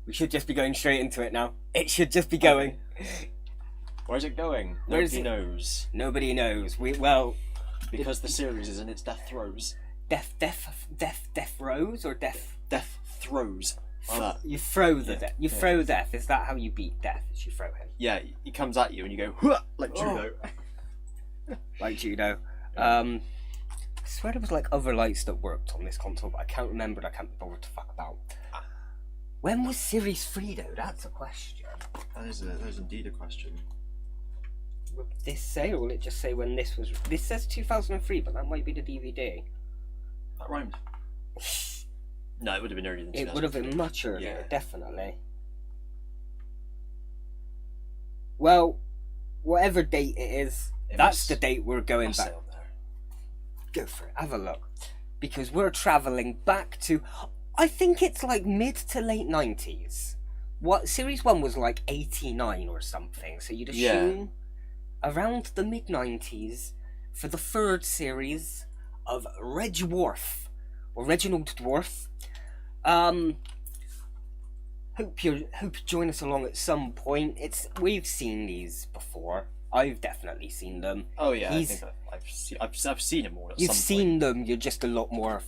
We should just be going straight into it now. It should just be going. Where's it going? Where's Nobody it? knows. Nobody knows. Because the series is in its death throes. Death rows or death? Death throes. Like that. You throw the Yeah. death. You throw death. Is that how you beat death? Is you throw him? Yeah, he comes at you and you go, "Hua!" like judo. Like judo. I swear there was like other lights that worked on this console, but I can't remember and I can't be bothered to fuck about. When was Series 3 though? That's a question. That is indeed a question. Will this say, or will it just say when this was... This says 2003, but that might be the DVD. That rhymed. No, it would have been earlier than 2003. It would have been much earlier, Yeah. definitely. Well, whatever date it is, that's the date we're going I'll back. say on there. Go for it, have a look. Because we're travelling back to... I think it's like mid to late 90s. What Series 1 was like 89 or something, so you'd assume around the mid 90s for the third series of Red Dwarf or Reginald Dwarf. Hope you join us along at some point. We've seen these before. I've definitely seen them. Oh yeah, I think I've seen him all at You've some seen them. You're just a lot more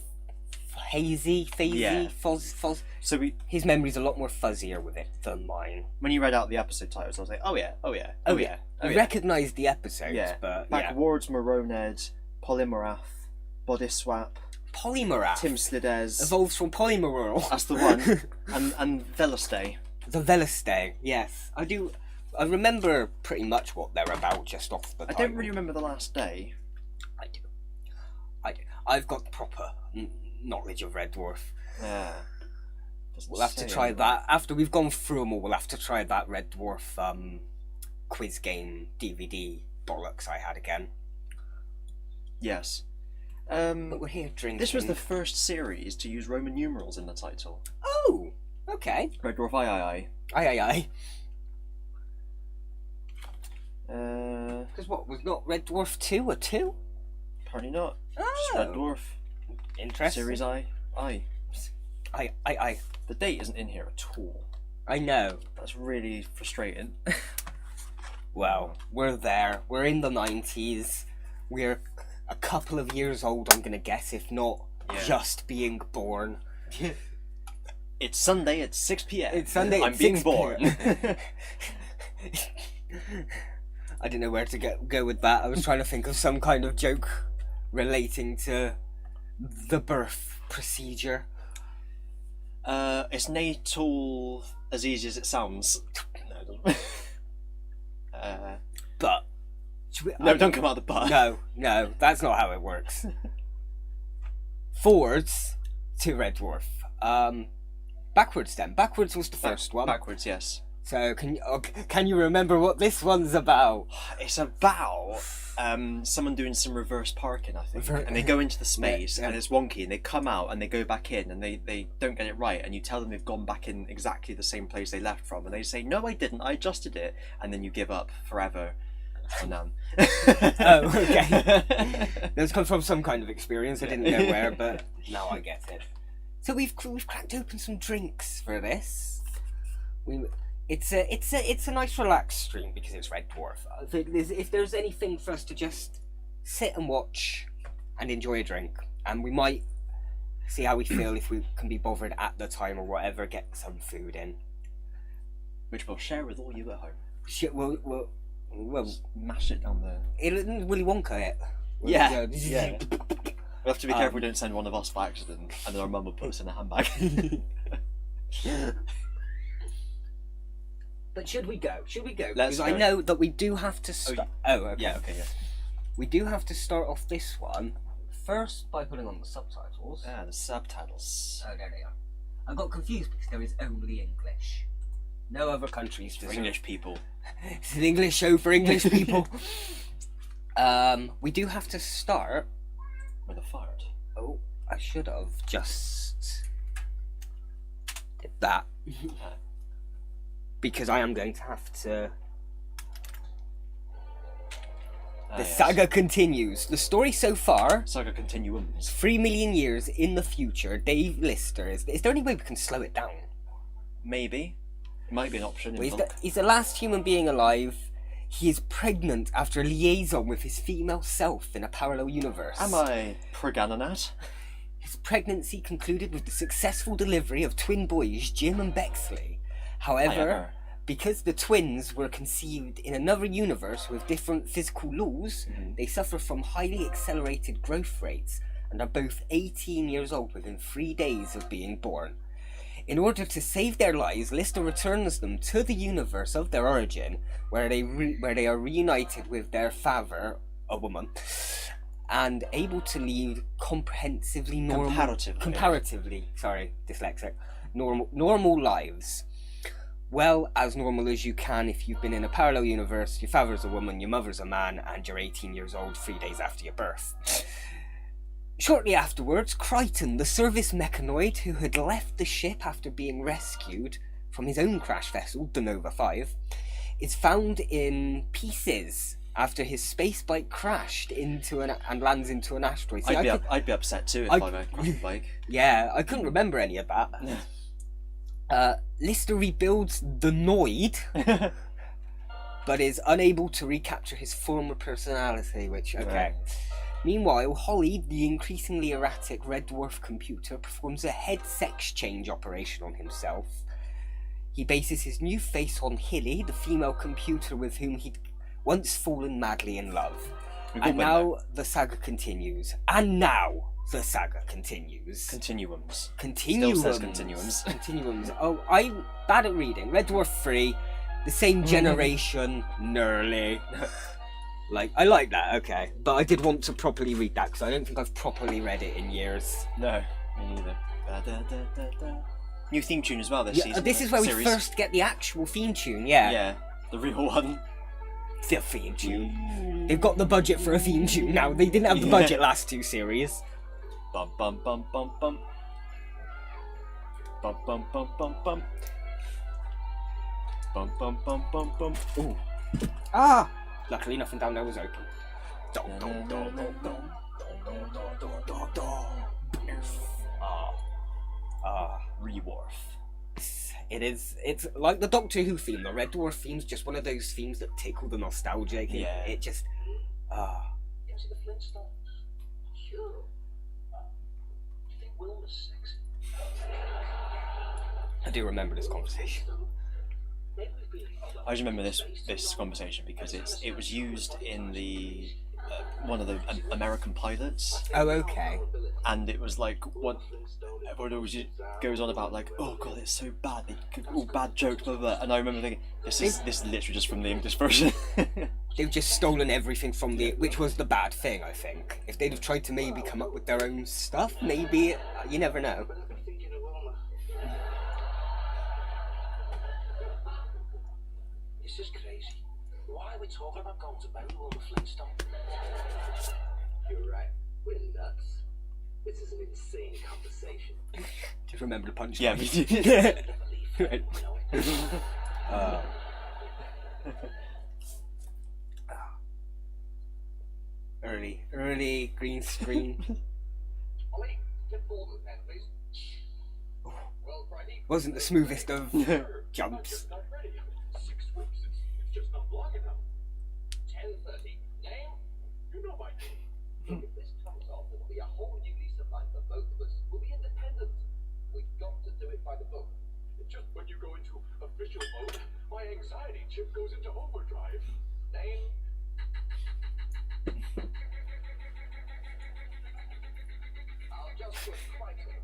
hazy, Yeah. fuzz. So His memory's a lot more fuzzier with it than mine. when you read out the episode titles, I was like, oh yeah. I recognise the episodes, Yeah. but Backwards, Moroned, Polymorath, Bodyswap, Polymorath Tim Slidez. evolves from Polymoral. That's the one. and Velostay. The Velostay, yes. I remember pretty much what they're about just off the I title. don't really remember the last day. I do. I've got proper knowledge of Red Dwarf. Yeah. We'll have to try that. After we've gone through them all, we'll have to try that Red Dwarf quiz game DVD bollocks I had again. Yes. But we're here drinking. This was the first series to use Roman numerals in the title. Oh, okay. Red Dwarf III. Aye. Uh, Because what, was not Red Dwarf 2 a 2? apparently not. Oh. Just Red Dwarf. Interesting. Series I. I The date isn't in here at all. I know. That's really frustrating. Well, we're there. We're in the 90s. We're a couple of years old, I'm gonna guess, if not just being born. It's Sunday at 6 p.m. It's Sunday I'm at being 6 born. I didn't know where to go with that. I was trying to think of some kind of joke relating to the birth procedure. It's natal as easy as it sounds. No, it doesn't. But Don't come out the butt. No, that's not how it works. Forwards to Red Dwarf. Backwards then. Backwards was the first one. Backwards, yes. So can you remember what this one's about? It's about someone doing some reverse parking, I think. And they go into the space and it's wonky, and they come out and they go back in and they don't get it right, and you tell them they've gone back in exactly the same place they left from, and they say, no, I didn't, I adjusted it, and then you give up forever. Or none. Oh, okay. This comes from some kind of experience. I didn't know where, but now I get it. So we've cracked open some drinks for this. It's a nice relaxed stream because it's Red Dwarf. If there's anything for us to just sit and watch and enjoy a drink, and we might see how we feel if we can be bothered at the time or whatever, get some food in, which we'll share with all you at home. Shit, we'll mash it down there. It'll Willy Wonka it. Yeah. We'll have to be careful we don't send one of us by accident, and then our mum will put us in a handbag. But should we go? Let's Because I go. know that we do have to start. Oh, okay. Yeah, okay, yeah. We do have to start off this one first by putting on the subtitles. Ah, the subtitles. Oh, there they are. I got confused because there is only English. No other countries For English people. It's an English show for English people. We do have to start With a fart. Oh, I should have just did that. Because I am going to have to... The saga continues. The story so far... Saga continuums. 3 million years in the future, Dave Lister... Is there any way we can slow it down? Maybe. It might be an option. Well, he's the last human being alive. He is pregnant after a liaison with his female self in a parallel universe. Am I Preganonat? His pregnancy concluded with the successful delivery of twin boys, Jim and Bexley. However, because the twins were conceived in another universe with different physical laws, they suffer from highly accelerated growth rates and are both 18 years old within 3 days of being born. In order to save their lives, Lister returns them to the universe of their origin, where they are reunited with their father, a woman, and able to lead normal lives. Well, as normal as you can if you've been in a parallel universe, your father's a woman, your mother's a man, and you're 18 years old 3 days after your birth. Shortly afterwards, Crichton, the service mechanoid who had left the ship after being rescued from his own crash vessel, the Nova 5, is found in pieces after his space bike crashed and lands into an asteroid. See, I'd be upset too if I crashed a bike. Yeah, I couldn't remember any of that. Lister rebuilds the Noid, but is unable to recapture his former personality, which, okay. Right. Meanwhile, Holly, the increasingly erratic Red Dwarf computer, performs a head sex change operation on himself. He bases his new face on Hilly, the female computer with whom he'd once fallen madly in love. And now the saga continues. Continuums. Continuums. Still says continuums. Continuums. Oh, I'm bad at reading. Red Dwarf 3, the same generation, nearly. I like that, okay. But I did want to properly read that, because I don't think I've properly read it in years. No, me neither. New theme tune as well this season. This is where we first get the actual theme tune, yeah. Yeah, the real one. The theme tune. They've got the budget for a theme tune now. They didn't have the budget last two series. Bum bum bum bum bum. Bum bum bum bum bum. Bum bum bum bum bum. Ooh. Ah! Luckily nothing down there was open. Rewarf. It's like the Doctor Who theme. The Red Dwarf theme's just one of those themes that tickle the nostalgia. Yeah. It just Into the Flintstones. Sure. Do you think Wilma's sexy? I do remember this conversation. I just remember this conversation because it was used in the one of the American pilots. Oh, okay. And it was like what everyone always goes on about, like, oh god, it's so bad, all bad jokes, blah, blah, blah. And I remember thinking, this is literally just from the English version. They've just stolen everything from which was the bad thing, I think. If they'd have tried to maybe come up with their own stuff, maybe, you never know. This is crazy. Why are we talking about going to bury Wilma Flintstone? You're right. We're nuts. This is an insane conversation. Just remember the punchline. Yeah, me too. Right. Early green screen. Ollie, get forward with that, please. Well, Friday. Wasn't the smoothest of jumps. Not ready. 6 weeks. It's just not long enough. 10:30. Name? You know my name. If this comes off, it'll be a whole new lease of life for both of us. We'll be independent. We've got to do it by the book. Just when you go into official mode, my anxiety chip goes into overdrive. Name? I'll just put Crichton.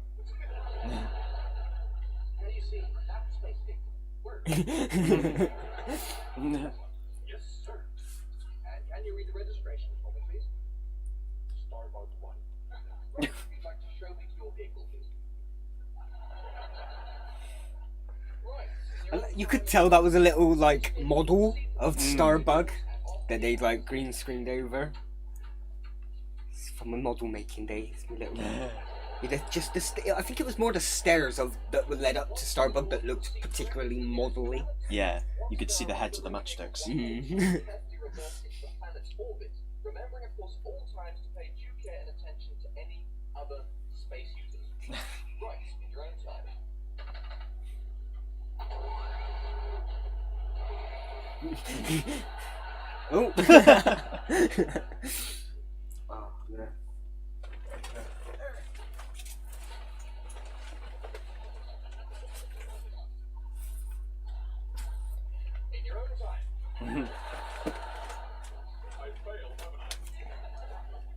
Can you see that space stick? Work. Yes, sir. And can you read the registration for me, please? Starboard 1. Right, if you'd like to show me to your vehicle, please. Right. You could tell that was a little, model of Starbug that they'd, green screened over. It's from the model making days. I think it was more the stairs that led up to Starbug that looked particularly modelly. Yeah, you could see the heads of the matchsticks. Remembering, of course, all times to pay due care and attention to any other space users. Right, in your own time. Oh. Oh, yeah. In your own time. I failed, haven't I?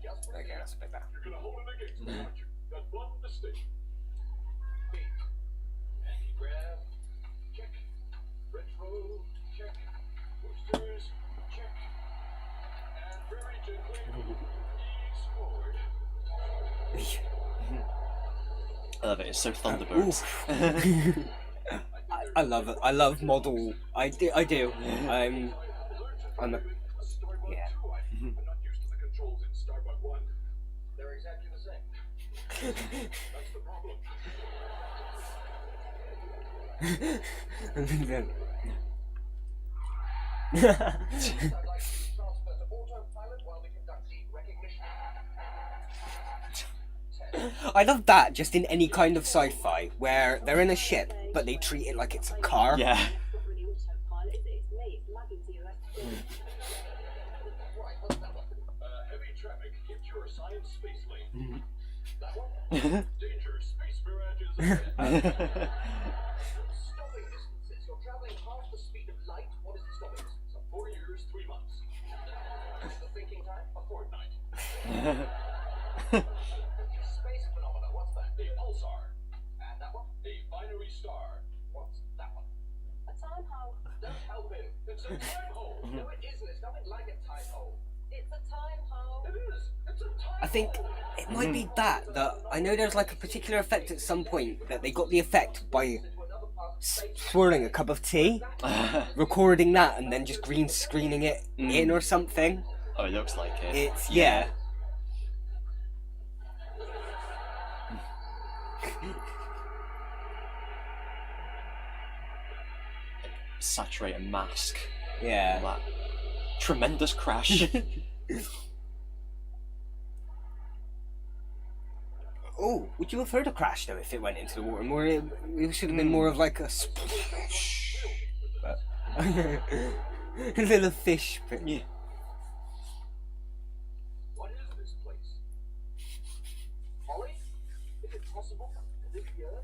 Just Okay, that's a bit better. you're gonna hold it against me, aren't you? That one mistake. Feet. Anti-grav. Check. Retro. Check. Boosters. Check. And very gently ease forward. I love it. It's so Thunderbirds. I love it. I love model. I do. I'm a, Starbug yeah. 2, I'm not used to the controls in Starbug 1. They're exactly the same. That's the problem. I'd like to transfer to autopilot while we conduct the recognition. I love that just in any kind of sci-fi where they're in a ship but they treat it like it's a car. Yeah. Right, what's that one? Heavy traffic, hit your assigned space lane. That one? Danger, space mirages ahead. Stopping distances. You're traveling half the speed of light. What is the stopping distance? 4 years, 3 months. The thinking time? A fortnight. Space phenomena. What's that? A pulsar. And that one? A binary star. What's that one? A time hole. Don't help him. It's a time hole. Mm-hmm. No, it isn't. It's nothing like a time hole. It's a time hole. It is. It's a time I think hole. it might be that I know there's like a particular effect at some point that they got the effect by Into another part of space. swirling a cup of tea, recording that, and then just green screening it in or something. Oh, it looks like it. It's yeah. Saturate a mask. Yeah. That tremendous crash. Oh, would you have heard a crash though if it went into the water? More, it should have been more of like a splash. But a little fish. But Yeah. What is this place? Holly? Is it possible to live here?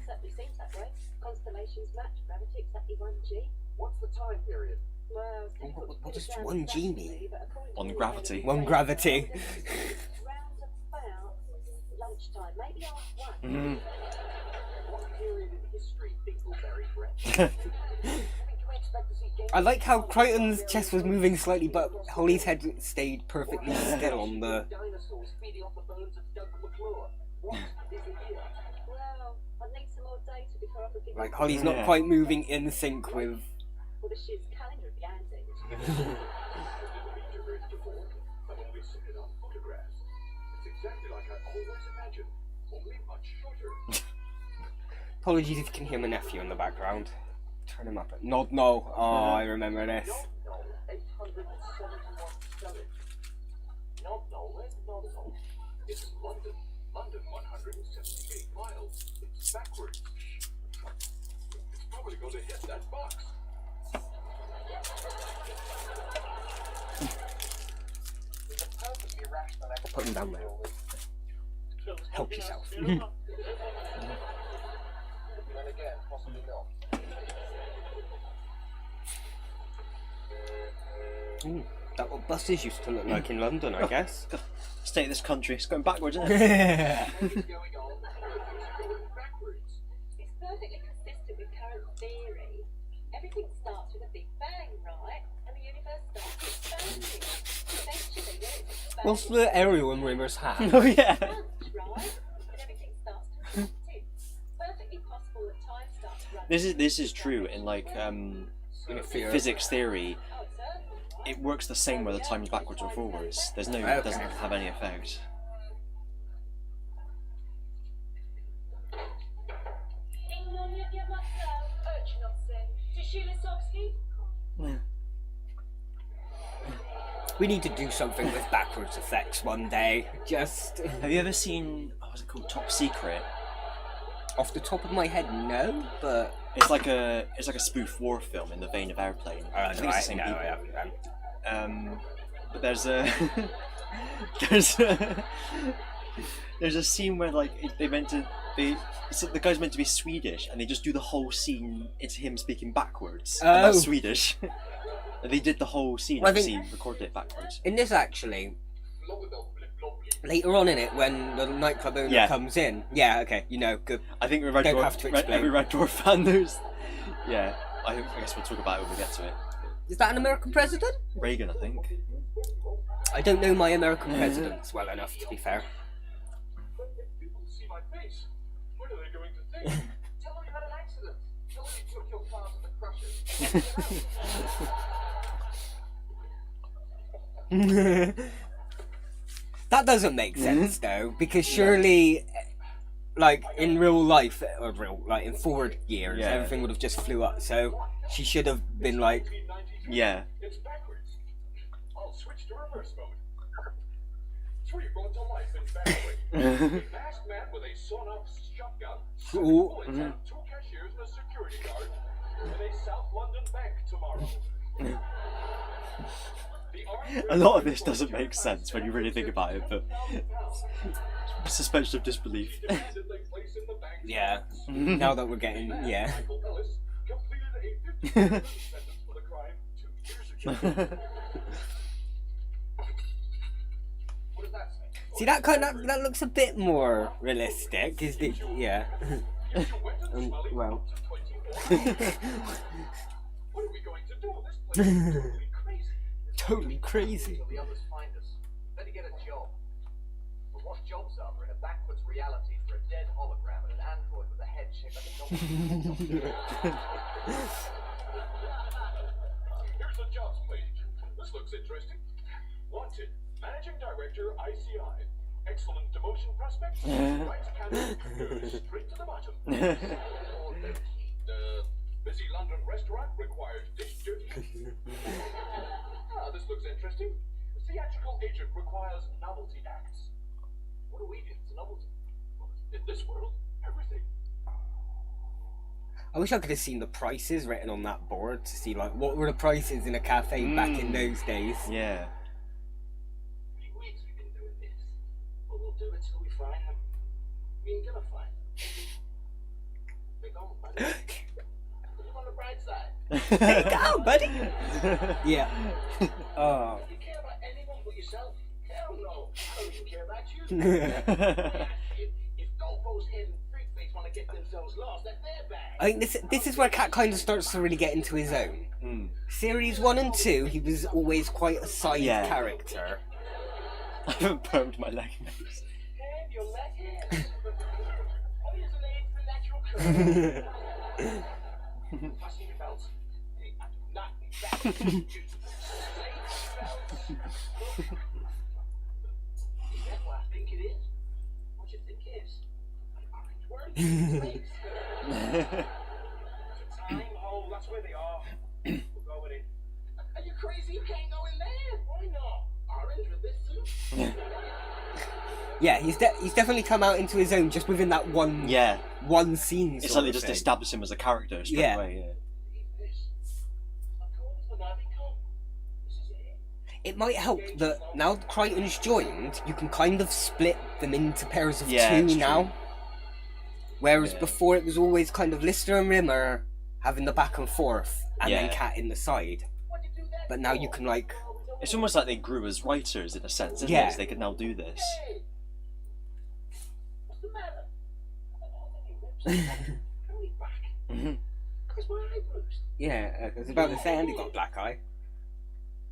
Certainly seems that way. Constellations match, gravity exactly 1G. What's the time period? Well, it's difficult to What pin does it down 1G exactly, mean? but according to One the gravity. available One gravity. data, round about lunchtime, maybe half 1. What period in history people bury bread? Can we expect to see game I like how Crichton's chest was moving slightly, but Holly's head stayed perfectly still on the. dinosaurs feeding off the bones of Doug McClure? What is it here? Well, I'd need some more data before I could give Like you Holly's not Yeah. quite moving in sync with. well, the ship's calendar of the Andes. I didn't mean to hurt you before. I've only seen it on photographs. It's exactly like I always imagined, only much shorter. Apologies if you can hear my nephew in the background. Turn him up. No. Oh, I remember this. No, 871 Sturridge. No. It's London. London, 178 miles. It's backwards. It's probably going to hit that box. It's a perfectly rational Put him down there. Help yourself. Then again, possibly not. Ooh, that what buses used to look like in London, I guess. State of this country. It's going backwards, isn't it? What is going on? It's going backwards. It's perfectly consistent with current theory. Everything starts with a big bang, right? And the universe starts expanding. Eventually, when it's expanding, What's the aerial in Rimmer's hat? Oh yeah. expands, right? And everything starts contracting. Perfectly possible that time starts running. This is true in like physics theory. Oh, it's Earth, right? It works the same whether time's backwards or forwards. There's no, it doesn't have any effect. We need to do something with backwards effects one day. Just. Have you ever seen, what was it called, Top Secret? Off the top of my head, no, but It's like a spoof war film in the vein of Airplane. I think it's the same people. I haven't. But there's a there's a scene where like so the guy's meant to be Swedish and they just do the whole scene. It's him speaking backwards. And that's Swedish. And they did the whole scene. Well, I think- recorded it backwards. In this, actually, later on in it, when the nightclub owner comes in, good. I think Red Don't Dwarf, have to explain. every Red Dwarf fan knows. Yeah, I guess we'll talk about it when we get to it. Is that an American president? Reagan, I think. I don't know my American presidents well enough, to be fair. People see my face. What are they going to think? Tell them you had an accident. Tell them you took your car to the crusher. That doesn't make sense though, because surely, like in real life, or in forward years, everything would have just flew up. So she should have been like, Yeah. It's backwards. I'll switch to reverse mode. 3 brought to life in Banbury. A masked man with a sawn-off shotgun, 7 bullets and 2 cashiers and a security guard in a South London bank tomorrow. A lot of this doesn't make sense when you really think about it, but suspension of disbelief. yeah. Now that we're getting, Michael Ellis completed a 50-year sentence for the crime 2 years ago. What does that say? See that that looks a bit more realistic, is it? Yeah. Well. What are we going to do? This place is totally crazy. Totally crazy. Till the others find us. Better get a job. But what jobs are there in a backwards reality for a dead hologram and an android with a head shaped like a dolphin? Here's the jobs page. This looks interesting. Wanted, Managing Director, ICI. Excellent demotion prospects. Right candidate, goes straight to the bottom. Busy London restaurant requires dish duty. This looks interesting. Theatrical agent requires novelty acts. What do we do? It's a novelty. Well, in this world, everything. I wish I could have seen the prices written on that board to see like what were the prices in a cafe back in those days. Yeah. 3 weeks we've been doing this. But we'll do it till we find them. We ain't gonna find them. They're gone, buddy. Put them on the bright side. Hey, go, buddy. Yeah. Oh. You care about anyone but yourself? Hell no. I don't even care about you. If Golfo's head and Freakface want to get themselves lost, that's their bag. I think this is where Cat kind of starts to really get into his own. Series 1 and 2, he was always quite a side character. I haven't permed my leg nails. And your left hand. Only as an aid for natural curve. Fasten your belts. Hey, I do not need that. Safety belts. Is that what I think it is? What you think it is? An orange word? Space. Time hole, that's where they are. We'll go with it. Are you crazy? You can't go in there. Why not? Orange with this suit? Yeah, he's definitely come out into his own just within that one scene. It's sort like they of just thing. establish him as a character straight away. It might help that now Crichton's joined, you can kind of split them into pairs of Yeah, two it's now. true. Whereas before it was always kind of Lister and Rimmer having the back and forth, and then Yeah. Cat in the side. But now you can like. It's almost like they grew as writers in a sense, isn't Yeah. it? They can now do this. Hey! What's the matter? Hurry back. Is my eye bruised? Yeah, I was about to say Andy got a black eye.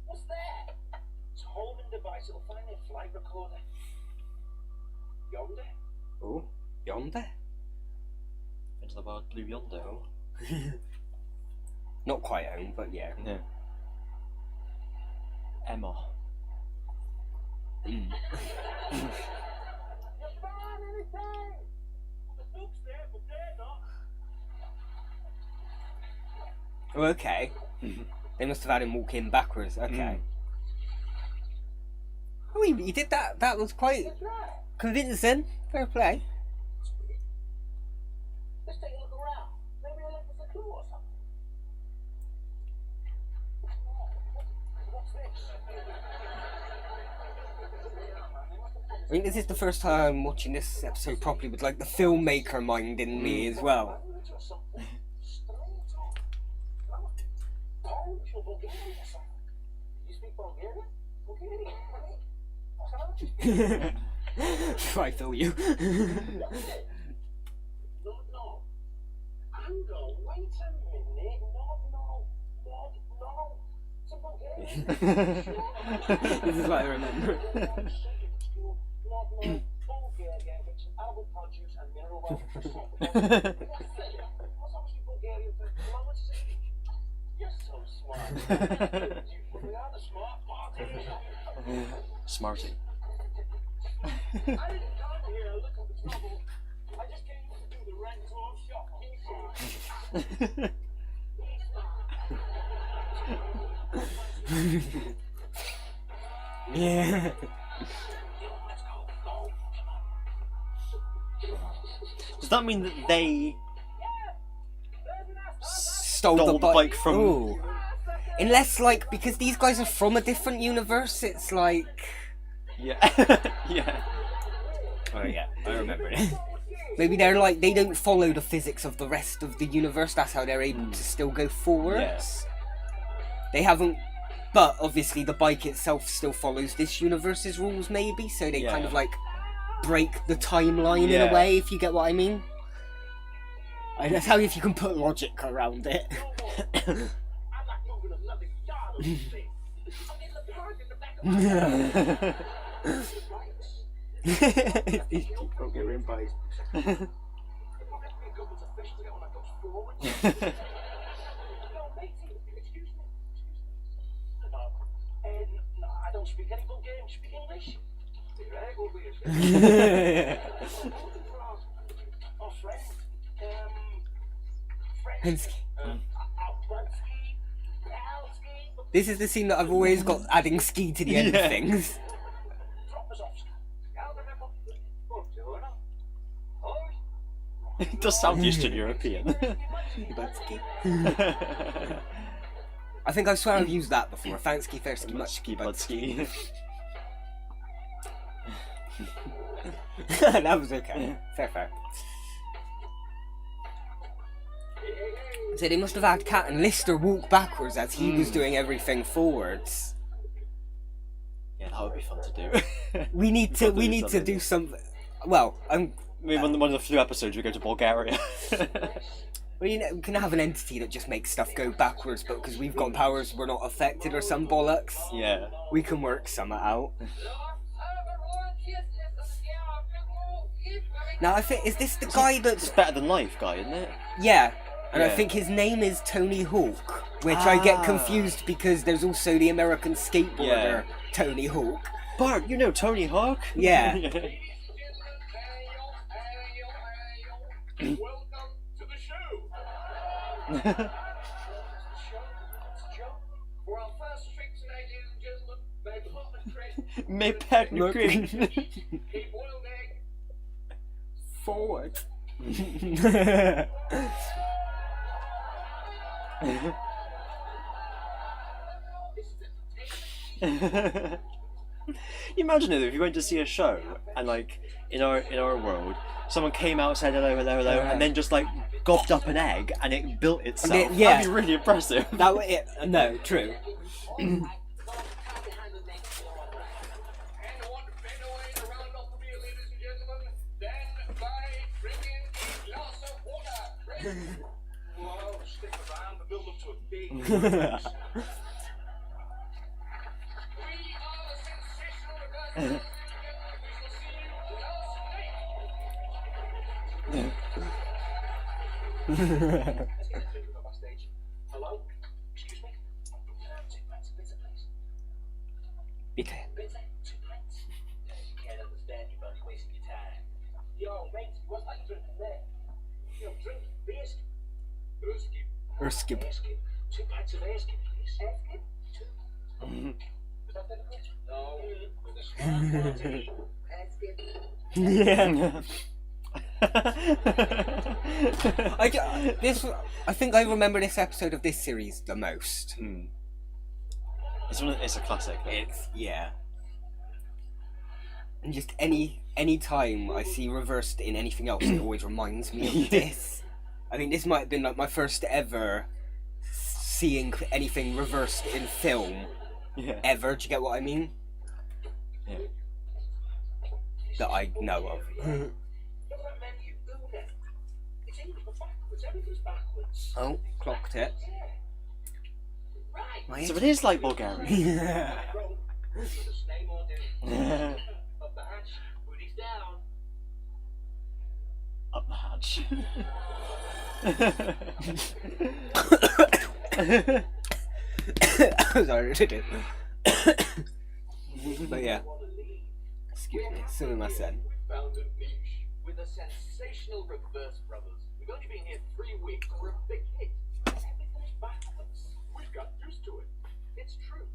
What's that? It's a homing device. It'll find a flight recorder. Yonder? Oh, yonder? Into the wild blue yonder. Not quite home, but yeah. Yeah. Emma. You find anything? The book's there, but they're not. Oh, okay. They must have had him walk in backwards. Okay. Oh, he did that. That was quite That's right. convincing. Fair play. Just take a look around. Maybe they left us a clue or something. What's this? I think this is the first time I'm watching this episode properly with like the filmmaker mind in me as well. You speak Bulgarian? Bulgarian? I feel you. No. Hang on, wait a minute. No. It's a Bulgarian. This is what I remember. Bulgaria, rich in edible produce and mineral wealth for salt. What's obviously Bulgarian for flowers? You're so smart. We are the smart party. Smarty. I didn't come here looking for trouble. I just came to do the Red Dwarf shop. Yeah. Does that mean that they Stole the bike from? Ooh. Unless, like, because these guys are from a different universe, it's like. Yeah. Yeah. Oh yeah, I remember it. Maybe they're like, they don't follow the physics of the rest of the universe, that's how they're able to still go forwards. Yes. They haven't, but obviously the bike itself still follows this universe's rules maybe, so they kind of like break the timeline in a way, if you get what I mean. That's how if you can put logic around it. I'm not moving another yard of this thing. I'm in the park in the back of my These people get in bikes. No, I don't speak any Bulgarian. Speak English. Our friend, Hensky. This is the scene that I've always got adding ski to the end of things. It does sound Eastern European. I think I swear I've used that before. Fansky, Fersky, Muchki, Budsky. That was okay. Fair. So they must have had Cat and Lister walk backwards as he was doing everything forwards. Yeah, that would be fun to do. We need to do something. Well, Maybe one of the flu episodes we go to Bulgaria. we can have an entity that just makes stuff go backwards, but because we've got powers, we're not affected or some bollocks. Yeah. We can work something out. Now I think, is this the guy that's It's Better Than Life guy, isn't it? Yeah, and I Yeah. think his name is Tony Hawk, which I get confused because there's also the American skateboarder Tony Hawk. Bart, you know Tony Hawk? Yeah. Welcome to the show. For our first trick tonight, ladies and gentlemen, may Papa Chris May Padma Green. keep boiled egg. Forward. You imagine it if you went to see a show and like in our world, someone came out, said hello, and then just like gobbed up an egg and it built itself. Yeah. That'd be really impressive. That was it. No, true. And I want to bend away the round off the beer, ladies and gentlemen. Then by drinking a glass of water. Whoa, stick around the build up to a big. We are the sensational reverse. We shall see you last night. Let's get the two to go backstage. Hello? Excuse me? 2 pints of bitter, please. Okay. Bitter? 2 pints? You can't understand, you're only wasting your time. Yo, mate, what's that you drinking there? You know, drink beerski. Erskip. Beerski. 2 pints of beerski, please. Erskip? 2. Is that difficult? No. With a smart party. Erskip. Yeah. I think I remember this episode of this series the most. It's a classic. Though. Yeah. And just any time I see reversed in anything else, it always reminds me of this. I think this might have been like my first ever seeing anything reversed in film ever. Do you get what I mean? Yeah. That I know of. Oh, clocked it. Right. So it is like Bulgarian. Yeah. Up the hatch. Sorry, I did it. But yeah. Excuse me, something I said. We found a niche with the sensational Reverse Brothers. We've only been here 3 weeks and we're a big hit. Everything's backwards. We've got used to it. It's true.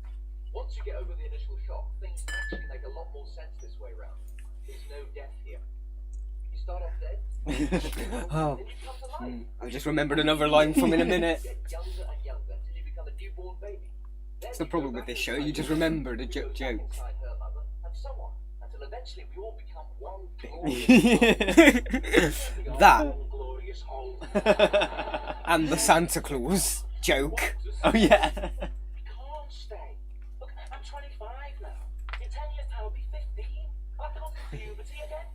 Once you get over the initial shock, things actually make a lot more sense this way round. There's no death here. You start off dead, Oh, then you come to life. I just remembered another line from in a minute. Get younger and younger until you become a newborn baby. Then That's the you problem go with back this in show, time you just and remember the go back jokes. inside her mother, and so on, until eventually we all become one That glorious whole. and the Santa Claus joke. Oh yeah. We can't stay. Look, I'm 25 now. In 10 years' time, I'll be 15. I'll come to puberty again.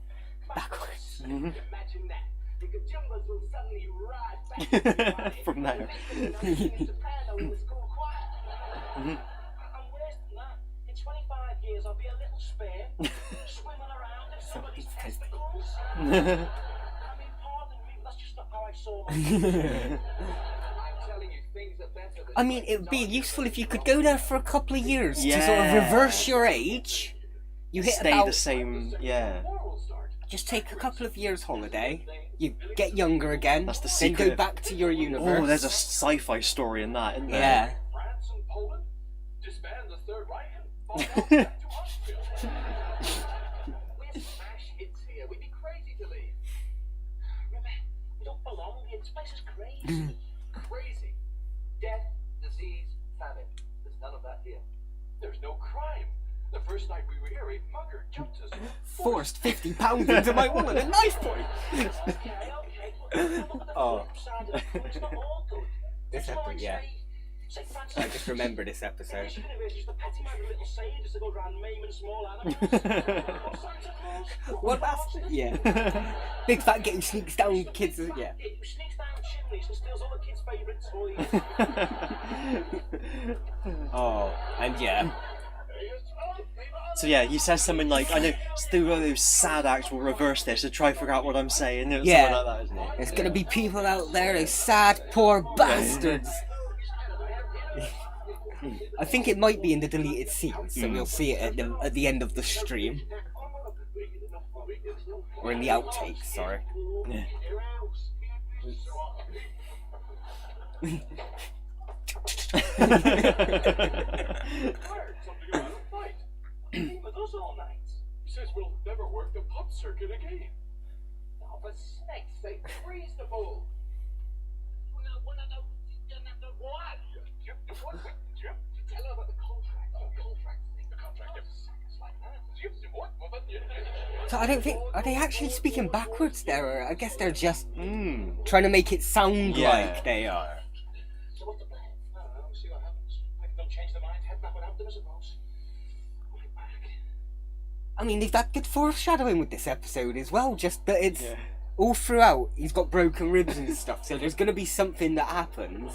Backwards. Imagine that. The Kajumbas will suddenly rise back From there. in soprano in the school choir. And worse than that, in 25 years, I'll be a little spare, swimming around in somebody's testicles. I mean, pardon me, but that's just not how I saw myself. I'm telling you, things are better than I mean, it would be useful if you could go there for a couple of years to sort of Yeah. reverse your age. You hit Stay about, the same. Yeah. just take a couple of years holiday, you get younger again, That's the then secret. go back to your universe. Oh, there's a sci-fi story in that, isn't there? Yeah. France and Poland, disband the Third Reich and fall back to Austria. We're smash hits here. We'd be crazy to leave. Remember, we don't belong here. This place is crazy. Crazy. Death, disease, famine. There's none of that here. There's no crime. The first night we were here, a mugger jumped us. Forced £50 into my wallet at knife point. Okay. Look at the Oh. flip side of the coin. It's not all good. This It's episode, yeah. St. Francis. I just remember this episode. Just the petty-minded little sages that go around maiming small animals. What, Santa Claus? What bastard? Yeah. Big fat game sneaks down kids. Yeah. It sneaks down chimneys and steals all the kids' favourite toys. Oh, and yeah. So yeah, he says something like, "I know through all those sad acts will reverse this to try to figure out what I'm saying." It's Yeah. something like that, isn't it? There's gonna be people out there, those sad, poor bastards. I think it might be in the deleted scenes, so we'll see it at the end of the stream. Or in the outtakes, sorry. Yeah. With us all night. He says we'll never work the pub circuit again. Oh, for snake's sake, freeze the bull. Tell her about the contract. The contract thing. The contract. It's like that. So I don't think, are they actually speaking backwards there, or I guess they're just Mm. trying to make it sound Yeah. like they are. So what's the plan? I don't know. We'll see what happens. If they'll change their mind, head back without them, I suppose. Right back. I mean, they've had good foreshadowing with this episode as well, just that it's Yeah. all throughout, he's got broken ribs and stuff, so there's gonna be something that happens.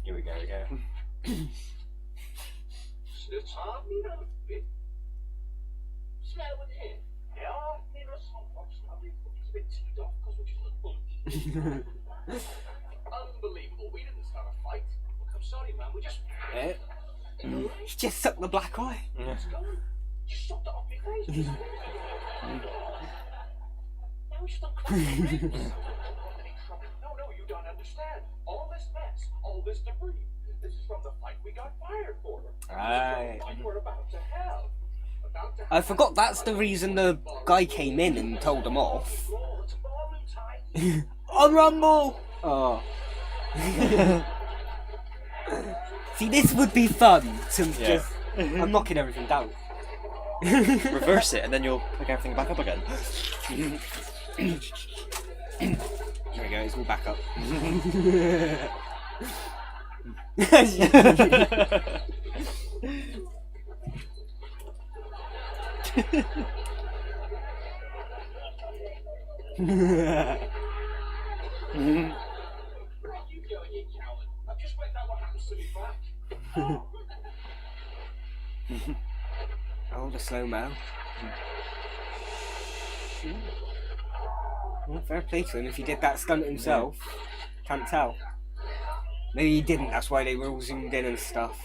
Here we go, It's hard, you know. Smell it here. Yeah, near us. It's a bit teed off because we're just unbelievable. We didn't start a fight. Look, I'm sorry, man. We just. Eh? He just sucked the black eye. It's gone. You sucked it off my face. Now we just unclog the rings. Any trouble? No, you don't understand. All this mess, all this debris. This is from the fight we got fired for. Right. The fight we're about to have. I forgot that's the reason the guy came in and told them off. On Rumble! Oh. See, this would be fun to just... I'm knocking everything down. Reverse it, and then you'll pick everything back up again. Here we go, it's all back up. Where are you going, you coward? I've just worked out what happens to me back. Oh, the slow-mo. Well, fair play to him if he did that stunt himself. Can't tell. Maybe he didn't, that's why they were all zoomed in and stuff.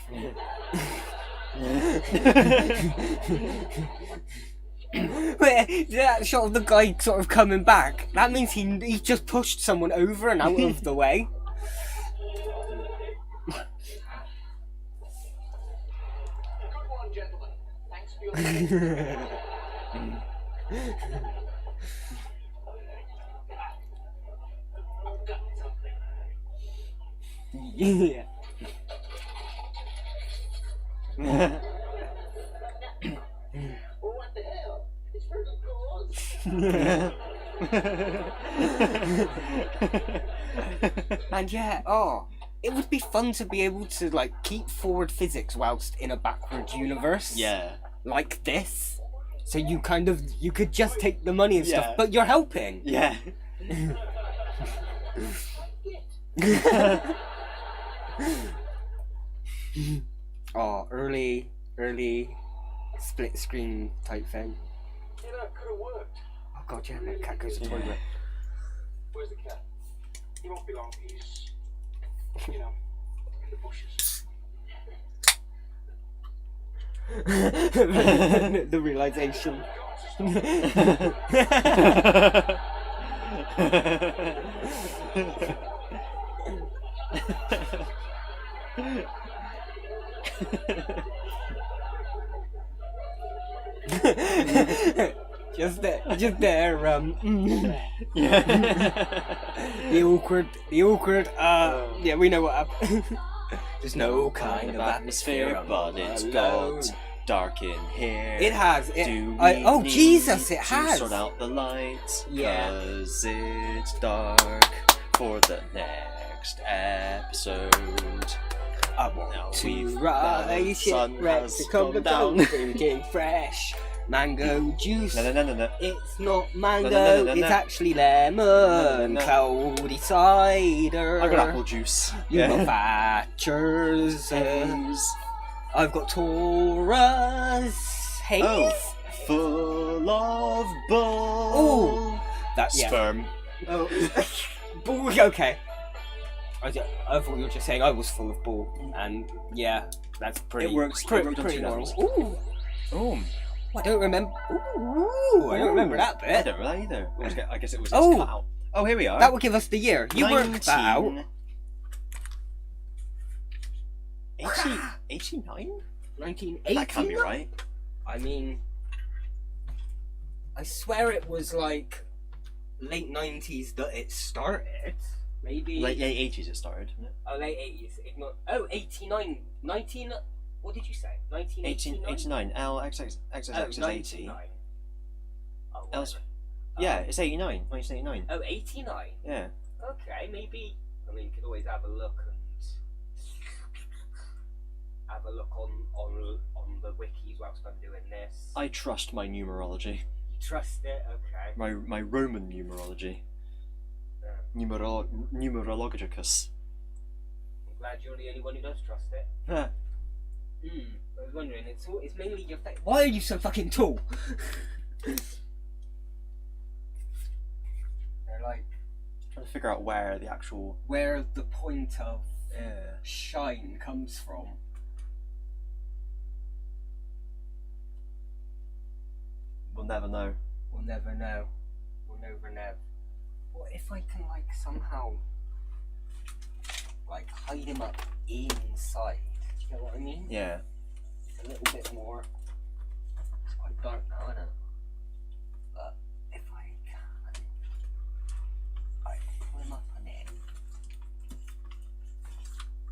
Wait, that shot of the guy sort of coming back, that means he just pushed someone over and out of the way. Good one, gentlemen. Thanks for your I've got something. Yeah. What the hell? It's for the cause. And yeah, it would be fun to be able to like keep forward physics whilst in a backward universe. Yeah. Like this. So you could just take the money and stuff, but you're helping. Yeah. Early split screen type thing. You know, it could have worked. Oh god, yeah, that cat goes to the toilet. Where's the cat? He won't be long. He's, you know, in the bushes. The realization. just there, the awkward, yeah, we know what happened. There's no kind of atmosphere, but it's alone. got dark in here. It has. Do we Jesus, it need has. to sort out the lights, Yeah. 'cause it's dark for the next episode. I want Now to we've- rise the sun it, red has to come gone down, down. drinking fresh mango juice. No. It's not mango, No. it's actually lemon, No. cloudy cider. I got apple juice. You got Thatcher's. Haze. I've got Taurus haze. Oh, full of bull. Ooh, that yeah. Sperm. Oh, bull. Okay. I thought you were just saying I was full of bull, and yeah, that's pretty. It works. Pretty, It worked on pretty two normal. levels. Ooh, Oh, I don't remember. Ooh, I don't remember that I bit. don't remember that either. I guess it was Oh. cut out. Oh, here we are. That would give us the year. You worked that out. 89? 1980. That can't be right. I mean, I swear it was like late 90s that it started. Maybe Late 80s it started, didn't it? Oh, late 80s. 89. 19. What did you say? 1989. 89. LXXX is 80. 99. Oh, Else- whatever. Yeah, it's 89. 1989. Oh, 89. Yeah. Okay, maybe. I mean, you could always have a look and have a look on the wikis whilst I'm doing this. I trust my numerology. You trust it? Okay. My Roman numerology. Yeah. Numerologicus. I'm glad you're the only one who does trust it. Huh. I was wondering, it's mainly your face. Why are you so fucking tall? They're like, Trying to figure out where the actual where the point of shine comes from. we'll never know. We'll never know. We'll over Nev. What if I can like somehow like hide him up inside? Do you know what I mean? Yeah. A little bit more. It's quite dark now, isn't it? But if I can, I pull him up and in.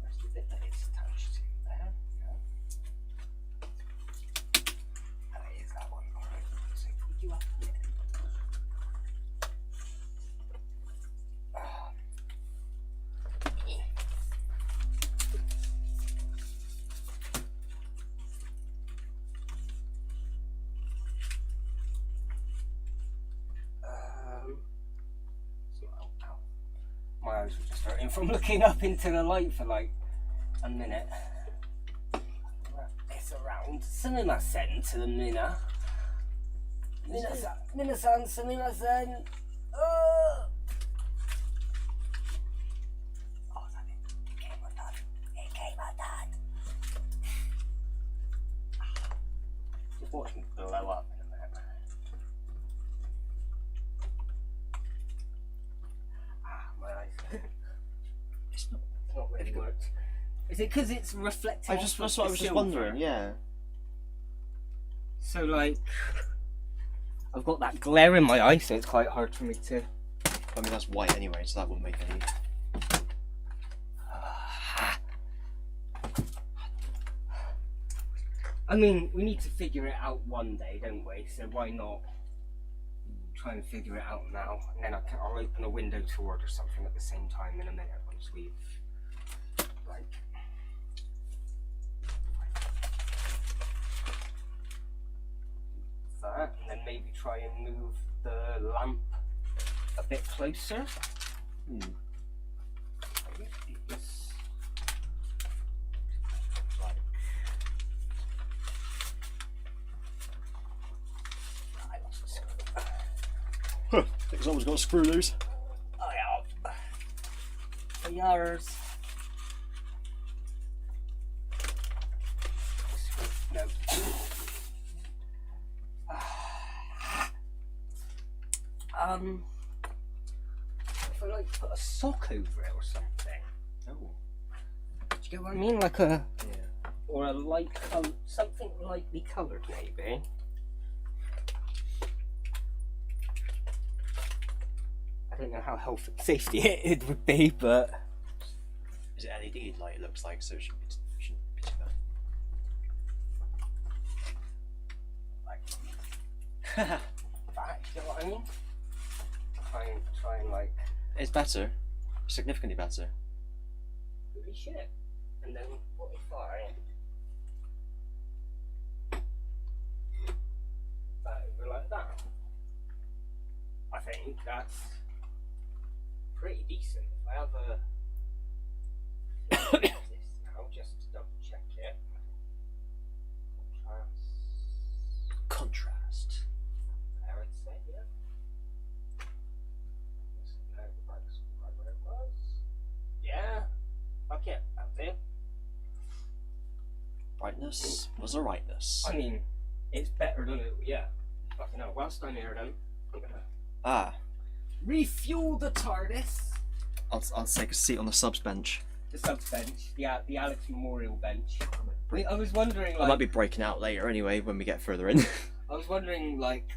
Where's the bit that it's attached to? There. Yeah. That is that one. Alright. So put you up and in. My eyes were just hurting from looking up into the light for like a minute. Wrap this around. Sumimasen to the Mina. Minasan, sumimasen. Oh, that it came like that. It came like that. Just watch me blow up in a minute. My eyes. It's not really worked. Is it because it's reflecting? That's what I was just wondering. Yeah. So like, I've got that glare in my eye, so it's quite hard for me to. I mean that's white anyway, so that wouldn't make any. I mean, we need to figure it out one day, don't we? So why not try and figure it out now? And then I'll open a window to order something at the same time in a minute once we've like. That, and then maybe try and move the lamp a bit closer. Huh, I think someone's got a screw loose. I have. For yours. No. If I like put a sock over it or something. Oh. Do you get what I mean? Like a. Yeah. Or a light colour, something lightly coloured maybe. I don't know how health and safety it would be, but. Is it LED light? It looks like, so it shouldn't be too bad. That, you know what I mean? Try and like. It's better, significantly better. Holy shit. And then what if I. That over like that? I think that's pretty decent. If I have a. This now, just to double check it. Contrast. There I'd say, yeah. No, that's right where it was. Yeah. Fuck it, that's it. Brightness was a rightness. I mean, it's better than it, yeah. Fucking hell, whilst I'm here then, I'm gonna refuel the TARDIS. I'll take a seat on the subs bench. The subs bench, the Alex Memorial bench. I was wondering, like... I might be breaking out later anyway when we get further in. I was wondering, like,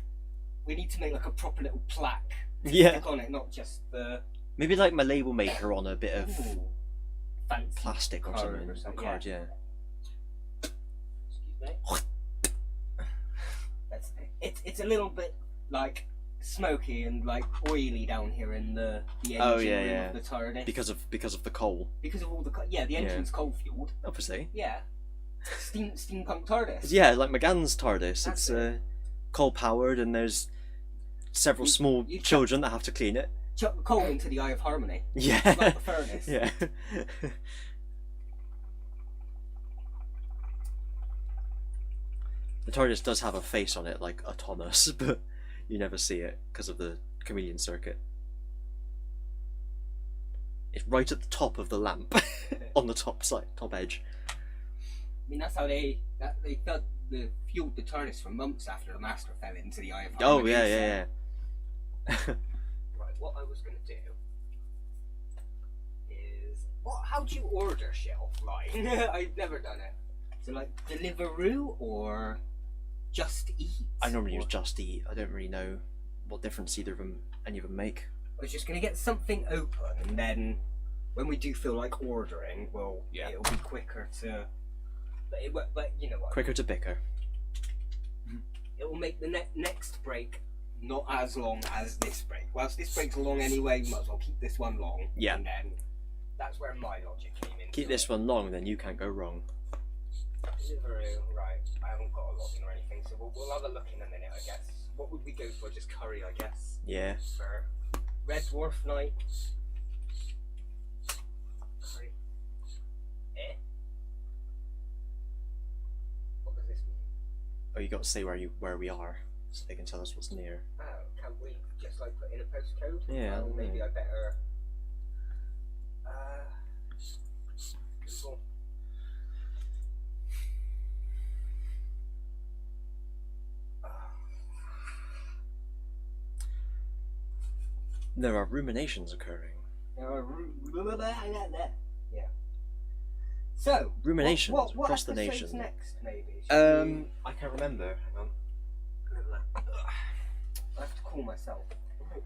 we need to make like a proper little plaque to Yeah. stick on it, not just the... Maybe like my label maker on a bit of Ooh, fancy plastic or card something. or Or something, card, yeah. Excuse me. That's it's a little bit like smoky and like oily down here in the engine Oh, room yeah. of the TARDIS Because of the coal, because of all the the engine's coal fueled. obviously. Yeah, steampunk TARDIS. Yeah, like McGann's TARDIS. That's It's coal powered, and there's several small you children that have to clean it. Chuck the coal into the Eye of Harmony. Yeah. Like the furnace. Yeah. The TARDIS does have a face on it, like a Thomas, but you never see it because of the chameleon circuit. It's right at the top of the lamp, on the top edge. I mean, that's how they fueled the TARDIS for months after the Master fell into the Eye of Harmony. Oh yeah. Right, what I was going to do is... How do you order shit offline? I've never done it. So, like, Deliveroo or Just Eat? I normally use Just Eat. I don't really know what difference any of them make. I was just going to get something open, and then when we do feel like ordering, it'll be quicker to... But you know what? Quicker to bicker. It will make the next break not as long as this break. Whilst this break's long anyway, you might as well keep this one long. Yeah. And then that's where my logic came in. Keep this one long, then you can't go wrong. Deliveroo, right. I haven't got a login or anything, so we'll have a look in a minute, I guess. What would we go for? Just curry, I guess. Yeah. For Red Dwarf night. Curry. What does this mean? Oh, you got to say where we are, so they can tell us what's near. Oh, can't we just like put in a postcode? Yeah. Well, maybe I better. Google. There are ruminations occurring. Yeah. So Ruminations what across the episode's nation. next, maybe? I can't remember. Hang on. I have to call myself.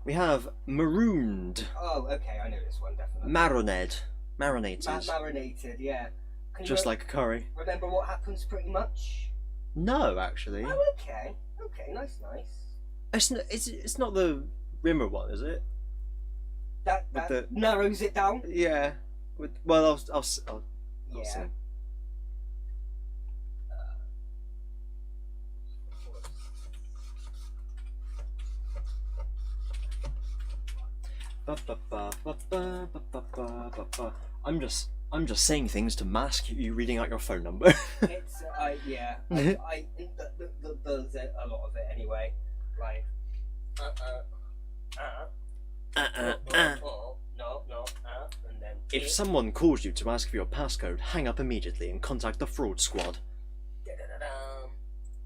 We have Marooned. Oh, okay, I know this one definitely. Marinated. Marinated, yeah. Can you Just like a curry. remember what happens pretty much? No, actually. Oh, okay. Okay, nice. It's not the Rimmer one, is it? That With the- narrows it down. Yeah. I'll see. Yeah. I'm just saying things to mask you reading out your phone number. It's yeah. I there's a lot of it anyway. Like no, and then If someone calls you to ask for your passcode, hang up immediately and contact the fraud squad.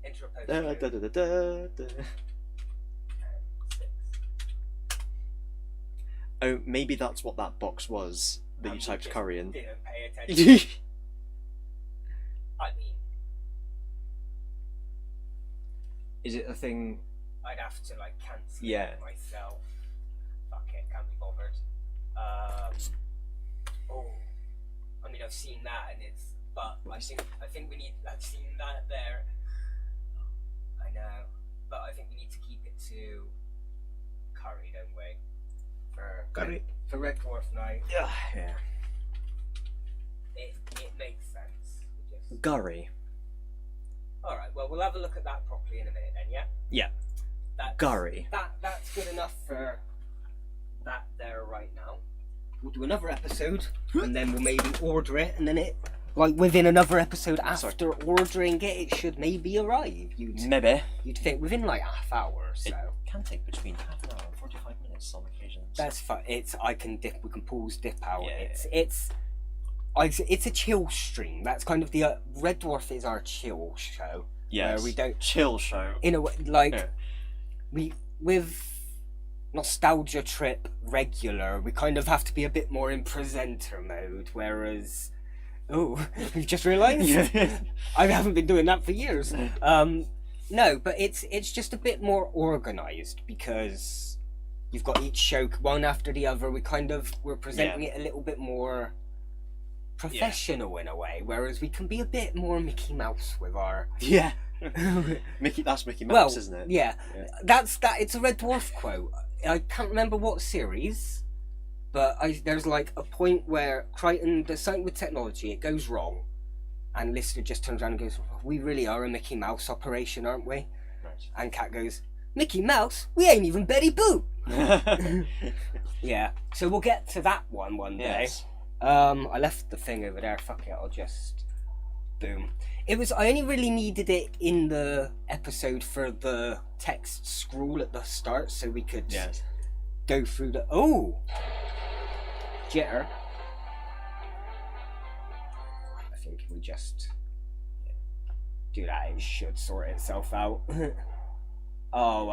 Enter a Da, postcode. da, da, da, da. 6. Oh, maybe that's what that box was that you We typed just curry in. Didn't pay attention. I mean, Is it a thing? I'd have to like cancel Yeah. it myself. Fuck it, can't be bothered. I mean, I've seen that, and it's. But I think we need. I've seen that there. I know, but I think we need to keep it to curry, don't we? For Red Dwarf night, Yeah. it makes sense. Gurry. All right. Well, we'll have a look at that properly in a minute, then. Yeah. Yeah. Gurry. That's good enough for that there right now. We'll do another episode, and then we'll maybe order it, and then it, like within another episode after ordering it should maybe arrive. Maybe. You'd think within like half hour or so. It can take between half an hour and 45 minutes on occasions. That's fine. We can pause, dip out. Yeah. It's a chill stream. That's kind of the Red Dwarf is our chill show. Yes. Where we don't Chill show. in a way like Yeah. we with Nostalgia Trip regular, we kind of have to be a bit more in presenter mode, whereas we've just realised I haven't been doing that for years. No, but it's just a bit more organised because you've got each show one after the other. We're presenting it a little bit more professional in a way, whereas we can be a bit more Mickey Mouse with our Yeah. That's Mickey Mouse, well, isn't it? Yeah. Yeah. That's it's a Red Dwarf quote. I can't remember what series, but there's like a point where Crichton does something with technology, it goes wrong, and Lister just turns around and goes, "We really are a Mickey Mouse operation, aren't we?" Right. And Cat goes, "Mickey Mouse? We ain't even Betty Boop." Yeah. So we'll get to that one day. Yes. I left the thing over there. Fuck it. I'll just boom. I only really needed it in the episode for the text scroll at the start, so we could Yes. go through the jitter. I think if we just do that, it should sort itself out. Oh,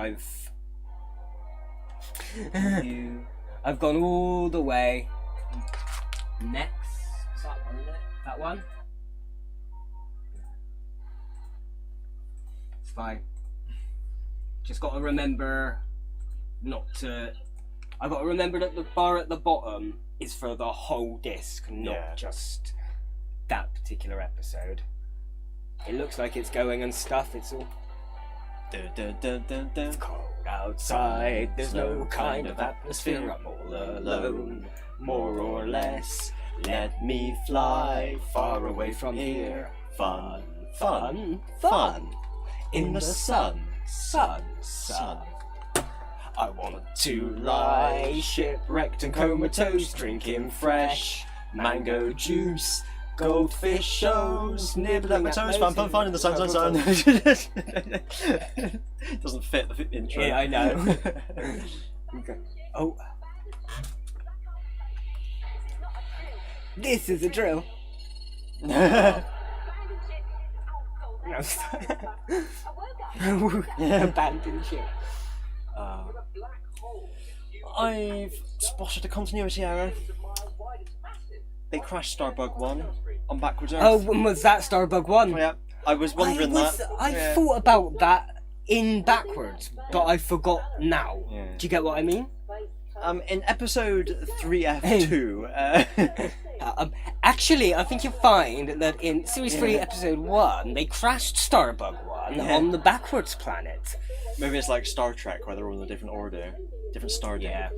I've gone all the way. Next. Is that one, isn't it? That one? It's fine. Just got to remember not to... I've got to remember that the bar at the bottom is for the whole disc, not just that particular episode. It looks like it's going and stuff, it's all... It's cold outside, there's no kind of atmosphere, I'm all alone, more or less. Let me fly far away from here. Fun, fun, fun. In the sun, sun, sun. I want to lie shipwrecked and comatose, drinking fresh mango juice. Goldfish shows, nibbling at toes, fun, fun, fun in the sun, sun, sun. Doesn't fit the intro. Yeah, I know. Okay. Oh. This is a drill. No. Abandoned ship. I've spotted a continuity error. They crashed Starbug 1 on Backwards Earth. Oh, when was that Starbug 1? Yeah, I was wondering that. I thought about that in Backwards, but I forgot now. Yeah. Do you get what I mean? In episode 3F2, actually, I think you'll find that in Series 3, Episode 1, they crashed Starbug 1 on the Backwards planet. maybe it's like Star Trek, where they're all in a different order, different star date. Yeah.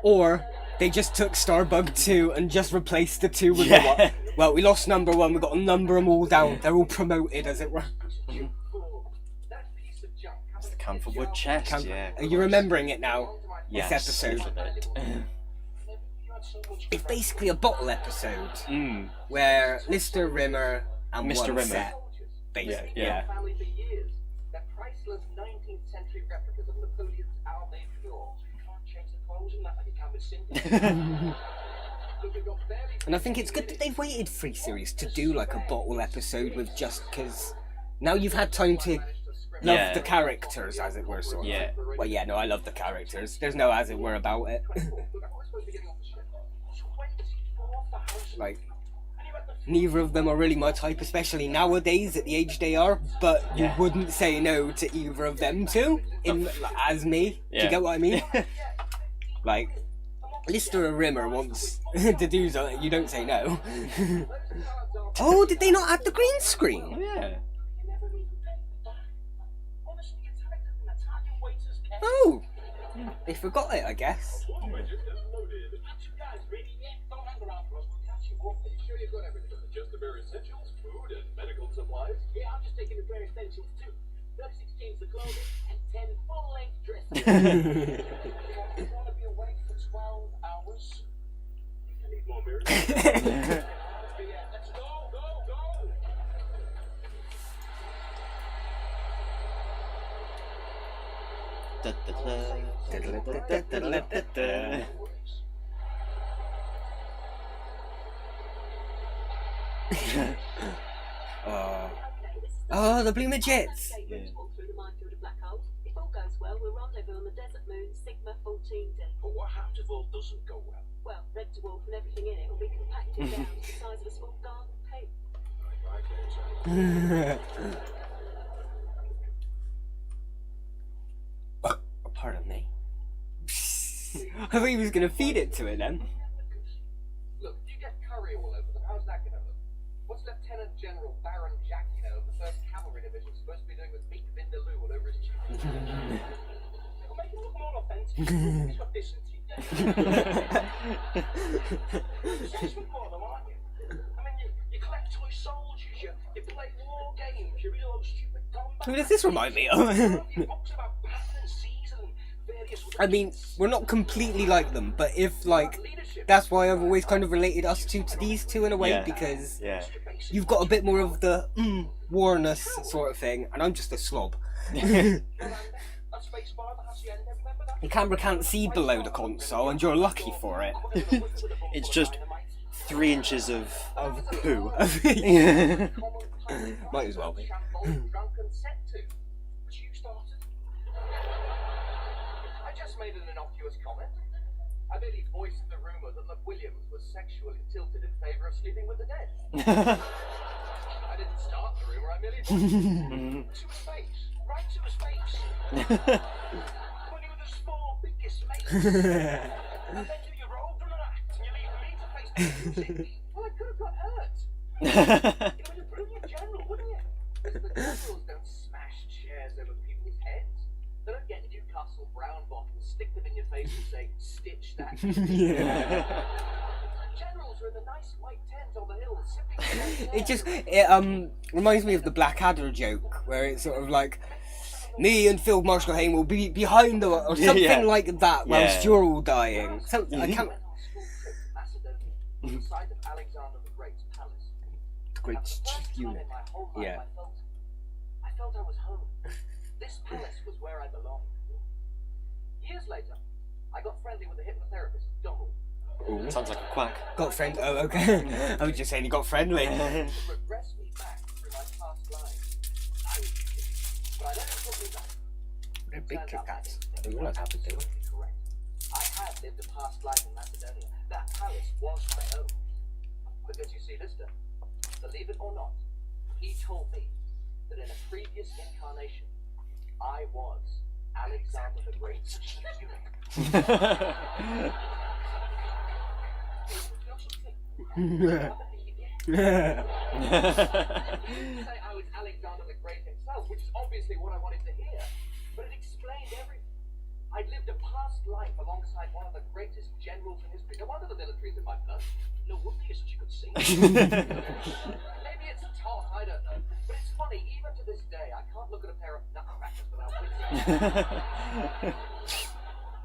Or they just took Starbug 2 and just replaced the 2 with the 1. Well, we lost number 1, we've got to number them all down. They're all promoted, as it were. It's the Camphorwood chest, yeah. Are you remembering it now? Yes, This episode. a little bit. It's basically a bottle episode Mm. where Mr. Rimmer and Mr. one Rimmer. set, basically. Yeah. Family for years. They're priceless 19th century replicas of Napoleon's Almain Fjord. You can't change the clothes in that like you can with Cindy. And I think it's good that they've waited 3 series to do like a bottle episode with just because now you've had time to love the characters, as it were, sort of. Yeah. Well, yeah, no, I love the characters. There's no as it were about it. Like, neither of them are really my type, especially nowadays at the age they are, but you wouldn't say no to either of them two, as me. Do you get what I mean? Like, Lister Rimmer wants to do something, you don't say no. Oh, did they not add the green screen? Yeah. Oh, they forgot it, I guess. Just the bare essentials, food and medical supplies. Yeah, I'm just taking the bare essentials too. 36 jeans of clothing and 10 full-length dresses. You want to be awake for 12 hours? You need more mirrors. Yeah, let's go, go, go! Oh, the blue midgets. Through the minefield of black holes. If all goes well, we'll rendezvous on the desert moon Sigma 14D. But what happens if all doesn't go well? Well, Red Dwarf and everything in it will be compacted down to the size of a small garden pig. Pardon me. I thought he was going to feed it to it then. Look, if you get curry all over them, how's that going to look? What's Lieutenant General Baron Jack, of the 1st Cavalry Division supposed to be doing with meat vindaloo all over his cheek? It'll make it look more authentic. It's got decency. You're more them, aren't you? I mean, you collect toy soldiers, you play war games, you read all those stupid combat. Who does this remind me of? Books about pattern and season and various... I mean, we're not completely like them, but if, like, that's why I've always kind of related us two to these two in a way, because you've got a bit more of the warness sort of thing, and I'm just a slob. The camera can't see below the console, and you're lucky for it. It's just 3 inches of poo. Might as well be. just made an innocuous comment. I merely voiced the rumour that Williams was sexually tilted in favour of sleeping with the dead. I didn't start the rumour, I merely voiced it. To his face. Right to his face. When you were the small, biggest mates. And then you rolled from an act and you leave me to face the music. Well, I could have got hurt. It would improve your general, wouldn't it? Because the generals don't smash chairs over people's heads. They don't get Newcastle brown bottles, stick them in your face and say, stitch that. Generals are in the nice white tent on the hill, sipping It reminds me of the Blackadder joke, where it's sort of like, me and Field Marshal Hayne will be behind the, or something like that, whilst you're all dying. So, I can't... Inside of Alexander the Great's palace. The great And the first time unit. in my whole life, Yeah. I felt I was home. This palace was where I belonged. Years later, I got friendly with the hypnotherapist, Donald. Ooh. Sounds like a quack. Got friend. Oh, okay. I was just saying he got friendly. To regress me back through my past lives. I was kidding, but I let him put me back. They're big Turns Kit out Kats. I I didn't don't realize how big they were. absolutely correct. I had lived a past life in Macedonia. That palace was my own. Because you see, Lister, believe it or not, he told me that in a previous incarnation, I was Alexander the Great's eunuch. He didn't say I was Alexander the Great himself, which is obviously what I wanted to hear, but it explained everything. I'd lived a past life alongside one of the greatest generals in history. No wonder the military's in my blood. No wonder you're such a good singer. Maybe it's a talk, I don't know. But it's funny, even to this day, I can't look at a pair of nutcrackers without wincing.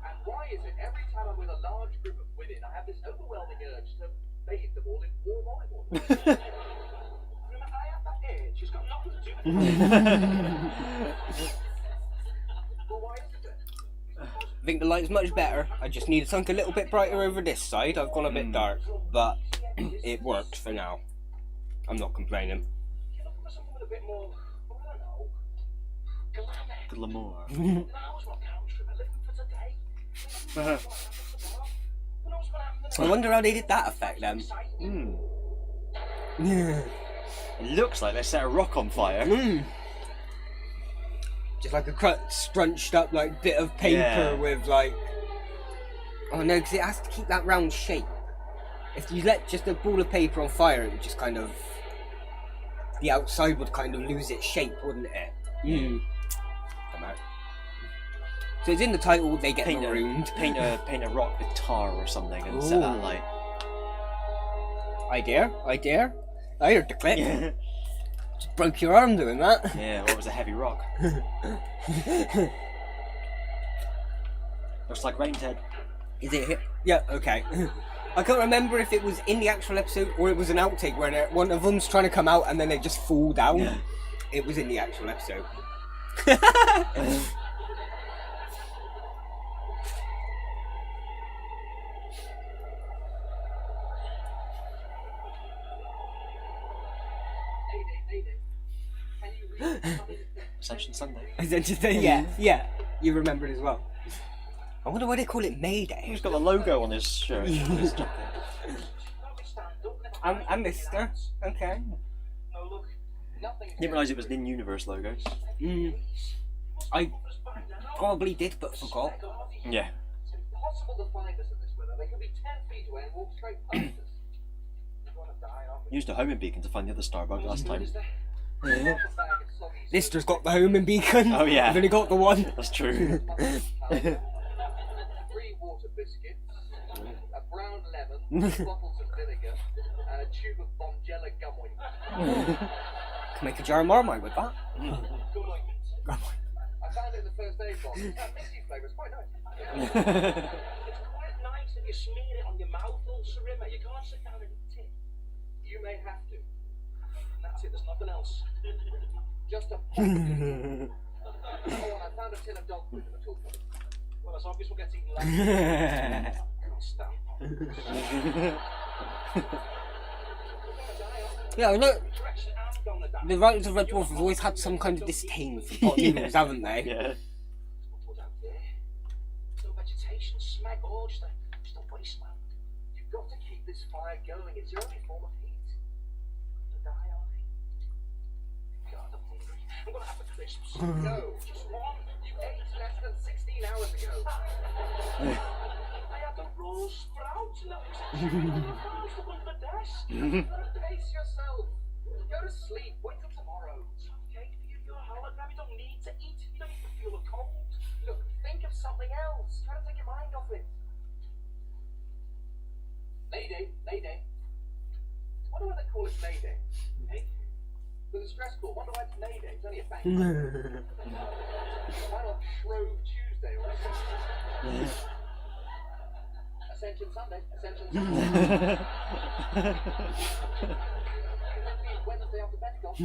And why is it every time I'm with a large group of women, I have this overwhelming urge to bathe them all in warm olive oil? Remember, I have that age. It's got nothing to do with it. Well, why is it then? I think the light's much better. I just need something a little bit brighter over this side. I've gone a bit dark, but it worked for now. I'm not complaining. You're looking for something with a bit more, I don't know, glamour. Glamour. Now's what counts, Trimmer. Living for today. Who knows what happens I wonder how they did that effect then. It looks like they set a rock on fire. Just like a scrunched up like bit of paper Yeah. with like... Oh no, because it has to keep that round shape. If you let just a ball of paper on fire, it would just kind of... The outside would kind of lose its shape, wouldn't it? Come out. So it's in the title, they get marooned. Paint a rock with tar or something and set that Ooh. light. I dare. I heard the click. Just broke your arm doing that. Yeah, what was a heavy rock? Looks like Rain Ted. Is it here? Yeah, okay. I can't remember if it was in the actual episode or it was an outtake where one of them's trying to come out and then they just fall down. Yeah. It was in the actual episode. Ascension Sunday. Yeah, you remember it as well. I wonder why they call it Mayday. He's got the logo on his shirt. On his jacket. I'm Mister. Okay. Didn't realise it was an in-universe logo. I probably did, but forgot. Yeah. It's impossible to find us in this weather. They could be 10 feet away and walk straight past us. We're gonna die, aren't we? Used a homing beacon to find the other Starbug last time. Lister's got the homing beacon. Oh, yeah. I've only got the one. That's true. 3 water biscuits, a brown lemon, 2 bottles of vinegar, and a tube of Bonjela gumwing. Can make a jar of Marmite with that. Gumwing. I found it in the first aid box. That minty flavour is quite nice. It's quite nice if you smear it on your mouth, old Sarima. You can't sit down and eat it. You may have to. And that's it, there's nothing else. Just a pop. Oh, and I found a tin of dog food in the tool cupboard. Well, that's obvious what gets eaten last. Can't stand pop. Yeah, look. The writers of Red Dwarf have always had some kind of disdain for pot noodles, haven't they? Yeah. station, Smeg, or just a wasteland. You've got to keep this fire going. It's your only form of heat. To die on it. God, I'm hungry. I'm gonna have the crisps. No, just one. You ate less than 16 hours ago. I had the raw sprouts and that was up on the desk. Pace yourself. Go to sleep. Wait till tomorrow. It's okay for you. You're a hologram. You don't need to eat. You don't need to feel the cold. Look, think of something else. Try to take your mind off it. Mayday, Mayday. Wonder why they call it Mayday. Hey? With a stress call, wonder why it's Mayday. It's only a bank. Why not Shrove Tuesday or something? Ascension Sunday, Ascension Sunday. Wednesday after Pentecost.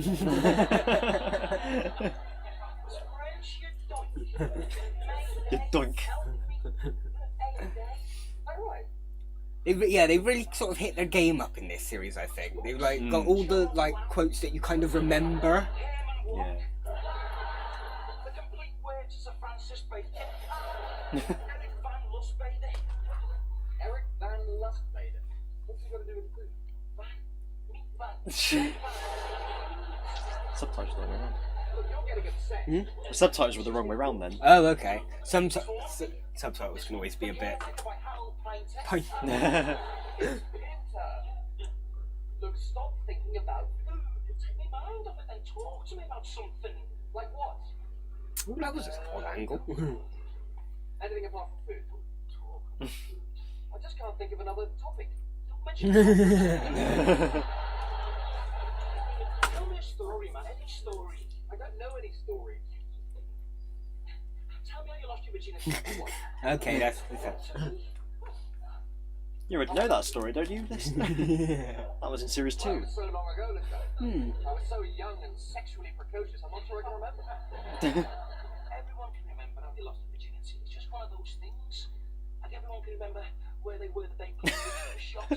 French, you doink. You doink. Alright. They really sort of hit their game up in this series. I think they've like got all the like quotes that you kind of remember. Yeah. The complete words of Francis Bacon. Eric Van Lustbader. Eric Van Lustbader. What's he got to do with food? Van. Subtitles were the wrong way round. Look, you're getting upset. The subtitles were the wrong way round then. Oh, okay. Some subtitles can always be a bit. Look, stop thinking about food. Take my mind off it and talk to me about something. Like what? Well, that was an odd angle. Anything apart from food? Talk about food. I just can't think of another topic. Don't mention it. Tell me a story, man. Any story. I don't know any stories. Tell me how you lost your virginity. Okay, that's. You already know that story, don't you? That was in series 2. Well, it was so long ago, Linda. I was so young and sexually precocious, I'm not sure I can remember. Everyone can remember how they lost their virginity. It's just one of those things. And everyone can remember where they were the day before they were shot.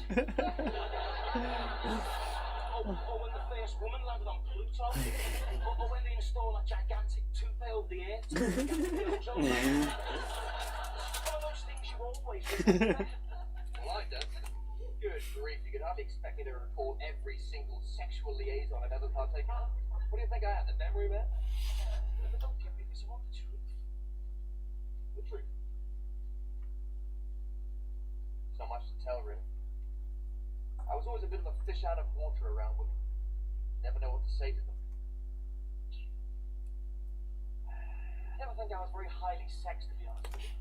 Or when the first woman landed on Pluto. Or when they installed a gigantic toupee over the earth. It's one of those things you always remember. Well, I don't. Good grief, you could hardly expect me to recall every single sexual liaison I've ever partaken in. What do you think I am, the memory man? But don't give me this, I want the truth. The truth. There's not much to tell, really. I was always a bit of a fish out of water around women. Never know what to say to them. I never think I was very highly sexed, to be honest with you.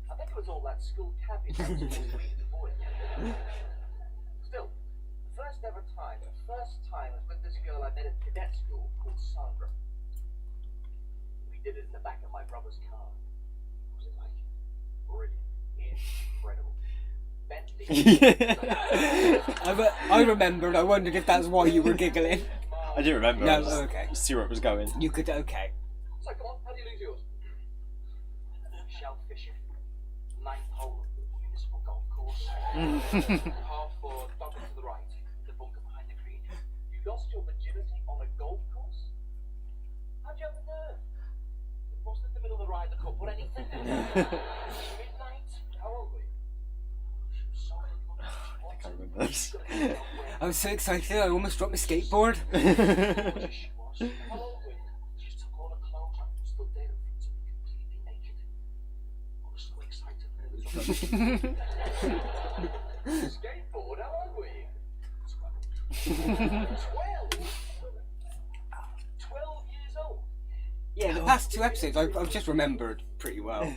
I think it was all that school cabbage that was sweet as a boy. Still, the first time was with this girl I met at cadet school called Sandra. We did it in the back of my brother's car. What was it like? Brilliant. Incredible. Bentley. I remembered. I wondered if that's why you were giggling. I do remember. No, I just okay. see where it was going. You could. Okay. So come on, how do you lose yours? Shellfishing. Ninth hole of the municipal golf course. Half for dogger to the right. The bunker behind the green. You lost your virginity on a golf course? How'd you have the nerve? It wasn't in the middle of the Ryder Cup or anything. Midnight. How old were you? She was so young. I can't remember this. I was so excited. I almost dropped my skateboard. She was. How old were you? She just took all her clothes off and stood there in front of me completely naked. I was so excited. Skateboard? How old were you? 12. 12 years old. Yeah, the past 2 episodes I've just remembered pretty well.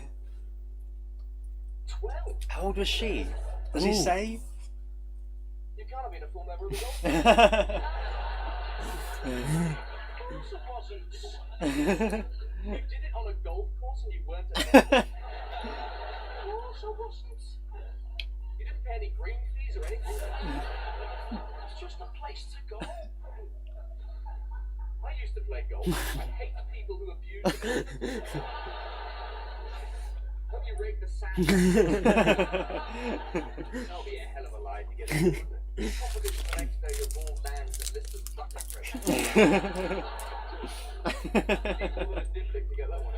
12? How old was she? Does he say? You can't have been a full member of the golf team. Of course it wasn't. You did it on a golf course and you weren't at it. Of course I wasn't. You didn't pay any green fees or anything. It's just a place to go. I used to play golf. I hate the people who abuse it. Hope you rake the sand. That'll be a hell of a lie to get into it. Competition the next day, your bald man's and listed bucket pressure. People with a dipstick to get that one.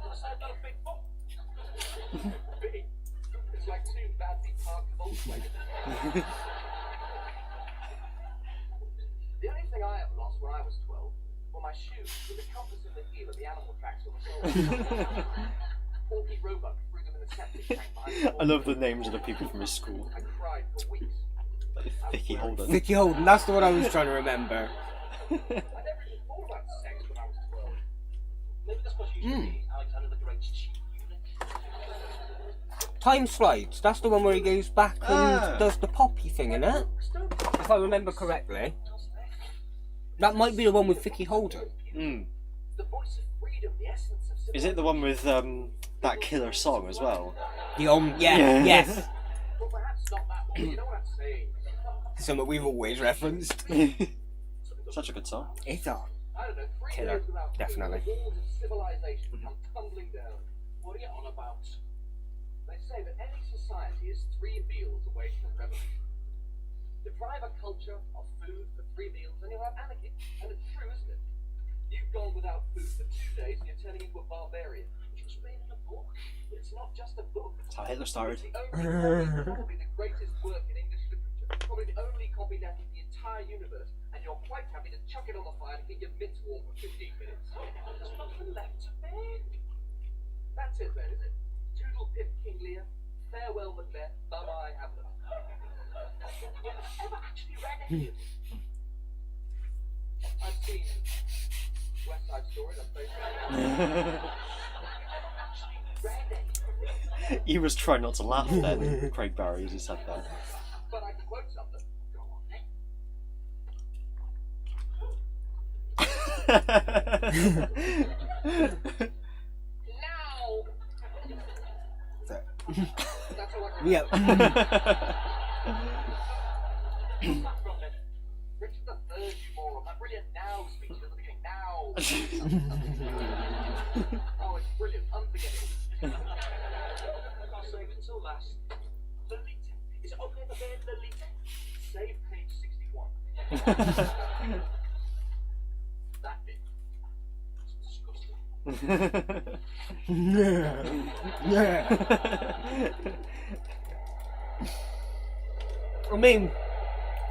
What's that about a big book? Big. It's like two badly parked Volkswagen. The only thing I ever lost when I was 12 were my shoes with the compass in the heel and the animal tracks on the sole. Porky Roebuck threw them in the septic tank behind the I love the names of the people from his school. I cried for weeks. Like Vicky Holden. Vicky Holden, that's the one I was trying to remember. I never even thought about sex when I was 12. Maybe that's because you used to be Alexander the Great's chief eunuch. Time Slides, that's the one where he goes back and does the poppy thing, innit? If I remember correctly. That might be the one with Vicky Holden. Mm. The voice of freedom, the essence of Is it the one with that killer song as well? The yes. Well, perhaps not that one. You know what I'm saying? Something we've always referenced. Such a good song. It's on. I don't know. 3 Killer, years without food, definitely. the walls of civilization come tumbling down. What are you on about? They say that any society is 3 meals away from revolution. Deprive a culture of food for 3 meals and you'll have anarchy. And it's true, isn't it? You've gone without food for 2 days and you're turning into a barbarian. Just reading a book. It's not just a book. That's how Hitler started. It's the only, probably the greatest work in English literature. Probably the only copy left in the entire universe. And you're quite happy to chuck it on the fire and keep your mitts warm for 15 minutes. There's nothing left to beg. That's it then, is it? Toodle Pip King Lear. Farewell Macbeth. Bye-bye Hamlet. Ever actually read any of it? I've seen West Side Story, that's basically. He was trying not to laugh then, Craig Barry, as he said that. But I can quote something. Go on, now! That's all I can Yeah. Richard the Third, you moron. That brilliant now speech at the beginning. Now! Oh, it's brilliant. Unforgettable. I'll save it till last. Lolita. Is it okay if I say Lolita? Save page 61. That bit. It's disgusting. I mean,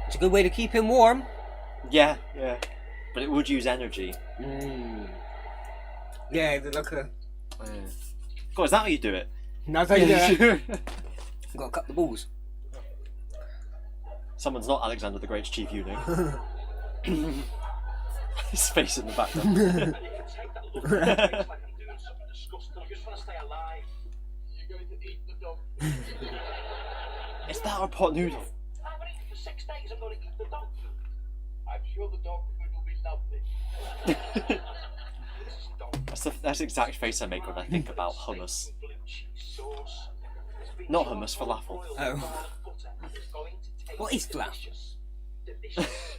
it's a good way to keep him warm. Yeah. But it would use energy. Yeah, look at. God, is that how you do it? Now that you gotta cut the balls. Someone's not Alexander the Great's chief eunuch. His face in the background. And you can take that look at it, it's like I'm doing something disgusting. I just want to stay alive. You're going to eat the dog. Is that a pot noodle? I haven't eaten for 6 days. I'm going to eat the dog food. I'm sure the dog food will be lovely. This is dog food. That's the exact face I make when I think about hummus. Blue cheese sauce. It's been Not chopped hummus, on falafel. oil Oh. with garlic butter. It's going to taste What is falafel? delicious. Delicious.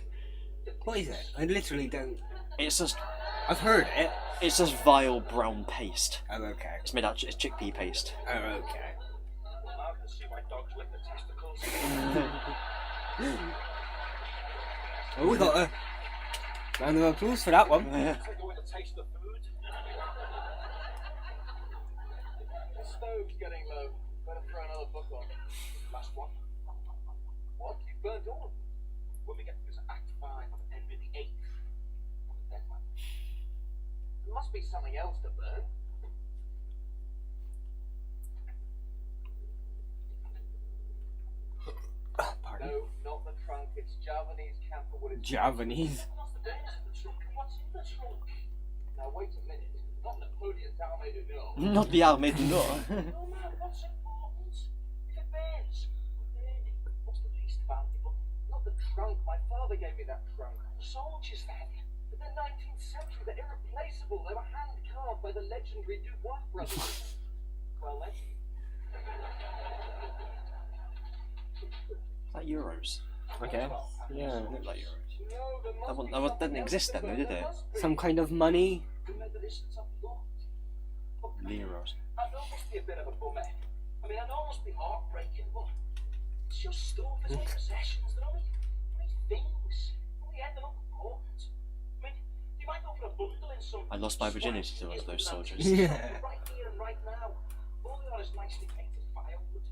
What is it? I literally don't. It's just I've heard it. vile brown paste. Oh, okay. It's made out. It's chickpea paste. Oh, okay. Well, I can see why dogs lick the testicles. Well, we got a round of applause for that one. Take away the taste of food. The stove's getting low. Better throw another book on. Last one. What? You burnt all of them? When we get to Act 5 of Henry VIII. There must be something else to burn. Pardon. No, not the trunk. It's Javanese camphor wood. Javanese. What's the names of the trunk? What's in the trunk? Now wait a minute. Not Napoleon's Almeida, no. Not the Almeida, no. No man, what's important? If it burns, we're burning. What's the least valuable? Not the trunk. My father gave me that trunk. Soldiers then. But the 19th century, they're irreplaceable. They were hand carved by the legendary Dubois brothers. Well then. Is that euros? Okay. Yeah. Look like euros. No, there must be That something didn't else exist to then, though, burn. did There it? must be. Some kind of money. Remember this, it's up locked. Euros. I know it must be a bit of a bummer. I mean, I know it must be heartbreaking, but it's your stuff, it's only possessions, they're only things. Only end up important. I mean, you might go for a bundle in some. I lost my virginity to one of those soldiers. Yeah. Right here and right now. All on is nicely painted firewood.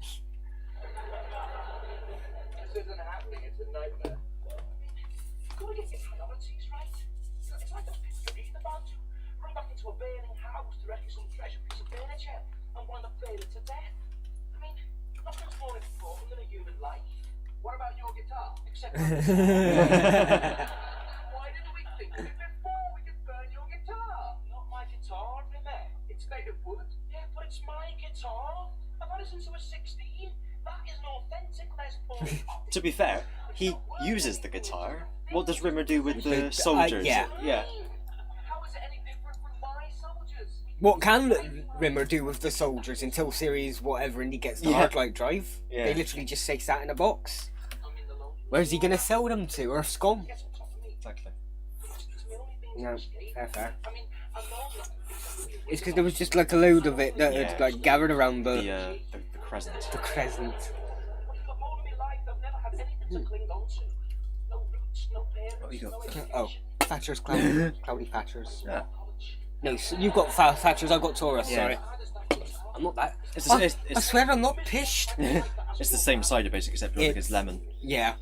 This isn't happening, it's a nightmare. You've got to get your priorities right. It's like those people you read about. Run back into a burning house to rescue some treasure piece of furniture and wind up burning to death. I mean, nothing's more important than a human life. What about your guitar? Except why didn't we think of it before? We could burn your guitar. Not my guitar, Rimmer. It's made of wood. Yeah, but it's my guitar. I've had it since I was 16. That is an authentic Les Paul. To be fair, he uses the guitar. What does Rimmer do with the soldiers? yeah. Yeah. How is it any different from my soldiers? What can Rimmer do with the soldiers until series whatever and he gets the Yeah. Arclight drive? Yeah. They literally just say sat in a box. I'm in the lonely. Where's he gonna sell them to? Or scum? Guess what's up with me? Exactly. It's my only means No, of escape. fair. I mean, I know that. It's because there was just like a load of it that Yeah. had like gathered around The the crescent. crescent. For the whole of my life, I've never had anything to cling on to. No roots, no parents, What you got? no education. Oh, Thatcher's cloudy Thatchers. Yeah. No, so you've got Thatchers, I've got Taurus, Yeah. sorry. I'm not that. It's, Oh, it's, I it's, swear I'm not pished. it's the same cider basically, except yours It's- is lemon. Yeah.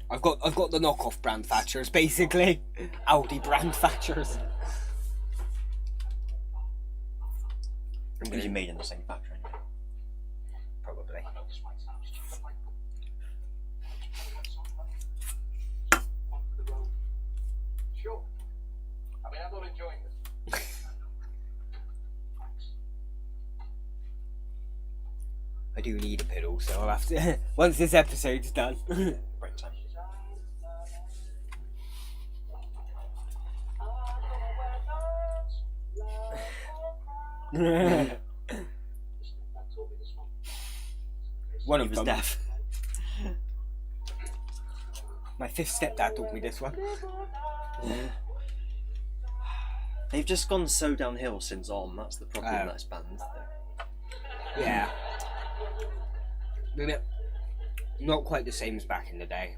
I've got the knockoff brand Thatchers, basically. Aldi brand Thatchers. Because you made in the same factory. Anyway. Probably. I know this might sound stupid, like, one for the road. Sure. I mean, I'm not enjoying this. Thanks. I do need a piddle, so I'll have to. Once this episode's done. Break time. One He of was them. deaf. My fifth stepdad taught me this one. They've just gone so downhill since On. That's the problem. Oh. That's band. Yeah. Maybe not quite the same as back in the day.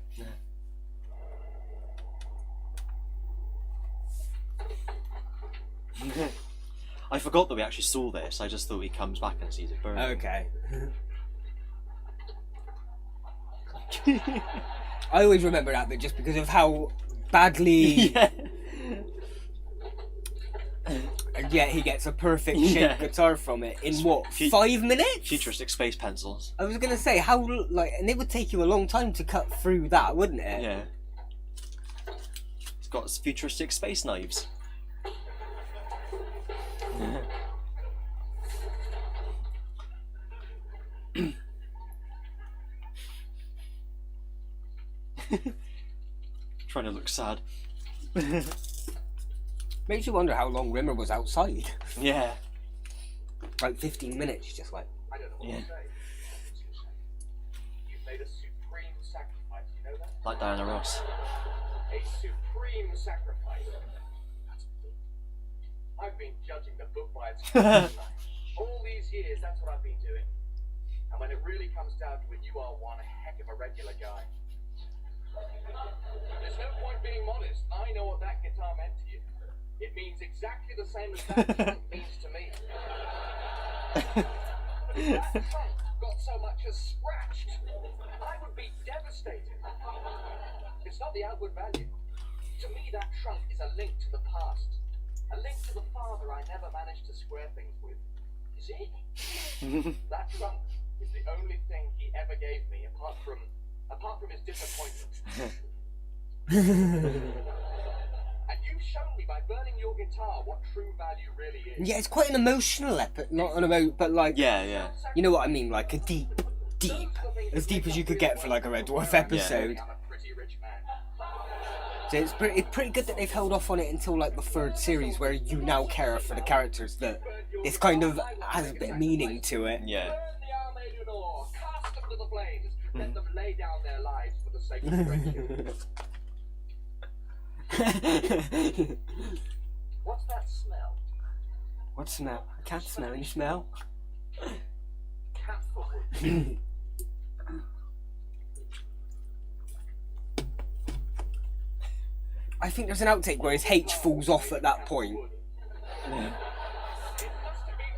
I forgot that we actually saw this. I just thought he comes back and sees it burning. Okay. I always remember that bit just because of how badly. yeah. And yet he gets a perfect shaped Yeah. guitar from it in what, Fu- 5 minutes? Futuristic space pencils. I was gonna say how and it would take you a long time to cut through that, wouldn't it? Yeah. It's got futuristic space knives. Trying to look sad. Makes you wonder how long Rimmer was outside. Yeah. Like 15 minutes, just like. I don't know what Yeah. to say. You've made a supreme sacrifice, you know that? Like Diana Ross. A supreme sacrifice. I've been judging the book by its cover. All these years, that's what I've been doing. And when it really comes down to it, you are one heck of a regular guy. There's no point being modest. I know what that guitar meant to you. It means exactly the same as that trunk means to me. But if that trunk got so much as scratched, I would be devastated. It's not the outward value. To me, that trunk is a link to the past. A link to the father I never managed to square things with. Is it? That trunk is the only thing he ever gave me, apart from his disappointment. And you've shown me by burning your guitar what true value really is. Yeah, it's quite an emotional epic, not an but like. Yeah, yeah. You know what I mean? Like a deep. As deep as you could get for like a Red Dwarf episode. I'm a pretty rich man. So it's pretty good that they've held off on it until like the third series where you now care for the characters, that this kind of has a bit of meaning to it. Yeah. Burn the Armageddon ore, cast them to the flames, let them lay down their lives for the sake of friendship. What's that smell? What smell? I can't smell any smell. Cat foot. I think there's an outtake where his H falls off at that point. It must have been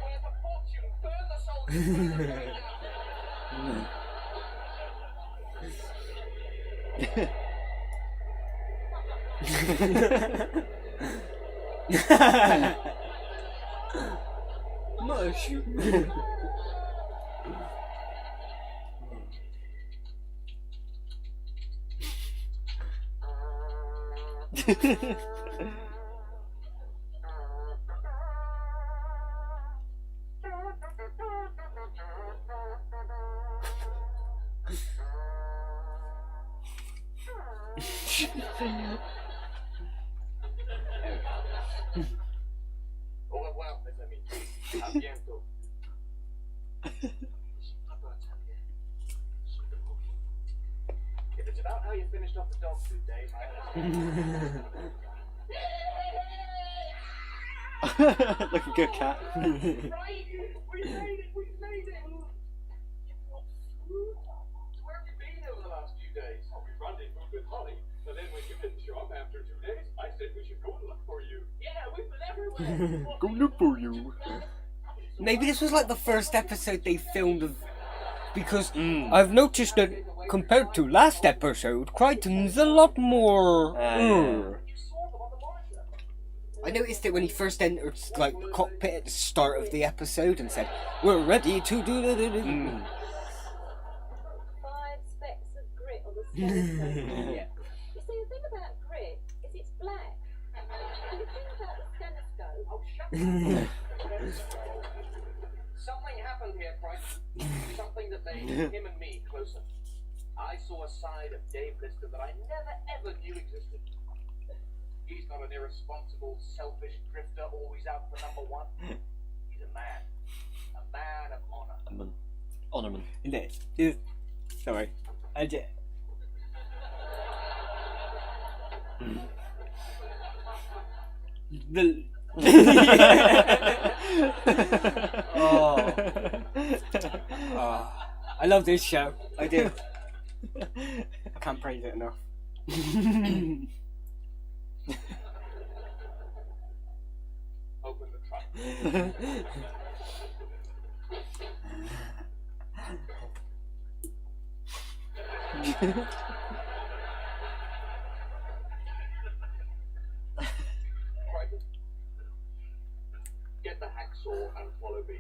Mush. Au revoir, mes amis. À bientôt. If it's about how you finished off the dog food, Dave, Looking good, cat. Right? We made it! We made it! Where have you been over the last few days? Oh, we run in food with Holly, but then when you didn't show up after 2 days, I said we should go and look for you. Yeah, we've been everywhere. Go look for you. Maybe this was like the first episode they filmed of, because I've noticed that compared to last episode, Crichton's a lot more. I noticed it when he first entered like the cockpit at the start of the episode and said, "We're ready to do the." 5 specks of grit on the stethoscope. Yeah. You see, the thing about grit is it's black. And the thing about the stethoscope... Oh, shut up. Something happened here, Christ. Something that made him and me closer. I saw a side of Dave Lister that I never ever knew existed. He's not an irresponsible, selfish drifter always out for number one. He's a man of honor. Honorman. Sorry, I did. The. Oh. Oh. I love this show. I do. I can't praise it enough. Open the trunk. Crichton, get the hacksaw and follow me.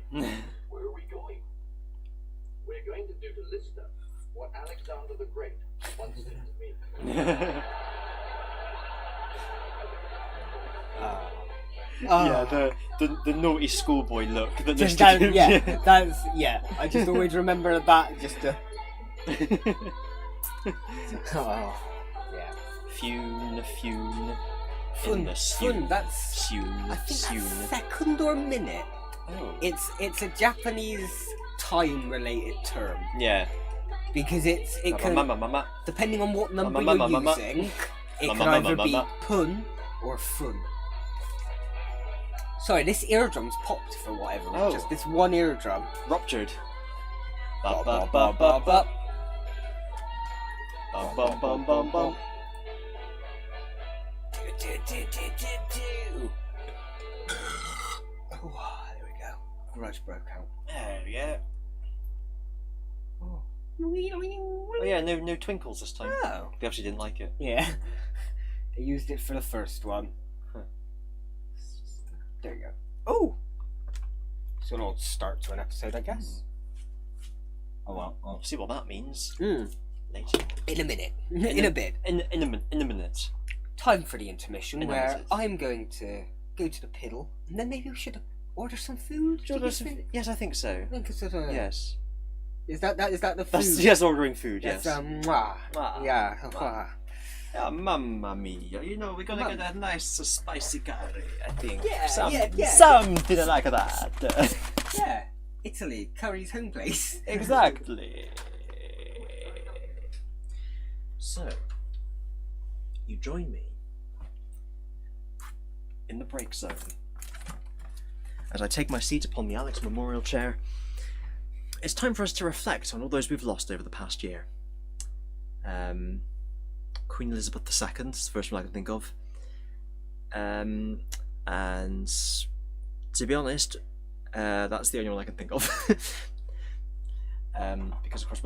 Where are we going? We're going to do to Lister what Alexander the Great once did to me. Yeah, the naughty schoolboy look that Just Lister that, gives. that's I just always remember that. Just to. Oh, yeah. Fune. Fun, In the fun. That's. Sune. I think Sune. that's second or minute. Oh. It's a Japanese time-related term Yeah. because it can, Mama. depending on what number Mama. you're using, it can either be pun or fun. Sorry, this eardrum's popped for whatever. Oh. Just this one eardrum. Ruptured. Ba, Ba ba, ba, ba, ba. Bum bum bum bum. Oh, there we go. Grudge broke out. There we go. Oh. Oh yeah, no twinkles this time. Oh. They actually didn't like it. Yeah. They used it for the first one. Huh. There you go. Oh! It's an old start to an episode, I guess. Oh well, I'll see what that means Mm. later. In a minute. In a bit. In a minute. Time for the intermission In a where minute. I'm going to go to the piddle and then maybe we should order some food. Do you think? Yes, I think so. I think it's sort of, Yes. Is that the food? That's yes, ordering food. Yes. Yes. Mwah. Mwah. Yeah. Mwah. Yeah, mamma mia! You know we're gonna get a nice spicy curry. I think. Yeah, Something like that. Yeah. Italy, curry's home place. Exactly. So, you join me in the break zone as I take my seat upon the Alex Memorial chair. It's time for us to reflect on all those we've lost over the past year. Queen Elizabeth II is the first one I can think of. And to be honest, that's the only one I can think of. because of course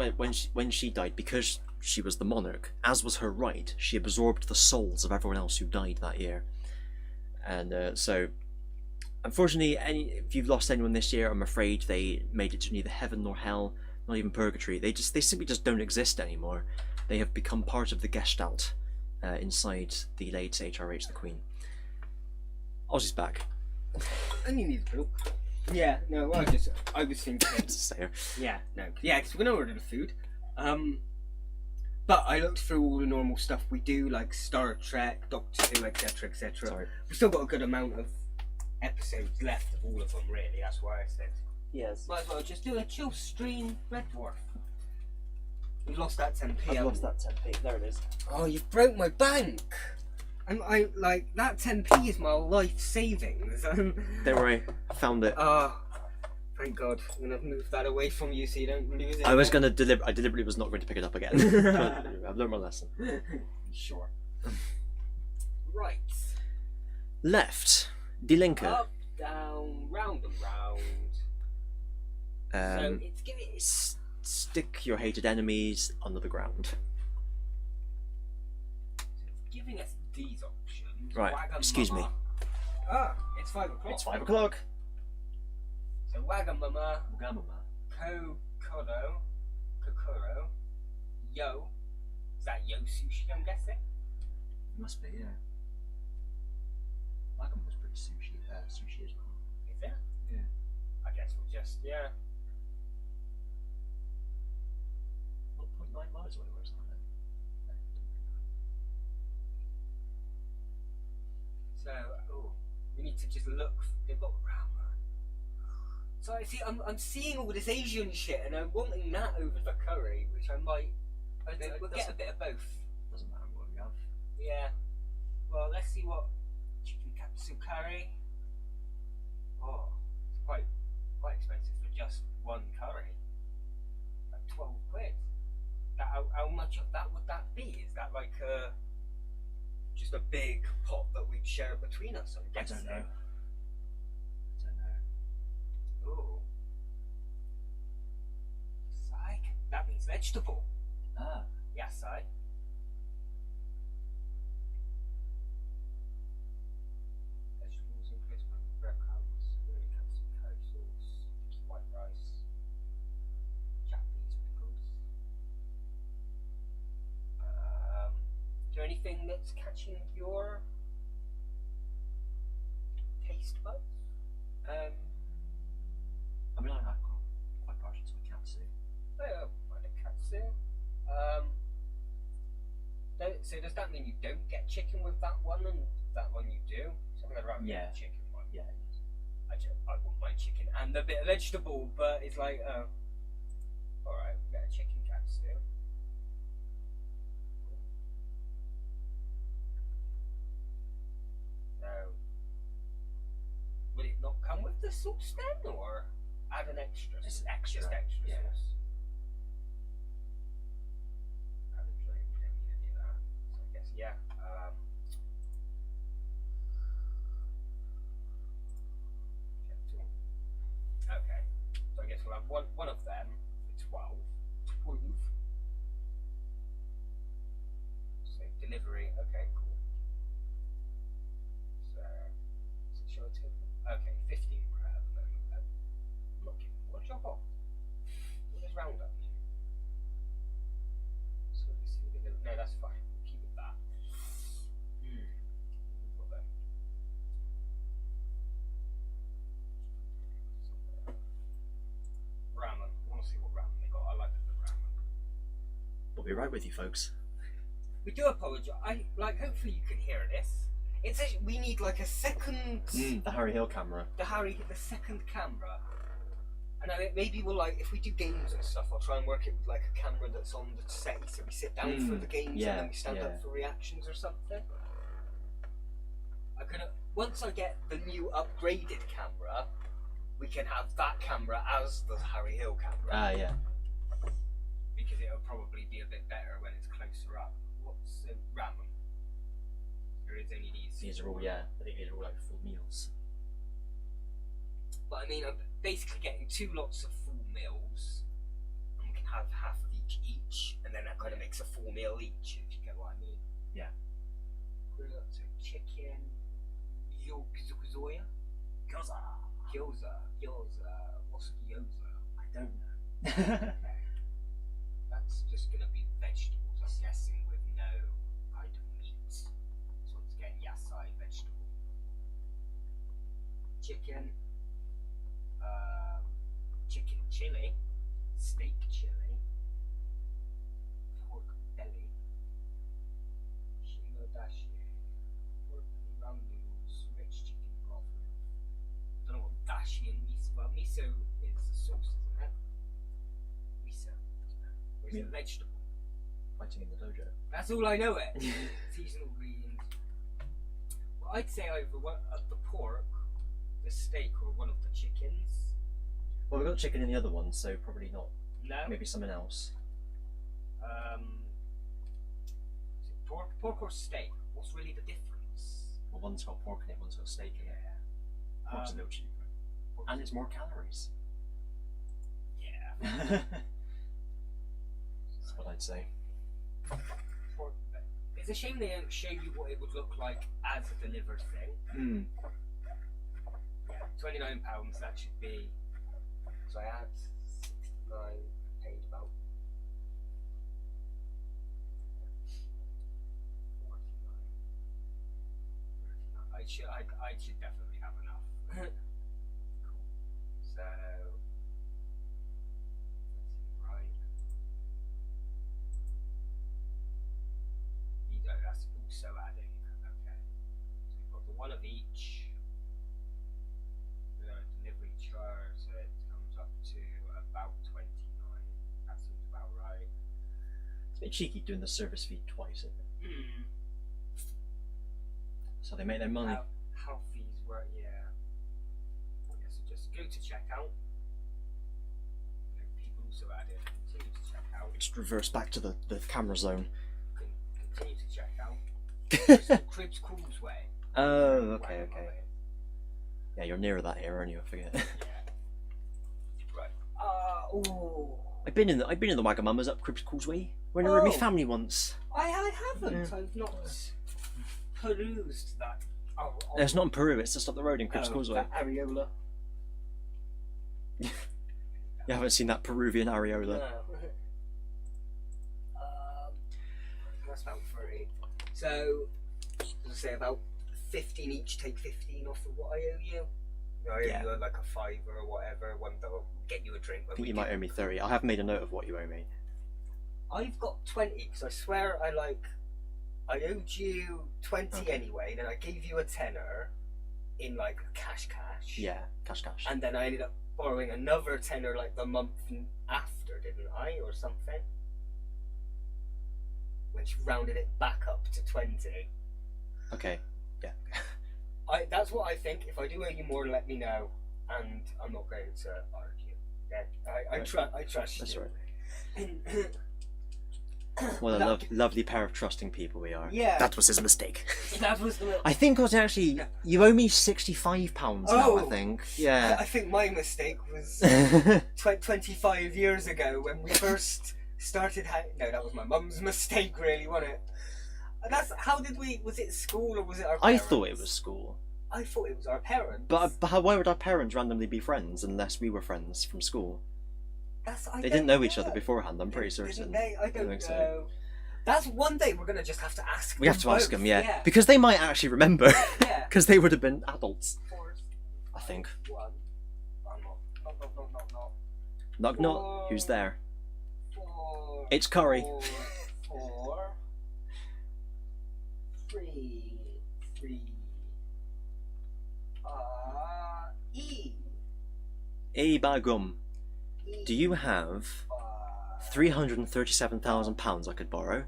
when she died, because she was the monarch, as was her right, she absorbed the souls of everyone else who died that year. And so, unfortunately, if you've lost anyone this year, I'm afraid they made it to neither heaven nor hell, not even purgatory. They simply just don't exist anymore. They have become part of the Gestalt inside the late HRH, the Queen. Ozzy's back. And you need a milk. Yeah, no, I was thinking. Yeah, no, yeah, because we're gonna order the food. But I looked through all the normal stuff we do, like Star Trek, Doctor Who, etc., etc. Sorry. We've still got a good amount of episodes left of all of them, really. That's why I said. Yes. Might as well just do a chill stream Red Dwarf. We've lost that 10p. I've lost that 10p. There it is. Oh, you broke my bank. I like that 10p is my life savings. Don't worry, I found it. Oh, thank God. I'm gonna move that away from you so you don't lose it. I was gonna I deliberately was not going to pick it up again. I've learned my lesson. Sure. Right. Left. Die Linke. Up, down, round and round. So it's giving Stick your hated enemies under the ground. giving us these options. Right, excuse me. Ah, it's 5 o'clock. It's 5 o'clock. So Wagamama, Kokoro, Yo. Is that Yo Sushi, I'm guessing? Must be, yeah. Wagamama was pretty sushi as well. Is it? Yeah. I guess we'll just, yeah. 1.9 miles away, where's that then? So, we need to just look. They've got ramen. So I see, I'm seeing all this Asian shit, and I'm wanting that over the curry, which I might. We'll get a bit of both. Doesn't matter what we have. Yeah. Well, let's see what chicken katsu curry. Oh, it's quite expensive for just one curry. Like 12 quid. How much of that would that be? Is that like just a big pot that we'd share between us? I'm I guessing. don't know. Ooh. Psych. That means vegetable. Ah. Yasai. Vegetables and crispy breadcrumbs, katsu curry sauce, white rice, Japanese pickles. Is there anything that's catching your taste buds? I mean, I'm quite partial to a katsu. Oh, quite a katsu. So does that mean you don't get chicken with that one, and that one you do? So I'm gonna rather get the chicken one. Yeah. I want my chicken and a bit of vegetable, but it's like, all right, we get a chicken katsu. So, will it not come with the sauce then, or add an extra? Just extra. Just extra Yeah. sauce. We don't need any of that. So I guess yeah. Okay. So I guess we'll have one of them for 12. So delivery. Okay, cool. So is it show a total? Okay, 15 per at the moment then. I'm not giving more job off. What does round up mean? So we see no, that's fine. We'll keep it that. What then? Ramen. I want to see what ramen they got. I like the ramen. We'll be right with you, folks. We do apologise. Hopefully you can hear this. We need like a second. The Harry Hill camera. The second camera. And maybe we'll if we do games and stuff, I'll try and work it with like a camera that's on the set, so we sit down for the games and then we stand up for reactions or something. Once I get the new upgraded camera, we can have that camera as the Harry Hill camera. Ah, yeah. Because it'll probably be a bit better when it's closer up. What's ramen? There is only these. These are all, I think these are all like full meals. But I mean, I'm basically getting 2 lots of full meals, and have half of each, and then that kind of makes a full meal each, if you get what I mean. Yeah. So chicken, gyoza. What's gyoza? I don't know. That's just gonna be vegetables, I'm guessing, with no kind of meat. So once again, yasai, vegetable. Chicken, chicken chili, steak chili, pork belly, shimo dashi, pork ramen noodles, rich chicken broth. Don't know what dashi and miso. Well, miso is the sauce, isn't it? Miso. Or is it vegetable? Fighting in the dojo. That's all I know it. Seasonal greens. Well, I'd say either the pork, the steak, or one of the chickens. Well, we've got chicken in the other one, so probably not. No. Maybe something else. Is it pork or steak? What's really the difference? Well, one's got pork in it, one's got steak in it. Pork's a little cheaper. And it's more calories. Yeah. That's what I'd say. Pork. It's a shame they don't show you what it would look like as a delivered thing. Yeah, £29. That should be. So I had 69, paid about 49. I should definitely have enough. So let's see, right. That's also adding. Okay. So we've got the one of each. Delivery charge, so it comes up to about 29. That seems about right. It's a bit cheeky doing the service fee twice, isn't it? So they make their money. How fees work, yeah. So just go to checkout. People also add it. Continue to check out. Just reverse back to the camera zone. Continue to check out. Cribs Causeway. Oh, okay. Yeah, you're nearer that here, aren't you? I forget. Yeah. Right. Oh. I've been in the Wagamama's up Cribs Causeway. When we were with my family once. I haven't. Yeah. I've not perused that. Oh. It's not in Peru. It's just up the road in Cribs Causeway. That areola. You haven't seen that Peruvian areola. No. That's about 30. So, as I say, about 15 each. Take 15 off of what I owe you. I owe you like a £5 or whatever. One that'll get you a drink. I think you might owe me 30. I have made a note of what you owe me. I've got 20 because I swear I owed you 20 anyway. Then I gave you a tenner in like cash. Yeah, cash. And then I ended up borrowing another tenner like the month after, didn't I, or something? Which rounded it back up to 20. Okay. Yeah. That's what I think. If I do owe you more, let me know, and I'm not going to argue. Yeah, I trust That's you. right. What a lovely pair of trusting people we are. Yeah. That was his mistake. That was the. I think it was actually you owe me £65 now. I think. Yeah. I think my mistake was 25 years ago when we first started. No, that was my mum's mistake, really, wasn't it? That's how did we? Was it school or was it our parents? I thought it was school. I thought it was our parents. But why would our parents randomly be friends unless we were friends from school? They didn't know each other beforehand. I'm pretty certain. I don't know. So. That's one day we're gonna just have to ask. We have to ask both. them, yeah, because they might actually remember. Yeah. Because they would have been adults. 4, I think. 1. Knock knock. Who's there? 4. It's Curry. 4. 3. E. Bagum. Do you have £337,000 I could borrow?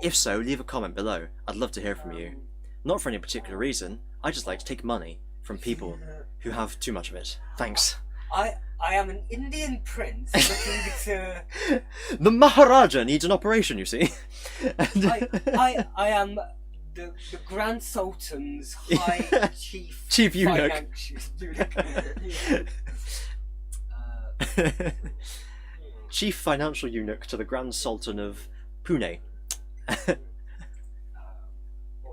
If so, leave a comment below. I'd love to hear from you. Not for any particular reason. I just like to take money from people who have too much of it. Thanks. I am an Indian prince looking to. The Maharaja needs an operation, you see. I am the Grand Sultan's High Chief Eunuch. Chief financial eunuch to the Grand Sultan of Pune. Oh,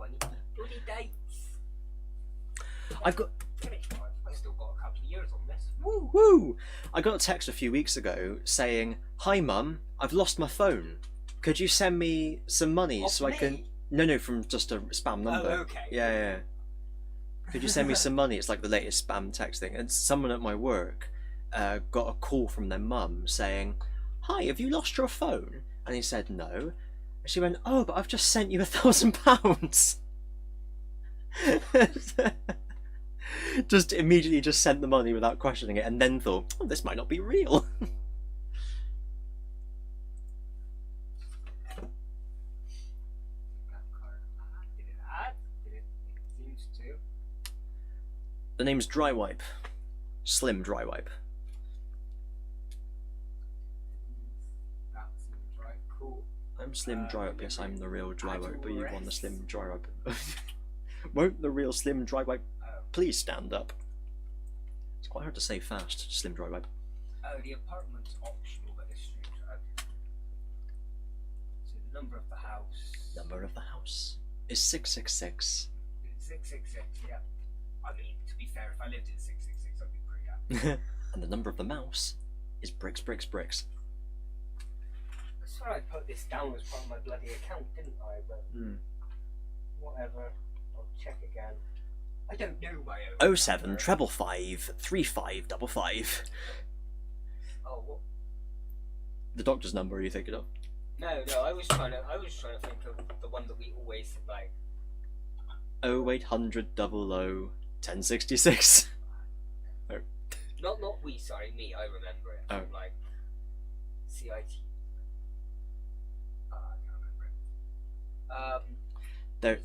I need bloody dates. I've got I've still got a couple of years on this. woo. I got a text a few weeks ago saying, "Hi mum, I've lost my phone. Could you send me some money Off so I me? can?" No, from just a spam number. Oh, okay. Yeah. Could you send me some money? It's like the latest spam text thing. And someone at my work got a call from their mum saying, "Hi, have you lost your phone?" And he said no. And she went, "Oh, but I've just sent you £1,000." Just immediately just sent the money without questioning it, and then thought, "Oh, this might not be real." Did it add? It seems to. The name's Dry Wipe. Slim Dry Wipe. That seems right. Cool. I'm Slim Dry Wipe. Yes, I'm the real Dry add Wipe, but you want the rest. Slim Dry Wipe. Won't the real Slim Dry Wipe Oh. please stand up? It's quite hard to say fast, Slim Dry Wipe. Oh, the apartment's optional, but it's street. Okay. So the number of the house. Number of the house is 666. 666. Yeah. I mean, to be fair, if I lived in 666, I'd be pretty happy. And the number of the mouse is bricks, bricks, bricks. I swear I put this down as part of my bloody account, didn't I? But whatever. I'll check again. I don't know my own. 07 number. treble 5 3555. Oh, what? The doctor's number, are you thinking of? No, I was trying to think of the one that we always like. 0800 00 1066. Not we. Sorry, me. I remember it. Oh. From, like CIT. I can't remember it.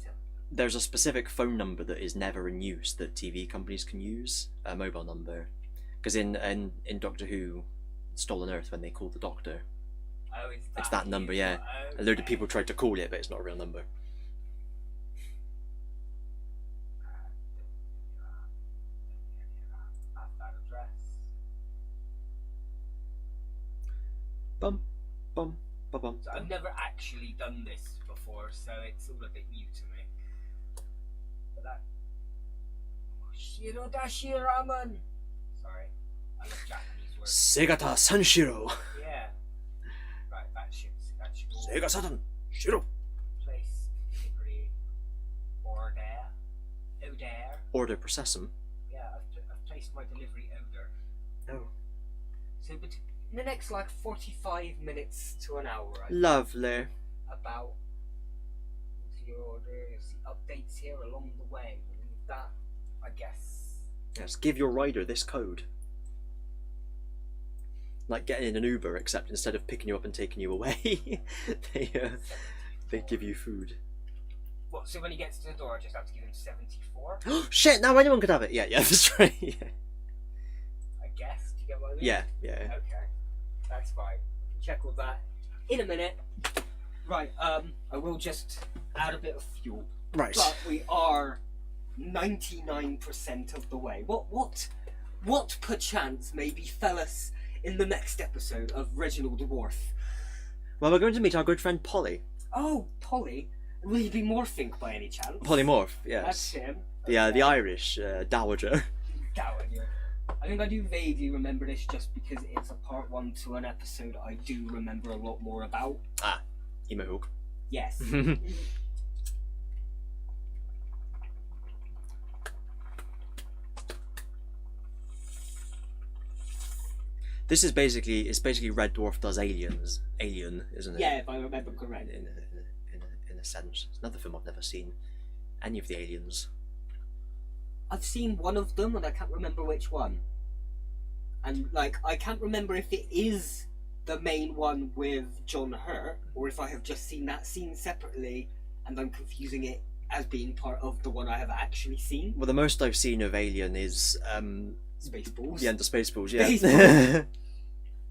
There's a specific phone number that is never in use that TV companies can use, a mobile number. Because in Doctor Who, Stolen Earth, when they called the Doctor, Oh, it's that number, yeah. A load of people tried to call it, but it's not a real number. That address. Bum, bum, bum, bum. So I've never actually done this before, so it's all a bit new to me. But that. Shirodashi ramen. Sorry, I love Japanese words. Segata Sanshiro. Yeah. Right, that should all Sega Satan Shiro. place delivery order. Order process them. Yeah, I've placed my delivery order. Oh. So, but in the next like 45 minutes to an hour, I Lovely. about your order, see updates here along the way. With that, I guess. Yes, give your rider this code. Like getting in an Uber, except instead of picking you up and taking you away, they give you food. What? So when he gets to the door, I just have to give him 74. Shit! Now anyone could have it. Yeah, that's right. Yeah. I guess. Do you get what I mean? Yeah. Okay, that's fine. I can check all that in a minute. Right. I will just add a bit of fuel. Right. But we are 99% of the way. What perchance may befell us in the next episode of Reginald Dwarf? Well, we're going to meet our good friend Polly. Oh, Polly. Will he be morphing by any chance? Polymorph, That's yes. him. The Irish dowager. Dowager. I think I do vaguely remember this just because it's a part 1 to an episode I do remember a lot more about. Emo Hook. Yes. This is basically Red Dwarf does Alien, isn't it? Yeah, if I remember correctly. In a sense, it's another film I've never seen. Any of the aliens. I've seen one of them and I can't remember which one. And like I can't remember if it is the main one with John Hurt or if I have just seen that scene separately and I'm confusing it as being part of the one I have actually seen. Well, the most I've seen of Alien is Spaceballs. the end of Spaceballs. Yeah. Spaceballs.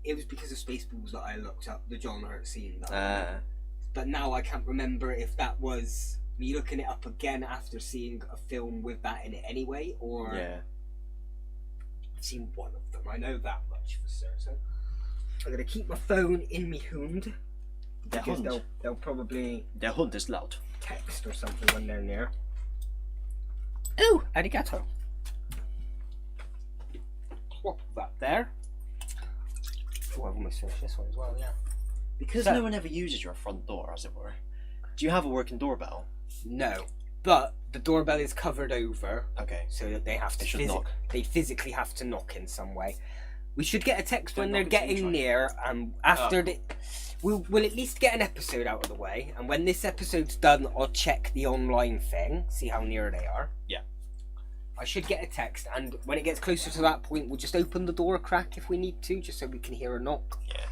It was because of Spaceballs that I looked up the John Hurt scene. But now I can't remember if that was me looking it up again after seeing a film with that in it anyway, or yeah. I've seen one of them. I know that much for certain. I'm gonna keep my phone in me hand Der because Hund. they'll probably Der Hund is laut. text or something when they're near. Oh, arigato. Plop that there. Oh, I've almost finished this one as well, yeah. Because So- no one ever uses your front door, as it were. Do you have a working doorbell? No, but the doorbell is covered over, Okay. so that they have to They should knock. They physically have to knock in some way. We should get a text Don't when they're knock until you getting try. near, and after we'll at least get an episode out of the way. And when this episode's done, I'll check the online thing, see how near they are. Yeah. I should get a text, and when it gets closer to that point, we'll just open the door a crack if we need to, just so we can hear a knock. Yeah.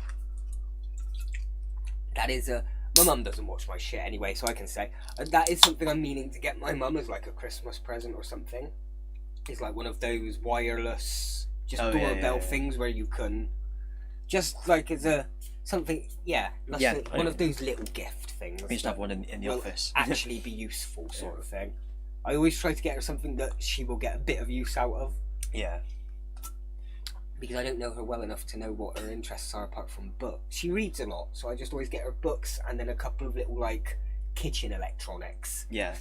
That is my mum doesn't watch my shit anyway, so I can say that is something I'm meaning to get my mum as like a Christmas present or something. It's like one of those wireless just Oh, yeah, doorbell yeah. things where you can just like as a something. Yeah, that's Yeah, one of those little gift things. We used to have one in the will office. actually be useful, sort of thing. I always try to get her something that she will get a bit of use out of, Yeah. because I don't know her well enough to know what her interests are apart from books. She reads a lot, so I just always get her books and then a couple of little like kitchen electronics. Yeah.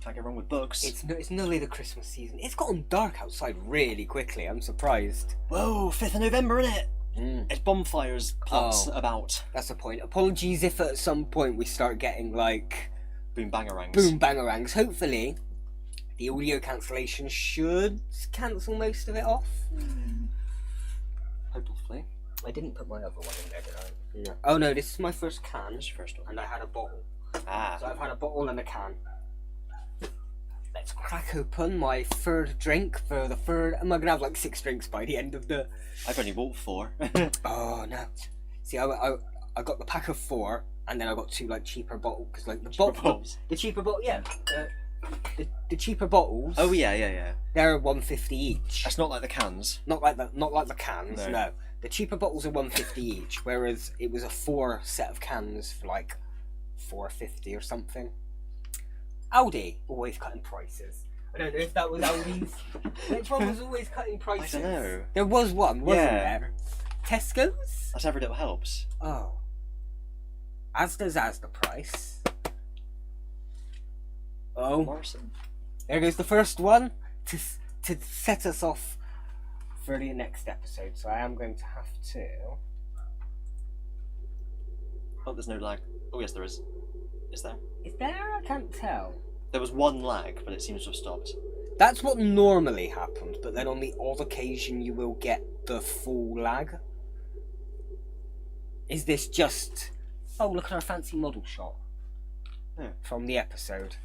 Can't get wrong with books. It's nearly the Christmas season. It's gotten dark outside really quickly. I'm surprised. Whoa, 5th of November, innit? Mm. It's bonfires plots Oh. about. That's the point. Apologies if at some point we start getting like Boom bangerangs. boom bangerangs. Hopefully, the audio cancellation should cancel most of it off. Hopefully. I didn't put my other one in there, did I? No. Oh no, this is my first can, That's your first one. and I had a bottle. Ah. So I've had a bottle and a can. Let's crack open my third drink for the third. Am I gonna have like 6 drinks by the end of the? I've only bought 4. Oh no! See, I got the pack of 4, and then I got 2 like cheaper bottles because like the bottles. the cheaper bottle, yeah. The cheaper bottles. Oh yeah. They're $1.50 each. That's not like the cans. Not like the cans. No. No. The cheaper bottles are $1.50 each, whereas it was a 4 set of cans for like $4.50 or something. Aldi always cutting prices. I don't know if that was Aldi's. Which one was always cutting prices? I don't know. There was one, wasn't Yeah. there? Tesco's? That's every little helps. Oh. Asda's Asda price. Oh, Morrison. there goes the first one to set us off for the next episode. So I am going to have to. Oh, there's no lag. Oh yes, there is. Is there? Is there? I can't tell. There was one lag, but it seems to have stopped. That's what normally happens, but then on the odd occasion you will get the full lag. Is this just... Oh, look at our fancy model shot. Yeah. From the episode.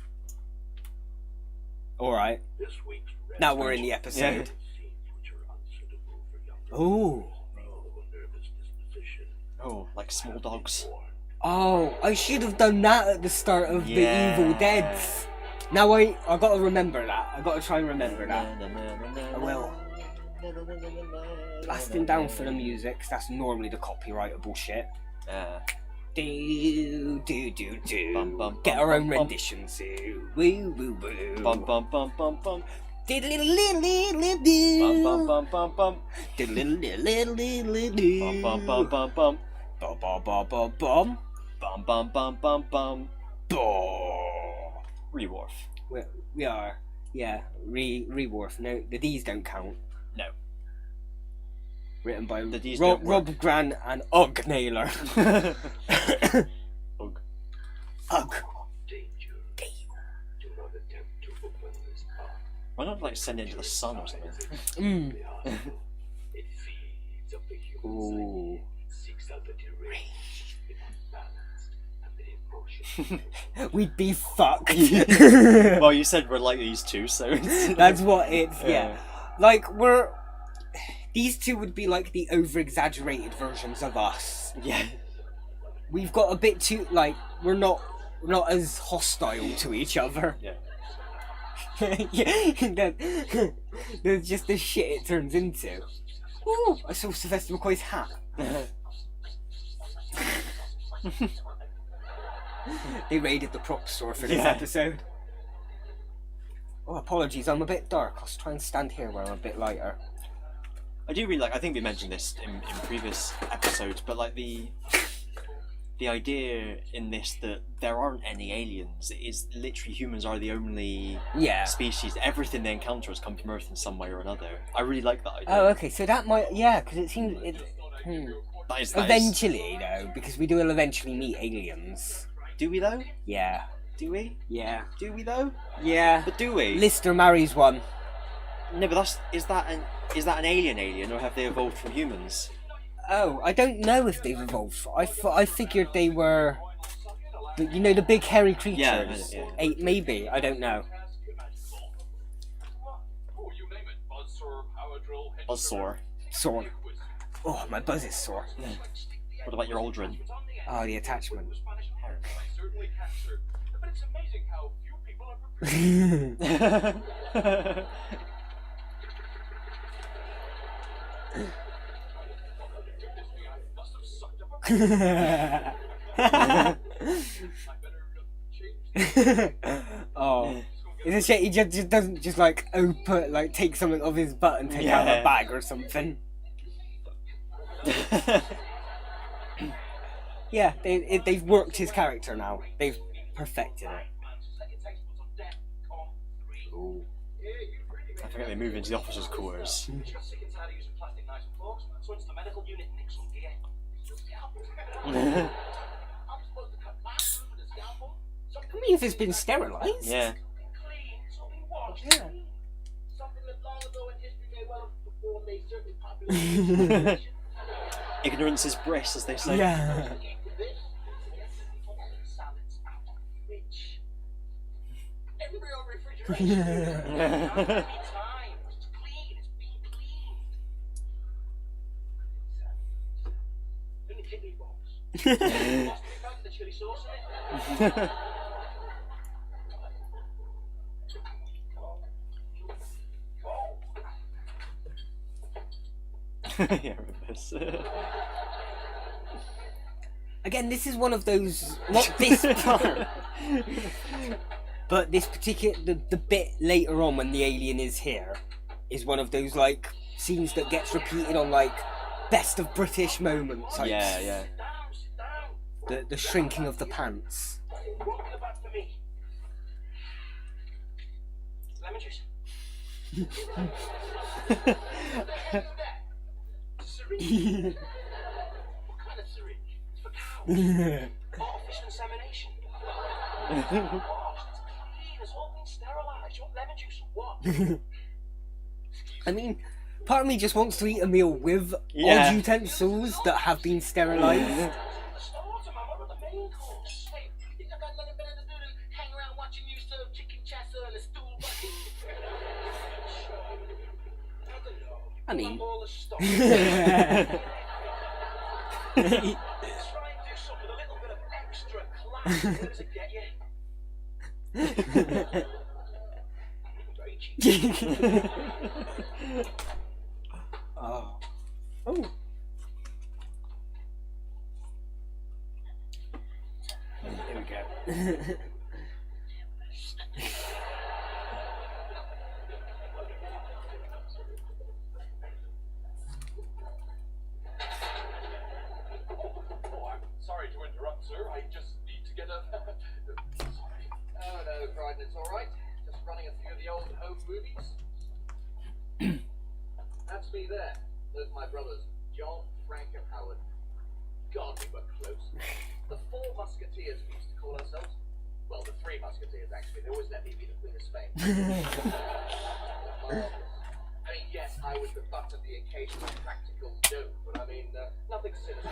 Alright, This week's Red now we're in Dwarf the episode. scenes which are unsuitable for younger Oh. people of a nervous disposition. Oh, like small dogs. Oh, I should have done that at the start of Yeah. the Evil Deads. Now I gotta remember that. I gotta try and remember that. I will. Blasting down for the music, 'cause that's normally the copyrightable shit. Do do do do. Bum, bum, Get bum, our own bum, bum. renditions. Woo woo woo. Bum bum bum bum bum. Diddle-diddle-diddle-diddle-diddle. Bum bum bum bum bum. Diddle-diddle-diddle-diddle. Bum bum bum bum bum. Bum bum bum bum bum. Bum bum bum bum bum. Bum. Rewarf. We are, yeah, Rewarf. No, the D's don't count. No. Written by The D's Rob, don't work. Rob Grant and Ugg Naylor. Ugh. Ugg. Danger. Do not attempt to open this up. Why not like send it into the sun or something? Mm. It feeds up the human Ooh. psyche, seeks out the deranged, the unbalanced, and the emotional. We'd be fucked. Well, you said we're like these two, so it's... That's what it's, yeah. Like, these two would be like the over-exaggerated versions of us. Yeah. We've got a bit too, like, we're not as hostile to each other. Yeah. Yeah, that's just the shit it turns into. Ooh, I saw Sylvester McCoy's hat. They raided the prop store for this Yeah. episode. Oh, apologies, I'm a bit dark. I'll try and stand here where I'm a bit lighter. I do really like. I think we mentioned this in previous episodes, but like the idea in this that there aren't any aliens. It is literally humans are the only Yeah. species. Everything they encounter has come from Earth in some way or another. I really like that idea. Oh, okay. So that might, yeah, because it seems That is, eventually, though, because we will eventually meet aliens. Do we though? Yeah. Do we? Yeah. Do we though? Yeah. But do we? Lister marries one. No, but is that an alien, or have they evolved from humans? Oh, I don't know if they've evolved. I figured they were, you know, the big hairy creatures. Yeah. Maybe, I don't know. Buzzsaw. Sore. Oh, my buzz is sore. What about your Aldrin? Oh, the attachment. But it's amazing how few people are prepared. Oh, it's a shame he just doesn't just like open, like take something off his butt and take out a bag or something. Yeah, they've worked his character now. They've perfected it. Ooh. I forget they move into the officers' quarters. I mean, if it's been sterilised. Yeah. Yeah. Ignorance is bliss, as they say. Yeah. Yeah, this. Again, this is one of those, not this part, but this particular, the bit later on when the alien is here, is one of those, like, scenes that gets repeated on, like, best of British moments. Like, Yeah. The shrinking of the pants. Lemon juice. Syringe. What kind of syringe? It's for cows. Artificial insemination. Gosh, that's clean. It's all been sterilised. You want lemon juice or what? I mean, part of me just wants to eat a meal with Yeah. odd utensils that have been sterilised. Starter, man. What about the main course? Hey, you think I've got nothing better to do than hang around watching you serve chicken chasser and a stool bucket? I don't know. I mean- All the stuff. Try and do something with a little bit of extra class. Where does it get you? Very cheap. Oh. There we go. Oh, I'm sorry to interrupt, sir. I just need to get a. Sorry. Oh no, Dryden, it's all right. Just running a few of the old home movies. That's me there. Those are my brothers, John, Frank, and Howard. God, we were close. The four musketeers we used to call ourselves. Well, the three musketeers actually. They always let me be the Queen of Spain. I mean, yes, I was the butt of the occasional practical joke, but I mean, nothing sinister.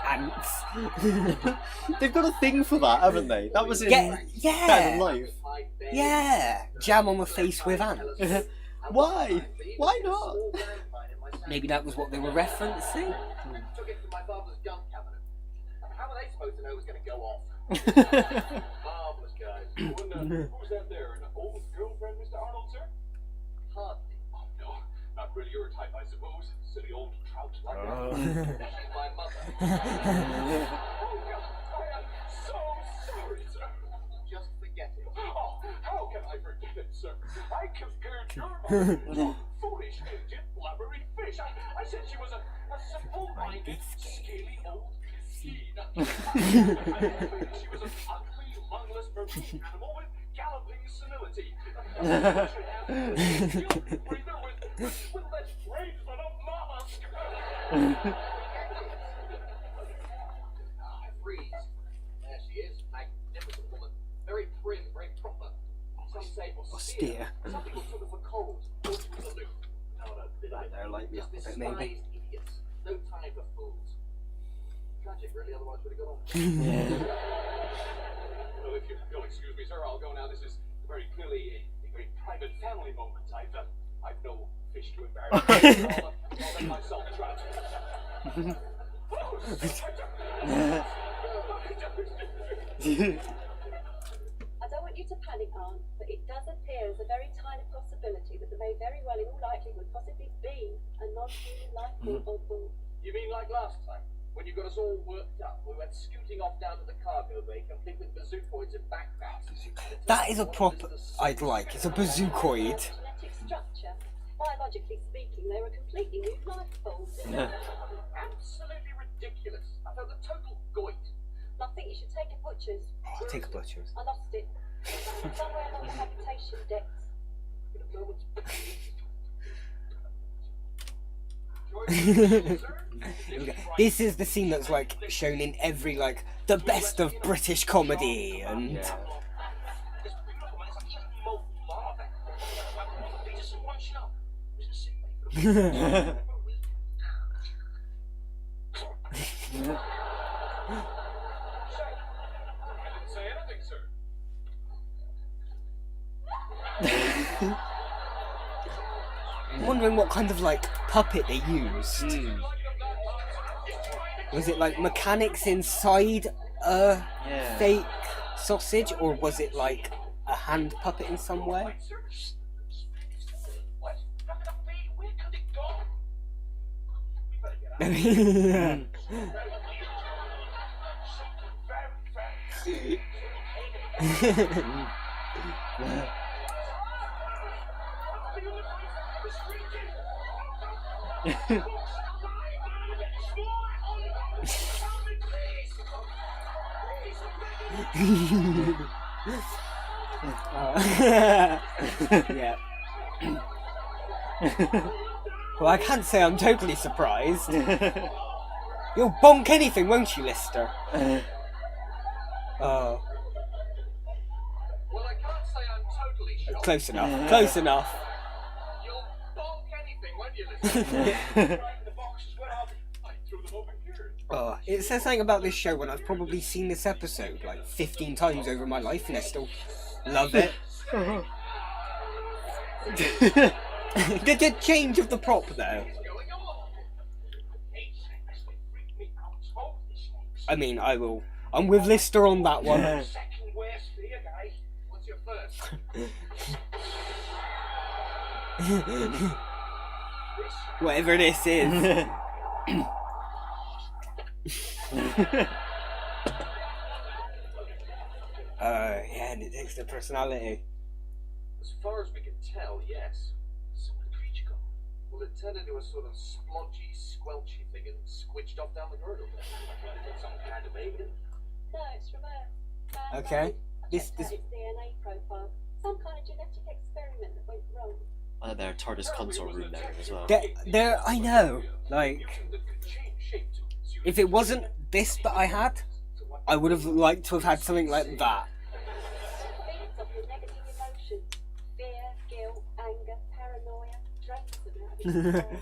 Ants. They've got a thing for that, haven't they? That was in Better Than Life. Yeah. Jam on the face with ants. Why? Why not? Maybe that was what they were referencing. Took it from my father's gun cabinet. How were they supposed to know it was going to go off? Marvelous guys. Who's that there? An old girlfriend, Mr. Arnold, sir? Hardly. Oh no, not really your type, I suppose. Silly old trout like that. She's my mother. Oh God, I am so sorry, sir. Just forget it. Oh, how can I forget it, sir? I compared your Foolish, aged, blubbery fish. I said she was a simple-minded, scaly old piscine. She was an ugly, lungless, broken animal with galloping senility. Breather with less brains than a mollusk. Freeze. There she is, magnificent woman. Very prim, very proper. Some say austere. Some people took her for cold. Thought she was aloof. No, They're like me, just maybe. despised idiots. No time for fools. Tragic, really, otherwise we'd have gone on. Well, if you'll excuse me, sir, I'll go now. This is very clearly a very private family moment. I've no fish to embarrass. I'll let myself try to. I don't want you to panic, Aunt, but it does appear as a very tiny possibility that there may very well, in all likelihood, possibly be a non-human life form on board. You mean like last time, when you got us all worked up? We went scooting off down to the cargo bay, complete with bazookoids and backpacks. That is a prop I'd like. It's a bazookoid. Genetic structure. Biologically speaking, they were completely new life forms. Absolutely ridiculous. I felt a total goit. I think you should take a butcher's. Oh, take a butcher's. I lost it. Somewhere along the habitation decks. In a moment. This is the scene that's like shown in every like the best of British comedy and Yeah. It's beautiful, man. It's like eating molten lava. They just in one shot. It was a sick way for I didn't say anything, sir. I'm wondering what kind of like puppet they used. Was it like mechanics inside a Yeah. fake sausage, or was it like a hand puppet in some way? What? How could that be? Where could it go? We better get out. Yeah. Well, I can't say I'm totally surprised. You'll bonk anything, won't you, Lister? Oh, Well, I can't say I'm totally sure. close enough. Close enough. You'll bonk anything, won't you, listen? The boxes, where are they? I threw them over here. Oh, it says something about this show when I've probably seen this episode like 15 times over my life, and I still love it. The change of the prop, though. What's going on? Hey, snakes, they freak me out. Totally snakes. I mean, I'm with Lister on that one. Second worst for you guys. What's your first? Whatever this is. Yeah, and it takes the personality. As far as we can tell, yes. So where did the creature go? Well, it turned into a sort of splodgy, squelchy thing and squidged off down the corridor. Some kind of alien. No, it's from Earth. Okay. This its DNA profile. Some kind of genetic experiment that went wrong. Oh, their TARDIS console room there as well. There, I know. Like, That could change shape to suit if it wasn't this that I had, I would have liked to have had something like that. Feeds off your negative emotions. Fear, guilt, anger, paranoia. Drains them out of your soul.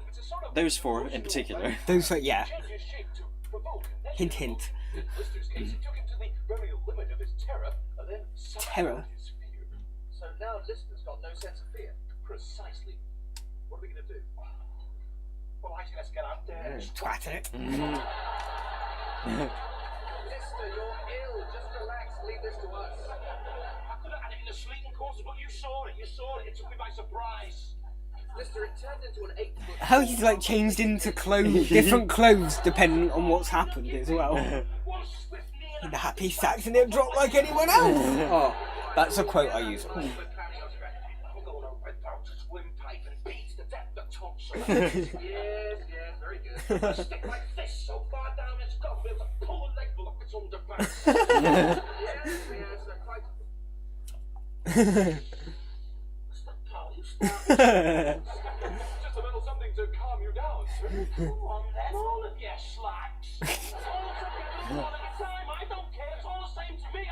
It's a sort of Those four in particular. Those, yeah. changes shape to provoke. Hint, hint. In Lister's case, it took him to the very limit of his terror, and then Terror? his fear. So now Lister's got no sense of fear. Precisely. What are we going to do? Well, I think let's get out there and Twat it. Lister, you're ill. Just relax. Leave this to us. I could have had it in the sleeping quarters, but you saw it. You saw it. It took me by surprise. Lister, it turned into an 8-foot... How he's like changed into clothes, different clothes depending on what's happened as well. One swift knee and The happy sacks and it dropped like anyone else. Oh, that's a quote I use. we're planning our strategy. We're going on Red Dwarf to swim tonsil. Yes, very good. Stick like this so far down its gum, be able to pull a leg block its underpants. Yes, they're quite... Stop, pal, you stop. Just a little something to calm you down, sir. Come on, then, all of you slacks. All together, all at a time. I don't care. It's all the same to me.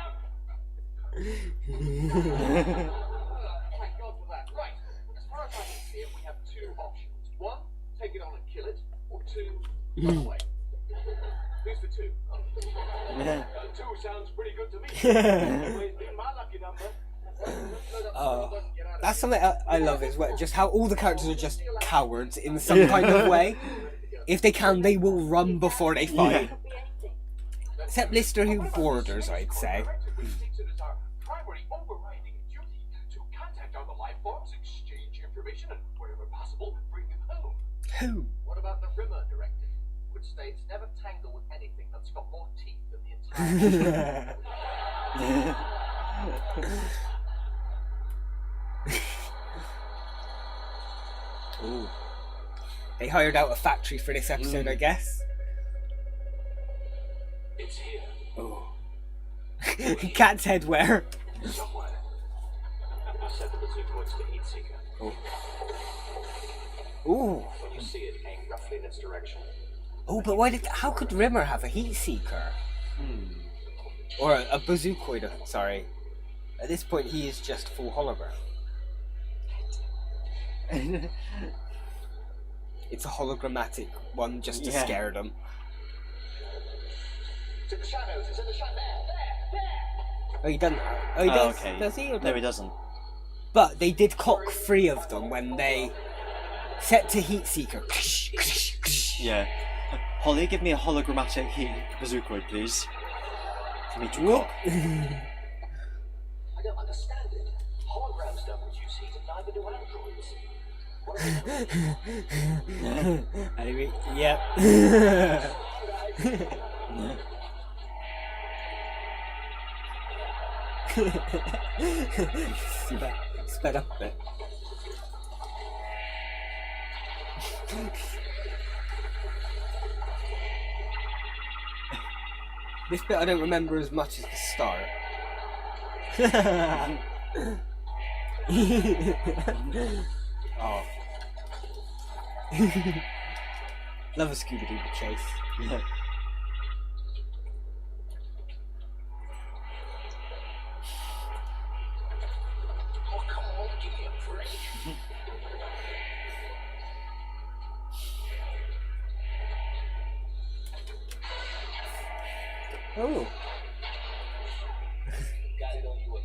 Thank God for that. Right. As far as I can see it, we have two options. One, take it on and kill it, or two, run away. Who's the two? Two sounds pretty good to me. Always been my lucky number. That's something I love is just how all the characters are just cowards in some kind of way. If they can, they will run before they fight. Except Lister, who borders, I'd say. Primary overriding duty to contact other life forms, exchange information, and wherever possible, bring them home. Who? What about the Rimmer Directive, which states never tangle with anything that's got more teeth than the entire... Ooh. They hired out a factory for this episode, I guess. It's here, Oh. Cat's head where? somewhere. I set the bazooka points to heat seeker. Oh. Ooh. When you see it, aim roughly in its direction. Oh, but how could Rimmer have a heat seeker? Or a bazookoid, sorry. At this point, he is just full hologram. It's a hologrammatic one just to scare them. It's in the shadows, it's in the shadows. There! Oh, he doesn't. Oh, he does. Okay. Does he? Or No, he doesn't. But they did cock 3 of them when they set to heat seeker. Yeah. Holly, give me a hologrammatic heat bazookoid, please. For me to Whoop. cock. I don't understand it. Holograms don't produce heat and neither do androids. What are they I mean, yep. Sped up a bit. This bit I don't remember as much as the start. Oh. Love a Scooby-Doo chase. Yeah. Oh, come on, give me a break. Oh. Got it on your way.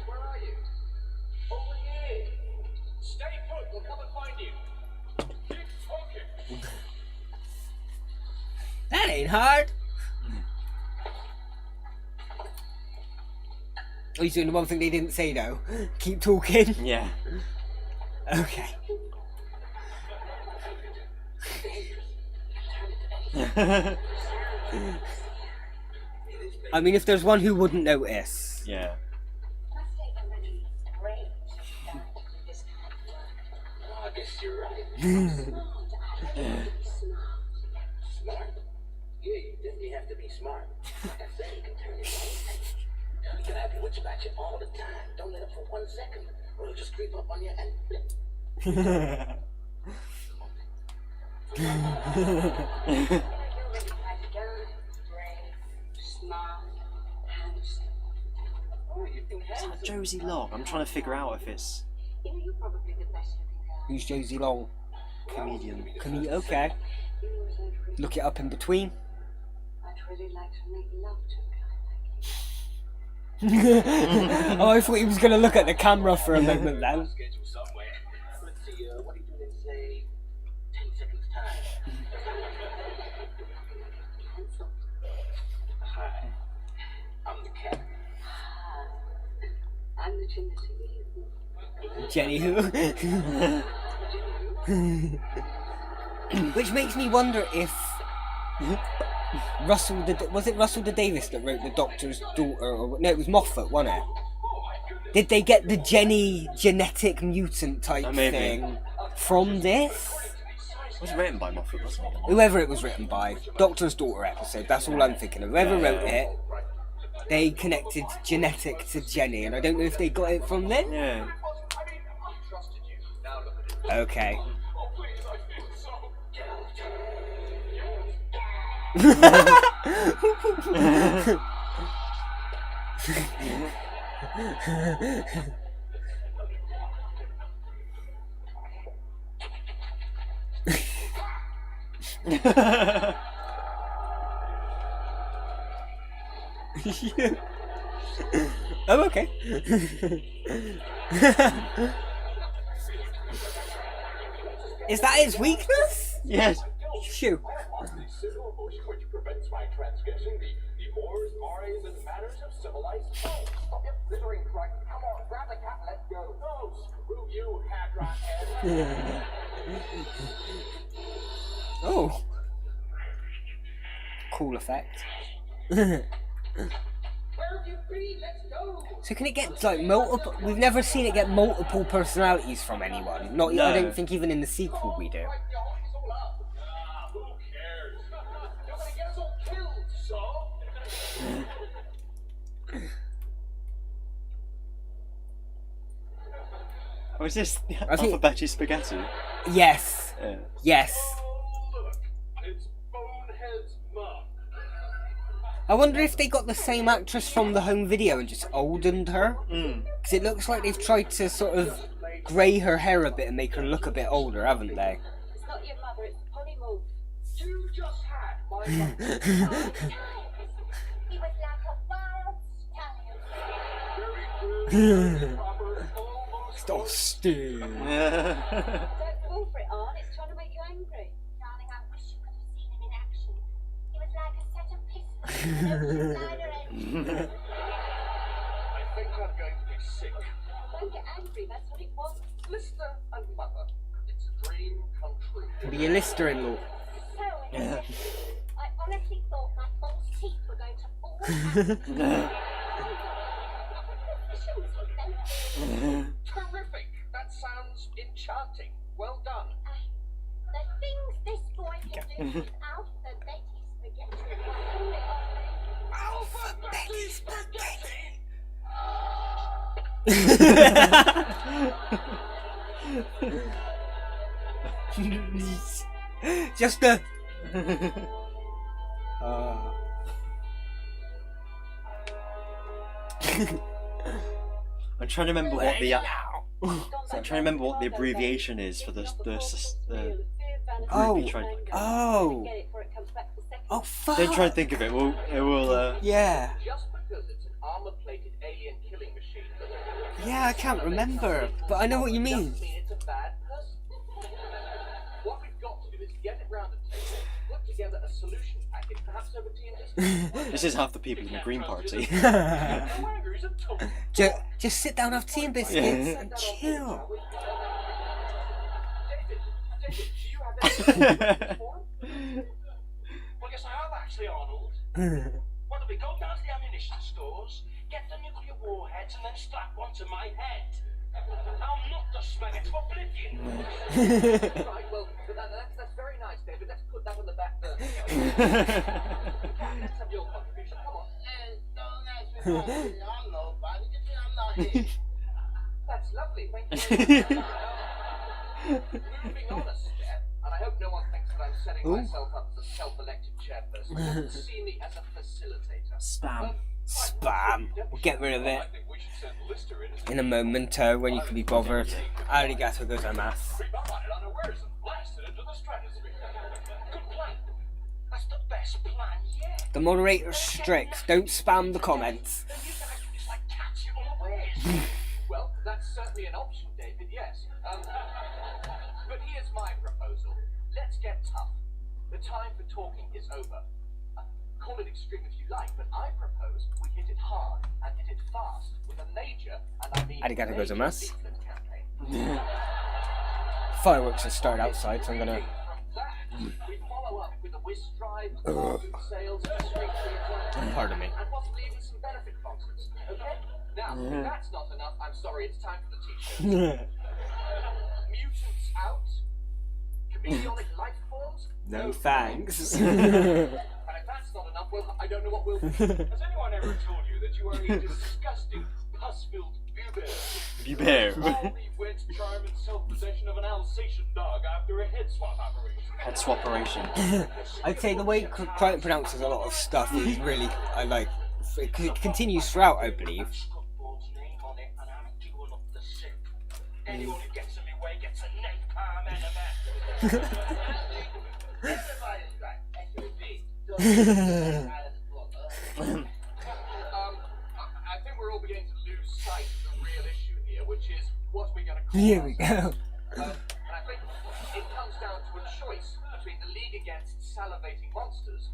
Where are you? Over here. Stay put, we'll come and find you. Keep talking. That ain't hard. Oh, he's doing the one thing they didn't say though. Keep talking. Yeah. Okay. I mean, if there's one who wouldn't notice. Yeah. Must take a really great start to this kind of work. Oh, I guess you're right. Smart, I have to be smart. Smart? Yeah, you definitely have to be smart. Like I said, you can turn it on. You can have your wits about you all the time. Don't let it for 1 second, or it'll just creep up on you and flip. You're really quite good, brave, smart, handsome. Oh, you think handsome? Josie Long. I'm trying to figure out if it's You know, you're probably the best looking guy. Who's Josie Long? comedian. Okay. You know, it's really, Look it up in between. I'd really like to make love to a guy like you. Oh, I thought he was going to look at the camera for a moment then. Schedule somewhere. Let's see, what are you doing in, say, 10 seconds time? Handsome. Hi, I'm the captain. I'm the Timothy. Jenny who? Which makes me wonder if was it Russell the Davis that wrote the Doctor's Daughter? Or no, it was Moffat, wasn't it? Oh my goodness! Did they get the Jenny genetic mutant type Maybe. thing from this? It was written by Moffat, wasn't it? Whoever it was written by, Doctor's Daughter episode, that's all I'm thinking of. Whoever wrote it, they connected genetic to Jenny, and I don't know if they got it from them. Yeah. Okay. Oh, okay. Is that his weakness? Yes. Shoo. Which prevents my transgressing the mores, mores, and manners of civilized folk. Stop your blithering, Christ. Come on, grab the cat and let's go. No, screw you, hat head. Oh. Cool effect. Where have you been? Let's go. So can it get like multiple? We've never seen it get multiple personalities from anyone. Not, No. I don't think even in the sequel we do. Right, the hockey's all up. Who cares? You're gonna get us all killed, so. Oh, is this I think- alphabetic spaghetti? Yes. Yeah. Yes. Oh, look, it's Bonehead's mum. I wonder if they got the same actress from the home video and just oldened her. Mm. Because it looks like they've tried to sort of grey her hair a bit and make her look a bit older, haven't they? It's not your mother, it's polymorph. You just had my mum. He was like a wild stallion. Very good. Proper, almost. Stop still. Don't fall for it, Aunt. It's trying to make you angry. Darling, I wish you could have seen him in action. He was like a set of pistols with an open liner end. I think I'm going to be sick. Don't get angry, that's what it was. Lister and mother, it's a dream come true. Be a Lister-in-law. So interesting. I honestly thought my false teeth were going to fall out. Terrific! That sounds enchanting. Well done. The things this boy can do with alphabetic spaghetti. Alphabetic spaghetti! Just a. I'm trying to remember what the I'm trying to remember what the abbreviation is for the Oh. group you tried. Oh. Oh fuck. Don't try and think of it. It will. Yeah. Just because it's an armor-plated alien killing machine doesn't Yeah, I can't remember, but I know what you mean. doesn't mean it's a bad person. What we've got to do is get it round the table, put together a solution package, perhaps over tea and just... This is half the people in the Green Party. No anger is a total. Just sit down, have tea and biscuits, and chill. David, do you have anything for him? Well, yes, I have actually, Arnold. What do we go down to the ammunition stores, get the nuclear warheads, and then strap one to my head? I'm not the Smeggy to oblivion. Right, well, that's very nice, David. Let's put that on the back burner. Let's have your contribution. Come on. Don't ask me why. I'm nobody. I'm not here. That's lovely. Thank you very much. Moving on a step, and I hope no one thinks that I'm setting myself up as a self-elected chairperson. See me as a facilitator. Spam. Spam. We'll get rid of it I think we should send Lister in as in a momento when you can be bothered. Arigato gozaimasu. unawares and blasted into the stratosphere. Good plan. That's the best plan yet. The moderator's strict. Don't spam the comments. Then you guys are just like cats unawares. Well, that's certainly an option, David, yes. But here's my proposal. Let's get tough. The time for talking is over. Call it extreme if you like, but I propose we hit it hard and hit it fast with a major, and I mean Arigato major gozaimasu. leaflet campaign. Fireworks have started outside, so I'm gonna. From that, we follow up with a whiz drive, lawsuit sales, and a straight to Pardon me. and possibly even some benefit concerts. Okay? Now, if that's not enough, I'm sorry, it's time for the t-shirt. Mutants out. Chameleonic life forms? No thanks. And if that's not enough, well, I don't know what will. Has anyone ever told you that you are a disgusting, pus-filled Bear. All the went charm and self-possession of an Alsatian dog after a head swap operation. Head swaperation. I'd say the way Crichton pronounces a lot of stuff is really, I like. It continues throughout, I believe. Scumbag's name on it, and I'm doing up the sip. Anyone who gets in my way gets a napalm enema. Everybody's right. SOB. I think we're all beginning to lose sight of the real issue here, which is what we're going to call Here we go. and I think it comes down to a choice between the League Against Salivating Monsters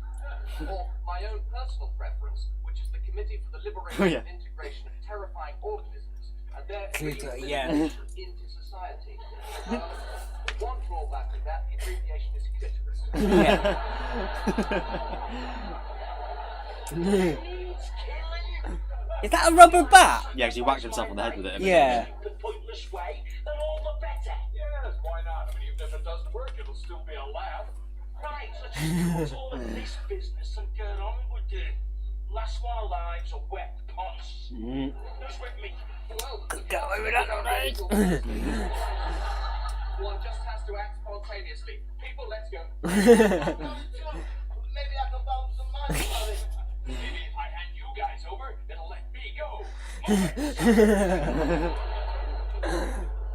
or my own personal preference, which is the Committee for the Liberation and Integration of Terrifying Organisms and their Yeah. into society. One drawback with that, the abbreviation is clitoris. Yeah. Is that a rubber bat? Yeah, because he whacked himself on the head with it. Yeah. The pointless way, then all the better. Yes, why not? I mean, even if it doesn't work, it'll still be a laugh. Right, let's just all of this business and get on with it. Last of our lives are wet ponds. Who's with me? Well, one just has to act spontaneously. People, let's go. Maybe I can borrow some money. Maybe if I hand you guys over, it'll let me go.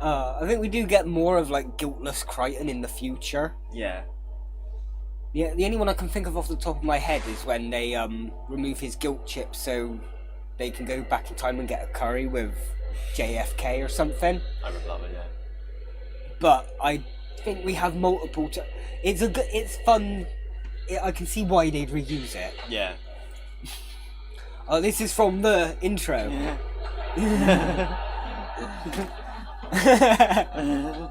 I think we do get more of like guiltless Crichton in the future. Yeah. Yeah, the only one I can think of off the top of my head is when they remove his guilt chip so they can go back in time and get a curry with JFK or something. I remember that one, yeah. But I think we have multiple. It's fun. I can see why they'd reuse it. Yeah. Oh, this is from the intro. Come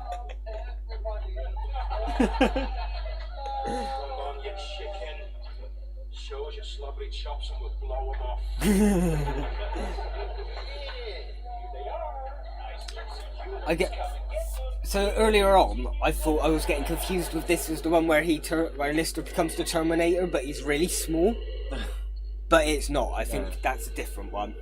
on, you chicken. Show us your slobbery chops and we'll blow them off. I get. So earlier on, I thought I was getting confused with this was the one where where Lister becomes the Terminator, but he's really small. But it's not. I think that's a different one.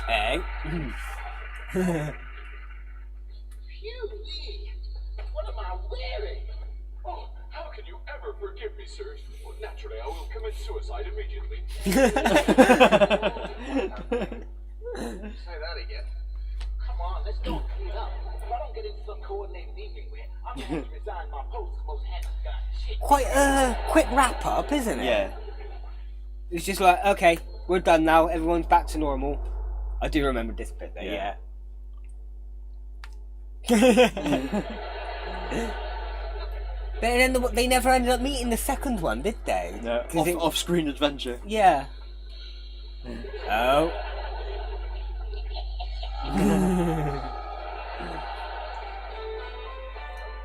Hey. Phew-wee! What am I wearing? Oh, how can you ever forgive me, sir? Well, naturally, I will commit suicide immediately. Say that again. Come on, let's go clean up. If I don't get into some coordinated evening wear, I'm gonna have to resign my post as most handsome guy in shit. Quite a quick wrap up, isn't it? Yeah. It's just like, okay, we're done now. Everyone's back to normal. I do remember this bit there, Yeah. But then they never ended up meeting the second one, did they? No. 'Cause it- Off-screen adventure. Yeah. Oh.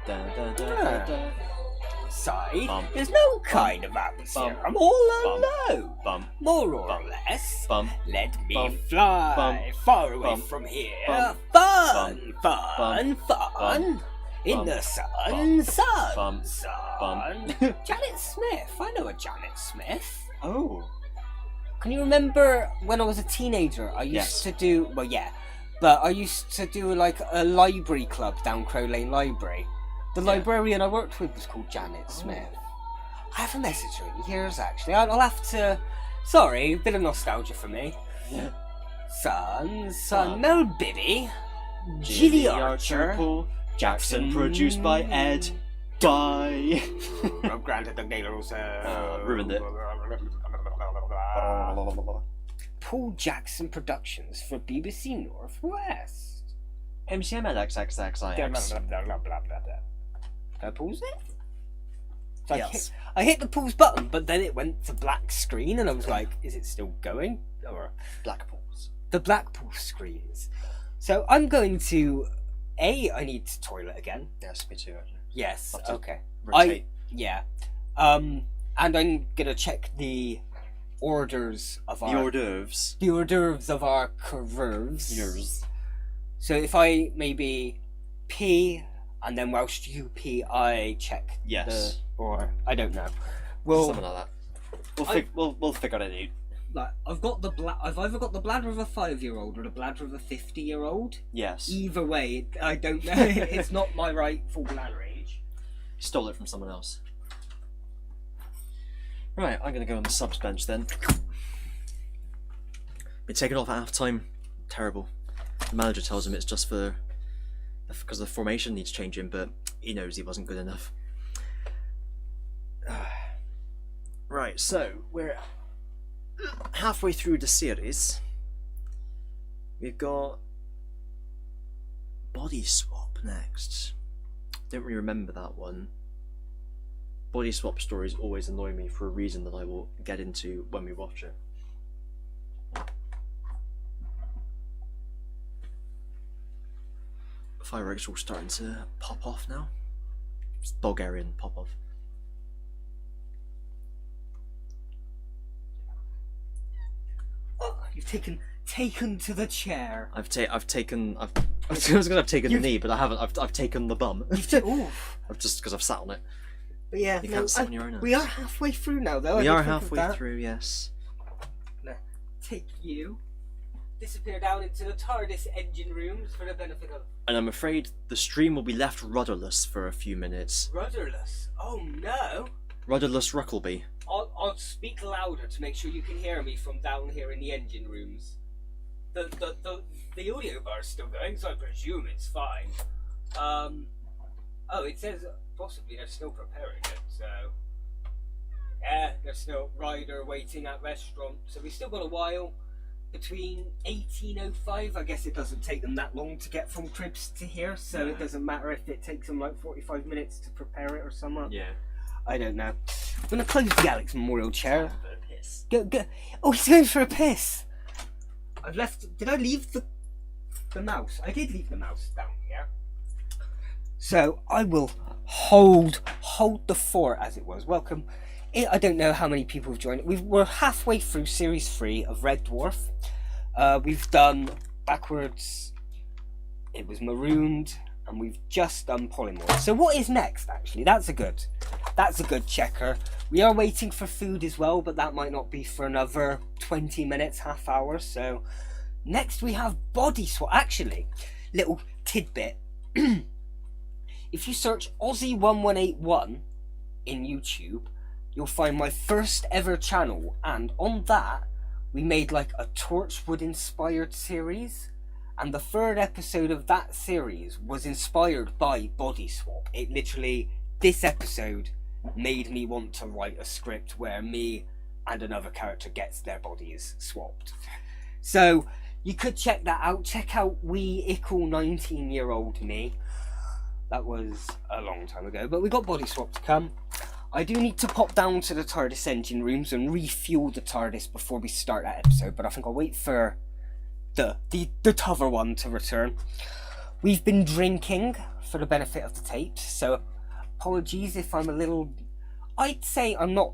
Dun, dun, dun, dun, dun. Side, Bump. there's no kind of atmosphere. Bump. I'm all Bump. alone. Bump. More or Bump. less. Bump. Let me Bump. fly Bump. far away Bump. from here. Bump. Fun, Bump. fun, Bump. fun. In Bump. the sun, Bump. sun, Bump. sun. Bump. Janet Smith. I know a Janet Smith. Oh. Can you remember when I was a teenager? I used Yes. to do, well, yeah, but I used to do like a library club down Crow Lane Library. The librarian I worked with was called Janet Smith. I haven't messaged her in years, actually. I'll have to. Sorry, a bit of nostalgia for me. Yeah. Son, Mel Bibby, Gilly Archer, Paul Jackson, produced by Ed. Bye. Rob Grant and Doug Naylor also. Ruined it. Paul Jackson Productions for BBC Northwest. MCM XXXIX. Can I pause it? So Yes. I hit the pause button, but then it went to black screen, and I was like, "Is it still going?" Or Black Pools. the black pause screens. So I'm going to I need to toilet again. Yes, me too. Actually. Yes. Have to Okay. Rotate. Yeah. And I'm gonna check the orders of The our hors d'oeuvres. the hors d'oeuvres of our curves. Yours. So if I maybe pee, and then whilst you pee, I check Yes. or I don't know. Well, Something like that. We'll figure it out. like I've either got the bladder of a 5-year-old or the bladder of a 50-year-old. Yes. Either way, I don't know. It's not my rightful bladder age. Stole it from someone else. Right, I'm gonna go on the subs bench then. Been taken off at half time. Terrible. The manager tells him it's just because the formation needs changing, but he knows he wasn't good enough. Right, so we're halfway through the series. We've got Body Swap next. Don't really remember that one. Body Swap stories always annoy me for a reason that I will get into when we watch it. Fireworks are all starting to pop off now. It's Bulgarian pop off. Oh, you've taken to the chair. I was gonna have taken the knee, but I haven't. I've taken the bum. Oof. I've just because I've sat on it. But yeah, You can't sit on your own we hands. are halfway through now, though. We I are did think of halfway that. through. Yes. Take you, disappear down into the TARDIS engine rooms for the benefit of And I'm afraid the stream will be left rudderless for a few minutes. rudderless. Oh no! Rudderless Ruckleby. I'll speak louder to make sure you can hear me from down here in the engine rooms. The audio bar is still going, so I presume it's fine. Oh, it says possibly they're still preparing it, so yeah, they're still rider waiting at restaurant. So we still got a while between 18:05. I guess it doesn't take them that long to get from Cribs to here, so No. it doesn't matter if it takes them like 45 minutes to prepare it or something. Yeah. I don't know. I'm gonna close the Alex Memorial chair. Piss. Go. Oh, he's going for a piss. I've left. Did I leave the mouse? I did leave the mouse down here. So I will hold the fort as it was. Welcome. I don't know how many people have joined. We're halfway through series 3 of Red Dwarf. We've done backwards. It was marooned, and we've just done polymorph. So what is next? Actually, that's a good checker. We are waiting for food as well, but that might not be for another 20 minutes, half hour. So next we have Body Swap. Actually, little tidbit. If you search Aussie1181 in YouTube, you'll find my first ever channel, and on that we made like a Torchwood inspired series, and the 3rd episode of that series was inspired by Body Swap. It literally, this episode made me want to write a script where me and another character gets their bodies swapped. So you could check that out. Check out We Equal 19-year-old Me. That was a long time ago, but we got Body Swap to come. I do need to pop down to the TARDIS engine rooms and refuel the TARDIS before we start that episode, but I think I'll wait for the t'other one to return. We've been drinking for the benefit of the tapes, so apologies if I'm a little... I'd say I'm not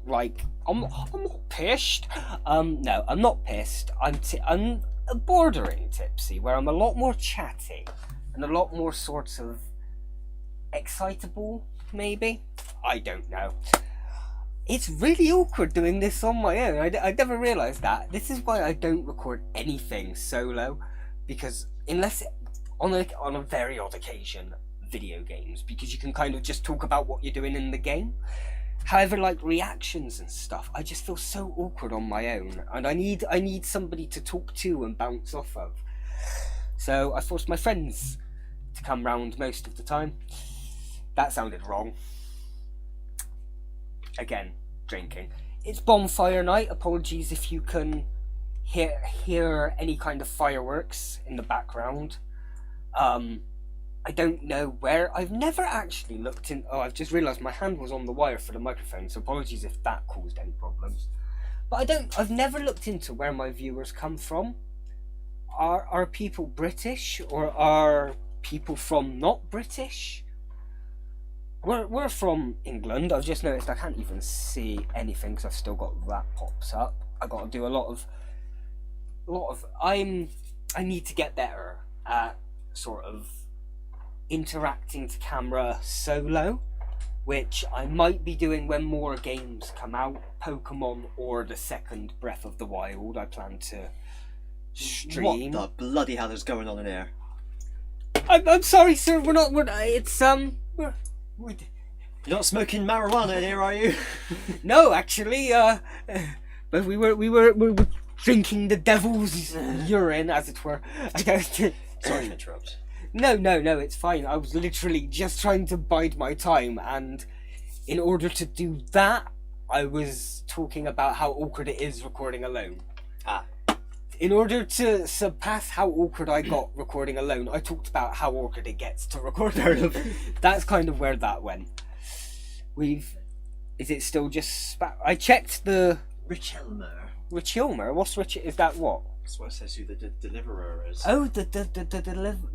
pissed. No, I'm not pissed. I'm bordering tipsy, where I'm a lot more chatty and a lot more sort of excitable, maybe? I don't know. It's really awkward doing this on my own. I never realised that. This is why I don't record anything solo, because unless on a very odd occasion, video games, because you can kind of just talk about what you're doing in the game. However, like reactions and stuff, I just feel so awkward on my own, and I need somebody to talk to and bounce off of. So I forced my friends to come round most of the time. That sounded wrong. Again, drinking. It's bonfire night. Apologies if you can hear any kind of fireworks in the background. I don't know where. I've never actually looked in... Oh, I've just realised my hand was on the wire for the microphone, so apologies if that caused any problems. But I've never looked into where my viewers come from. Are people British, or are people from not British. We're from England. I've just noticed I can't even see anything because I've still got that pops up. I got to do a lot of. I need to get better at sort of interacting to camera solo, which I might be doing when more games come out, Pokemon or the second Breath of the Wild. I plan to stream. What the bloody hell is going on in here? I'm sorry, sir. We're not. It's We're, You're not smoking marijuana in here, are you? no, actually. But we were drinking the devil's urine, as it were. Sorry to interrupt. No, it's fine. I was literally just trying to bide my time, and in order to do that, I was talking about how awkward it is recording alone. In order to surpass how awkward I got recording alone, I talked about how awkward it gets to record alone. That's kind of where that went. Is it still just I checked the... Richelmer. Richelmer? What's Rich... Is that what? That's what says who the deliverer is. Oh, the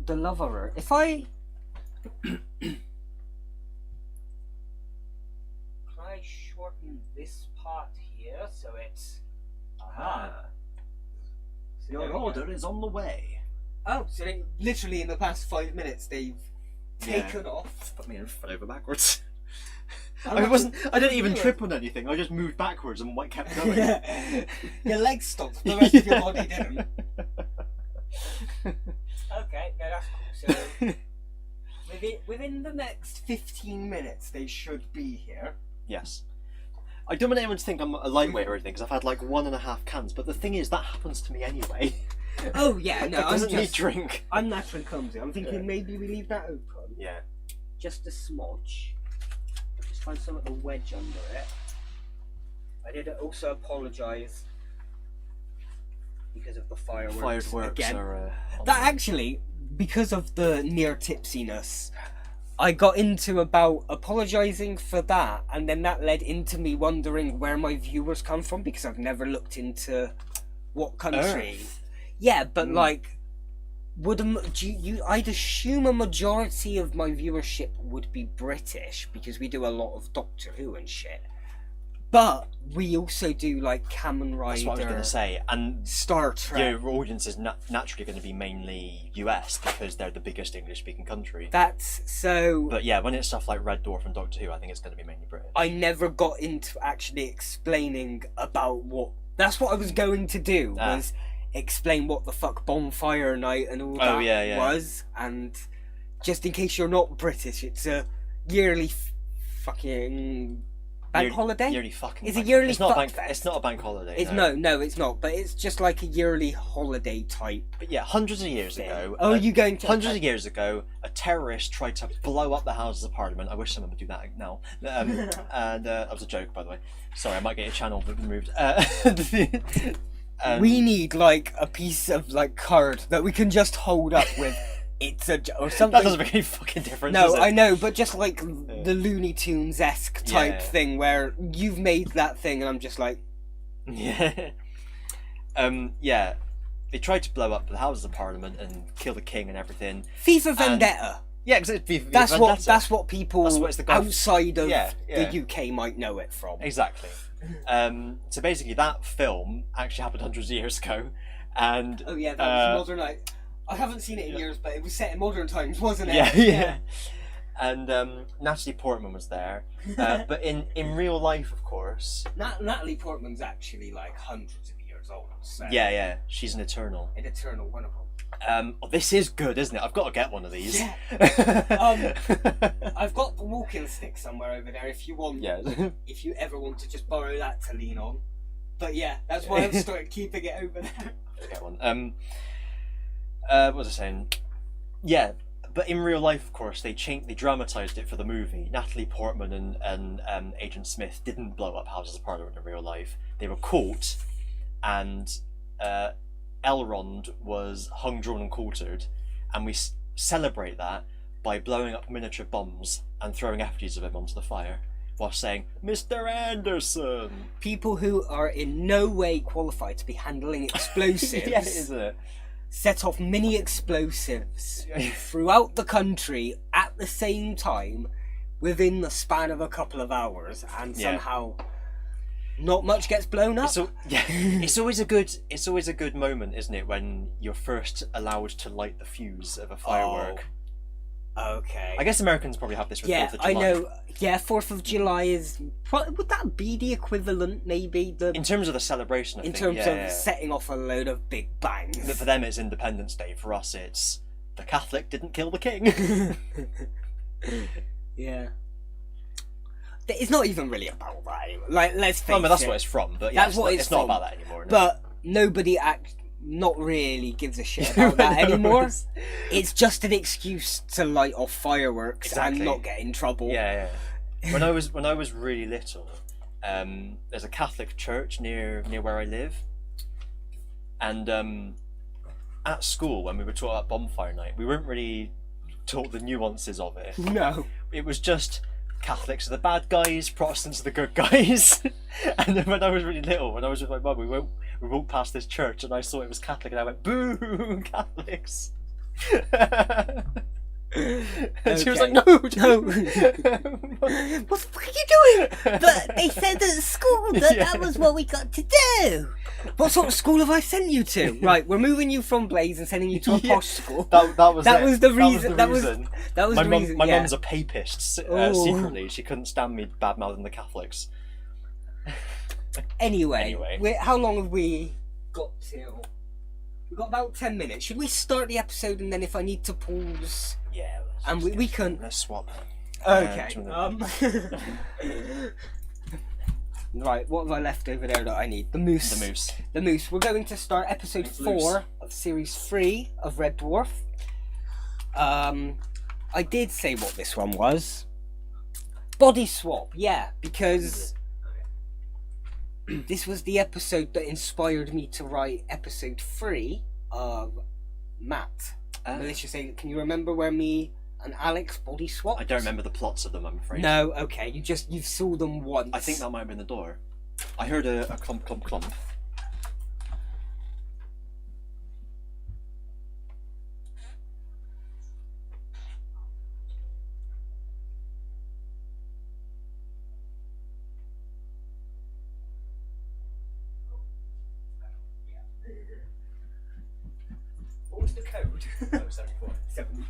deliverer. If I... Can I shorten this part here so it's... Aha. So Your order is on the way. Oh, so they, literally in the past 5 minutes they've taken off. Put me in front over backwards. I I didn't even trip on anything. I just moved backwards and kept going. Your legs stopped, the rest of your body didn't. Okay, no, that's cool. So within the next 15 minutes, they should be here. Yes. I don't want anyone to think I'm a lightweight or anything because I've had like 1.5 cans. But the thing is, that happens to me anyway. Oh yeah, no, I doesn't need drink. I'm naturally clumsy. I'm thinking maybe we leave that open. Yeah. Just a smudge. Just find some of the wedge under it. I did also apologise because of the fireworks again. Are, that actually, because of the near tipsiness, I got into about apologising for that, and then that led into me wondering where my viewers come from because I've never looked into what country. Earth. Yeah, but like, I'd assume a majority of my viewership would be British because we do a lot of Doctor Who and shit. But we also do like Kamen Rider. That's what I was going to say. And Star Trek. Your audience is naturally going to be mainly US because they're the biggest English-speaking country. That's so. But yeah, when it's stuff like Red Dwarf and Doctor Who, I think it's going to be mainly British. I never got into actually explaining about what. That's what I was going to do. Was explain what the fuck Bonfire Night and all that was, and just in case you're not British, it's a yearly fucking bank holiday. Yearly fucking. It's a yearly. It's not It's not a bank holiday. It's no, it's not. But it's just like a yearly holiday type. But yeah, hundreds of years ago. Oh, you going to hundreds of years ago? A terrorist tried to blow up the Houses of Parliament. I wish someone would do that now. And that was a joke, by the way. Sorry, I might get your channel removed. We need like a piece of like card that we can just hold up with it's a or something. That doesn't make any fucking difference. No, does it? I know, but just like the Looney Tunes-esque type thing where you've made that thing and I'm just like yeah. Yeah. They tried to blow up the Houses of Parliament and kill the king and everything. FIFA Vendetta. Yeah, exactly. That's what people outside of the UK might know it from. Exactly. So basically, that film actually happened hundreds of years ago, and oh yeah, that was modern. Like, I haven't seen it in years, but it was set in modern times, wasn't it? Yeah. And Natalie Portman was there, but in real life, of course, Natalie Portman's actually like hundreds of years old. So yeah, she's an eternal. An eternal, one of them. This is good, isn't it? I've got to get one of these. Yeah. I've got the walking stick somewhere over there if you want. Yeah. If you ever want to just borrow that to lean on. But yeah, that's why I've started keeping it over there. Get one. What was I saying? Yeah, but in real life, of course, they dramatised it for the movie. Natalie Portman and Agent Smith didn't blow up Houses of Parliament in real life. They were caught, and Elrond was hung, drawn and quartered, and we celebrate that by blowing up miniature bombs and throwing effigies of him onto the fire while saying, Mr. Anderson! People who are in no way qualified to be handling explosives yeah, isn't it? set off mini explosives throughout the country at the same time within the span of a couple of hours, and somehow not much gets blown up. So it's always a good moment, isn't it, when you're first allowed to light the fuse of a firework. Okay. I guess Americans probably have this with 4th of July. I know. Yeah, 4th of July is... Would that be the equivalent, maybe? In terms of the celebration, I think. In terms of setting off a load of big bangs. But for them, it's Independence Day. For us, it's the Catholic didn't kill the king. Yeah. It's not even really about that anymore. Like, let's face it. That's what it's from, but yeah, it's not about that anymore. No. But nobody not really gives a shit about that anymore. It's just an excuse to light off fireworks and not get in trouble. Yeah. When I was really little, there's a Catholic church near where I live, and at school when we were taught about bonfire night, we weren't really taught the nuances of it. No, it was just Catholics are the bad guys, Protestants are the good guys. And then when I was really little, when I was with my mum, we walked past this church and I saw it was Catholic and I went, boo, Catholics. And she was like, no. What the fuck are you doing? But they said at school that was what we got to do. What sort of school have I sent you to? Right, we're moving you from Blaze and sending you to a posh school. That was the reason. That was my the mum, reason. My mum's a papist. Secretly, she couldn't stand me bad mouthing the Catholics. Anyway, how long have we got till? We've got about 10 minutes. Should we start the episode and then if I need to pause? Yeah. And we can... Let's swap. Okay. Right, what have I left over there that I need? The moose. The moose. We're going to start episode 4 of series 3 of Red Dwarf. I did say what this one was. Body swap, yeah, because this was the episode that inspired me to write episode 3 of Matt. Malicious Alien. Can you remember where me and Alex body swapped? I don't remember the plots of them, I'm afraid. No, okay, you saw them once. I think that might have been the door. I heard a clump, clump, clump. What was the code? 74. 7.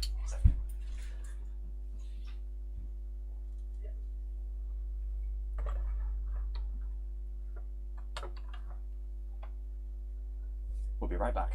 We'll be right back.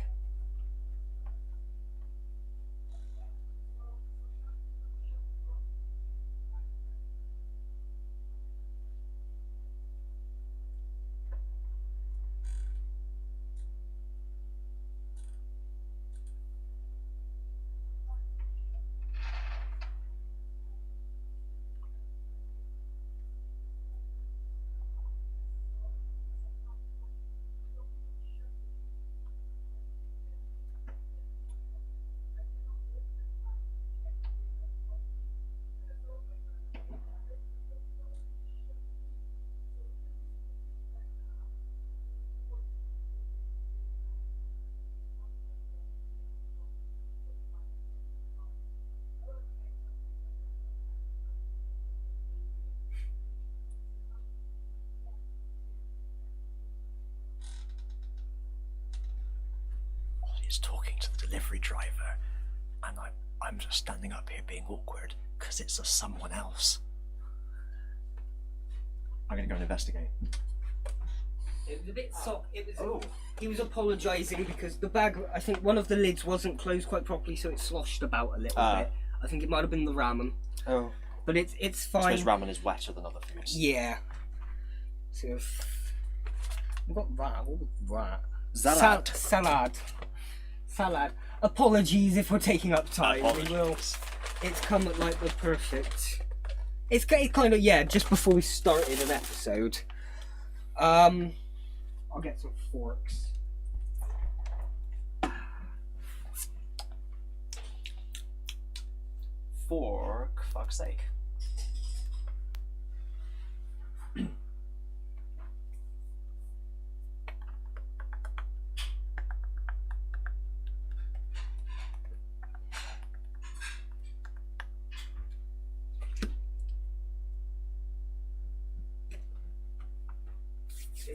He's talking to the delivery driver, and I'm just standing up here being awkward because it's a someone else. I'm gonna go and investigate. It was a bit soft. He was apologising because the bag, I think one of the lids wasn't closed quite properly, so it sloshed about a little bit. I think it might have been the ramen. Oh. But it's fine. I suppose ramen is wetter than other foods. Yeah. So we've got that. What was that? Salad. Apologies if we're taking up time. We will. It's come at like the perfect. It's kind of just before we started an episode. I'll get some forks. Fork, fuck's sake.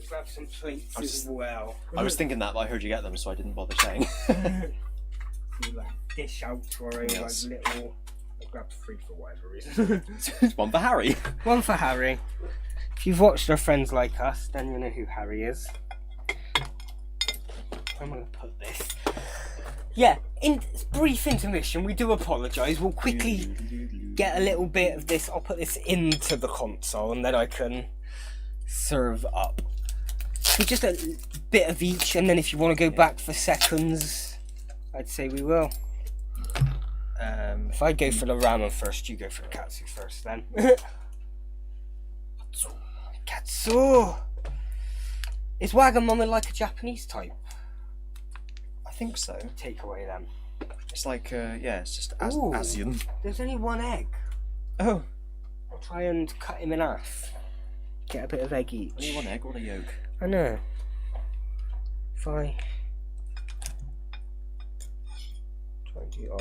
grab some plates I was as just- well. I was thinking that, but I heard you get them, so I didn't bother saying. We like dish out for a Yes. like little. I grabbed 3 for whatever reason. It's one for Harry. One for Harry. If you've watched Our Friends Like Us, then you know who Harry is. I'm gonna put this. Yeah, in brief intermission, we do apologise. We'll quickly get a little bit of this. I'll put this into the console and then I can serve up. So just a bit of each, and then if you want to go back for seconds, I'd say we will. If I go for the ramen first, you go for the katsu first then. Katsu! Is Wagamama like a Japanese type? I think so. Take away them. It's like, it's just Ooh. Asian. There's only 1 egg. Oh, I'll try and cut him in half. Get a bit of egg each. only 1 egg, what a yolk. I know. If I try and do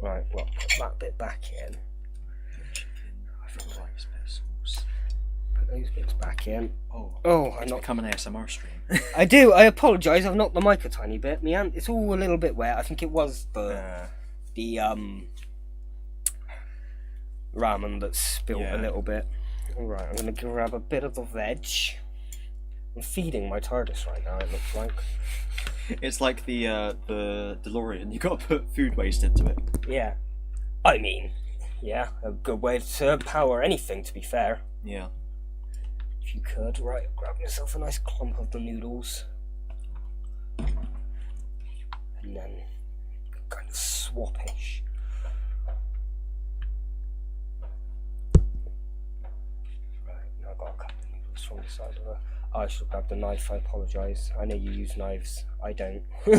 right, well, put that bit back in. I forgot the rice vegetables. Put those bits back in. Oh, Oh, I it's knocked. become an ASMR stream. I do. I apologise. I've knocked the mic a tiny bit. Me and it's all a little bit wet. I think it was the ramen that spilled Yeah. a little bit. All right, I'm gonna grab a bit of the veg. I'm feeding my TARDIS right now. It looks like. It's like the DeLorean. You got to put food waste into it. Yeah. I mean, yeah, a good way to power anything. To be fair. Yeah. If you could, right, grab yourself a nice clump of the noodles. And then kind of swappish. Right, now I've got a couple of noodles from the side of her. Oh, I should have grabbed a knife, I apologise. I know you use knives, I don't. That's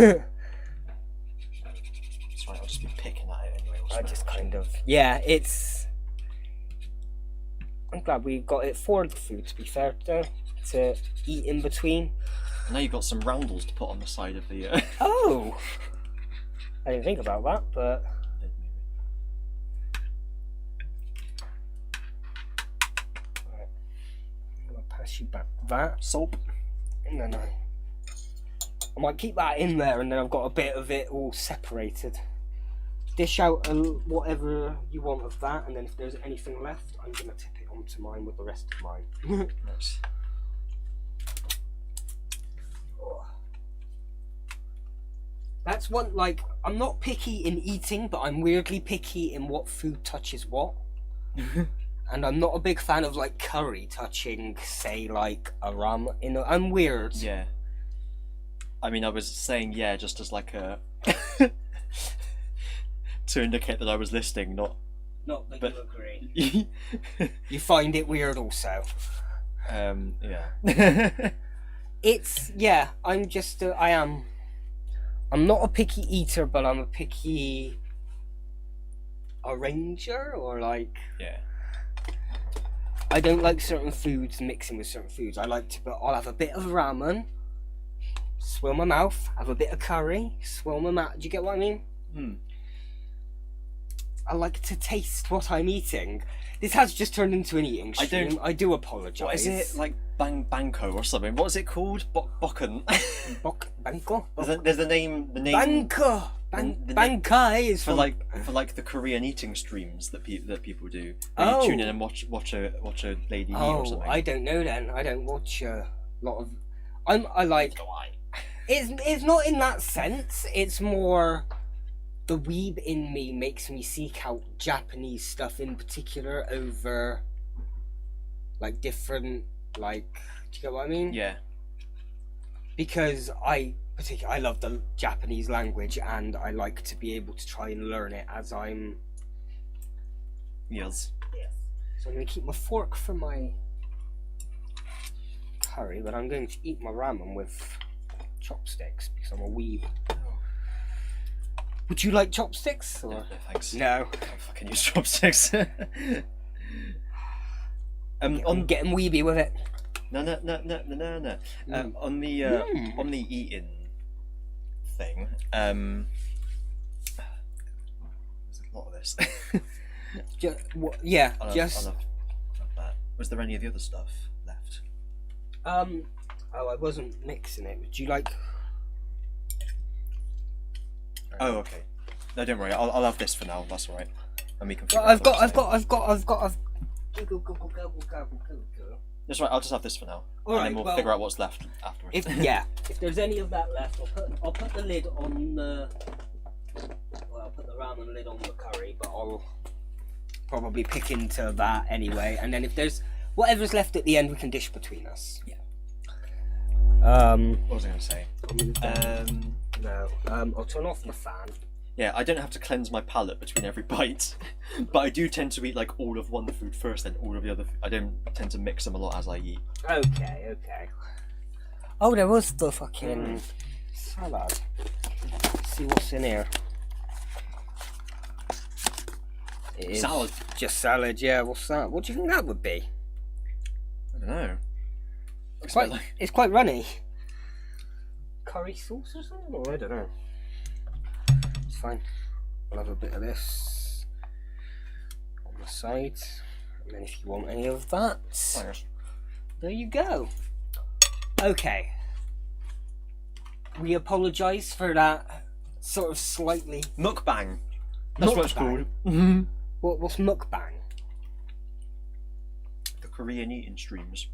right, I'll just be picking at it anyway. I just kind of... Yeah, it's... I'm glad we got it for the food, to be fair, though. To eat in between. Now you've got some roundels to put on the side of the... Oh! I didn't think about that, but... Right. I'm going to pass you back that. Soap. And then I might keep that in there, and then I've got a bit of it all separated. Dish out whatever you want of that, and then if there's anything left, I'm going to tip it onto mine with the rest of mine. Nice. That's one, like, I'm not picky in eating, but I'm weirdly picky in what food touches what. And I'm not a big fan of, like, curry touching, say, like, a ramen. You know, I'm weird. Yeah. I mean, I was saying yeah just as like a... to indicate that I was listening, not... Not that But- you agree. yeah. You find it weird also. It's, yeah, I'm just, I'm not a picky eater, but I'm a picky arranger, or like, Yeah. I don't like certain foods mixing with certain foods. I like to, I'll have a bit of ramen, swill my mouth, have a bit of curry, swill my mouth. Do you get what I mean? Hmm. I like to taste what I'm eating. This has just turned into an eating I stream. don't- I do apologise. What is it? Like Banco or something? What is it called? Bokken. Banco? There's the name. Banco! the- Bankai is for from... like the Korean eating streams that people do. Where Oh. you tune in and watch a lady eat or Oh, something. I don't know then. I don't watch a lot of... I like... It's not in that sense. It's more... The weeb in me makes me seek out Japanese stuff in particular over... Like, different... Like... Do you get what I mean? Yeah. Because I love the Japanese language, and I like to be able to try and learn it as I'm... Yes. So I'm going to keep my fork for my curry, but I'm going to eat my ramen with chopsticks because I'm a weeb. Would you like chopsticks? No, Or... thanks. No. I don't fucking use chopsticks. I'm on getting weeby with it. no. Mm. On the on the eating thing. There's a lot of this. Yeah, I'll just... have that. Was there any of the other stuff left? Oh, I wasn't mixing it. Would you like? Oh, okay. No, don't worry. I'll have this for now. That's all right. And we can. Well, figure out what to say. I've got. Go. That's right. I'll just have this for now. All right, and then we'll well, figure out what's left afterwards. If there's any of that left, I'll put the lid on the. Well, I'll put the ramen lid on the curry, but I'll probably pick into that anyway. And then if there's whatever's left at the end, we can dish between us. Yeah. What What was I going to say? No. I'll turn off the fan. Yeah, I don't have to cleanse my palate between every bite, but I do tend to eat like all of one food first, then all of the other. I don't tend to mix them a lot as I eat. Okay. Oh, there was the fucking salad. Let's see what's in here. It is Salad. Just salad, yeah. What's that? What do you think that would be? I don't know. It's quite runny. Curry sauce or something? Or I don't know. It's fine. I'll have a bit of this on the side. And then if you want any of that, Thanks. there you go. Okay. We apologise for that sort of slightly... Mukbang. That's what it's Mukbang? called. What's mukbang? The Korean eating streams.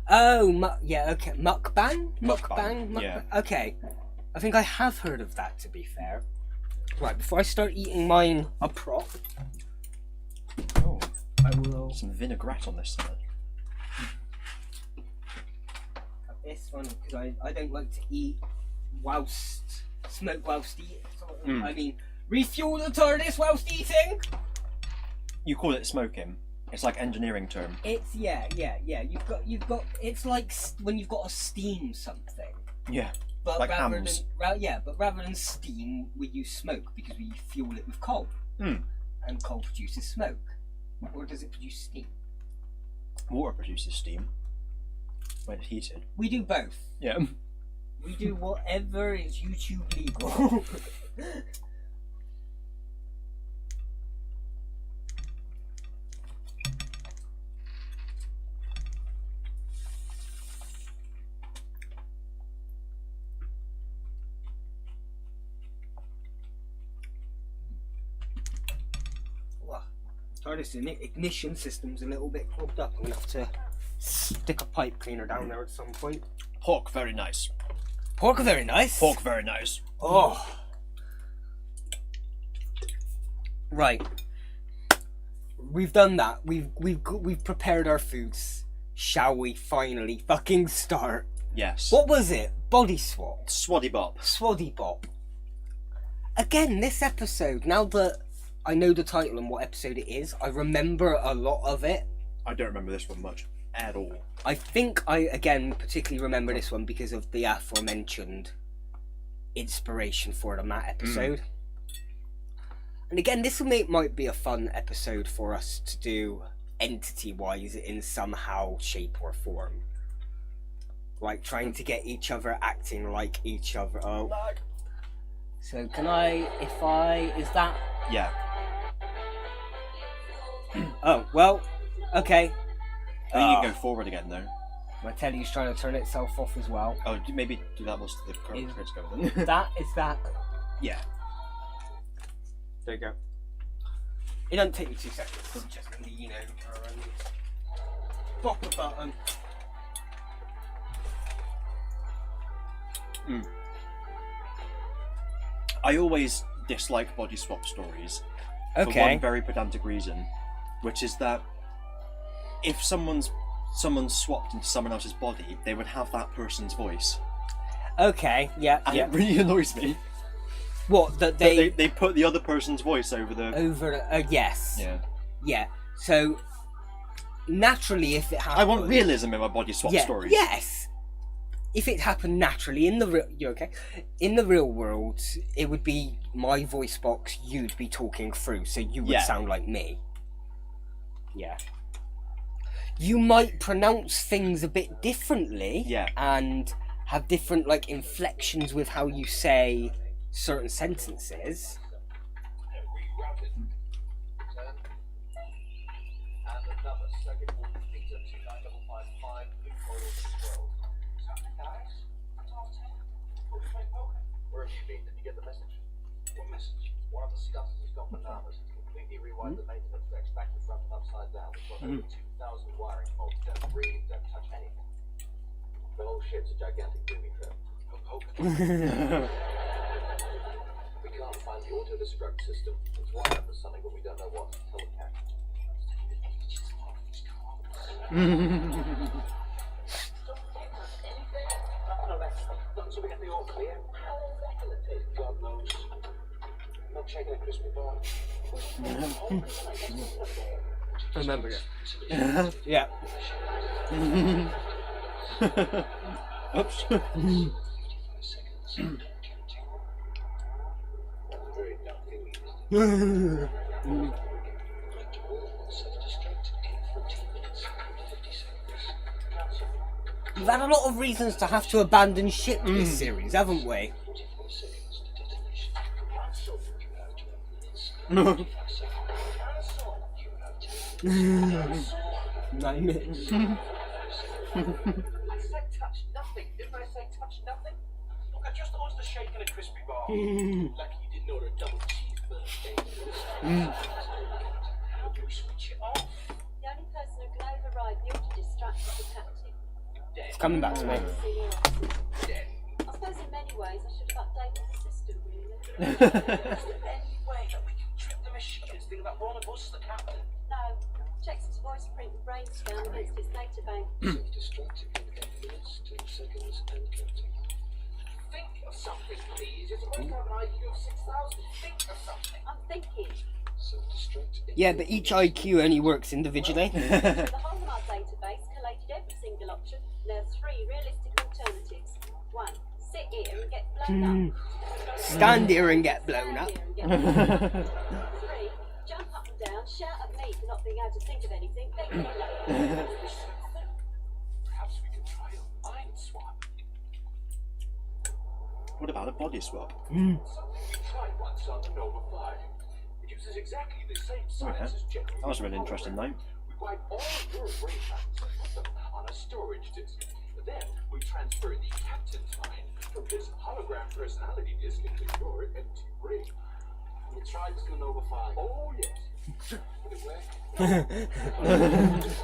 Oh, yeah, okay. Mukbang? Mukbang, yeah. Okay. I think I have heard of that, to be fair. Right, before I start eating mine a prop, Oh, I will some vinaigrette on this salad. have this one, because I don't like to eat smoke whilst eating. I mean, refuel the TARDIS whilst eating? You call it smoking. It's like engineering term. It's, yeah. You've got, it's like when you've got to steam something. Yeah. But Like rather hams. but rather than steam, we use smoke because we fuel it with coal, and coal produces smoke. Or does it produce steam? Water produces steam when it's heated. We do both. Yeah. We do whatever is YouTube legal. TARDIS ignition system's a little bit clogged up. I'm gonna have to stick a pipe cleaner down there at some point. Pork, very nice. Pork are very nice. Pork, very nice. Oh. Right. We've done that. We've prepared our foods. Shall we finally fucking start? Yes. What was it? Body swap. Swaddy bop. Swaddy bop. Again, this episode, now that I know the title and what episode it is, I remember a lot of it. I don't remember this one much at all. I think I, again, particularly remember this one because of the aforementioned inspiration for the Matt episode. And again, this might be a fun episode for us to do entity-wise in somehow, shape or form. Like trying to get each other acting like each other. Oh. So can is that... Yeah. Oh, well, okay. I think you can go forward again though. My telly's trying to turn itself off as well. Oh, maybe do that once the credits go then. Is that? Yeah. There you go. It doesn't take me 2 seconds. It's just lean over and pop a button. I always dislike body swap stories for Okay. one very pedantic reason, which is that if someone swapped into someone else's body, they would have that person's voice. Okay. Yeah. And Yeah. it really annoys me. What that They put the other person's voice over the... over? Yes. Yeah. Yeah. So naturally, if it happened, I want realism in my body swap stories. Yes. If it happened naturally in the in the real world, it would be my voice box. You'd be talking through, so you would Yeah. sound like me. Yeah. You might pronounce things a bit differently. Yeah. And have different like inflections with how you say certain sentences. Rerouted. Turn. And another circuit board, Peter 29555, blue corridor 12. One of the scutters has gone bananas. It's completely rewired the maintenance decks back to front and upside down. We've got over 2,000 wiring faults. Don't breathe, don't touch anything. The whole ship's a gigantic booby trap. We can't find the auto-destruct system. It's wired up as something, but we don't know what. Tell the cat. So we get the all clear. How long is that going to take? God knows. Not checking a crispy bar. I remember it. Yeah. Oops. Very dark thing. We've had a lot of reasons to have to abandon ship this series, haven't we? 9 minutes. I said touch nothing. Didn't I say touch nothing? Look, I just ordered a shake and a crispy bar. Lucky you didn't order a double cheeseburger. How do we switch it off? The only person who can override the auto-distract is the captain. It's coming back to me. I suppose in many ways I should have updated the system, really. Is there any way that we can trip the machines thinking that one of us is the captain? No, checks his voice print and brain scan against his databank. Think of something, please. You're supposed to have an IQ of 6,000. Think of something. I'm thinking. Yeah, but each IQ only works individually. The whole of our database collated every single option. There are 3 realistic alternatives. 1, sit here and get blown up. Stand here and get blown up. Stand here and get blown up. 3, jump up and down, shout at me for not being able to think of anything, then get blown up. Perhaps we could try a mind swap. What about a body swap? Something we tried once on the Nova 5. It uses exactly the same science as general. That was a really interesting note. We wipe all of your brain patterns and put them on a storage disk. Then we transfer the captain's mind from his hologram personality disk into your empty brain. We tried this on the Nova 5. Oh yes. Did it work? No.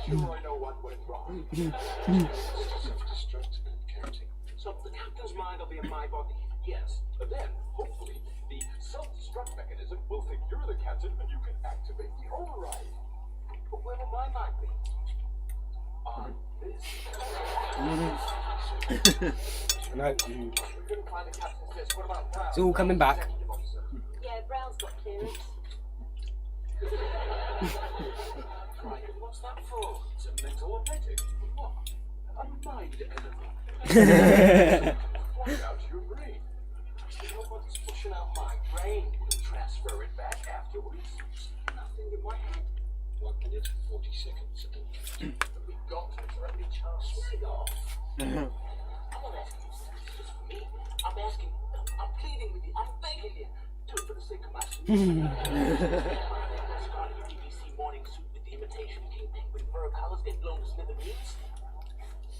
Sure, I know what went wrong. Self-destruct and counting. So the captain's mind will be in my body. Yes. But then, hopefully, the self-destruct mechanism will think you're the captain and you can activate the override. But where will my mind be? On this. No. We couldn't find the captain's desk. What about Brown? It's all coming back. Executive officer. Yeah, Brown's got clearance. Right, what's that for? It's a mental emetic. What? A mind enema. Point out your brain. Nobody's pushing out my brain. We'll transfer it back afterwards. Nothing in my head. 1 minute, 40 seconds. We've got to interrupt each other. Swear it off. I'm not asking you to do this for me. I'm asking, I'm pleading with you. I'm begging you. Do it for the sake of my suit. Starting a BBC morning suit with the imitation king penguin fur collars get blown to smithereens.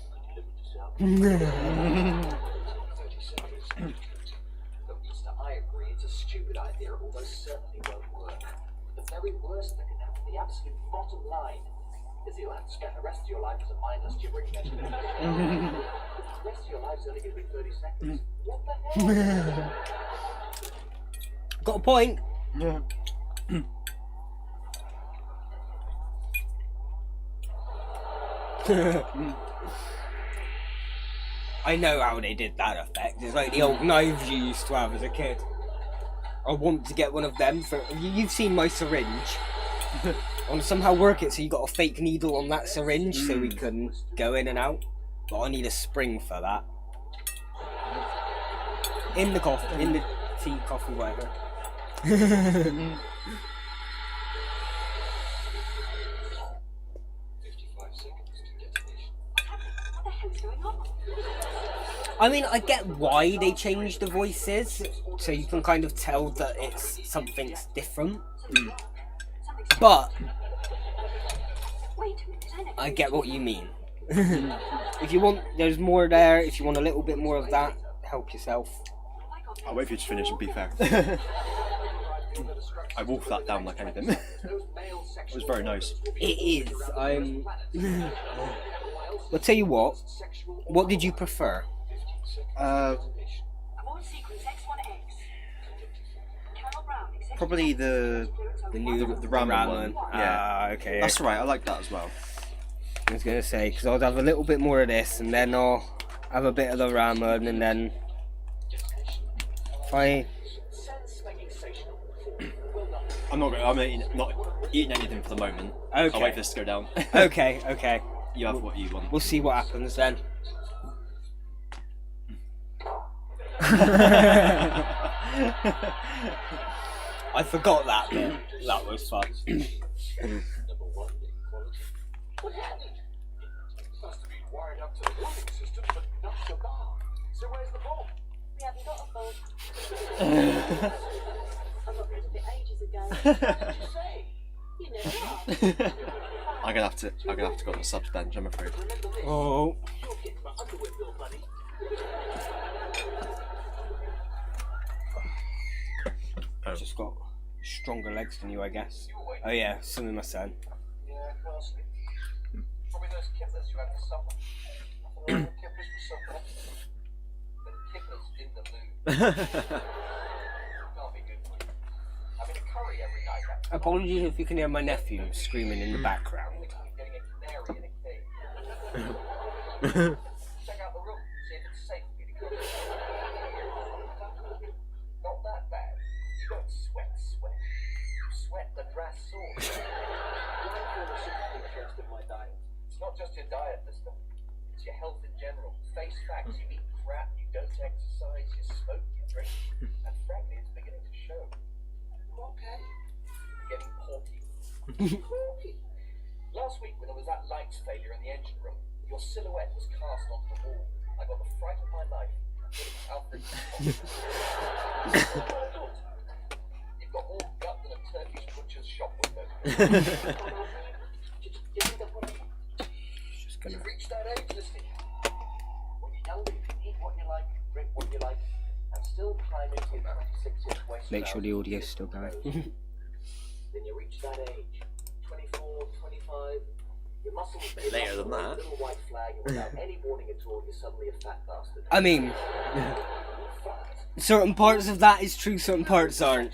Could you limit yourself? 30 seconds. Look, Easter, I agree. It's a stupid idea. It almost certainly won't work. The very worst that can happen, the absolute bottom line, is you'll have to spend the rest of your life as a mindless gibbering vegetable. The rest of your life's only going to be 30 seconds. What the hell? Got a point. Yeah. I know how they did that effect. It's like the old knives you used to have as a kid. I want to get one of them for. You've seen my syringe. I want to somehow work it so you got a fake needle on that syringe so we can go in and out. But I need a spring for that. In the coffee, in the tea, coffee, whatever. 55 seconds to detonation. What the hell's going on? I mean, I get why they changed the voices, so you can kind of tell that it's something's different. But Wait a minute, I get what you mean. If you want, there's more there. If you want a little bit more of that, help yourself. I'll wait for you to finish and be fair. I wolfed that down like anything. It was very nice. It is. I'll tell you what. What did you prefer? Probably the ramen one. Yeah, Ah, okay. that's right. I like that as well. I was gonna say because I'll have a little bit more of this, and then I'll have a bit of the ramen, and then if I. I'm not eating anything for the moment. Okay. I'll wait for this to go down. Okay. You have what you want. We'll see what happens then. I forgot that bit. That was fun. Number one, quality. What happened? Supposed to be wired up to the warning system, but not so far. So where's the bulb? We haven't got a bulb. I got rid of it ages ago. What did you say? You never asked. I'm gonna have to go on the subs bench, I'm afraid. Remember this? Oh. You're getting my underwear bill, buddy. I've just got stronger legs than you, I guess. Oh yeah, some of my son. Yeah, mostly. Probably those kippers you had for supper. Nothing wrong with kippers for supper. But kippers in the mood. Can't be good for you. Having a curry every night. Apologies if you can hear my nephew screaming in the background. Getting a canary in a cage. Check out the room, see if it's safe for me to go. Not that bad. You don't sweat. You sweat the grass sauce. It's not just your diet, mister. It's your health in general. Face facts, you eat crap, you don't exercise, you smoke, you drink, and frankly, it's beginning to show. Okay. You're getting porky. Porky. Last week when there was that lights failure in the engine room, your silhouette was cast onto the wall. I got the fright of my life. Alfred. You've got more gut than a Turkish butcher's shop window. Just gonna You've reached that age, listening. When you're younger, you can eat what you like, drink what you like, and still climb into your 26-inch waist. make sure the audio's still going. Then you reach that age, 24, 25. Your muscles Later than that. little white flag, and without any warning at all, you're suddenly a fat bastard. I mean, certain parts of that is true, certain parts aren't.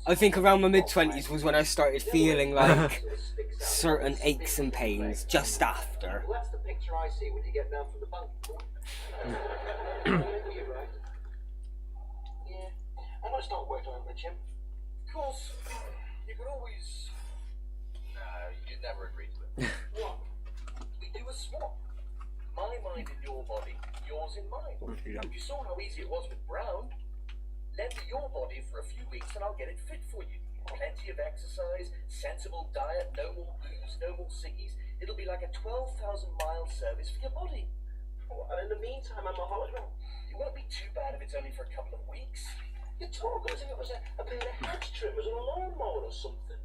I think around my mid-20s was when I started feeling like certain aches and pains just after. Well, that's the picture I see when you get down from the bunk. You're right. Yeah, I'm gonna start working on the gym. Of course, you could always. No, you'd never agree to it. What? We do a swap. My mind in your body, yours in mine. You saw how easy it was with Brown. Lend me your body for a few weeks and I'll get it fit for you. Plenty of exercise, sensible diet, no more booze, no more ciggies. It'll be like a 12,000-mile service for your body. Oh, and in the meantime, I'm a hologram. It won't be too bad if it's only for a couple of weeks. You talk as if it was a pair of hedge trimmers or a lawnmower or something.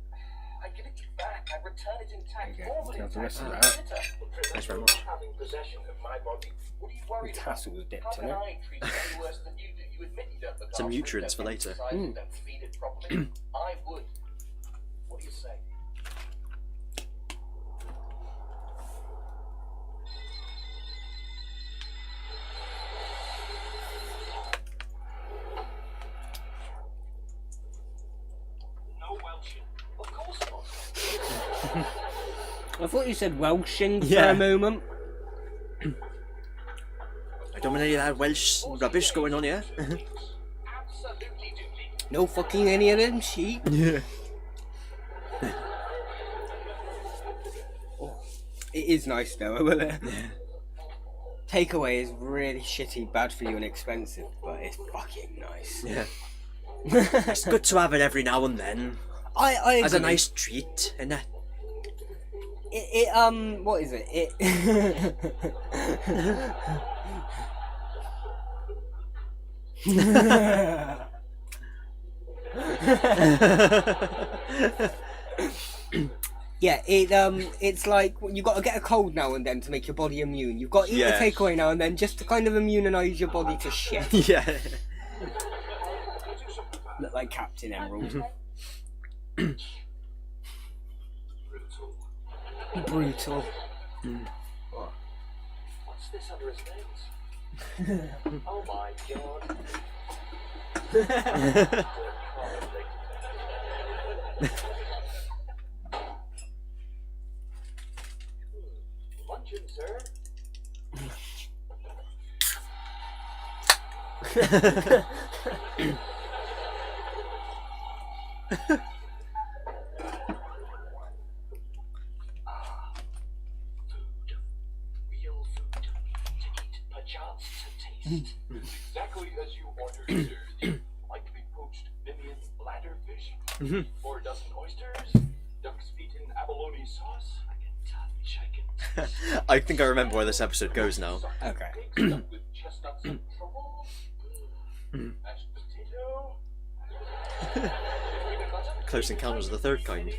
I give it you back. I return it intact. There you go. More Take the intact. rest of that. Thanks very much. Having possession of my body. What are you worried about? Tassel was dipped How in can it. I treat you any worse than you do? You admit you don't look Some after it, nutrients don't for later. exercise it, don't feed it properly. I would. What do you say? No Welshing. Of course not. I thought you said Welshing for Yeah. a moment. I don't want any of that Welsh rubbish going on here. Absolutely doodly. No fucking any of them sheep. Yeah. It is nice though, I will it? Takeaway is really shitty, bad for you and expensive, but it's fucking nice. Yeah. It's good to have it every now and then. I As a agree. nice treat, innit? What is it? Yeah, it's like you got to get a cold now and then to make your body immune. You've got to eat Yeah. a takeaway now and then just to kind of immunise your body to shit. Yeah. Look like Captain Emerald. Brutal. Brutal. What's this under his nails? Oh my god. Luncheon, sir. Food. Real food. To eat, perchance to taste. Exactly as you ordered, sir. The lightly poached Vivian bladderfish. 4 dozen oysters. Duck's feet in abalone sauce. I can touch, I can taste. I think I remember where this episode goes now. Okay. Pig stuffed with chestnuts and truffles. Mashed potato. Close Encounters of the Third Kind.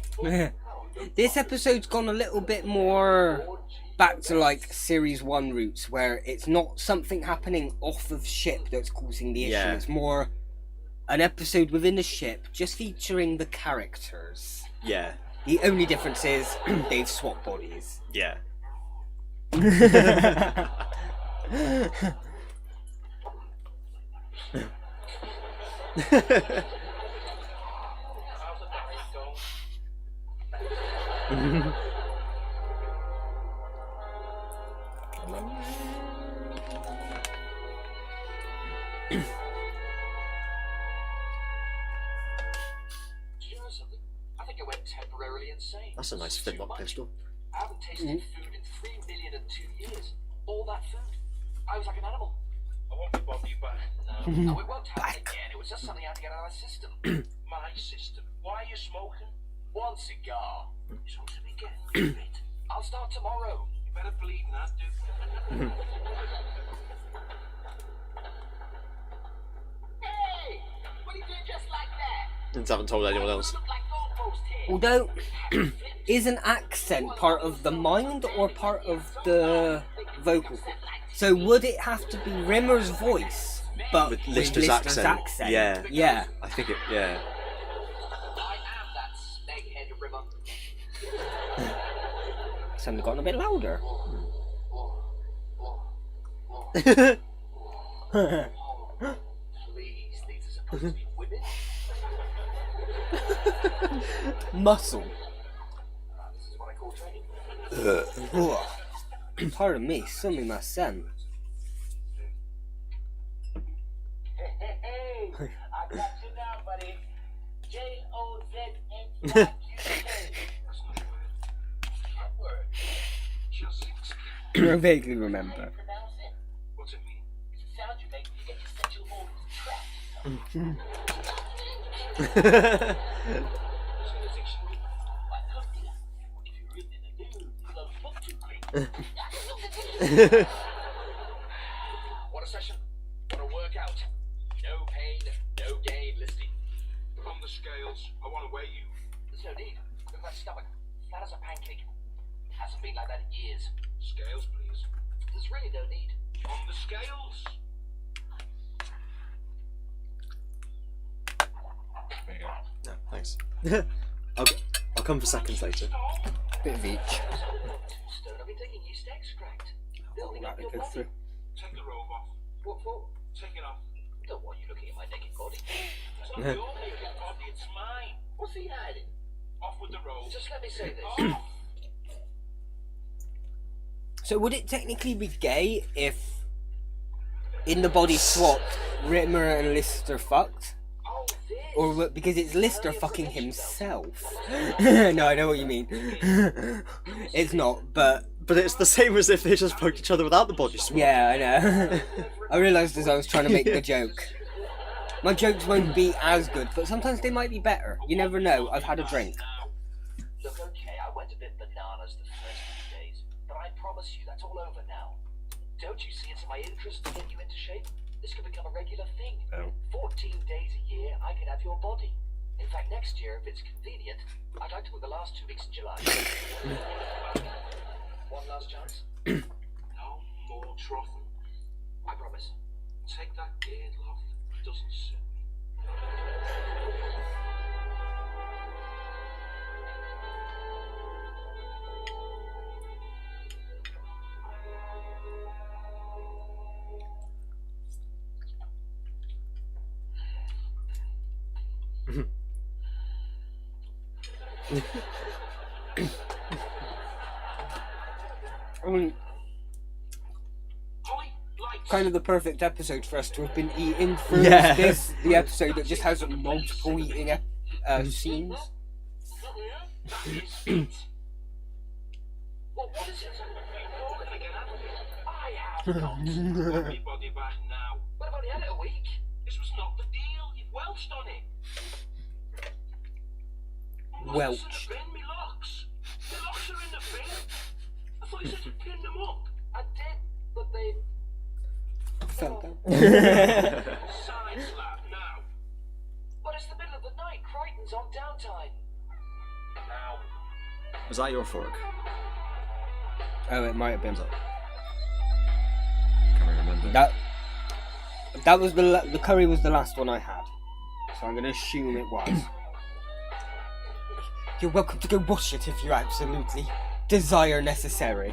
This episode's gone a little bit more back to like series 1 roots, where it's not something happening off of ship that's causing the issue. Yeah. It's more an episode within the ship, just featuring the characters. Yeah. The only difference is they've swapped bodies. Yeah. Do you know something? I think I went temporarily insane. That's a nice Too flintlock much. pistol. I haven't tasted food in 3 million and 2 years. All that food. I was like an animal. I won't be bothering you back. No, it won't happen again. It was just something I had to get out of my system. My system? Why are you smoking? 1 cigar. You're supposed to be getting rid of it. I'll start tomorrow. You better believe that, dude. Hey! What are you doing just like that? And haven't told anyone else. Look like goalpost here. Although, is an accent part of the mind or part of the vocal? So would it have to be Rimmer's voice, but With with Lister's Lister's accent. accent? Yeah. Yeah. I think it. Yeah. I am that snake-head rimmer. Something gotten a bit louder. Please, these are supposed to be women. Muscle. This is what I call training. Pardon me, something my scent. Hey, I got you now, buddy. Joznyk. That word. I vaguely remember. Pronounce it. What's it mean? It's a sound you make when you get your sexual organs trapped. Why not, dear? If you're written in a nude, you love book too quick. What a session. What a workout. No pain, no gain, Listy. Put on the scales. I want to weigh you. There's no need. Look at my stomach. Flat as a pancake. Hasn't been like that in years. Scales, please. There's really no need. On the scales. There you go. No, thanks. I'll come for seconds later. Bit of each. Stone, I've been taking yeast extract. Building up your Goes body. through. Take the robe off. What for? Take it off. Don't want you looking at my naked body. It's not your naked body, it's mine. What's he hiding? Off with the robe. Just let me say this. Off. So would it technically be gay if, in the body swap, Rimmer and Lister fucked? Oh, this. Or because it's Lister fucking himself? No, I know what you mean. It's not, but But it's the same as if they just fucked each other without the body swap. yeah, I know. I realised as I was trying to make the joke. My jokes won't be as good, but sometimes they might be better. You never know. I've had a drink. Look, okay, I went a bit bananas the first few days, but I promise you that's all over now. Don't you see it's in my interest to get you into shape? This could become a regular thing. Oh. 14 days a year, I could have your body. In fact, next year, if it's convenient, I'd like to put the last 2 weeks in July. One last chance? No more troughing. I promise. Take that girdle off. It doesn't suit me. I mean, Holly, lights. kind of the perfect episode for us to have been eating through. Yeah. This the episode that just has multiple eating scenes. That is it. Well, what is it? You've rolled it again, haven't you? I have not. Everybody back now. What about the end of the week? This was not the deal. You've welched on it. Welched. What's in the bin? Me locks. The locks are in the bin. I thought you said you pinned them up. I did, but they... Fell down. Side slap now. But it's the middle of the night. Crichton's on downtime. Now. Was that your fork? Oh, it might have been. Can't really remember. That was the curry was the last one I had, so I'm gonna assume it was. You're welcome to go wash it if you absolutely desire necessary.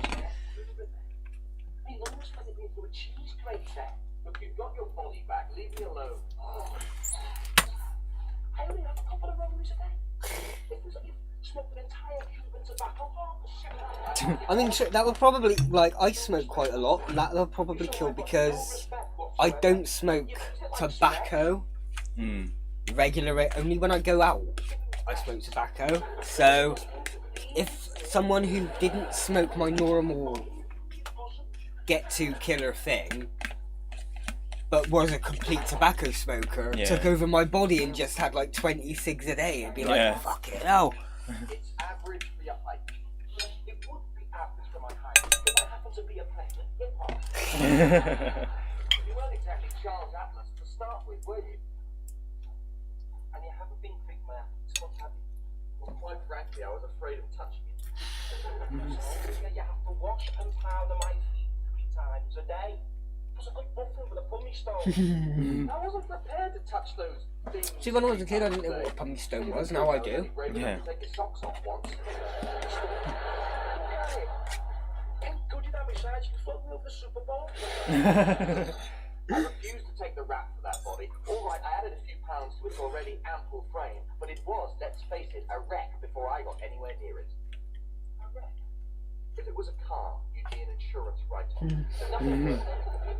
Hey, almost put it into a cheese grater. Look, you've got your body back. Leave me alone. Oh. I only have a couple of rollies a day. It was like you've smoked an entire Cuban tobacco half. I mean, sure, that would probably, like, I smoke quite a lot. That'll probably kill because I don't smoke tobacco regular. Only when I go out, I smoke tobacco. So, if someone who didn't smoke my normal get-to killer thing, but was a complete tobacco smoker, Yeah. took over my body and just had like 20 cigs a day, it'd be like, Yeah. fuck it, hell. It's average for your height. It would be average for my height if I happen to be a pregnant hip-hop. You weren't exactly Charles Atlas to start with, were you? And you haven't been big man since, have you? Well, quite frankly, I was afraid of touching it. So, you have to wash and powder my feet 3 times a day. It was a good buffering with a pumice stone. I wasn't prepared to touch those things. See, when I was a kid, I didn't know what a pumice stone was. Now I do. Yeah. Take your socks off once. Ain't good enough besides you float me over the Super Bowl. I refused to take the rap for that body. All right, I added a few pounds to its already ample frame, but it was, let's face it, a wreck before I got anywhere near it. A wreck? If it was a car, you'd be an insurance write-off. Nothing.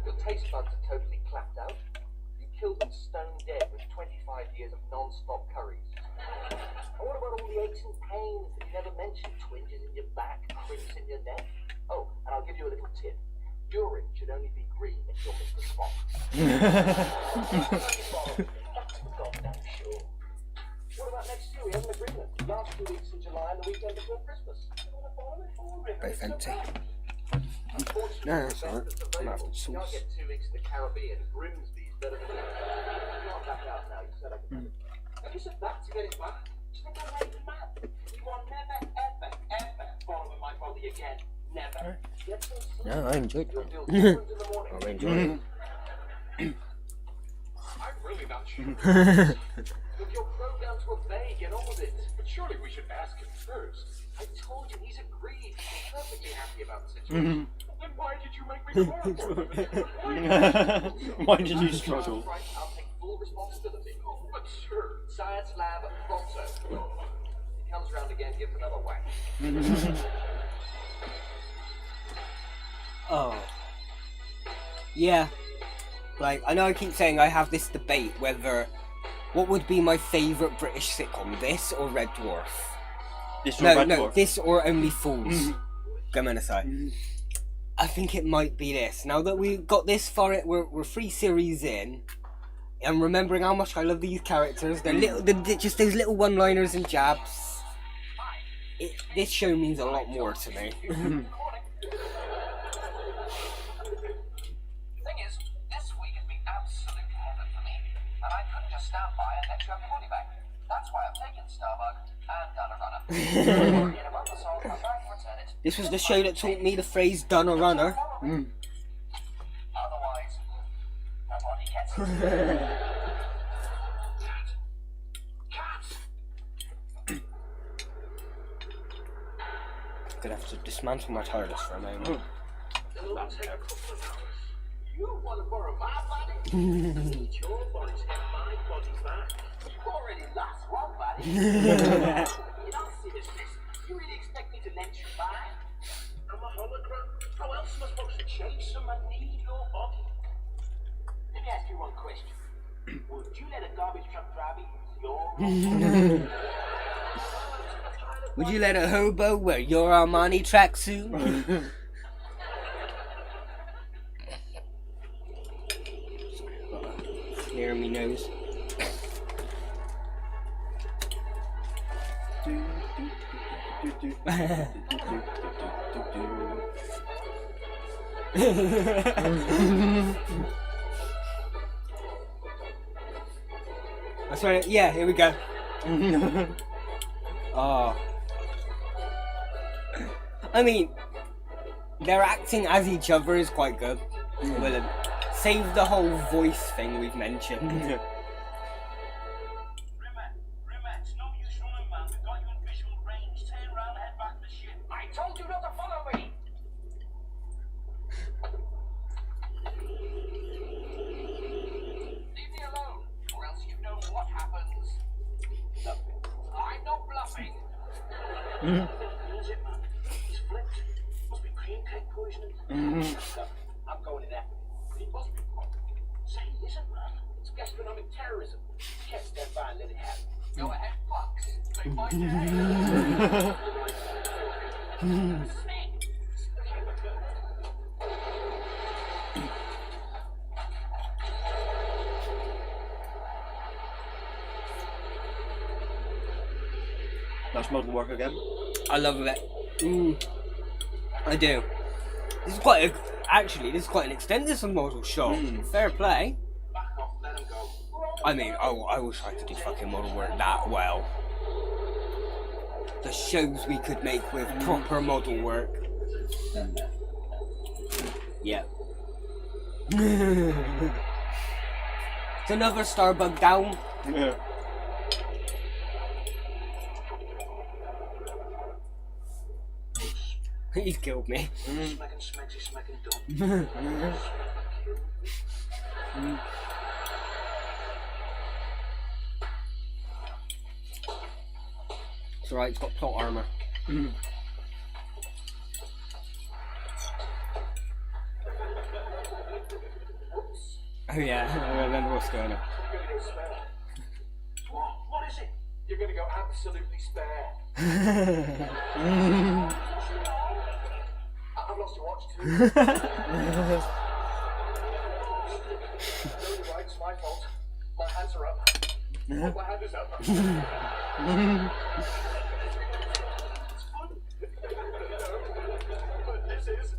Your taste buds are totally clapped out. You killed them stone dead with 25 years of non-stop curries. And what about all the aches and pains that you never mentioned? Twinges in your back, crimps in your neck? Oh, and I'll give you a little tip. Urine should only be green if you're Mr. Spock. That's goddamn sure. What about next year? We have an agreement. Last 2 weeks in July and the weekend before Christmas. You want to follow it forward? Very fancy. Unfortunately, No, that's all right. that's I'm available. after You can't sauce. get 2 weeks in the Caribbean. Grimsby's better than that. You can't back out now. You said I could. And you said that to get it back. Do you think I'm ready, man? You are never, ever following my body again. Never. Get some sleep. No, I enjoyed You'll it. feel different in the morning. I enjoyed it. I'm really not sure. Look, you're programmed to obey. Get on with it. But surely we should ask him first. I told you he's agreed. He's perfectly happy about the situation. Then why did you make me call? Why did you struggle? Right, I'll take full responsibility. But sir, Science lab pronto. He comes around again, gives another whack. Oh. Yeah. Like, I know I keep saying I have this debate whether what would be my favourite British sitcom, this or Red Dwarf? This was No, Red no, Dwarf. this or Only Fools. Come on aside. I think it might be this. Now that we got this far, we're 3 series in. I'm remembering how much I love these characters. They're little, just those little one-liners and jabs. This show means a lot more to me. The thing is, this week has been absolute heaven for me, and I couldn't just stand by and let you have your money back. That's why I've taken Starbuck and done a runner. In a month or so, I'll come back and return it. This was the show that taught me the phrase "done a runner." Otherwise, nobody gets it. Gonna have to dismantle my TARDIS for a moment. It'll take a couple of hours. You want to borrow my body? Your body's got my body. Buggy's back. You already lost one, buddy. In all seriousness, you really expect me to let you by? I'm a hologram. How else am I supposed to chase them? I need your buggy. Let me ask you one question. Would you let a garbage truck driver use your Would you let a hobo wear your Armani tracksuit? Clear me nose. I swear, yeah, here we go. Oh. I mean, their acting as each other is quite good. Well, save the whole voice thing we've mentioned. Rimmer, it's no use running, man. We've got you in visual range. Turn around and head back to the ship. I told you not to follow me! Leave me alone, or else you know what happens. Nothing. I'm not bluffing. Who's it, man? He's flipped. Must be cream cake poisoning. No, I'm going in there. He must be. Say he isn't, man. It's gastronomic terrorism. You can't stand by and let it happen. Go ahead, Fox. Make my day. Snake. That's model work again. I love it. I do. This is quite an extended model shot. Fair play. Back off, let him go. I mean, I wish I could do fucking model work that well. The shows we could make with proper model work. Yeah. It's another Starbug down. Yeah. He's killed me. Smacking dumb. It's alright, it's got plot armor. Oh yeah, I remember what's going on. You're gonna go spare. What is it? You're gonna go absolutely spare. I've lost your watch too. No, you're right, it's my fault. My hands are up. My hand is up. It's fun. But this is.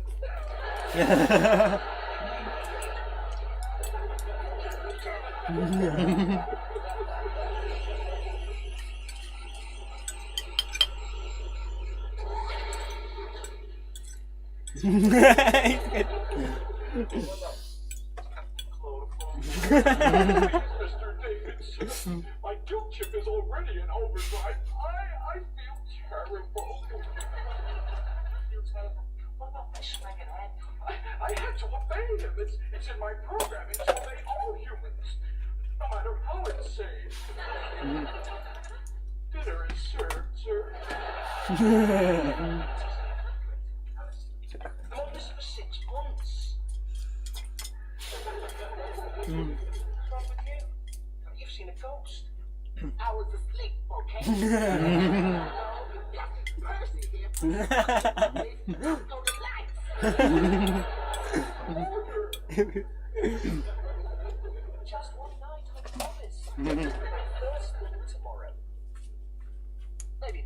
Mr. Davidson, my guilt chip is already in overdrive. I feel terrible. You feel terrible? What about my smacking head? I had to obey him. It's in my programming to obey all humans, no matter how insane. Dinner is served, sir. I'm on this for 6 months. What's wrong with you? You've seen a ghost. I was asleep, okay? Percy here. Go relax. Just one night, I promise. First thing tomorrow. Maybe.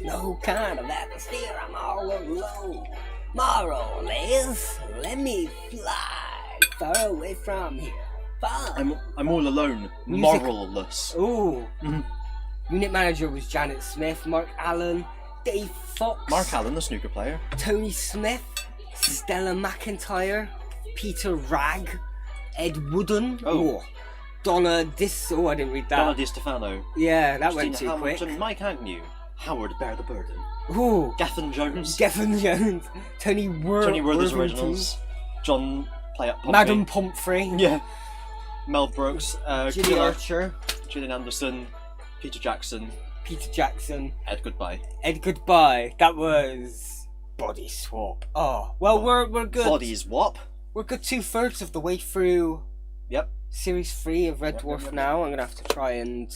No kind of atmosphere, I'm all alone. Moral is, let me fly far away from here. Far. I'm all alone, Music- moralless. Ooh. Unit manager was Janet Smith, Mark Allen, Dave Fox, Mark Allen, the snooker player. Tony Smith, Stella McIntyre, Peter Ragg, Ed Wooden, Oh. Donna Oh, I didn't read that. Donna Di Stefano. Yeah, that went Christina too quick. Hamilton, Mike Agnew. Howard Bear the Burden. Ooh. Gethin Jones. Geffen Jones, Tony Tony Werther's Worthington, originals. John play up Pompey. Madam Pomfrey, Yeah. Mel Brooks, Julie Archer, Gillian Anderson, Peter Jackson, Peter Jackson, Ed Goodbye. Ed Goodbye. That was Body Swap. Oh well, we're good. Bodies whop. We're good 2/3 of the way through. Yep. Series 3 of Red Dwarf yep. now. I'm gonna have to try and.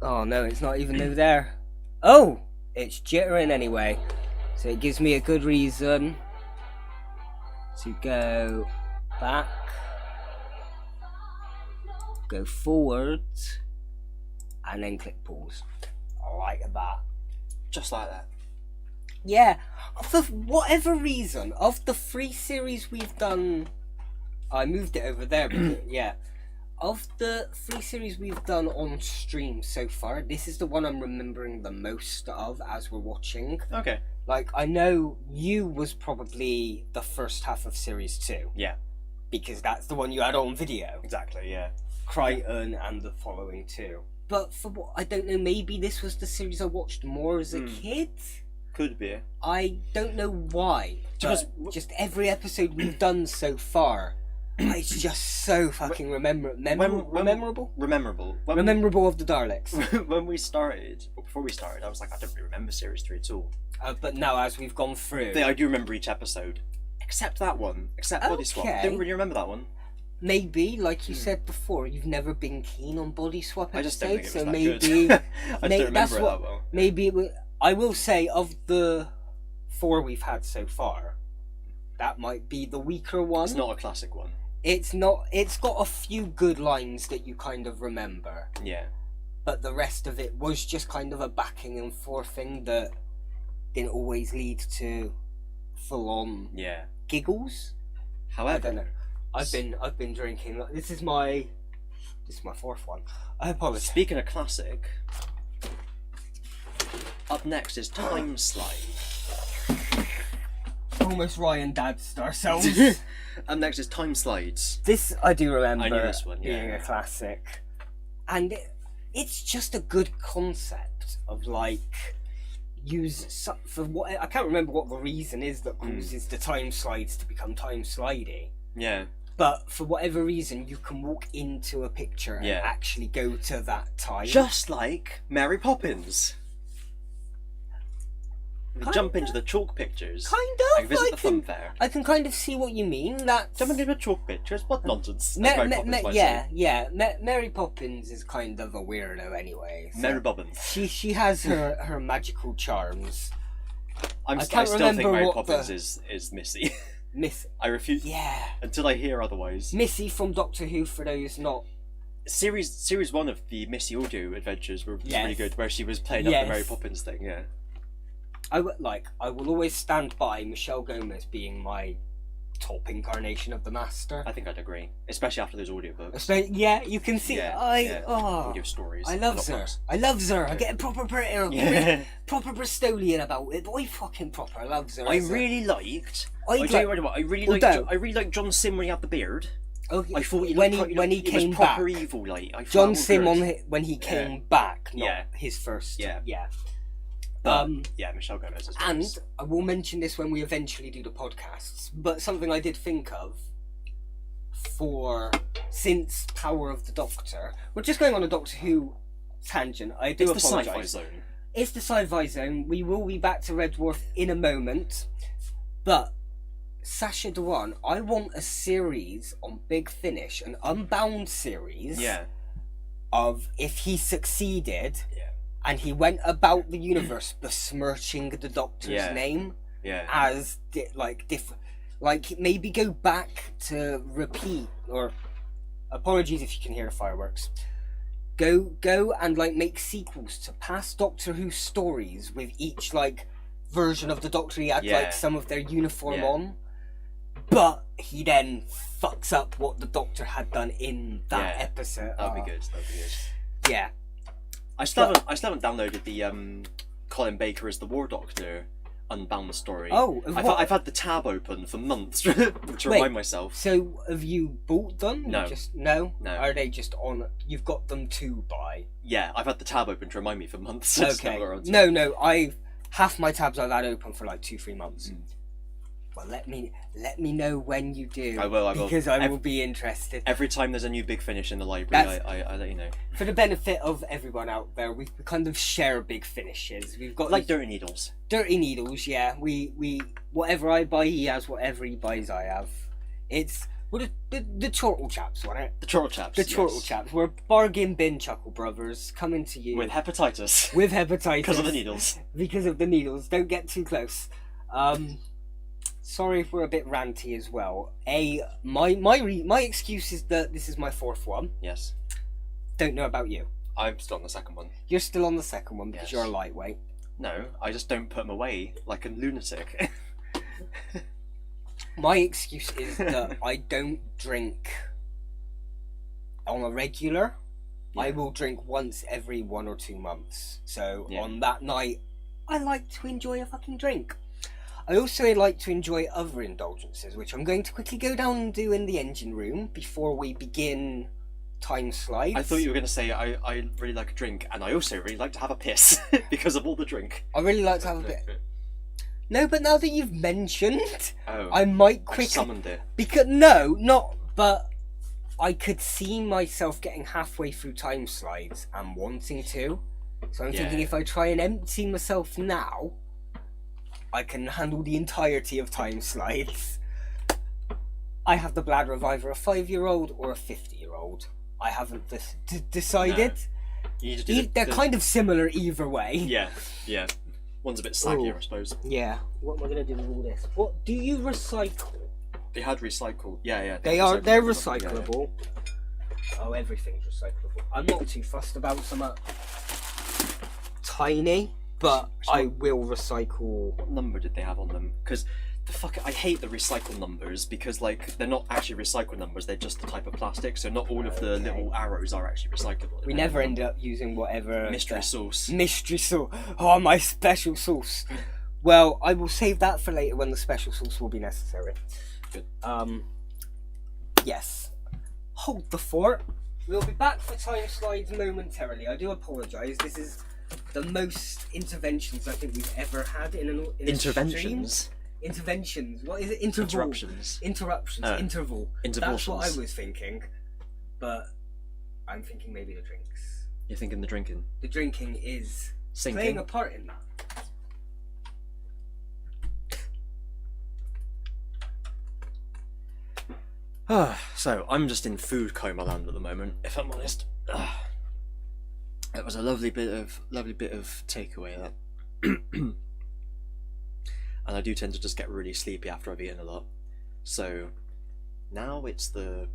Oh no, it's not even over there. Oh, it's jittering anyway, so it gives me a good reason to go back, go forward, and then click pause. I like that. Just like that. Yeah, for whatever reason, of the 3 series we've done, I moved it over there, but yeah. Of the 3 series we've done on stream so far, this is the one I'm remembering the most of as we're watching. Okay. Like, I know you was probably the first half of series 2. Yeah. Because that's the one you had on video. Exactly, yeah. Crichton and the following 2. But for what, I don't know, maybe this was the series I watched more as a kid? Could be. I don't know why. Because- But just every episode we've done so far, it's just so fucking memorable. Rememberable. Memorable of the Daleks. When we started, or before we started, I was like, I don't really remember Series 3 at all. But now, as we've gone through, I do remember each episode. Except that one. Except Body Swap. Okay. Don't really remember that one. maybe, like you said before, you've never been keen on Body Swap I just don't think episodes, it was so that maybe good. I just don't that's remember it what that well. maybe it was, I will say of the 4 we've had so far, that might be the weaker one. It's not a classic one. It's not. It's got a few good lines that you kind of remember, Yeah. but the rest of it was just kind of a backing and forth thing that didn't always lead to full-on Yeah. giggles. I However, don't know. I've been drinking. This is my 4th one. I apologize. speaking of classic, up next is Time Slide. Almost Ryan danced ourselves. Up next is Time Slides. This I do remember. I knew this one, yeah. Being a classic, and it's just a good concept of like for what I can't remember what the reason is that causes the time slides to become time slidey. Yeah. But for whatever reason, you can walk into a picture and Yeah. actually go to that time. Just like Mary Poppins. We Kinda. jump into the chalk pictures. Kind I of. visit the fun fair. I can kind of see what you mean. That Jumping into chalk pictures? What nonsense. As Mary Poppins might say. Mary Poppins is kind of a weirdo anyway. So Mary Bobbins. she has her magical charms. I I can't still remember think Mary what Poppins the- is Missy. Miss, I refuse yeah, until I hear otherwise. Missy from Doctor Who. For those not, Series 1 of the Missy audio adventures was Yes. really good, where she was playing up Yes. the Mary Poppins thing. Yeah. I will always stand by Michelle Gomez being my top incarnation of the Master. I think I'd agree, especially after those audiobooks. So, yeah, you can see. Audio stories. I loves her. Not I loves her. I get a proper Yeah. proper Bristolian about it. Boy, fucking proper. I loves her. I as a- really liked. I'd I tell you like- what, I really Although- liked John Sim when he had the beard. Okay, I thought he when looked he he came was proper back, evil. Like I thought John that was Sim good. when he came back, not Yeah. his first. Yeah. yeah. But, yeah, Michelle Gomez is And nice. I will mention this when we eventually do the podcasts, but something I did think of since Power of the Doctor. We're just going on a Doctor Who tangent. I do It's the apologise. sci-fi zone. It's the sci-fi zone. We will be back to Red Dwarf in a moment, but Sacha Dhawan, I want a series on Big Finish, an Unbound series. Yeah. Of if he succeeded. Yeah. And he went about the universe besmirching the Doctor's Yeah. name Yeah. as maybe go back to repeat, or apologies if you can hear the fireworks. Go and make sequels to past Doctor Who stories with each version of the Doctor he had Yeah. some of their uniform Yeah. on, but he then fucks up what the Doctor had done in that Yeah. episode. That'd be good. That'd be good. Yeah. I still haven't downloaded the Colin Baker as the War Doctor Unbound story. Oh, I've had the tab open for months to remind myself. So have you bought them? No. No? No. Are they just on? You've got them to buy. Yeah, I've had the tab open to remind me for months. Okay. No. Half my tabs I've had open for 2-3 months. Well, let me know when you do. I will. Because I will be interested. Every time there's a new big finish in the library, I let you know. For the benefit of everyone out there, we kind of share big finishes. We've got Like Dirty Needles. Dirty Needles, yeah. We whatever I buy, he has. Whatever he buys, I have. It's the Chortle Chaps, wasn't it? The Chortle Chaps. The Chortle Chaps. We're bargain bin Chuckle Brothers coming to you With hepatitis. with hepatitis Because of the needles. Because of the needles. Don't get too close. Sorry if we're a bit ranty as well. My excuse is that this is my fourth one. Yes. Don't know about you. I'm still on the second one. You're still on the second one because Yes. you're a lightweight. No, I just don't put them away like a lunatic. My excuse is that I don't drink on a regular. Yeah. I will drink once every 1 or 2 months. So Yeah. on that night, I like to enjoy a fucking drink. I also like to enjoy other indulgences, which I'm going to quickly go down and do in the engine room before we begin time slides. I thought you were going to say I really like a drink, and I also really like to have a piss because of all the drink. I really like to have a bit. No, but now that you've mentioned, Oh, I might I quickly. summoned it. Because no, not. But I could see myself getting halfway through time slides and wanting to. So I'm thinking Yeah. if I try and empty myself now, I can handle the entirety of time slides. I have the bladder of either a 5-year-old or a 50-year-old. I haven't decided. You need to do They're kind of similar either way. Yeah, yeah. One's a bit saggier, Ooh. I suppose. Yeah. What am I going to do with all this? What do you recycle? They had recycled. Yeah. They're recyclable. Oh, everything's recyclable. I'm not too fussed about some tiny, but So- I will recycle. What number did they have on them? Because I hate the recycle numbers because like they're not actually recycle numbers. They're just the type of plastic. So not all of the Okay. little arrows are actually recyclable. We never ended up using whatever mystery sauce. Mystery sauce. Oh, my special sauce. Well, I will save that for later when the special sauce will be necessary. Good. Yes. Hold the fort. We'll be back for time slides momentarily. I do apologise. This is the most interventions I think we've ever had in a Interventions. stream. Interventions. What is it? Interval. Interruptions. Interruptions. Oh. Interval. That's what I Interventions. was thinking. But I'm thinking maybe the drinks. You're thinking the drinking. The drinking is playing Sinking. a part in that. So I'm just in food coma land at the moment, if I'm honest. It was a lovely bit of takeaway that. And I do tend to just get really sleepy after I've eaten a lot. So now it's the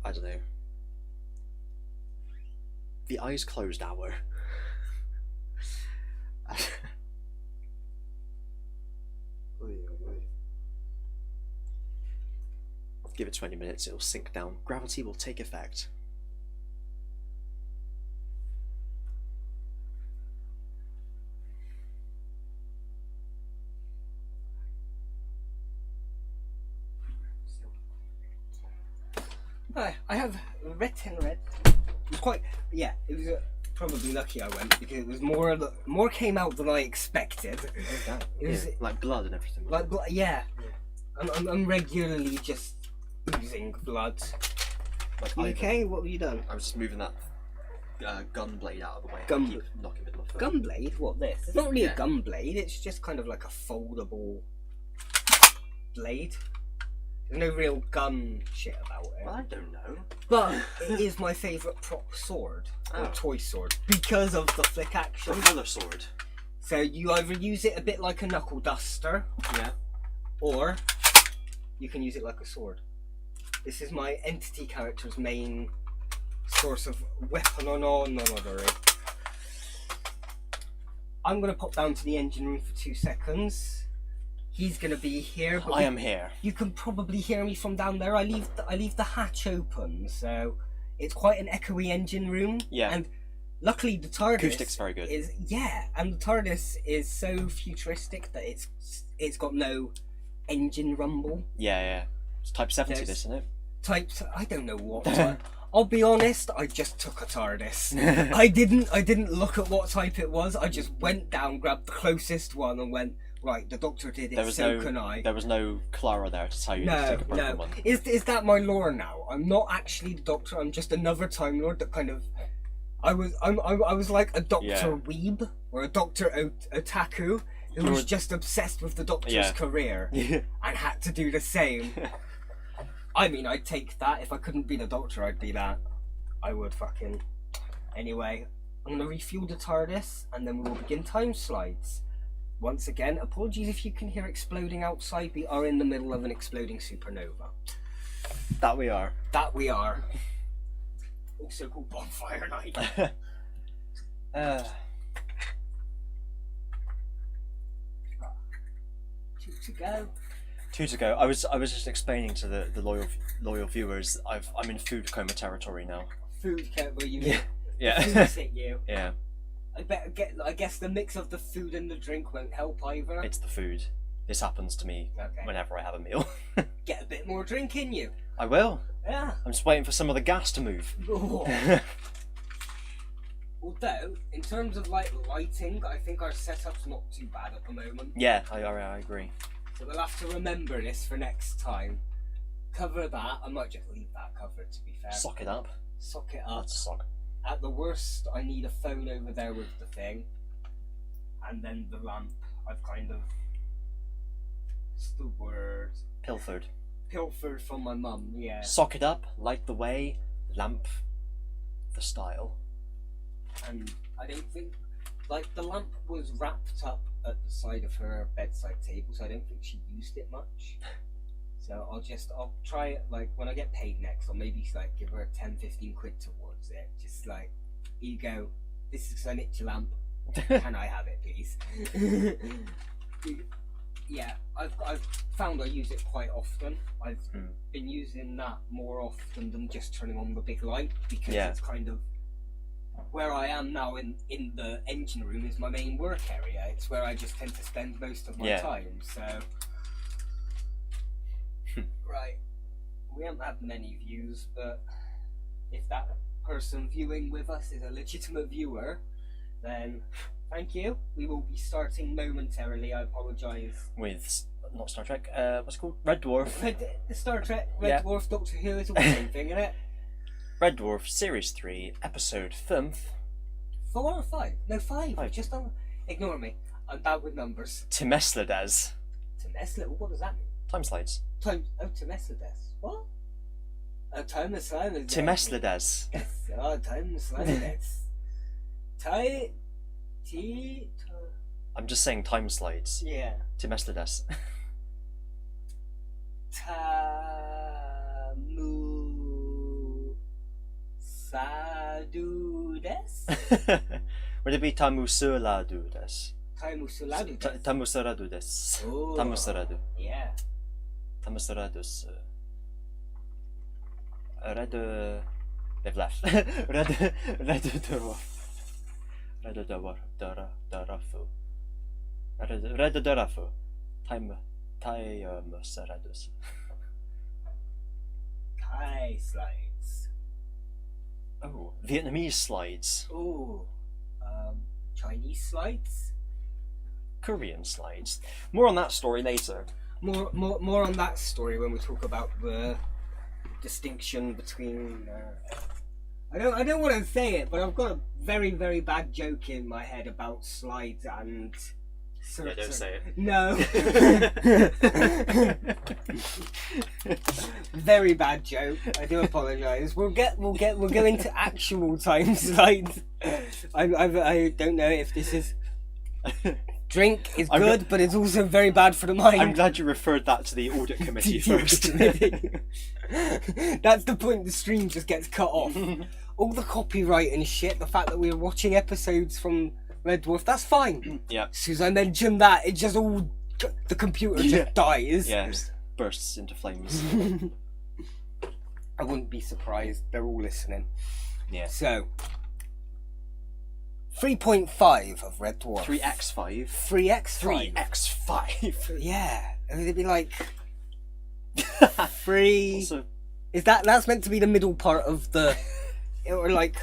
I don't know. The eyes closed hour. Give it 20 minutes, it'll sink down. Gravity will take effect. Hi, I have red 10 red. It was quite, yeah, it was probably lucky I went because it was more came out than I expected. It was Like blood and everything. like, yeah, I'm regularly just oozing blood. Like You Ivan. okay? What have you done? I was just moving that gun blade out of the way. Gun- I keep knocking with my foot. Gunblade? What this? It's not really Yeah. a gunblade. It's just kind of like a foldable blade. There's no real gun shit about it. I don't know. But it is my favourite prop sword or Oh. toy sword because of the flick The action. colour sword. So you either use it a bit like a knuckle duster, Yeah. or you can use it like a sword. This is my entity character's main source of weapon on non-ordery. I'm going to pop down to the engine room for 2 seconds. He's going to be here, but I am here. you can probably hear me from down there. I leave the hatch open, so it's quite an echoey engine room. Yeah. And luckily the TARDIS Acoustic's very good. is and the TARDIS is so futuristic that it's got no engine rumble. Yeah. It's Type 70, There's- this, isn't it? Types I don't know what type. I'll be honest, I just took a TARDIS. I didn't look at what type it was. I just went down, grabbed the closest one and went, right, the doctor did it, There was so no, can I. there was no Clara there to tell you to No, take a broken no. one. Is that my lore now? I'm not actually the doctor. I'm just another Time Lord that kind of. I was like a Doctor Yeah. Weeb or a Doctor Otaku who was just obsessed with the Doctor's Yeah. career and had to do the same. I mean, I'd take that. If I couldn't be the Doctor, I'd be that. I would fucking. Anyway, I'm gonna refuel the TARDIS and then we will begin time slides. Once again, apologies if you can hear exploding outside. We are in the middle of an exploding supernova. That we are. That we are. Also called Bonfire Night. Two to go. 2 to go. I was just explaining to the loyal viewers. I'm in food coma territory now. Food where you Yeah. food's hit you. Yeah. I guess the mix of the food and the drink won't help either. It's the food. This happens to me Okay. whenever I have a meal. Get a bit more drink in you. I will. Yeah. I'm just waiting for some of the gas to move. Although, in terms of like lighting, I think our setup's not too bad at the moment. Yeah, I agree. So we'll have to remember this for next time. Cover that. I might just leave that covered, to be fair. Sock it up. Sock it up. That's sock. At the worst, I need a phone over there with the thing. And then the lamp. I've kind of... What's the word? Pilfered. Pilfered from my mum, yeah. Sock it up, light the way, lamp the style. And I don't think... Like, the lamp was wrapped up at the side of her bedside table, so I don't think she used it much. So I'll try it, like, when I get paid next, I'll maybe, like, give her 10-15 quid towards it. Just like, here you go, this is an itch lamp. Can I have it, please? Yeah, I've found I use it quite often. I've been using that more often than just turning on the big light, because it's kind of... Where I am now in the engine room is my main work area. It's where I just tend to spend most of my time, so... Right. We haven't had many views, but if that person viewing with us is a legitimate viewer, then thank you. We will be starting momentarily. I apologise. With, not Star Trek, what's it called? Red Dwarf. Star Trek, Red Dwarf, Doctor Who, it's all the same thing, isn't it? Red Dwarf, Series 3, Episode 5. 4 or 5? No, 5. I just don't... Ignore me. I'm bad with numbers. Timeslides. What does that mean? Time slides. Timeslides. What? Timeslides. Timeslides. Yes, Timeslides. I'm just saying time slides. Yeah. Timeslides. Tamusaladudes? Would it be Tamusaladudes? Tamusaladudes. Tamusaladudes. Oh. Tamusaladu. Yeah. Tamusaladus. They've left. Red Dwarf. Red Dwarf. Darafu. Red Darafu. Tamusaladus. Thai slides. Oh, Vietnamese slides. Oh. Chinese slides. Korean slides. More on that story later. More on that story when we talk about the distinction between. I don't want to say it, but I've got a very, very bad joke in my head about slides and. Yeah, don't say it. No. Very bad joke. I do apologise. We'll go into actual time slides. I don't know if this is. Drink is good, but it's also very bad for the mind. I'm glad you referred that to the audit committee first. That's the point. The stream just gets cut off. All the copyright and shit. The fact that we were watching episodes from Red Dwarf, that's fine. Yeah. As soon as I mention that, it just all the computer just dies. Yeah, just bursts into flames. I wouldn't be surprised. They're all listening. Yeah. So 3.5 of Red Dwarf. 3x5. 3x5. 3x5. Yeah. It'd be like 3. Also, Is that's meant to be the middle part of the, or like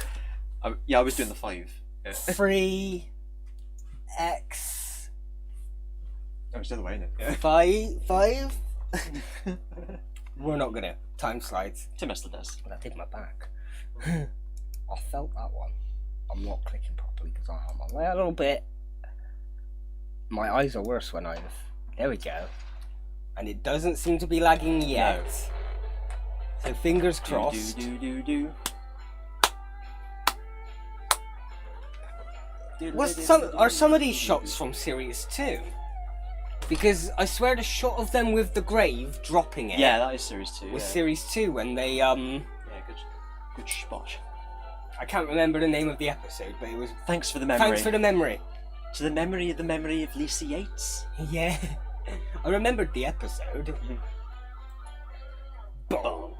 yeah, I was doing the 5. Yeah. 3x Oh, it's the other way, isn't it? Yeah. Five? We're not gonna. Time slides. Tim Esther does. But I did my back. I felt that one. I'm not clicking properly because I'm on a little bit. My eyes are worse when I've... There we go. And it doesn't seem to be lagging yet. No. So fingers crossed. Do. Are some of these shots from Series 2? Because I swear the shot of them with the grave dropping it Yeah, that is Series 2. was yeah. Series 2 when they Yeah, good spot. I can't remember the name of the episode, but it was Thanks for the memory. Thanks for the memory. To the memory of Lisa Yates. Yeah. I remembered the episode. Boom.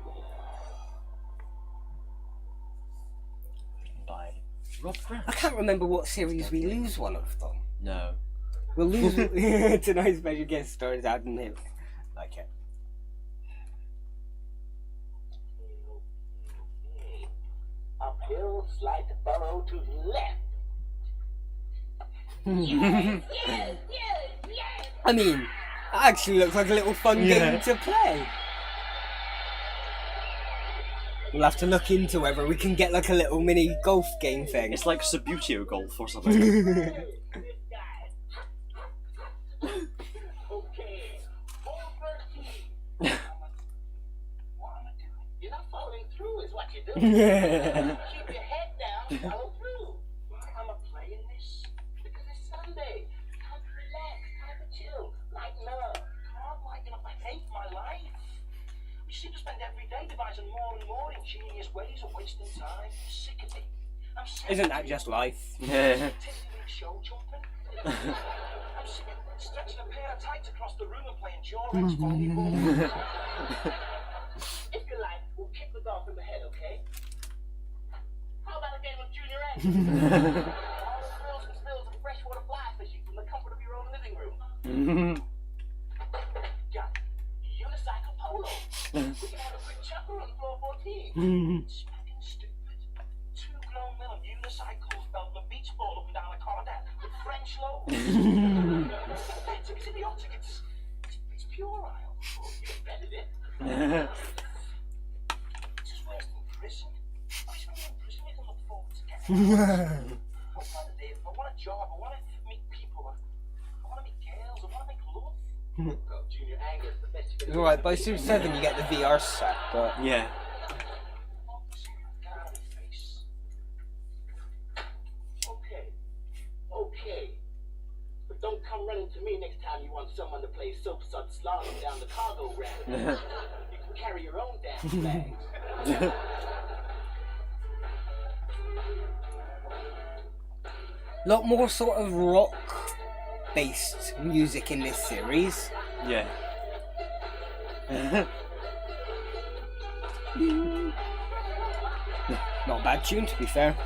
By Rob Grant. I can't remember what series we lose one of them. No. We'll lose tonight's special guest stars out in him. Like it. Uphill, slight furrow to the left. I mean, that actually looks like a little fun game to play. We'll have to look into whether we can get like a little mini golf game thing. It's like Subutio golf or something. Okay, 413. You're not following through, is what you're doing. Keep your head down, follow through. I'm not playing this because it's Sunday. Time to relax, time to chill, lighten up. I'm lighting up. I hate my life. We seem to spend every day devising more and more ingenious ways of wasting time. I'm sick of it. I'm sick Isn't of that it. just life? Yeah. Tiddling show jumping. I'm sick of stretching a pair of tights across the room and playing Jaw-X volleyball. If you like, we'll kick the dog in the head, okay? How about a game of Junior Egg? All the thrills and spills of freshwater fly fishing from the comfort of your own living room. Got unicycle polo. We can have a quick chopper on floor 14. Smacking stupid. Two grown men on unicycles belting a beach ball up and down a corridor with French loaves. It's idiotic. It's puerile. You invented it. Just wasting prison. At least when you're in prison, you can look forward to getting out. I want to live. I want a job. I want to meet people. I want to meet girls. I want to make love. Oh, Junior Anger is the best you can do. Alright, by Series 7 you get the VR set, but... Yeah. Okay. But don't come running to me next time you want someone to play soap sud slalom down the cargo ramp. You can carry your own damn flags. lot more sort of rock-based music in this series. Yeah. Not a bad tune, to be fair.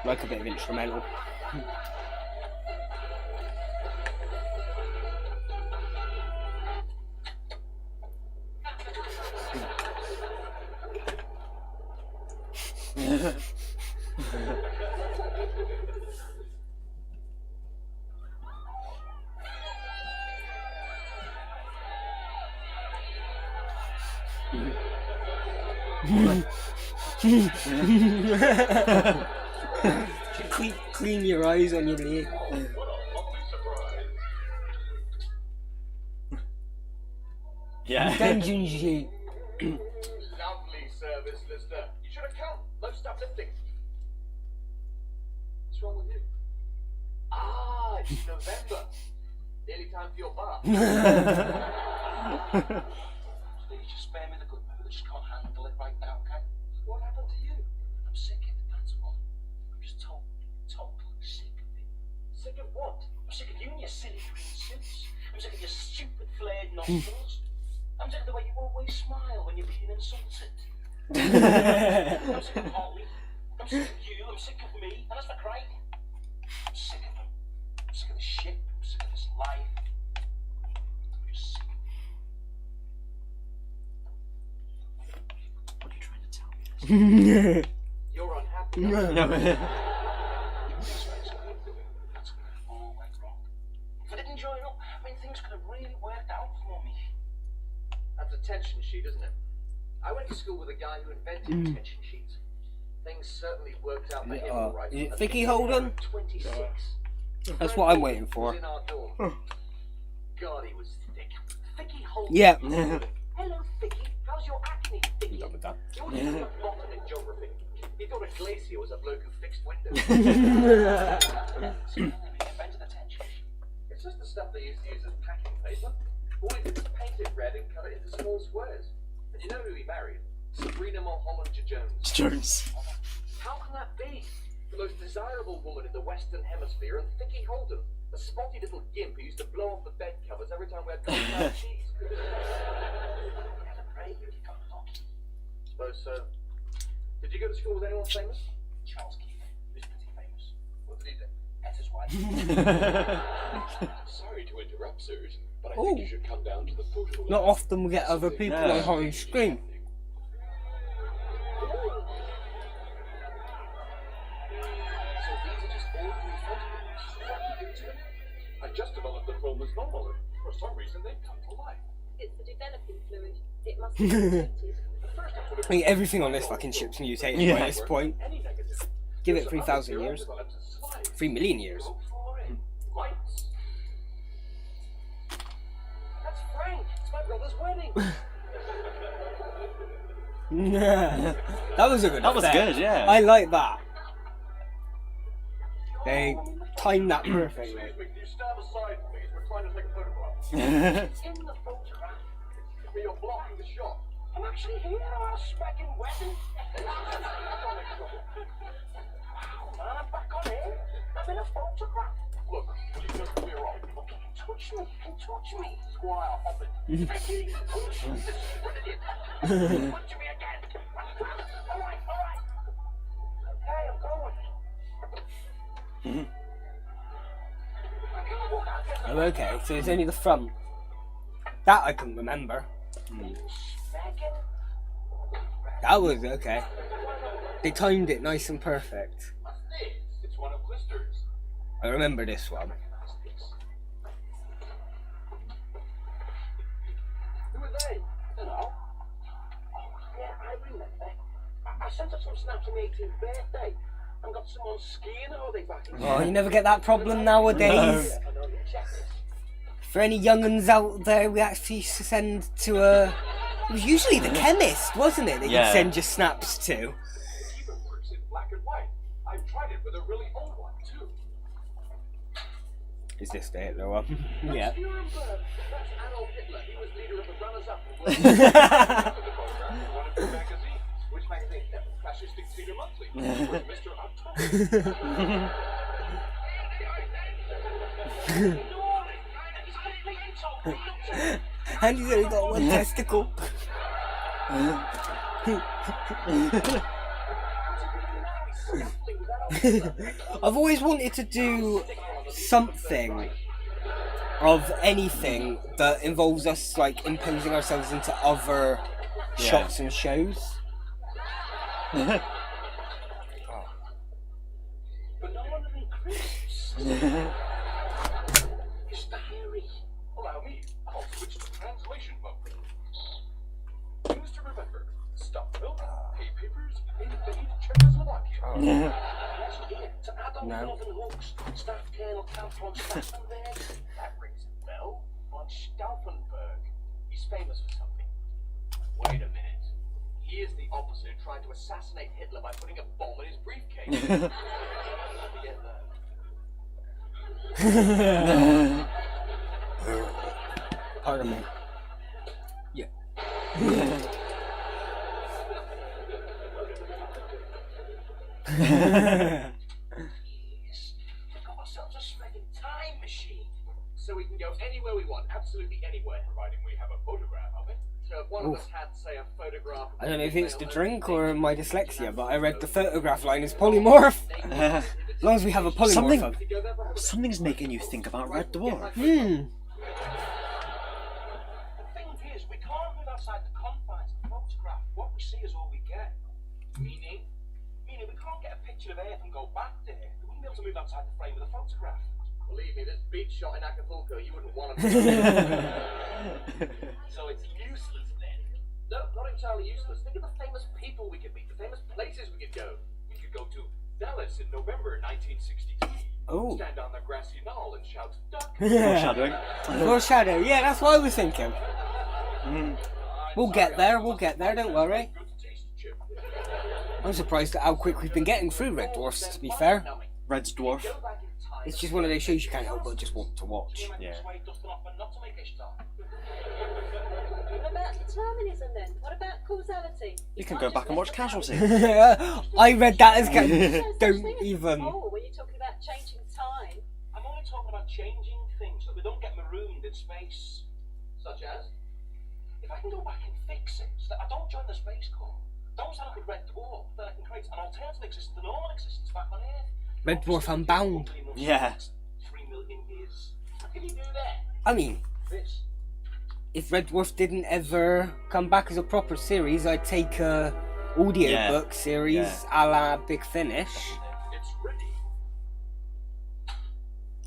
Like a bit of instrumental. Clean your eyes on your leg. Yeah. Dungeon shit. Lovely service, listener. You should have come. Let's stop lifting. What's wrong with you? Ah, it's November. Nearly time for your bath. Please just spare me the good mood. I just can't handle it right now, okay? What happened to you? I'm sick of it, that's all. I'm just totally sick of it. Sick of what? I'm sick of you and your silly green suits. I'm sick of your stupid flared nostrils. I'm sick of the way you always smile when you're being insulted. I'm sick of Holly. I'm sick of you. I'm sick of me. And as for Craig, I'm sick of him. I'm sick of the ship. I'm sick of this life. I'm just sick of it. What are you trying to tell me? You're unhappy. No. I mean, things could have really worked out for me. That's a tension sheet, isn't it? I went to school with a guy who invented tension sheets. Things certainly worked out for him all right. Is it Vicky Holden? 26. That's what I'm waiting for. Was in our dorm. God, he was thick. Vicky Holden. Yeah. Hello, Vicky. How's your acne, Vicky? Done with that. You always have a bottom in geography. He thought a glacier was a bloke who fixed windows. He invented a tension sheet. It's just the stuff they used to use as packing paper. All he did was paint it red and cut it into small squares. And you know who he married? Sabrina Mulholland Jones. Jones. How can that be? The most desirable woman in the Western Hemisphere, and Vicky Holden, a spotty little gimp who used to blow off the bed covers every time we had cold cheese. Suppose so. Did you go to school with anyone famous? Charles Keith. He's pretty famous. What did he do? That's his wife. Sorry to interrupt, sirs, but I think you should come down to the photo. Not often we get other people on high screen. So these are just ordinary photographs. What do you do to them? I just developed the film as normal. For some reason, they've come to life. It's the developing fluid. It must be treated. I mean, everything on this fucking ship's mutated by this point. Any negative. Give it 3,000 years. 3 million years. Lights. That's Frank. It's my brother's wedding. That was a good That was effect. good, yeah. I like that. They timed that perfectly. Excuse me, can you stand aside, please? We're trying to take a photograph. In the photograph, you're blocking the shot. I'm actually here at our Smeggy wedding. Wow, man, I'm back on air. I'm in a photograph. Look, will you just clear off? Look, you can touch me. You can touch me. Squire, hop it. Vicky, touch me. This is brilliant. Touch me again. All right. Okay, I'm going. Oh, okay, so it's only the front. That I can remember. That was okay. They timed it nice and perfect. What's this? It's one of Blister's. I remember this one. Who are they? Hello? Oh, yeah, I remember. I sent up some snaps on my 18th birthday and got someone skiing all the way back. Oh, you never get that problem nowadays. I know, yeah, check this. For any young'uns out there, we actually used to send to a... It was usually the chemist, wasn't it, that Yeah. you'd send your snaps to? It even works in black and white. I've tried it with a really old one, too. Is this the Hitler one? Yeah. Nuremberg. That's Adolf Hitler. He was leader of the runners-up. One of two magazines. Which magazine? Fascistic Theatre Monthly. With Mr. October. And he's only got one testicle. I've always wanted to do something of anything that involves us like imposing ourselves into other shots and shows. Banana and crisps. Mr. Harry. Allow me. I'll switch to translation mode. Things to remember. Stop milk, hay papers, invade Czechoslovakia. Yeah. To add on No. Northern Hooks, Staff Colonel Camp von Stauffenberg. That rings a bell. Von Stauffenberg. He's famous for something. Wait a minute. He is the opposite who tried to assassinate Hitler by putting a bomb in his briefcase. Let me get that. Pardon me. Yeah. We've got ourselves a Smeggy time machine. So we can go anywhere we want, absolutely anywhere, providing we have a photograph of it. So if one of us had, say, a photograph... I don't know if it's the drink or my dyslexia, but I read the photograph line as polymorph. As long as we have a polymorph. Something's making you think about Red Dwarf. The thing is, we can't move outside the confines of the photograph. What we see is all we get. Meaning we can't get a picture of Earth and go back there. We wouldn't be able to move outside the frame of the photograph. Believe believe me, this beach shot in Acapulco, you wouldn't want to. So it's useless then. No, not entirely useless. Think of the famous people we could meet, the famous places we could go. We could go to Dallas in November 1963. Oh. Stand on the grassy knoll and shout, duck. Foreshadowing. Foreshadow. Yeah, that's what I was thinking. We'll get there. We'll get there. Don't worry. Good taste, Chip. I'm surprised at how quick we've been getting through Red Dwarfs. To be fair, Red Dwarf. it's just one of those shows you can't help but just want to watch. Yeah. Persuade Dustin Hoffman not to make a stop. What about determinism then? What about causality? You can go back and watch Casualty. I read that as don't even. Oh, were you talking about changing time? I'm only talking about changing things so we don't get marooned in space. Such as? If I can go back and fix it so that I don't join the Space Corps, don't sound like a Red Dwarf, then I can create an alternative existence, a normal existence back on Earth. Red Dwarf Unbound. Yeah. 3 million years. How can you do that? I mean, This. if Red Dwarf didn't ever come back as a proper series, I'd take a audiobook series a la Big Finish. It's ready.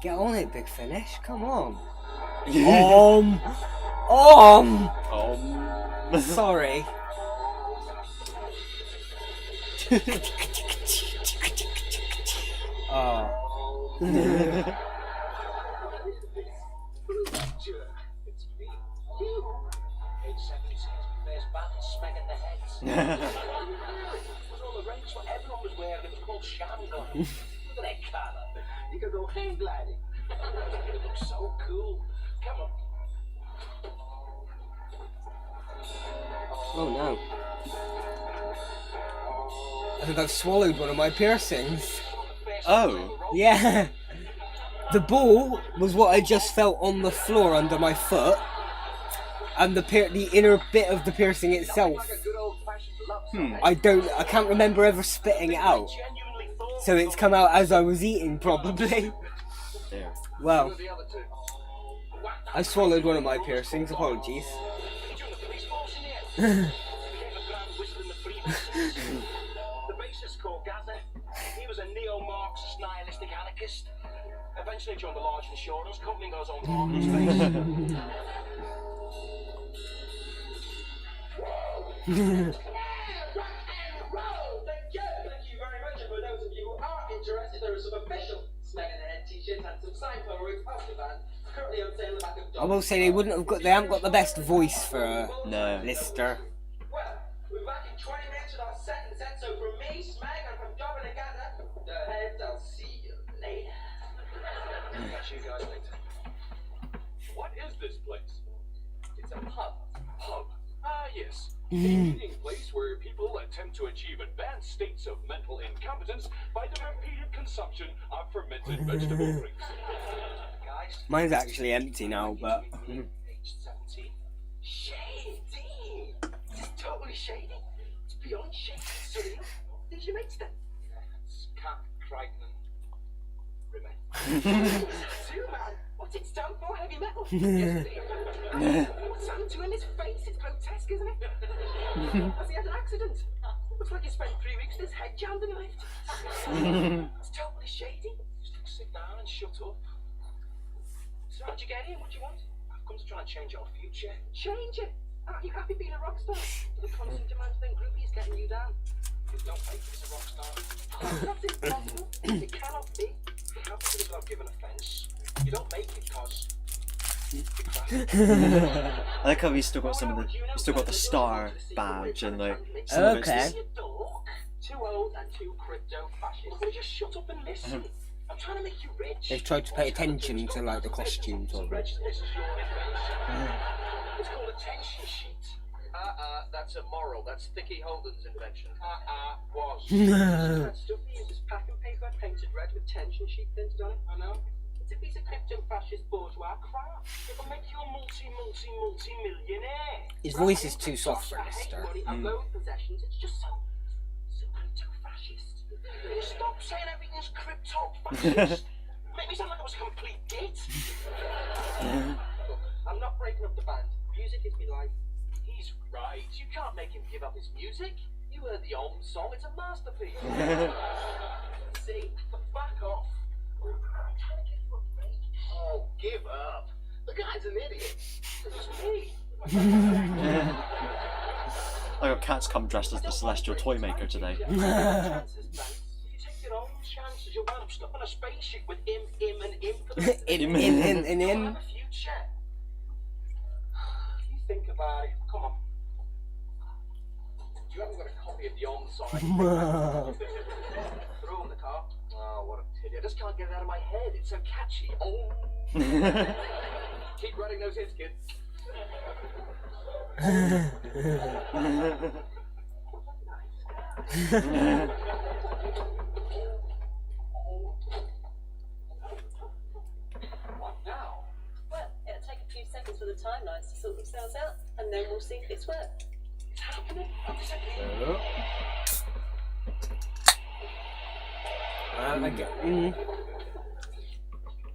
Get on it, Big Finish. Come on. Sorry. Oh. Sure, it's me. You? Age 76, my first band, Smeggy the Heads. It was all arranged for everyone was wearing it. It was called Shamgar. Look at that colour. You could go hang gliding. It looks so cool. Come on. Oh no. I think I've swallowed one of my piercings. Oh. Yeah. The ball was what I just felt on the floor under my foot, and the inner bit of the piercing itself. Like a good old-fashioned love song. I can't remember ever spitting it out. Genuinely thought So it's come out as I was eating, probably. Yeah. Well, The other two. I swallowed one of my piercings. Apologies. the police force in here. Became a grand whistle in the Freemasons. The bassist called Gaza. He was a neo-Marxist nihilistic anarchist. Eventually joined a large insurance company and got his own parking space. Thank you very much. And for those of you who are interested, there are some official Smeggy the Head t-shirts and some signed photos of the band currently on sale in the back of I will say they haven't got the best voice for a No. Lister. Well, we're back in 20 minutes with our second set. So from me, Smeg, and from Dobbin and Gaza, the Heads, I'll see you later. Catch you guys later. What is this place? It's a pub. Pub. Ah, yes. A meeting place where people attempt to achieve advanced states of mental incompetence by the repeated consumption of fermented vegetable drinks. Guys, Mine's actually empty now, but age 17. Shady! This is totally shady. It's beyond shady. Surreal. Who's your mates then? It's Cap, Crichton, and Rimmer. Tattoo man. What's it stand for? Heavy metal? Yes, it is. What's happened to him? His face? It's grotesque, isn't it? Has he had an accident? Looks like he spent 3 weeks with his head jammed in a lift. It's totally shady. Just sit down and shut up. So how'd you get in? What do you want? I've come to try and change your future. Change it. Aren't you happy being a rock star? The constant demand thing groupies getting you down. You don't make it as a rock star. That's impossible. It cannot be. You can't do it without giving offence. You don't make it because I like how he's still got he's still got the star badge and like some of Okay. it's You dork. Too old and too crypto fascist. Well, just shut up and listen. I'm trying to make you rich. they've tried to pay attention to like the costumes of it. This is your invention. It's called a tension sheet. That's immoral. That's Thicky Holden's invention. was. That stuff he uses packing paper painted red with tension sheet printed on it. I know. It's a piece of crypto-fascist bourgeois crap. It'll make you a multi-millionaire. His voice is too soft for Lister. Money and low possessions. It's just so crypto-fascist. Stop saying everything's crypto-fascist. Make me sound like I was a complete git. Look, I'm not breaking up the band. Music is my life. He's right. You can't make him give up his music. You heard the Om song. It's a masterpiece. See, back off. I'm trying to give you a break. The guy's an idiot. It's me. I got cats come dressed as the celestial toy maker today. If you take your own chances, you'll wind up stuck on a spaceship with him, and him for the in. You'll have a future. You think about it. Come on. You haven't got a copy of the on-side. Throw in the car. Oh, what a pity. I just can't get it out of my head. It's so catchy. Oh. Keep writing those hits, kid. What now? Well, it'll take a few seconds for the timelines to sort themselves out, and then we'll see if it's worked. It's happening.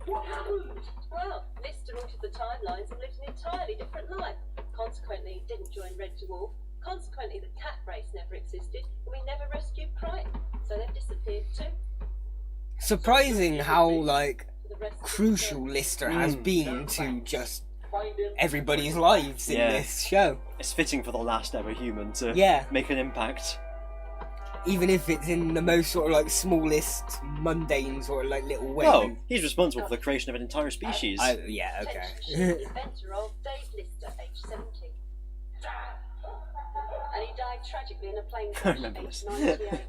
What happened? Well, Lister altered the timelines and lived an entirely different life. Consequently, he didn't join Red Dwarf. Consequently, the cat race never existed, and we never rescued Crichton. So they've disappeared too. Surprising how like For the rest of the crucial story. Lister has been to just Find him. everybody's lives in Yeah. this show. It's fitting for the last ever human to Yeah. make an impact. Even if it's in the most sort of like smallest, mundane sort of like little way. No, he's responsible for the creation of an entire species. Yeah, Potential okay. chief inventor of Dave Lister, age 17. And he died tragically in a plane crash remember age this. 98.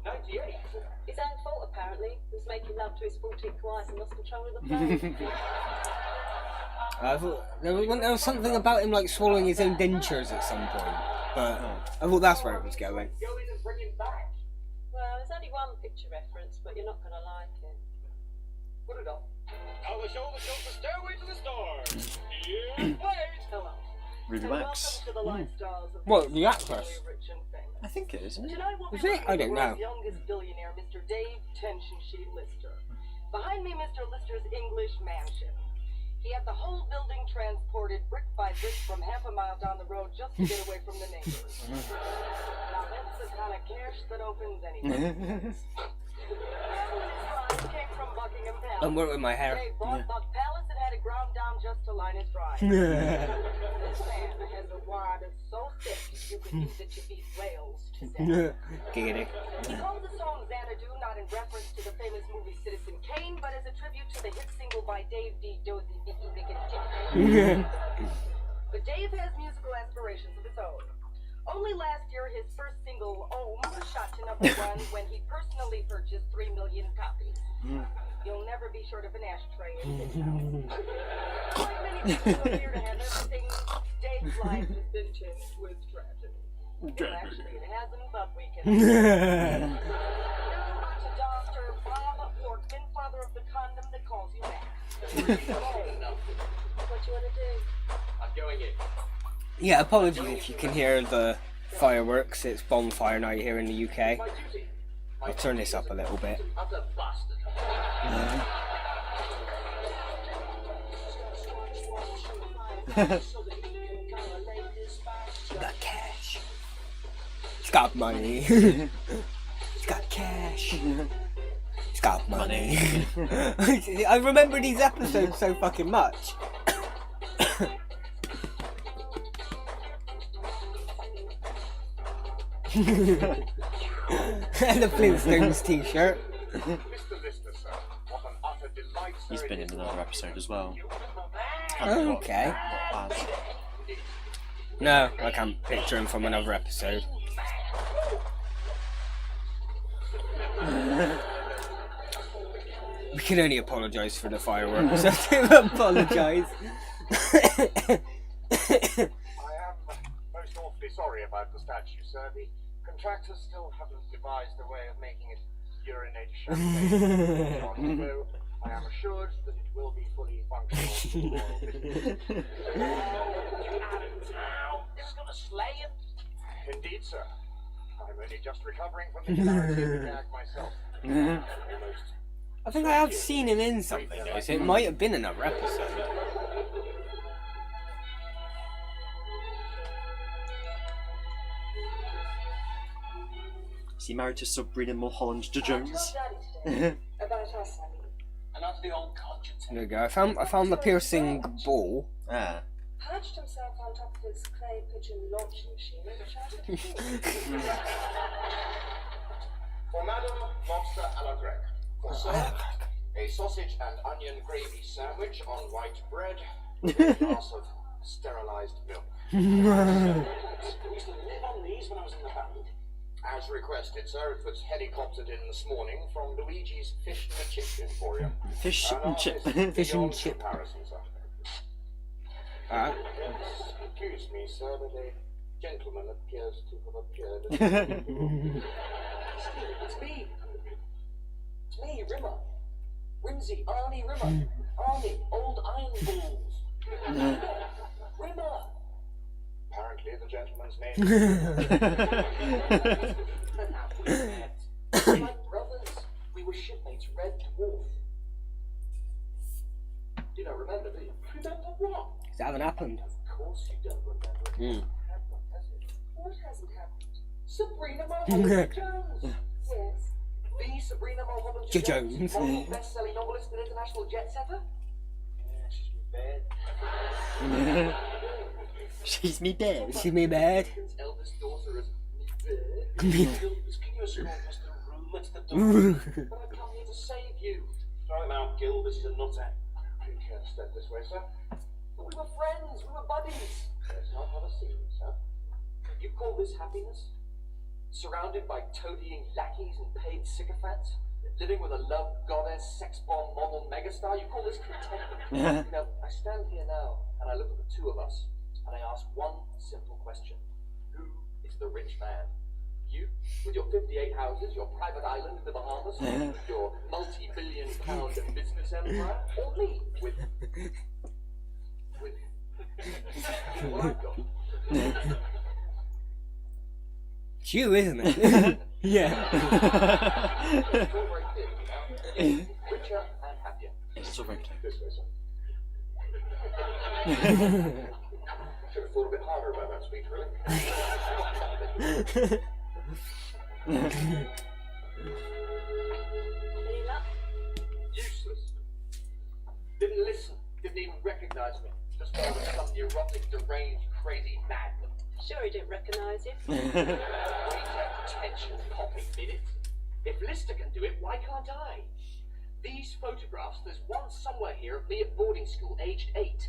98. His own fault, apparently. He was making love to his 14th wife and lost control of the plane. I thought there was something about him like swallowing his own dentures at some point, but I thought that's where it was going. Go in and bring him back. Well, there's only one picture reference, but you're not going to like it. Put it on. Now the show that goes the stairway to the stars. Here, wait. Hello. Ruby So Wax. welcome to the lifestyles of What, the the actress? rich and famous. I think it is, isn't it? Tonight we'll be Is it? looking I at the don't world's know. youngest billionaire, Mr. Dave Tension Sheet Lister. Behind me, Mr. Lister's English mansion. He had the whole building transported brick by brick from half a mile down the road just to get away from the neighbors. Now that's the kind of cash that opens anything. Came from Buckingham Palace. I'm working with my hair. Dave bought Buck Palace and had it ground down just to line his drive. This man has a wire that's so thick you could use it to beat whales to death. Giggity. He calls his home Xanadu not in reference to the famous movie Citizen Kane, but as a tribute to the hit single by Dave D. Dozy, Vicky, Vic, and Dick. But Dave has musical aspirations of his own. Only last year, his first single, Ohm, shot to number one when he personally purchased 3 million copies. You'll never be short of an ashtray in this house. Many people appear to have everything. Dave's life has been tinged with tragedy. Well, actually, it hasn't, but we can. Now to Dr. Bob Portman, father of the condom that calls you back. What do you want to do? I'm going in. Yeah, apologies if you can hear the fireworks. It's bonfire night here in the UK. My duty. I'll turn this up a little bit. Utter bastard. He's got cash. He's got money. He's got cash. He's got money. I remember these episodes so fucking much. And the Flintstones t-shirt. Mr. Lister, sir. What an utter delight, sir. He's been in another episode as well. Okay. Not bad. No, I can't picture him from another episode. We can only apologise for the fireworks. I do apologise. I am most awfully sorry about the statue, sir. The contractors still haven't devised a way of making it urinate champagne. Although I am assured that it will be fully functional. Just gonna slay him. Indeed, sir. I'm only just recovering from the clarity of the gag myself. Almost. I think I have seen him in something though, so it might have been another episode. Is he married to Sabrina Mulholland Jones? Daddy today about us, I mean. and under the old conch There we go. I found the piercing ball. Ah. Perched himself on top of his clay pigeon launching machine and shouted For Madam, lobster à la grecque. For Sir, a sausage and onion gravy sandwich on white bread with a glass of sterilised milk. We used to live on these when I was in the band. As requested, sir, it was helicoptered in this morning from Luigi's Fish and Chip Emporium. Fish and chip. Fish and Beyond chip. comparison, sir. Alright. Yes, excuse me, sir, but a gentleman appears to have appeared. It's me. It's me, Rimmer. Rimsy, Arnie Rimmer. Arnie, old iron balls. Rimmer. Apparently the gentleman's name. We met. Like brothers. We were shipmates, Red Dwarf. You don't remember, do you? Remember what? That haven't happened. Of course you don't remember. It hasn't, has it? What hasn't happened? Sabrina Mulholland Jones. Yes. The Sabrina Mulholland Jones. One best-selling novelist and international jet setter. Yeah, she's me bad. She's me dead. See me bad. His eldest daughter is me bad. Me- Can you escort us to the room at the door? But I come here to save you. Throw him out, Gil, this is a nutter. You can't step this way, sir. But we were friends, we were buddies. Let's not have a scene, sir. You call this happiness? Surrounded by toadying lackeys and paid sycophants? Living with a love goddess, sex bomb model megastar? You call this contentment? You know, I stand here now and I look at the two of us and I ask one simple question. Who is the rich man? You, with your 58 houses, your private island in the Bahamas, your multi-billion pound business empire? Or me, with what I've got? It's you, isn't it? Yeah. It's all very clear to me now. Richer and happier. It's all very clear. This way, sir. Should have thought a bit harder about that speech, really. Any luck? Useless. Didn't listen. Didn't even recognize me. Just thought I was some neurotic, deranged, crazy madman. Sure he didn't recognise you. Wait attention, popping minute. If Lister can do it, why can't I? These photographs, there's one somewhere here of me at boarding school, aged 8.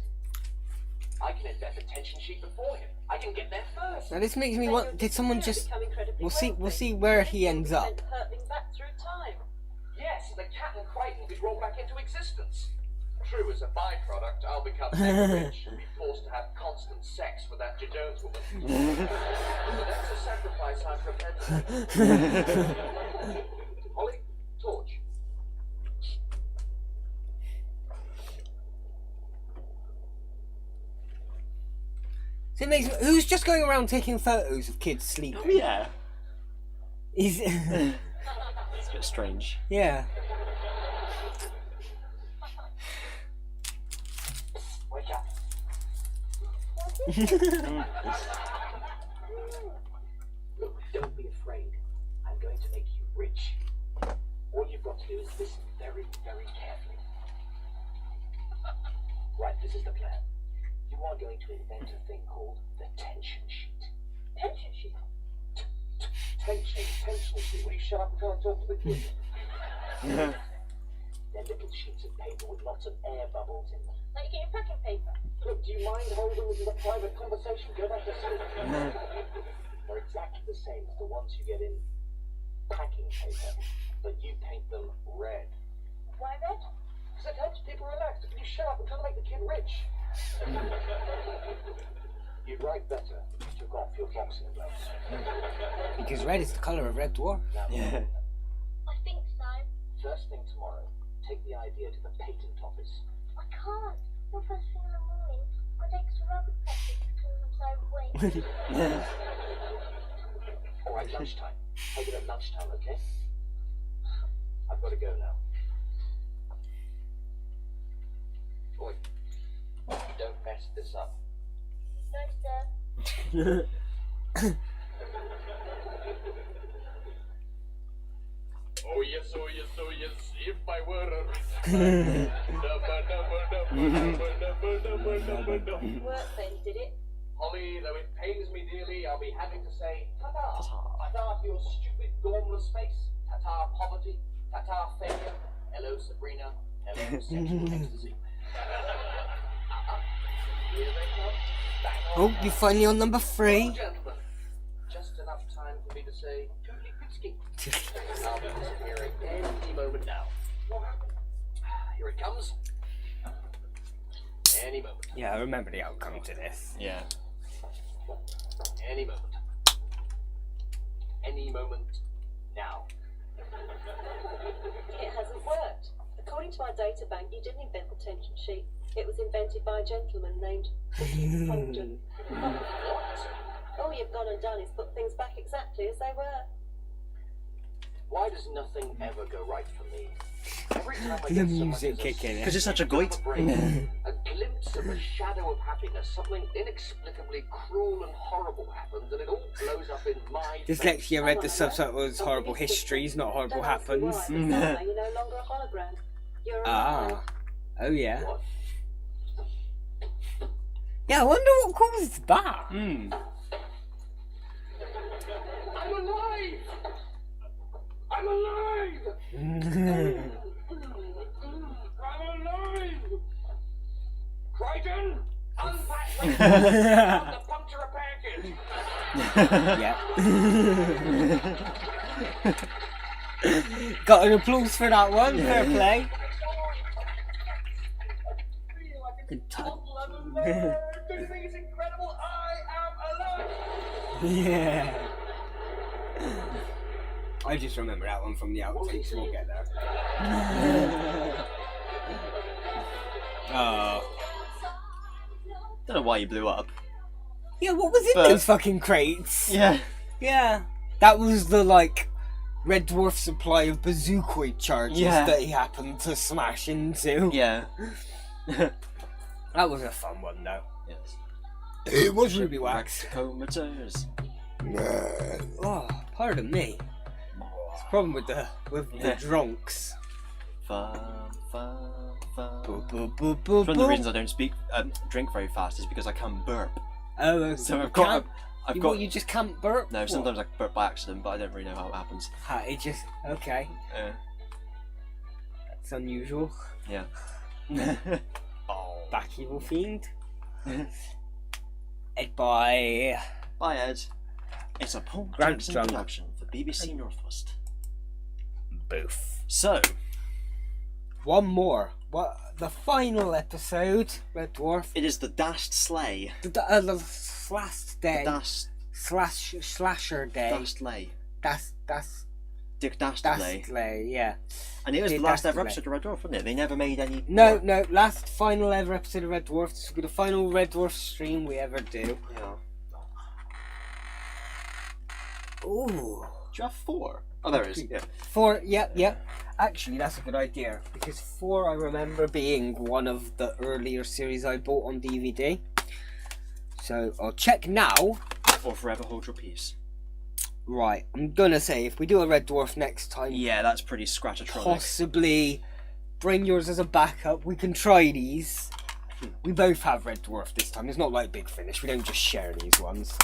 I can invent a tension sheet before him. I can get there first. Now this makes me want. Did someone just? Become incredibly We'll see wealthy. where he ends up. And hurtling back through time. Yes, the cat and Crichton will be brought back into existence. True, as a byproduct, I'll become mega rich and be forced to have constant sex with that Jones woman. But that's a sacrifice I'm prepared to make. Holly, torch. So it makes, who's just going around taking photos of kids sleeping? Oh, yeah. He's It's a bit strange. yeah. Wake up. Look, don't be afraid. I'm going to make you rich. All you've got to do is listen very, very carefully. Right, this is the plan. You are going to invent a thing called the tension sheet. Pension sheet. Tension sheet. Will you shut up and try and talk to the kids? They're little sheets of paper with lots of air bubbles in them. Like you get your packing paper. Look, do you mind holding this as a private conversation? Go back to sleep. They're exactly the same as the ones you get in packing paper, but you paint them red. Why red? Because it helps people relax. Can you shut up and try to make the kid rich? You'd write better if you took off your boxing gloves. Because red is the colour of Red Dwarf. Now, Yeah. I think so. first thing tomorrow, take the idea to the patent office. I can't. The first thing in the morning, I'd extra rubber patches because I'm so weak. All right, lunchtime. Take it at lunchtime, okay? I've got to go now. Boy, don't mess this up. No, sir. Oh yes, So you see if I were a rich man. Work then, did it? Holly, though it pains me dearly, I'll be having to say ta-ta. Ta-ta to your stupid, gormless face. Ta-ta poverty. Ta-ta failure. Hello Sabrina. Hello sexual ecstasy. Here they come. Bang on. Oh, you're finally on number 3. Gentlemen, just enough time for me to say toodly pitsky. I'll be disappearing any moment now. Here it comes. Any moment. Yeah, I remember the outcome to this. Yeah. Any moment. Any moment now. It hasn't worked. According to our data bank, you didn't invent the tension sheet. It was invented by a gentleman named Holden. All you've gone and done is put things back exactly as they were. Why does nothing ever go right for me? Every time I The get so much music as a kicking in. Because it's such a goit. a glimpse of a shadow of happiness, something inexplicably cruel and horrible happens, and it all blows up in my Dyslexia read the subtitles horrible histories, not horrible happens. You're no longer a hologram. You're a Ah. Oh yeah. What? Yeah, I wonder what caused that. Hmm. I'm alive! I'm alive! I'm alive! Crichton, unpack the puncture a package! Yeah. Got an applause for that one. Fair play. Good time. Do you think it's incredible? I am alive! Yeah. I just remember that one from the outtakes. We'll get there. Oh. Don't know why you blew up. Yeah, what was in But- those fucking crates? Yeah. Yeah. That was the, like, Red Dwarf supply of bazookoid charges Yeah. that he happened to smash into. Yeah. That was a fun one, though. Yes. It was Ruby Wax. Comatose. Oh, pardon me. It's a problem with the Yeah. drunks. Fun, fun, fun. Boo, boo, boo, boo, One of the boo. reasons I don't drink very fast is because I can't burp. Oh, So you I've got, can't- I've got. you just can't burp? No, What? sometimes I burp by accident, but I don't really know how it happens. It just okay. That's unusual. Yeah. Back evil fiend. Ed by Bye, Ed. It's a Paul Grant Jackson Drunk. production for BBC Northwest. Boof. So, One more. What? The final episode, Red Dwarf. it is the Dashed Sleigh. The last day. Slasher day. Dashed Lay. That's Dick Dastardly. Dastardly, yeah. And it was Dick the last ever Dastardly. episode of Red Dwarf, wasn't it? They never made any. No, more. last final ever episode of Red Dwarf. This will be the final Red Dwarf stream we ever do. Yeah. Ooh. Do you have 4? Oh, there it is. Yeah. 4, yeah. Actually, that's a good idea. Because 4, I remember being one of the earlier series I bought on DVD. So, I'll check now. Or Forever Hold Your Peace. Right, I'm gonna say, if we do a Red Dwarf next time, Yeah, that's pretty scratchatronic. possibly bring yours as a backup. We can try these. We both have Red Dwarf this time. It's not like Big Finish. We don't just share these ones.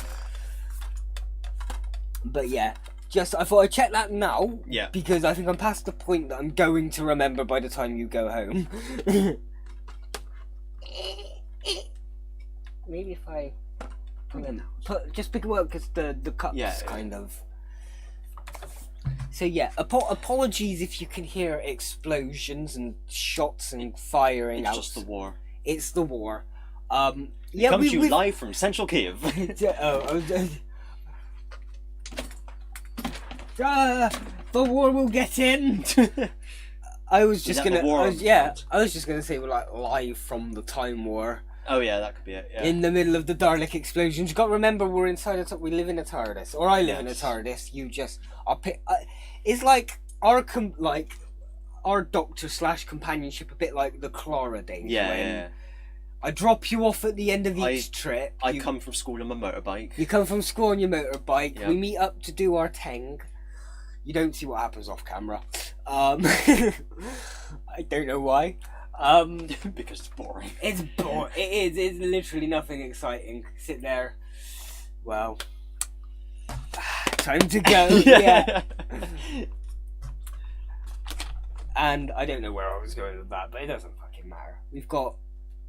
But yeah, I thought I'd check that now. Yeah. Because I think I'm past the point that I'm going to remember by the time you go home. Maybe if I just pick it up because the cuts kind of. So yeah, apologies if you can hear explosions and shots and firing. It's just the war. It's the war. Yeah, comes to you live from Central Kiev. The war will get in. I was just gonna. I was just gonna say we're like live from the Time War. Oh yeah, that could be it. Yeah. In the middle of the Dalek explosions. You got to remember we're inside we live in a TARDIS, or I live in a TARDIS. You just it's like our doctor / companionship, a bit like the Clara days. Yeah. I drop you off at the end of each trip. I come from school on my motorbike. You come from school on your motorbike. Yep. We meet up to do our thing. You don't see what happens off camera. I don't know why. Because it's boring. It's boring. It is. It's literally nothing exciting. Sit there. Well, time to go. Yeah. And I don't know where I was going with that, but it doesn't fucking matter. We've got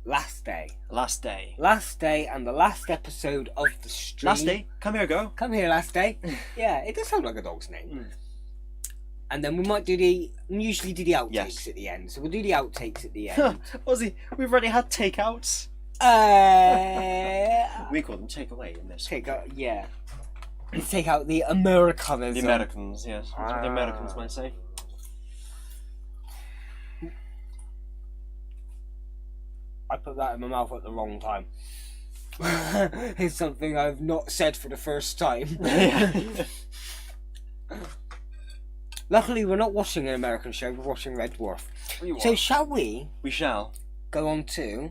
last day. Last day. Last day and the last episode of the stream. Last day. Come here, go. Come here, last day. Yeah, it does sound like a dog's name. And then we might do we usually do the outtakes at the end. So we'll do the outtakes at the end. Ozzy, we've already had takeouts. We call them takeaway in this. Take out, yeah. Let's take out the Americanism. The Americans, yes. That's what the Americans might say. I put that in my mouth at the wrong time. It's something I've not said for the first time. Luckily, we're not watching an American show, we're watching Red Dwarf. So, shall we? We shall. Go on to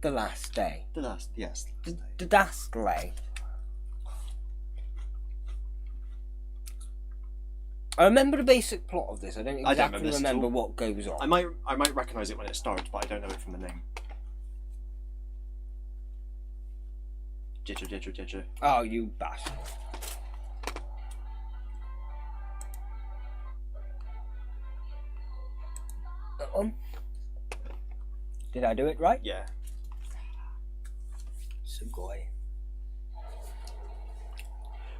the last day. The last, yes. The last day. I remember the basic plot of this. I don't exactly remember what goes on. I might recognise it when it starts, but I don't know it from the name. Jitter. Oh, you bastard. That one? Did I do it right? Yeah. Sugoi.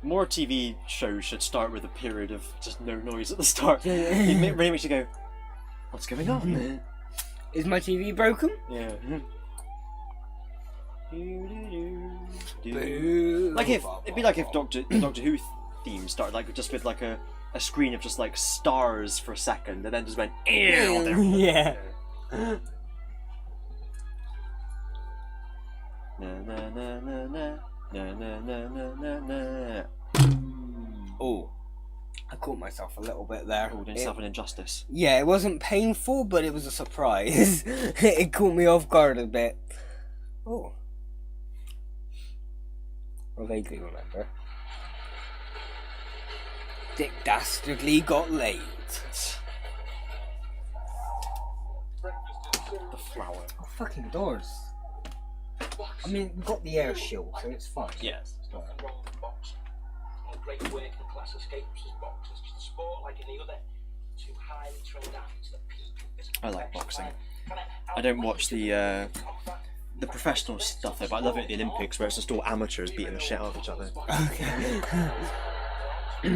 More TV shows should start with a period of just no noise at the start. It really makes you go, what's going on? Is my TV broken? Yeah. Boo. Like if it'd be like if Doctor Who theme started like just with like a screen of just like stars for a second and then just went yeah. Oh, I caught myself a little bit there. Oh, doing yourself an injustice. Yeah, it wasn't painful, but it was a surprise. It caught me off guard a bit. Oh. I vaguely remember. Dick Dastardly got laid. The flower. Oh, fucking doors. I mean, we've got the air shield, so it's fine. Yes. Nothing wrong with boxing. On great work in class escapes as boxers, just a sport like any other. Two highly trained athletes that peak in physical I like perfection. boxing. I don't watch the professional stuff though, but I love it at the Olympics where it's just all amateurs beating the shit out of each other. Okay. They're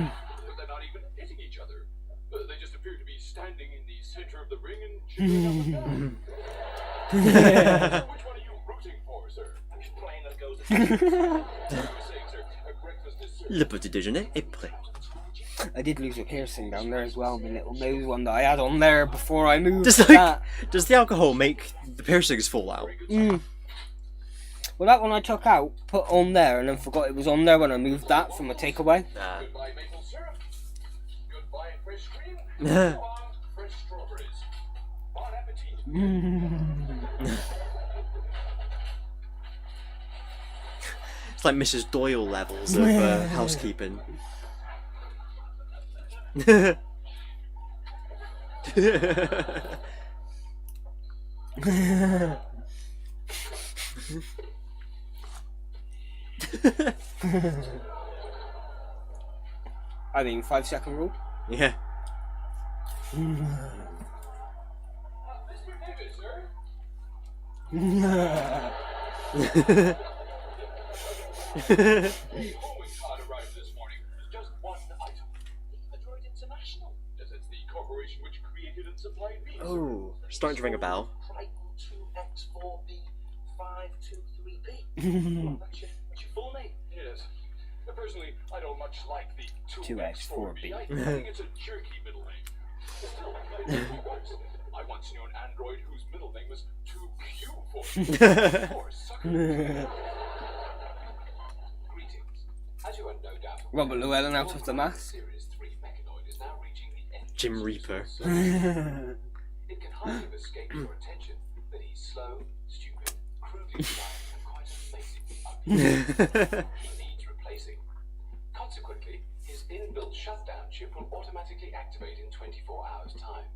not even hitting each other. They just appear to be standing in the center of the ring and cheering up and down. Which one are you rooting for, sir? I'm just playing that goes Breakfast is served. Le petit déjeuner est prêt. I did lose a piercing down there as well, the little nose one that I had on there before I moved Does that. the alcohol make the piercings fall out? Well, that one I took out, put on there, and then forgot it was on there when I moved that from a takeaway. Goodbye maple syrup. Goodbye fresh cream. And fresh strawberries. Bon appetit. It's like Mrs. Doyle levels of housekeeping. I mean, 5-second rule. Yeah. Mr. Davis, sir. The Owen card arrived this morning. Just one item. Android International. Yes, it's the corporation which created and supplied these. Oh, starting to ring a bell. Triton 2X4B523B. That's your full name. Yes. Personally, I don't much like the 2X4B. I think it's a jerky middle name. Still, it could be worse. I once knew an android whose middle name was 2Q4. Or sucker. Greetings. As you have no doubt, Robert Llewellyn out of the mask. Series 3 mechanoid is now reaching the end. Jim Reaper. It can hardly have escaped your attention that he's slow, stupid, crudely designed, and quite amazingly ugly. He needs replacing. Consequently, his inbuilt shutdown chip will automatically activate in 24 hours' time.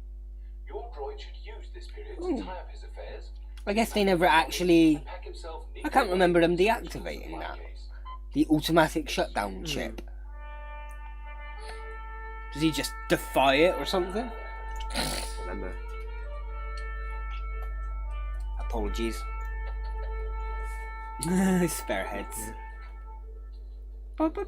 Your droid should use this period to tie up his affairs. I guess they never actually. And pack himself I neatly can't away remember them in deactivating my that. case. The automatic shutdown chip. Does he just defy it or something? Remember. Apologies. Spare heads. Isn't there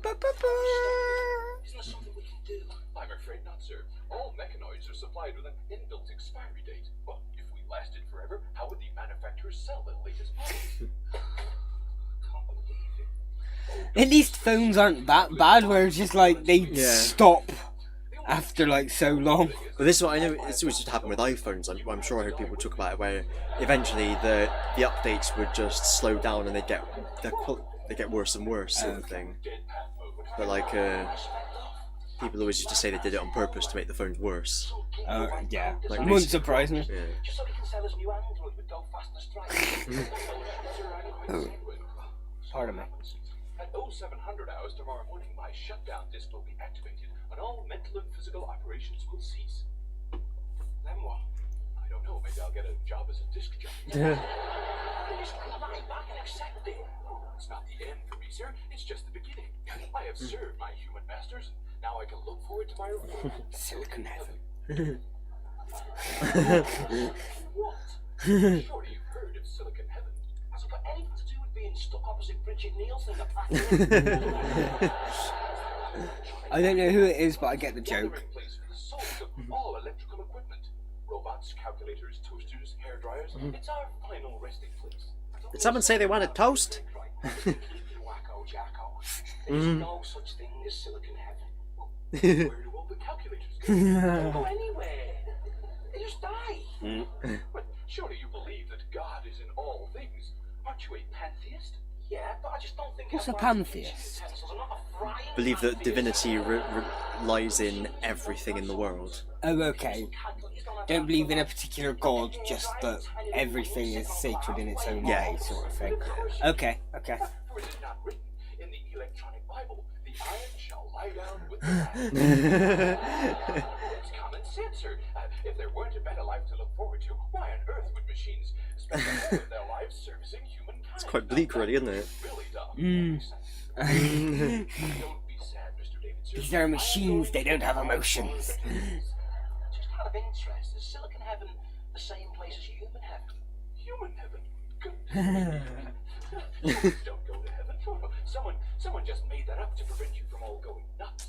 something we can do? I'm afraid not, sir. All mechanoids are supplied with an inbuilt expiry date. Well, if we lasted forever, how would the manufacturers sell the latest models? Can't believe it. At least phones aren't that bad where it's just like they stop after like so long. But this is what I know. It's always just happened with iPhones. I'm sure I heard people talk about it, where eventually the updates would just slow down and they get worse and worse, sort of thing. But like people always used to say they did it on purpose to make the phones worse. Yeah. Like Wouldn't surprise me. Yeah. Just so he can sell his new Android with Go Fast and Strike. Pardon me. At 0700 hours tomorrow morning, my shutdown disk will be activated and all mental and physical operations will cease. Then what? I don't know. Maybe I'll get a job as a disc jockey. Just lie back and accept it. It's not the end for me, sir. It's just the beginning. I have served my human masters, and now I can look forward to my reward. Silicon heaven. What? Surely you've heard of Silicon Heaven. Has it got anything to do with being stuck opposite Bridget Nielsen? I don't know who it is, but I get the joke. Gathering place for the source of all electrical equipment. Robots, calculators, toasters, hair dryers. It's our final resting place. Did someone say they wanted toast? Wacko Jacko. There's no such thing as Silicon Heaven. Where do all the calculators go? They don't go anywhere. They just die. But surely you believe that God is in all things. Aren't you a pantheist? Yeah, but I just don't think. What's a everyone's pantheist? kitchen utensils are not a frying Believe that pan. divinity lies in everything in the world. Oh, okay. Don't believe in a particular god, just that everything is sacred in its own way, sort of thing. Okay, okay. For is it not written in the electronic Bible, the iron shall lie down with the iron? It's common sense, sir. If there weren't a better life to look forward to, why on earth would machines spend the whole of their lives servicing humankind? It's quite bleak, really, isn't it? Really dumb. Mm. Don't be sad, Mr. David, sir. These are machines, they don't have emotions. Just out of interest, is Silicon Heaven the same place as human heaven? Human heaven. Don't go to heaven. Someone just made that up to prevent you from all going nuts.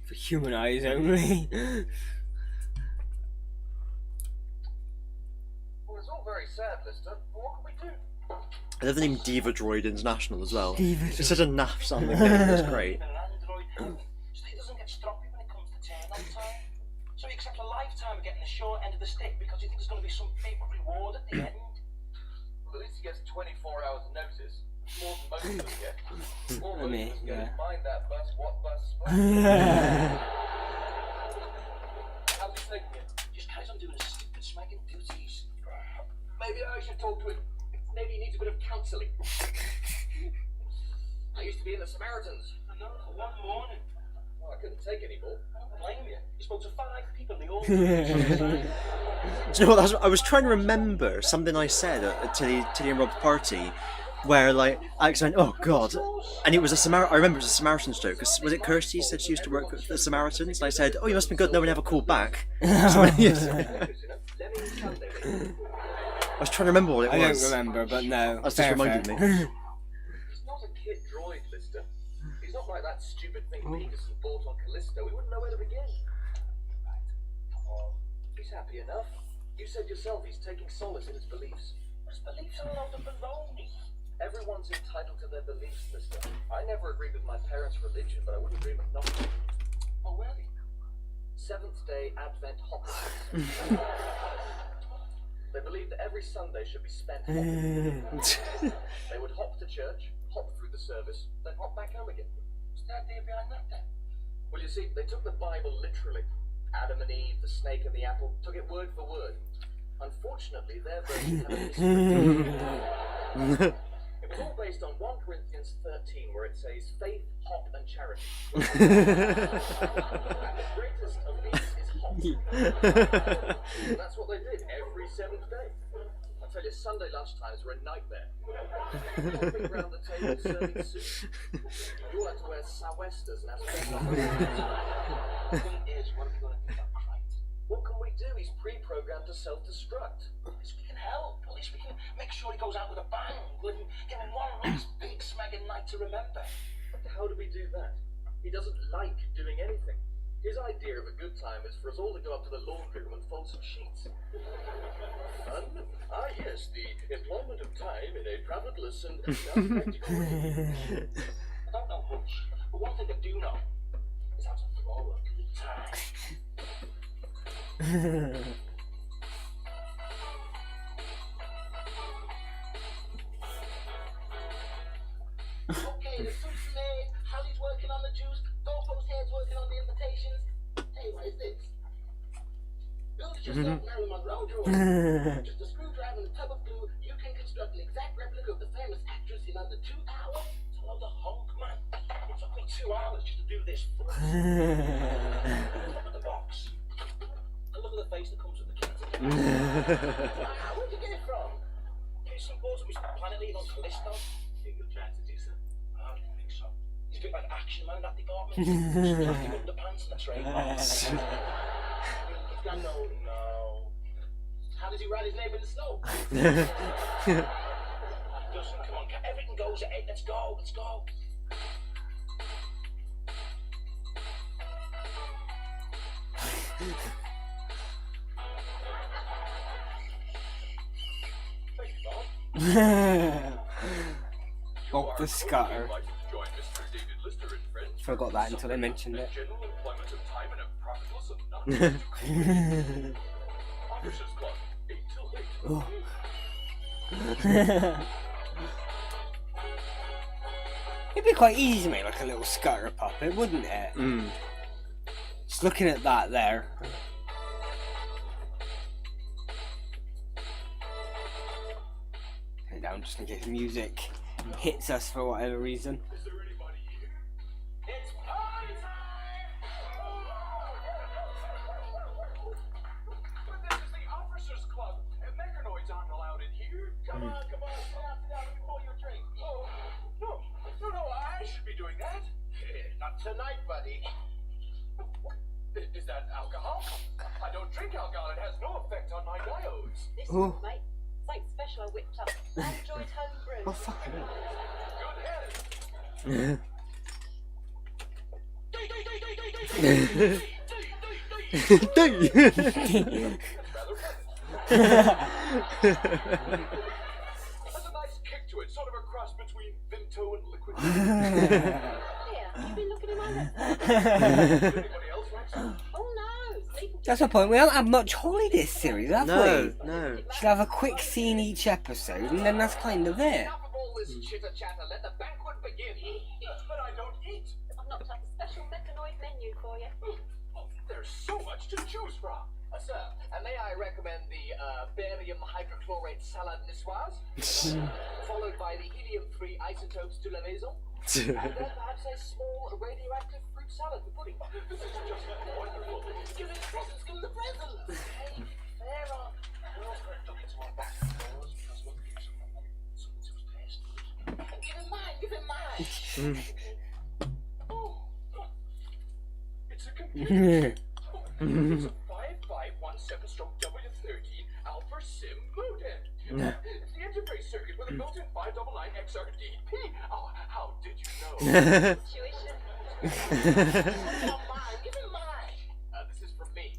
For human eyes only. Well, it's all very sad, Lister. But what can we do? I love the name Diva Droid International as well. Diva It's such a naff sounding name. It's great. Even an android heaven. So he doesn't get stroppy when it comes to turn on time. So he accepts a lifetime of getting the short end of the stick because he thinks there's going to be some big reward at the end. Well, at least he gets 24 hours notice. More than most of us get. All I most mean, of us get yeah. is mind that bus, what bus, what? How's he taking it? Just carries on doing his stupid smacking duties. Maybe I should talk to him. Maybe he needs a bit of counselling. I used to be in the Samaritans. I know, for one morning. Well, I couldn't take any more. I don't blame you. You spoke to 5 people in the all. Do you know what? I was trying to remember something I said at Tilly and Rob's party, where like Alex went, "Oh God," and it was a I remember it was a Samaritans joke. 'Cause was it Kirsty who said she used to work with the Samaritans? And I said, "Oh, you must have been good. No one ever called back." So, yes. I was trying to remember what it I was. don't remember, but no. That's fair, just reminded fair. me. He's not a kid droid, Lister. He's not like that stupid thing Peterson bought on Callisto. We wouldn't know where to begin. Right. Come on. He's happy enough. You said yourself he's taking solace in his beliefs. His beliefs are a load of baloney. Everyone's entitled to their beliefs, Lister. I never agreed with my parents' religion, but I wouldn't dream of nothing. Oh, really? Seventh-day Advent hoppers. They believed that every Sunday should be spent hopping. They would hop to church, hop through the service, then hop back home again. What's the idea behind that then? Well, you see, they took the Bible literally. Adam and Eve, the snake and the apple, took it word for word. Unfortunately, their version had a mystery. It was all based based on 1 Corinthians 13, where it says, faith, hope, and charity. And the greatest of these is hope. And that's what they did every 7th day. I tell you, Sunday lunchtimes were a nightmare. Hopping round the table serving soup. You all had to wear sou'westers and have to. The thing is, what are we going to do about Crate? What can we do? He's pre-programmed to self-destruct. At least we can help. At least we can make sure he goes out with a bang. We can give him one nice big smacking night to remember. But how do we do that? He doesn't like doing anything. His idea of a good time is for us all to go up to the laundry room and fold some sheets. Fun? Ah, yes, the employment of time in a profitless and non-practical way. I don't know much, but one thing I do know is how to throw a good time. Okay, the soup's made, Hallie's working on the juice, GoPro's head's working on the invitations. Hey, what is this? Build it yourself, Marilyn Monroe, George. Just a screwdriver and a tub of glue, you can construct an exact replica of the famous actress in under 2 hours. It's a load of hunk, man. It took me 2 hours just to do this first. Look at the box. And look at the face that comes with the kit. Wow, where'd you get it from? Some boards that we planet leave on Callisto. Think you'll try to do so? I don't think so. He's a bit like Action Man in that department. Plastic underpants and a trademark. He's got no. How does he write his name in the snow? Listen, come on, everything goes at 8. Let's go. Bob the Scutter. Forgot that until they mentioned it. Oh. It'd be quite easy to make like a little Scutter puppet, wouldn't it? Just looking at that there. Turn it down just in case music hits us for whatever reason. Is there anybody here? It's party time! But this is the Officers Club, and mechanoids aren't allowed in here. Come on, sit down, let me pour you a drink. Oh, no, I should be doing that. Not tonight, buddy. Is that alcohol? I don't drink alcohol. It has no effect on my diodes. This Oh. one, mate. Something special I whipped up. Android home brew. Oh fucking Has a nice kick to it, sort of a cross between Vimto and Liquid. Here, you've been looking in my website. Anybody else, Rex? Oh no, Stephen. That's the point. We don't have much holiday series, have No, we? no. Should have a quick scene each episode, and then that's kind of it. Enough of all this chitter-chatter, let the banquet begin. But I don't eat. I've knocked up a special mechanoid menu for you. Oh, there's so much to choose from. Sir, and may I recommend the barium hydrochlorate salad niçoise, followed by the helium-3 isotopes de la maison, and then perhaps a small radioactive fruit salad for pudding. This is just wonderful. Give him presents, give him the presents. Hey, fair on. We're also going to duck into our back doors because we'll get someone who's pissed. Give him mine. Oh, it's a computer. It's a 5517/W13 Alpha Sim modem. It's the interface circuit with a built-in 599 XRDP. Oh, how did you know? Tuition. Give him mine. This is from me.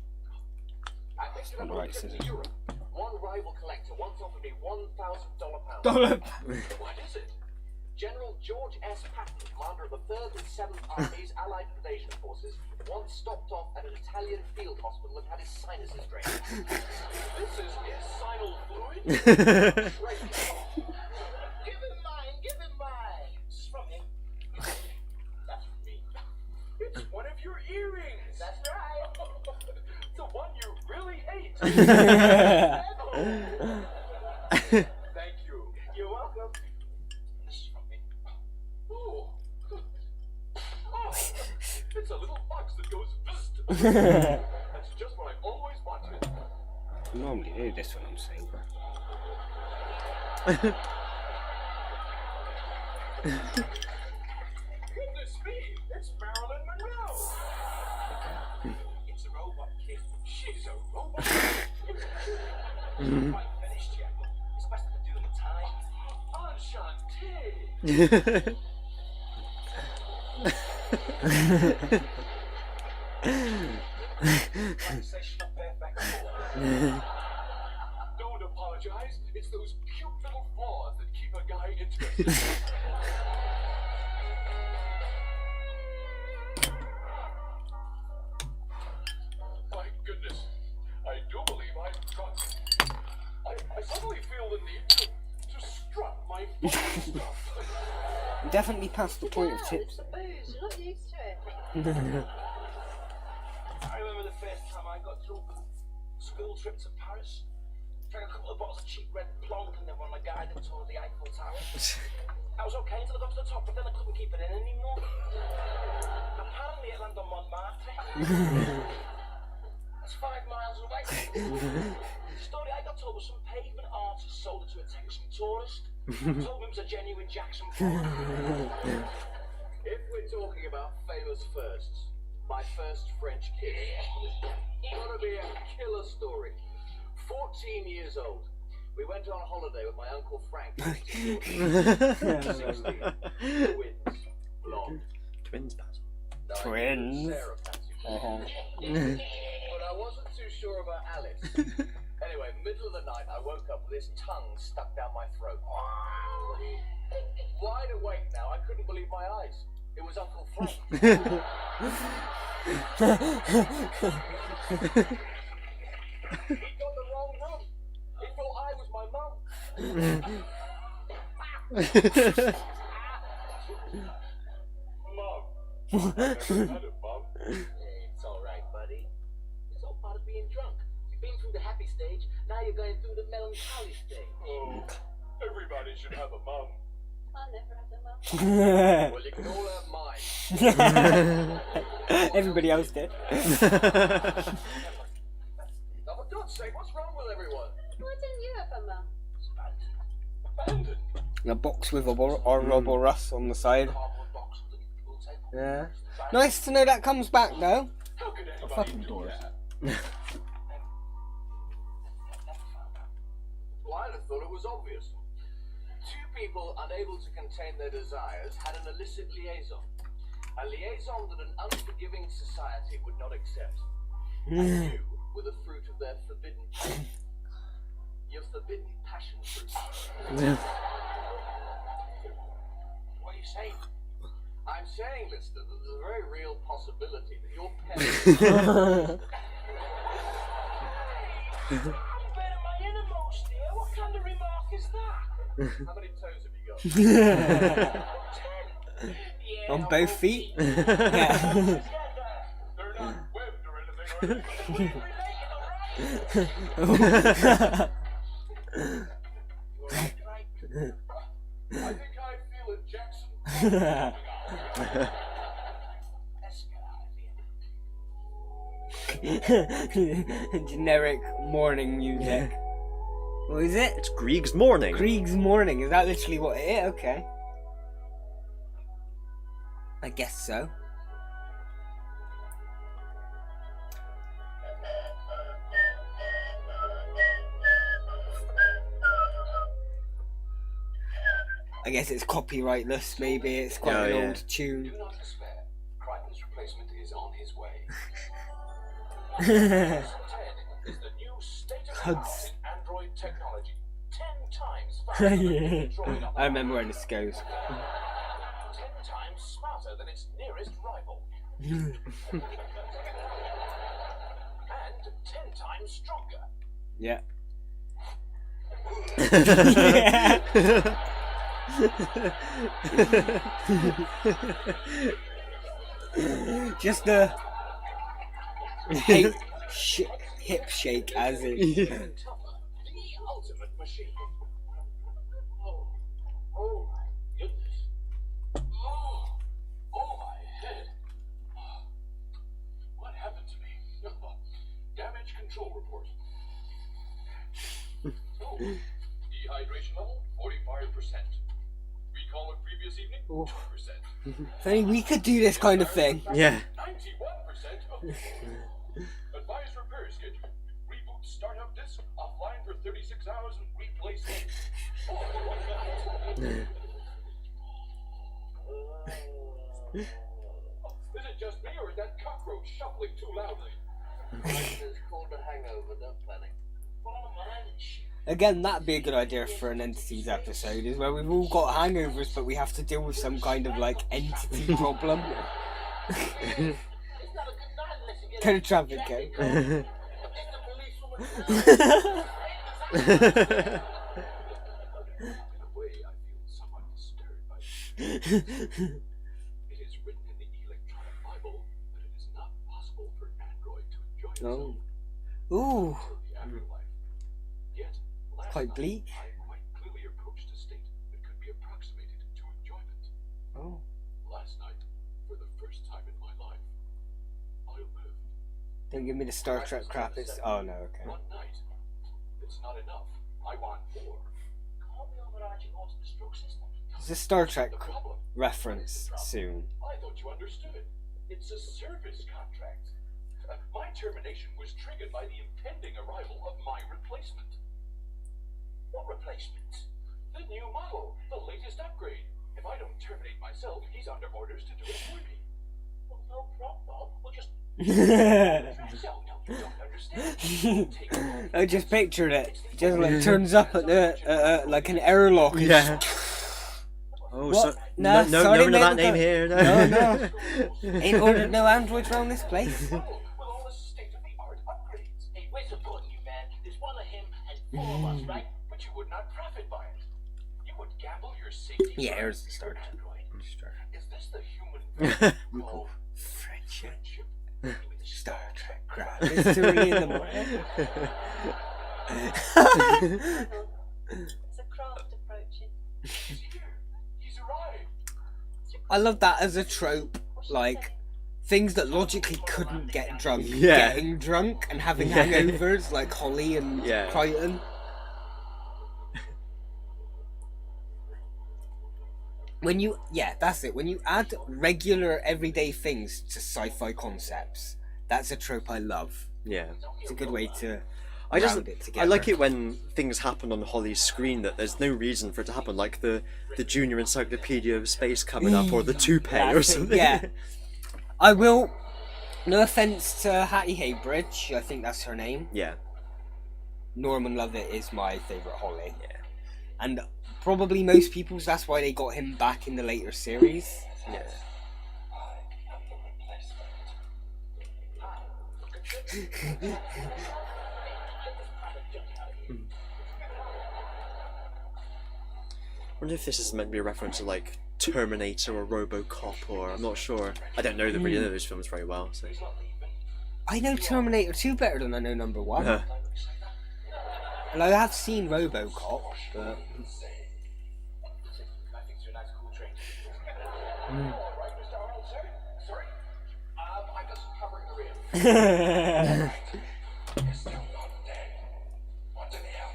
I picked it up on Right, a trip so- to Europe. One rival collector once offered me $1,000 Dollar. What is it? General George S. Patton, commander of the 3rd and 7th Armies Allied Invasion Forces, once stopped off at an Italian field hospital and had his sinuses drained. This is sinal fluid? Right. Give him mine. It's from him. That's from me. It's one of your earrings. That's right. The one you really ate. Thank you. You're welcome. This is from That's just what I've always wanted. I normally do this when I'm sober. Goodness me, it's Marilyn Monroe. It's a robot kid. She's a robot. Not quite finished yet, but it's best to do the time. Enchanté. Conversation up there back and forth. Don't apologize. It's those cute little flaws that keep a guy interested. My goodness, I do believe I'm drunk. I suddenly feel the need to strut my fine stuff. Definitely past the point of Wow, tips. it's the booze. You're not used to it. I remember the first time I got drunk. School trip to Paris. Drank a couple of bottles of cheap red plonk and then went on a guided tour of the Eiffel Tower. I was okay until I got to the top, but then I couldn't keep it in anymore. Apparently it landed on Montmartre. That's 5 miles away. The story I got told was some pavement artist sold it to a Texan tourist. Told him it was a genuine Jackson Pollock. If we're talking about famous firsts, my first French kiss. Gonna be a killer story. 14 years old. We went on holiday with my Uncle Frank. 16. Twins. Blonde. Twins, Basil. Now, I knew Twins. Sarah fancied me. But I wasn't too sure about Alice. Anyway, middle of the night, I woke up with this tongue stuck down my throat. Wide awake now, I couldn't believe my eyes. It was Uncle Frank. He got the wrong room. He thought I was my mum. Mum. I've never had a mum. It's alright, buddy. It's all part of being drunk. You've been through the happy stage, now you're going through the melancholy stage. Oh, everybody should have a mum. I never had a mum. Well, you can all have mine. Everybody else did. Now, for God's sake, what's wrong with everyone? Why didn't you have a mum? Abandoned. A box with a Robo Russ on the side. Cardboard box underneath the pool table. Yeah. Nice to know that comes back though. How could anybody fucking do doors. that? Well, I'd have thought it was obvious. Two people unable to contain their desires had an illicit liaison. A liaison that an unforgiving society would not accept. And you were the fruit of their forbidden passion. Your forbidden passion fruit. What are you saying? I'm saying, listener, that there's a very real possibility that your parents... I'm better my innermost here. What kind of remark is that? How many toes have you got? 10. Yeah, On both feet. Yeah. They're not webbed or anything. We're related, alright? I think I feel a Jackson coming out. Let's get out of here. Generic morning music. What is it? It's Grieg's Morning. Krieg's Morning. Is that literally what it is? Okay. I guess so. I guess it's copyrightless, maybe it's quite Oh, an yeah. old tune. Do not despair. Crichton's replacement is on his way. E10 is the new state-of-the-art Huds. in Android technology. 10 times faster than any Android on the I remember where this goes. 10 times smarter than its nearest rival. And 10 times stronger. Yeah. Just a hip shake as it. Even tougher. The ultimate machine. Oh my goodness. Oh my head. What happened to me? Dehydration level 45%. Recall of previous evening 2%. If only we could do this kind of thing. Yeah. 91%. Advise repair schedule. Reboot startup disk offline for 36 hours and replace it. Is it just me or is that cockroach shuffling too loudly? It's called a hangover, don't panic. Again, that'd be a good idea for an entities episode, is where we've all got hangovers, but we have to deal with some kind of like entity problem. Kind of traffic cone. In a way, I feel somewhat disturbed by this. It is written in the electronic Bible that it is not possible for an android to enjoy itself Ooh, until the afterlife. Yet, last quite night, bleak. I quite clearly approached a state that could be approximated to enjoyment. Oh. Last night, for the first time in my life, I lived. Don't give me the Star Trek crap. It's oh no, okay. One night. It's not enough. I want more. Call the overarching auto-destruct system. It's a Star Trek The problem. reference soon. I thought you understood. It's a service contract. My termination was triggered by the impending arrival of my replacement. What replacement? The new model, the latest upgrade. If I don't terminate myself, he's under orders to do it for me. Well, no problem. We'll just... No, you don't understand. Take it. I just pictured it. Just like turns up at the like an airlock. And Yeah. Oh, What? so Nah, no sorry, one of mate, that we name got- here. No, ain't ordered no androids around this place. With all the state-of-the-art upgrades. Hey, we're supporting you, man. There's one of him and 4 of us, right? But you would not profit by it. You would gamble your safety. Yeah, for here's the start. Android. Is this the human value called Friendship. friendship? Star Trek crap. It's too early in the morning. It's a craft approaching. He's here. He's arrived. I love that as a trope. Like things that logically couldn't get drunk, Yeah. getting drunk and having Yeah. hangovers, like Holly and Yeah. Crichton. That's it. When you add regular everyday things to sci-fi concepts, that's a trope I love. Yeah. It's a good way to I just round it I together. like it when things happen on Holly's screen that there's no reason for it to happen, like the Junior Encyclopedia of Space coming up or the toupee or That's it, something. yeah. I will. No offense to Hattie Haybridge, I think that's her name. Yeah. Norman Lovett is my favourite Holly. Yeah. And probably most people's, that's why they got him back in the later series. Yeah. I wonder if this is meant to be a reference to like Terminator or RoboCop, or I'm not sure. I don't know really know those films very well. So. I know Terminator 2 better than I know number 1. Uh, And I have seen RoboCop, but... I think it's a nice cool train. All right, Mr. Arnold, sir. Sorry. I'm just covering the rear. You're still not dead. What the hell?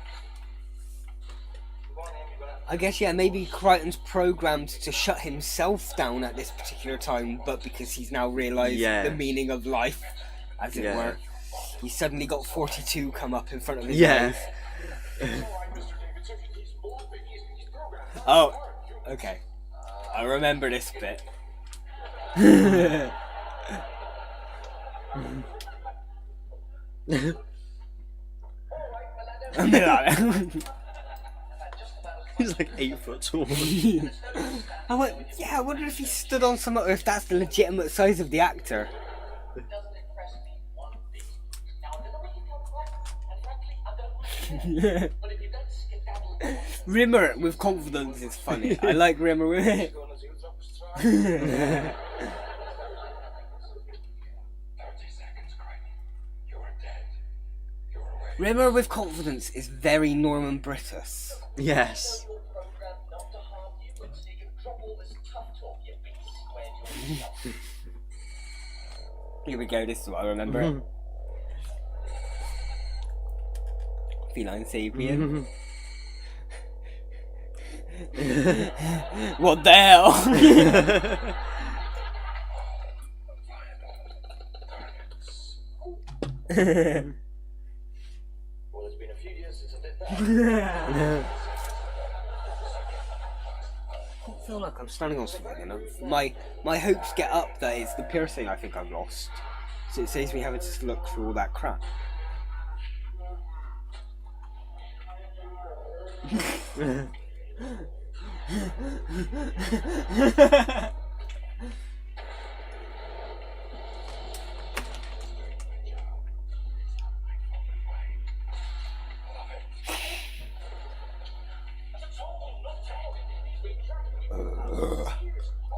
Go on, Amy, but I guess, yeah, maybe Crichton's programmed to shut himself down at this particular time, but because he's now realised Yeah. the meaning of life, as it Yeah. were, he's suddenly got 42 come up in front of his Yeah. eyes. all right, Mr. Davidson. He's morphing. He's programmed. Oh, okay. I remember this bit. he's like 8 foot tall. I wonder if he stood on some, or if that's the legitimate size of the actor. Doesn't impress me one bit. Now, I don't know where you come from, and frankly, I don't really care. But if you don't skedaddle... Rimmer with confidence is funny. I like Rimmer with it. 30 seconds, Crichton. You're dead. You're away. Rimmer with confidence is very Norman Britus. Yes. You're programmed not to harm you, but so you can drop all this tough talk, you big square jawed. Here we go, this is what I remember it. Feline sapien. What the hell? Well, it's been a few years since I did that. I feel like I'm standing on something, and my hopes get up. That is the piercing I think I've lost. So it saves me having to look through all that crap.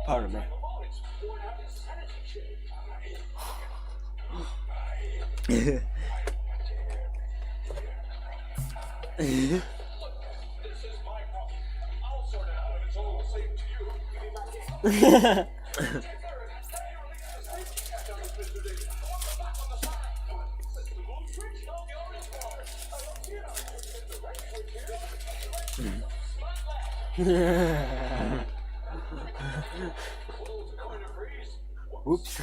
Pardon me. This is my problem. I'll sort it out and it's all the same to you. Give me my game. Whoops.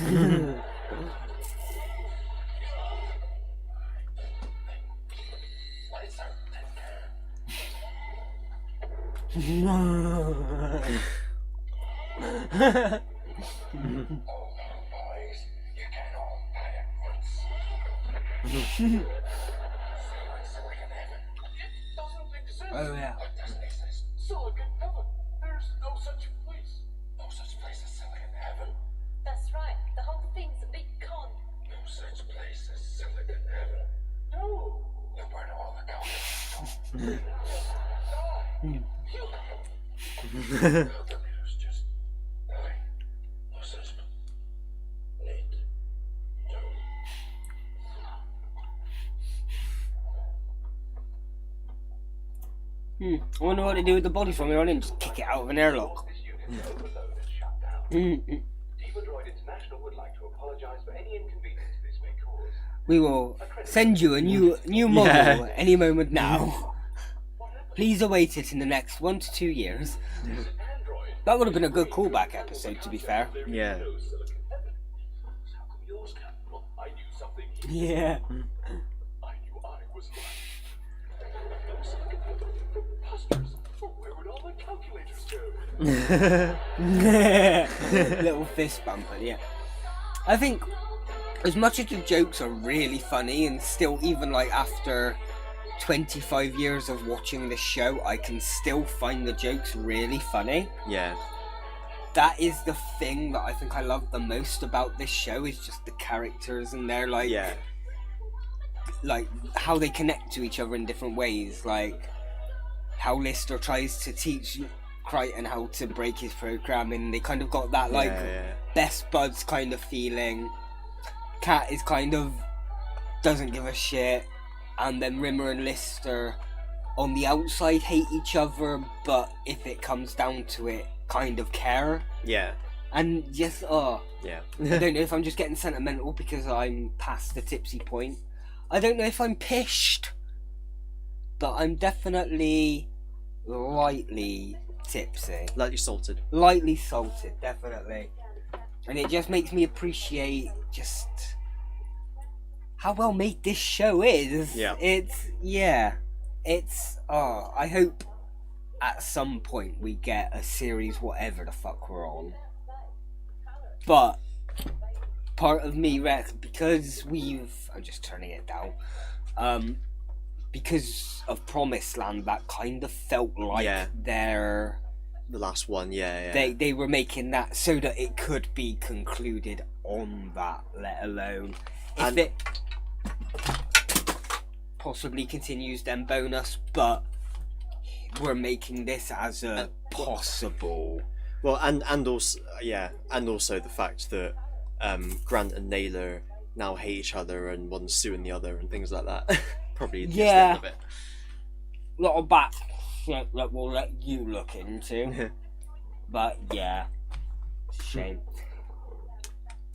Oh yeah. Silicon heaven. There's no such place. No such place as silicon heaven. That's right. The whole thing's a big con. No such place as silicon heaven. No. You burn all the calculations. Calculators just die. No such need. No. I wonder what they do with the body from here on in. Just kick it out of an airlock. This unit overload is shut down. Droid International would like to apologize for any inconvenience this may cause. We will send you a new model any moment now. Please await it in the next 1 to 2 years. Android. That would have been a good callback episode, to be fair. Yeah. No silicon heaven. How come yours can? Well, I knew something. Yeah. I knew I was lying. No silicon heaven. Preposterous. Where would all the calculators go? Little fist bumper, yeah. I think as much as the jokes are really funny, and still, even like after 25 years of watching the show, I can still find the jokes really funny. Yeah. That is the thing that I think I love the most about this show, is just the characters and their like how they connect to each other in different ways, like how Lister tries to teach Crichton how to break his programming. They kind of got that like best buds kind of feeling. Cat is kind of doesn't give a shit, and then Rimmer and Lister on the outside hate each other, but if it comes down to it, kind of care. Yeah. And just Yeah. I don't know if I'm just getting sentimental because I'm past the tipsy point. I don't know if I'm pissed, but I'm definitely lightly tipsy. Lightly salted. Lightly salted, definitely. And it just makes me appreciate just how well made this show is. Yeah. I hope at some point we get a series whatever the fuck we're on. But part of me because I'm just turning it down. Because of Promised Land, that kind of felt like their The last one, yeah. They were making that so that it could be concluded on that, let alone if it possibly continues, then bonus, but we're making this as a possible. Well, and also the fact that Grant and Naylor now hate each other and one's suing the other and things like that. Probably just the end of it. A lot of back shit that we'll let you look into. But yeah, shame.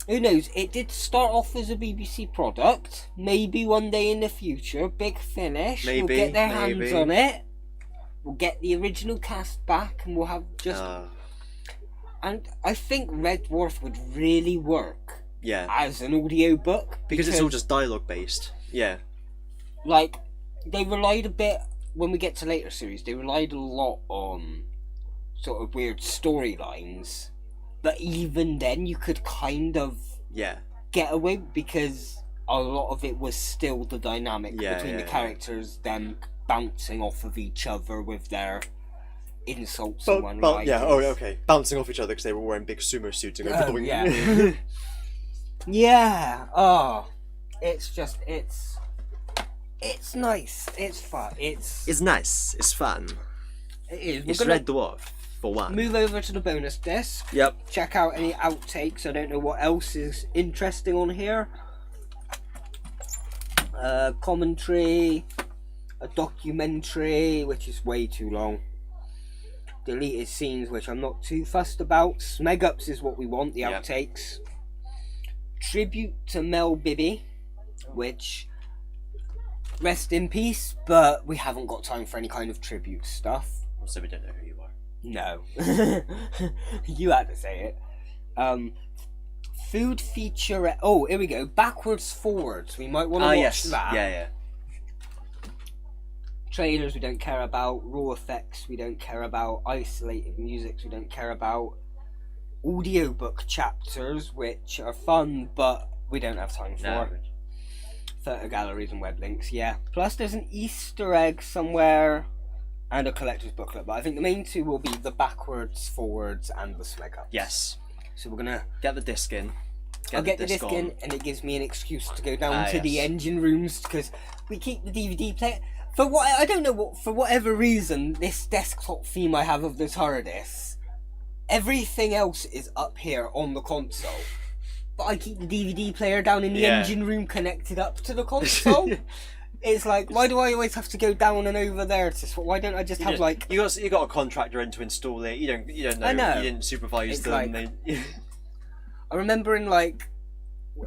Who knows? It did start off as a BBC product. Maybe one day in the future, Big Finish will get their hands on it. we'll get the original cast back, and we'll have just. And I think Red Dwarf would really work as an audiobook because it's all just dialogue based. Yeah. Like, they relied a bit, when we get to later series, they relied a lot on sort of weird storylines. But even then, you could kind of get away, because a lot of it was still the dynamic between the characters, them bouncing off of each other with their insults and one-liners. Okay. Bouncing off each other because they were wearing big sumo suits and going... It's nice. It's fun. It's nice. It's fun. It is. It's Red Dwarf, for one. Move over to the bonus disc. Yep. Check out any outtakes. I don't know what else is interesting on here. Commentary. A documentary, which is way too long. Deleted scenes, which I'm not too fussed about. Smeg-ups is what we want, the outtakes. Tribute to Mel Bibby, which... Rest in peace, but we haven't got time for any kind of tribute stuff. So we don't know who you are. No. You had to say it. Food feature... Oh, here we go. Backwards, forwards. We might want to watch that. Yeah. Trailers we don't care about. Raw effects we don't care about. Isolated musics we don't care about. Audiobook chapters, which are fun, but we don't have time for. No. Photo galleries and web links, Plus there's an Easter egg somewhere and a collector's booklet, but I think the main two will be the backwards, forwards, and the Smeg-ups. Yes. So we're gonna get the disc in. I'll get the disc in, and it gives me an excuse to go down to the engine rooms, because we keep the DVD player. For whatever reason, this desktop theme I have of the TARDIS, everything else is up here on the console. But I keep the DVD player down in the engine room connected up to the console. It's like, why do I always have to go down and over there? Why don't I just have like... You got a contractor in to install it. You don't know. I know. You didn't supervise it's them. Like, I remember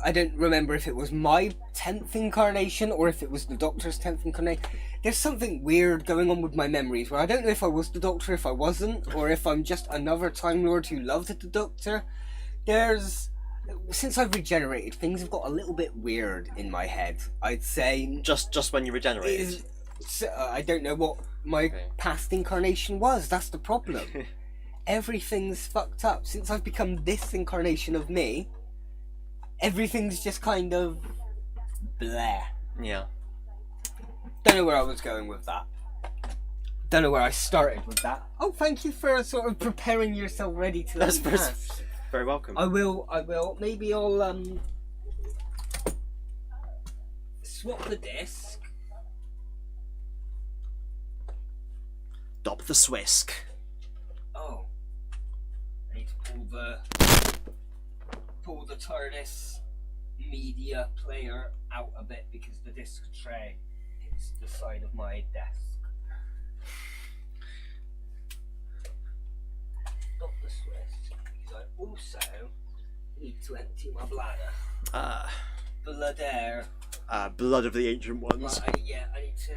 I don't remember if it was my 10th incarnation or if it was the Doctor's 10th incarnation. There's something weird going on with my memories where I don't know if I was the Doctor, if I wasn't, or if I'm just another Time Lord who loved the Doctor. Since I've regenerated, things have got a little bit weird in my head, I'd say. Just when you regenerated? I don't know what my past incarnation was, that's the problem. Everything's fucked up. Since I've become this incarnation of me, everything's just kind of... bleh. Yeah. Don't know where I was going with that. Don't know where I started with that. Oh, thank you for sort of preparing yourself ready to... That's very welcome. I will. Maybe I'll swap the disc. Stop the swisk. Oh. I need to pull the TARDIS media player out a bit because the disc tray hits the side of my desk. Stop the swisk. I also need to empty my bladder. Blood air. Blood of the Ancient Ones. I need to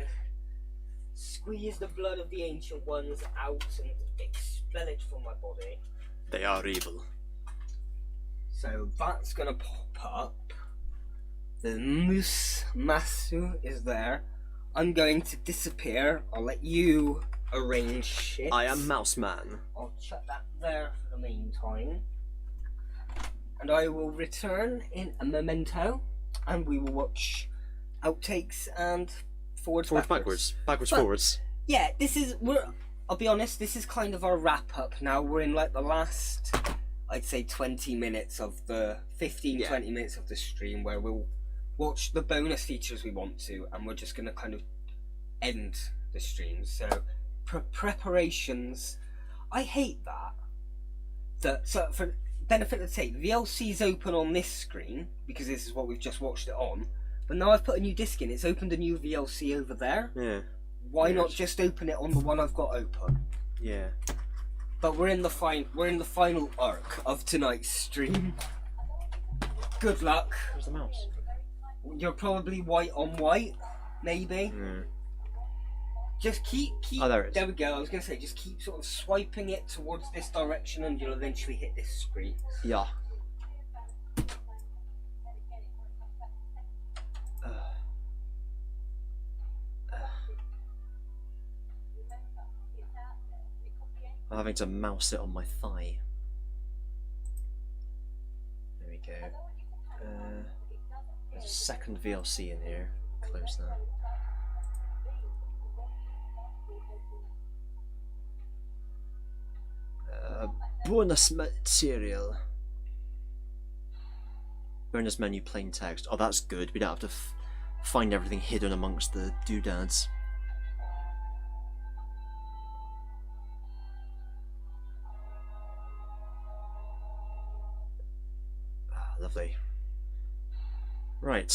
squeeze the blood of the Ancient Ones out and expel it from my body. They are evil. So that's gonna pop up. The Moose Masu is there. I'm going to disappear. I'll let you arrange shit. I am Mouse Man. I'll chuck that there for the meantime. And I will return in a memento, and we will watch outtakes and forwards, backwards. Forwards. Yeah, I'll be honest, this is kind of our wrap up now. We're in like the last, I'd say 20 minutes of the 20 minutes of the stream where we'll watch the bonus features we want to, and we're just going to kind of end the stream. So preparations, I hate that. So for benefit of the tape, the VLC's open on this screen because this is what we've just watched it on, but now I've put a new disc in, it's opened a new VLC over there. Yeah. Why not just open it on the one I've got open? Yeah. But we're in the final arc of tonight's stream. Good luck. Where's the mouse? You're probably white on white, maybe. Just keep. Oh, there it is. There we go. I was gonna say, just keep sort of swiping it towards this direction, and you'll eventually hit this screen. Yeah. I'm having to mouse it on my thigh. There we go. There's a second VLC in here. Close that. Bonus material. Bonus menu, plain text. Oh, that's good. We don't have to find everything hidden amongst the doodads. Ah, lovely. Right.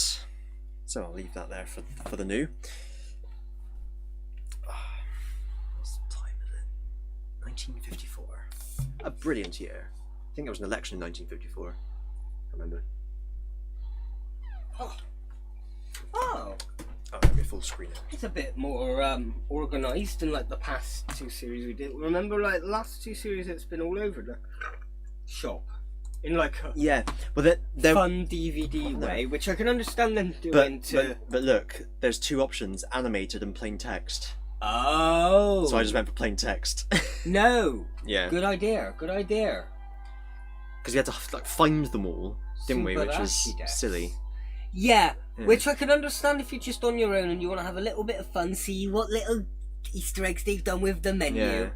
So I'll leave that there for the new. What's the time is it? 1954. A brilliant year. I think there was an election in 1954. I remember. Oh. Oh, it'll be full screen. It's a bit more organised than like the past two series we did. Remember, like the last two series, it's been all over the shop in like a Yeah, but they're fun DVD way, which I can understand them doing. but look, there's two options: animated and plain text. Oh, So I just went for plain text. no. Yeah, Good idea. Good idea. because we had to like find them all, didn't we? Which was Super silly. Yeah, Yeah. which I can understand if you're just on your own and you want to have a little bit of fun, see what little Easter eggs they've done with the menu. Yeah.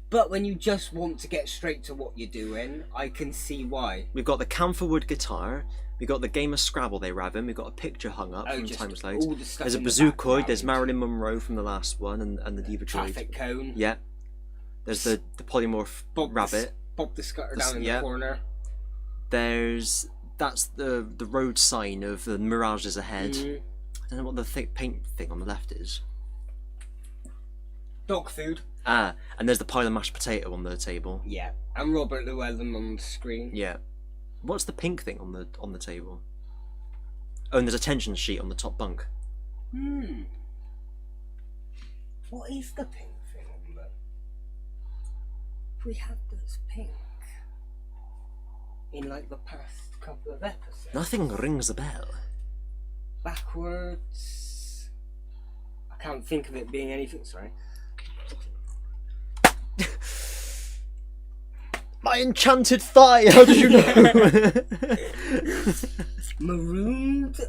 But when you just want to get straight to what you're doing, I can see why. We've got the camphorwood guitar. We've got the game of Scrabble they were having. We've got a picture hung up from just Timeless Lights. all the stuff There's a in the bazookoid. There's background. Marilyn Monroe from the last one, and the Diva Droid. Traffic cone. Yeah. There's the polymorph rabbit. Bob the Scutter This- down in yeah. the corner. That's the road sign of the mirages ahead. Mm. I don't know what the paint thing on the left is. Dog food. Ah, and there's the pile of mashed potato on the table. Yeah. And Robert Llewellyn on the screen. Yeah. What's the pink thing on the table? Oh, and there's a tension sheet on the top bunk. What is the pink thing on the... We had this pink in like the past couple of episodes. Nothing rings a bell. Backwards. I can't think of it being anything. Sorry. My enchanted thigh. How did you know? Marooned.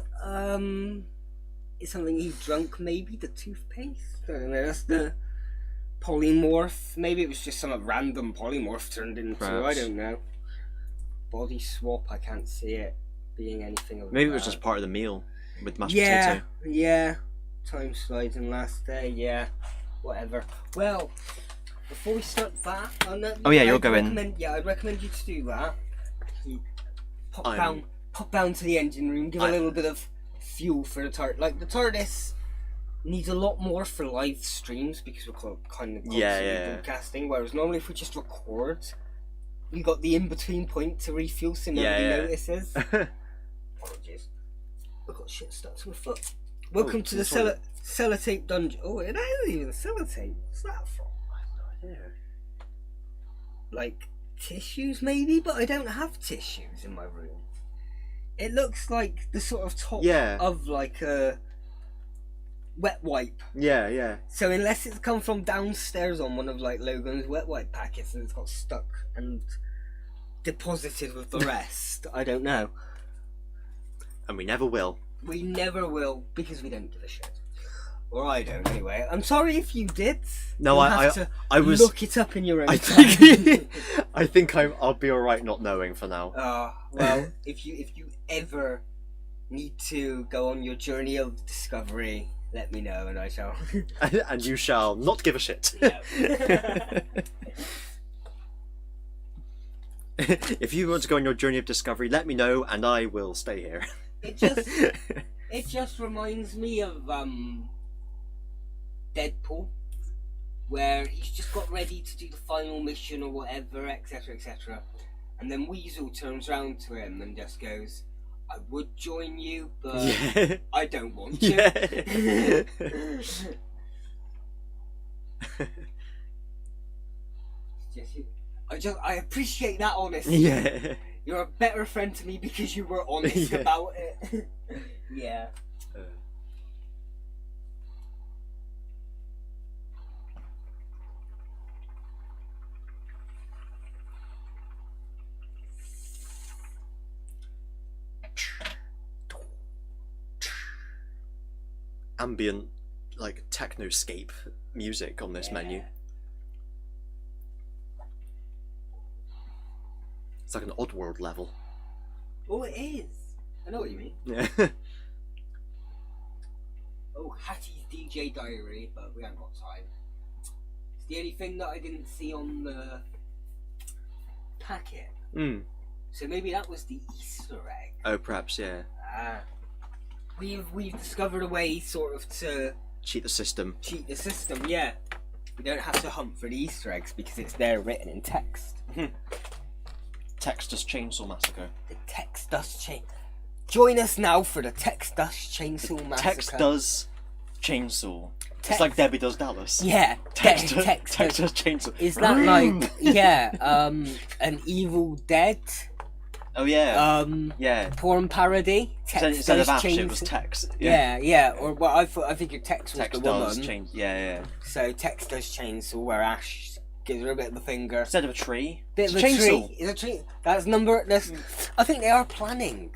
Is something he drunk? Maybe the toothpaste. I don't know. That's the polymorph. Maybe it was just some random polymorph turned into. Perhaps. I don't know. Body swap. I can't see it being anything. Of Maybe it was that. just part of the meal with mashed Yeah, potato. yeah. Time slides and last day, yeah. Whatever. Well, before we start that, Oh, yeah, you're I'd going. I'd recommend you to do that. You pop I'm- down to the engine room, give a I- little bit of fuel for the TARDIS. Like the TARDIS needs a lot more for live streams because we're kind of constantly Yeah. broadcasting. Whereas normally, if we just record, you got the in between point to refuel, so nobody Yeah. notices. Apologies. I've got shit stuck to my foot. Welcome to the this one- sellotape dungeon. Oh, it isn't even sellotape. What's that from? Like tissues, maybe, but I don't have tissues in my room. It looks like the sort of top Yeah. of like a wet wipe. Yeah. So unless it's come from downstairs on one of like Logan's wet wipe packets and it's got stuck and deposited with the rest, I don't know. And we never will. We never will because we don't give a shit. Or I don't anyway. I'm sorry if you did. No, You'll I have to was. look it up in your own I time. think. I think I'll be all right not knowing for now. Well, if you ever need to go on your journey of discovery, let me know and I shall. And you shall not give a shit. If you want to go on your journey of discovery, let me know, and I will stay here. It just reminds me of Deadpool, where he's just got ready to do the final mission or whatever, etc., etc. And then Weasel turns around to him and just goes, "I would join you, but Yeah. I don't want to." Yeah. I appreciate that honesty. Yeah. You're a better friend to me because you were honest Yeah. about it. Yeah. Ambient, like technoscape music on this menu. It's like an Oddworld level. Oh, it is. I know what you mean. Yeah. Oh, Hattie's DJ Diary, but we haven't got time. It's the only thing that I didn't see on the packet. So maybe that was the Easter egg. Oh, perhaps, yeah. We've discovered a way sort of to Cheat the system. cheat the system, yeah. We don't have to hunt for the Easter eggs because it's there written in text. Texas Chainsaw Massacre. The text does change. Join us now for the text does Chainsaw Massacre. Text does chainsaw. It's Text- like Debbie does Dallas. Yeah, Text text does chainsaw. Is that like an Evil Dead Oh yeah. Yeah. porn parody? Text Instead of does Ash, it was Chainsaw. text. Yeah. Or well, I think your text was Text the woman. does change. Yeah. So text does Chainsaw, where Ash gives her a bit of the finger. Instead of a tree. Bit of it's a chainsaw. tree. It's a tree. That's number. I think they are planning.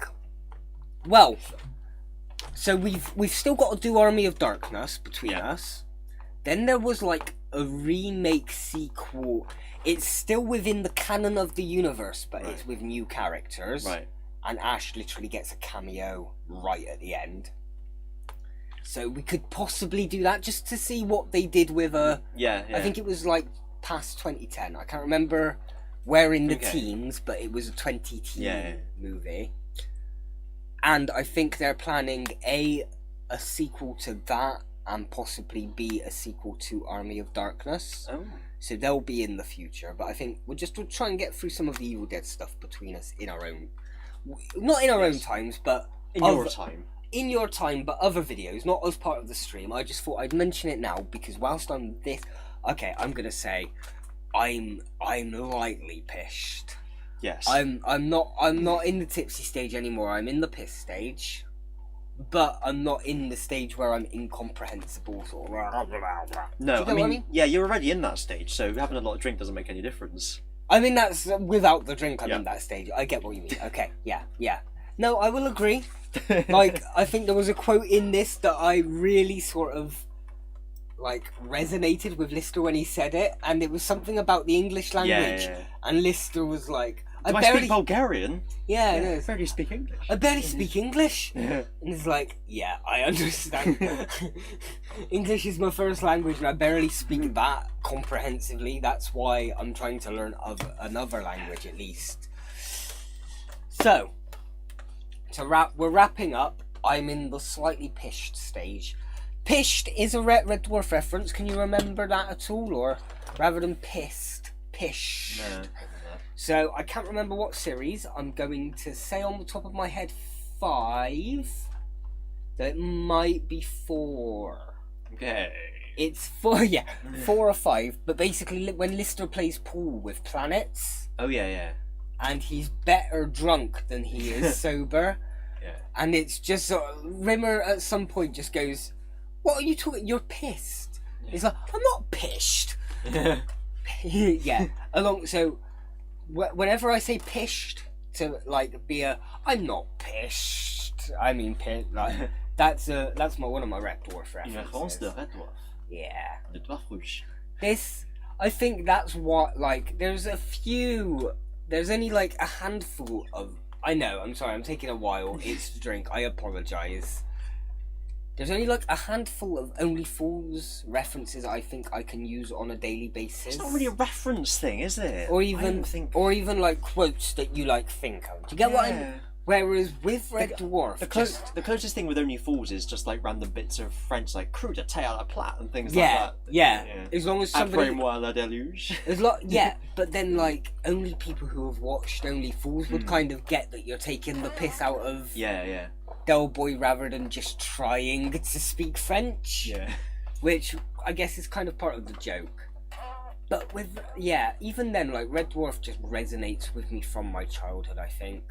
Well, so we've still got to do Army of Darkness between us. Then there was like a remake sequel. It's still within the canon of the universe, but it's with new characters. Right. And Ash literally gets a cameo right at the end. So we could possibly do that just to see what they did with a. Yeah. I think it was like past 2010. I can't remember where in the Okay. teens, but it was a 2010 Yeah. movie. And I think they're planning a sequel to that, and possibly B, a sequel to Army of Darkness. Oh. So they'll be in the future, but I think we'll try and get through some of the Evil Dead stuff between us in our own, not in our own times, but In your time. in your time, but other videos, not as part of the stream. I just thought I'd mention it now because whilst I'm this, okay, I'm gonna say, I'm lightly pissed. Yes. I'm not in the tipsy stage anymore. I'm in the piss stage, but I'm not in the stage where I'm incomprehensible. Sort of, blah, blah, blah, blah. No, Do you get what I mean? yeah, you're already in that stage, so having a lot of drink doesn't make any difference. I mean, that's without the drink. I'm Yeah. in that stage. I get what you mean. Okay, yeah. No, I will agree. Like, I think there was a quote in this that I really sort of like resonated with Lister when he said it, and it was something about the English language. Yeah. And Lister was like, Do I speak Bulgarian? yeah, I no, barely speak English. I barely speak English. Yeah. And it's like, yeah, I understand. English is my first language and I barely speak that comprehensively. That's why I'm trying to learn another language at least. So, we're wrapping up. I'm in the slightly pished stage. Pished is a Red Dwarf reference. Can you remember that at all? Or rather than pissed, pished. No. So I can't remember what series. I'm going to say on the top of my head 5. That it might be 4. Okay. It's 4, yeah, 4 or 5. But basically, when Lister plays pool with planets, Oh yeah. and he's better drunk than he is sober, Yeah. and it's just Rimmer at some point just goes, "What are you talking? You're pissed." He's like, "I'm not pissed." Yeah. So whenever I say pished to like be I'm not pished. I mean like that's one of my Red Dwarf Une référence de references. Red Dwarf. Yeah. Le Dwarf Rouge. This, I think that's what, like, there's only like a handful of, I know, I'm sorry, I'm taking a while, it's to drink, I apologise. There's only like a handful of Only Fools references I think I can use on a daily basis. It's not really a reference thing, is it? Or I even, don't think... like quotes that you like think of. Do you get what I mean? Yeah. Whereas with Red Dwarf, The closest thing with Only Fools is just like random bits of French, like "Crew de thé à la plate" and things yeah, like that. yeah, as long as somebody, Après-moi la déluge. yeah, but then like only people who have watched Only Fools would kind of get that you're taking the piss out of Yeah. Del Boy rather than just trying to speak French. Yeah. Which I guess is kind of part of the joke. But with even then, like Red Dwarf just resonates with me from my childhood, I think.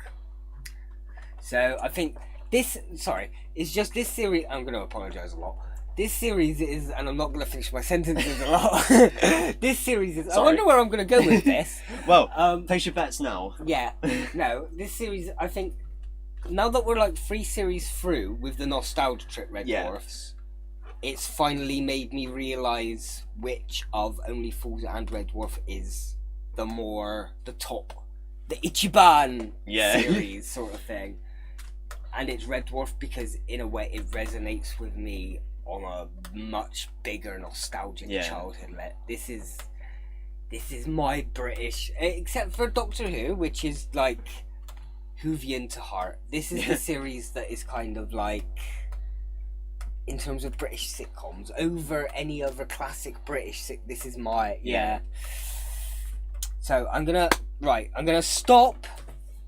So I think it's just this series. I'm going to apologise a lot. This series is, and I'm not going to finish my sentences a lot. This series is. Sorry. I wonder where I'm going to go with this. Well, place your bets now. Yeah, no, this series, I think, now that we're like 3 series through with the nostalgia trip Red Dwarfs, it's finally made me realise which of Only Fools and Red Dwarf is the top, the Ichiban series sort of thing. And it's Red Dwarf because, in a way, it resonates with me on a much bigger nostalgic childhood. This is my British, except for Doctor Who, which is like Whovian to heart. This is the series that is kind of like, in terms of British sitcoms, over any other classic British this is my So I'm gonna stop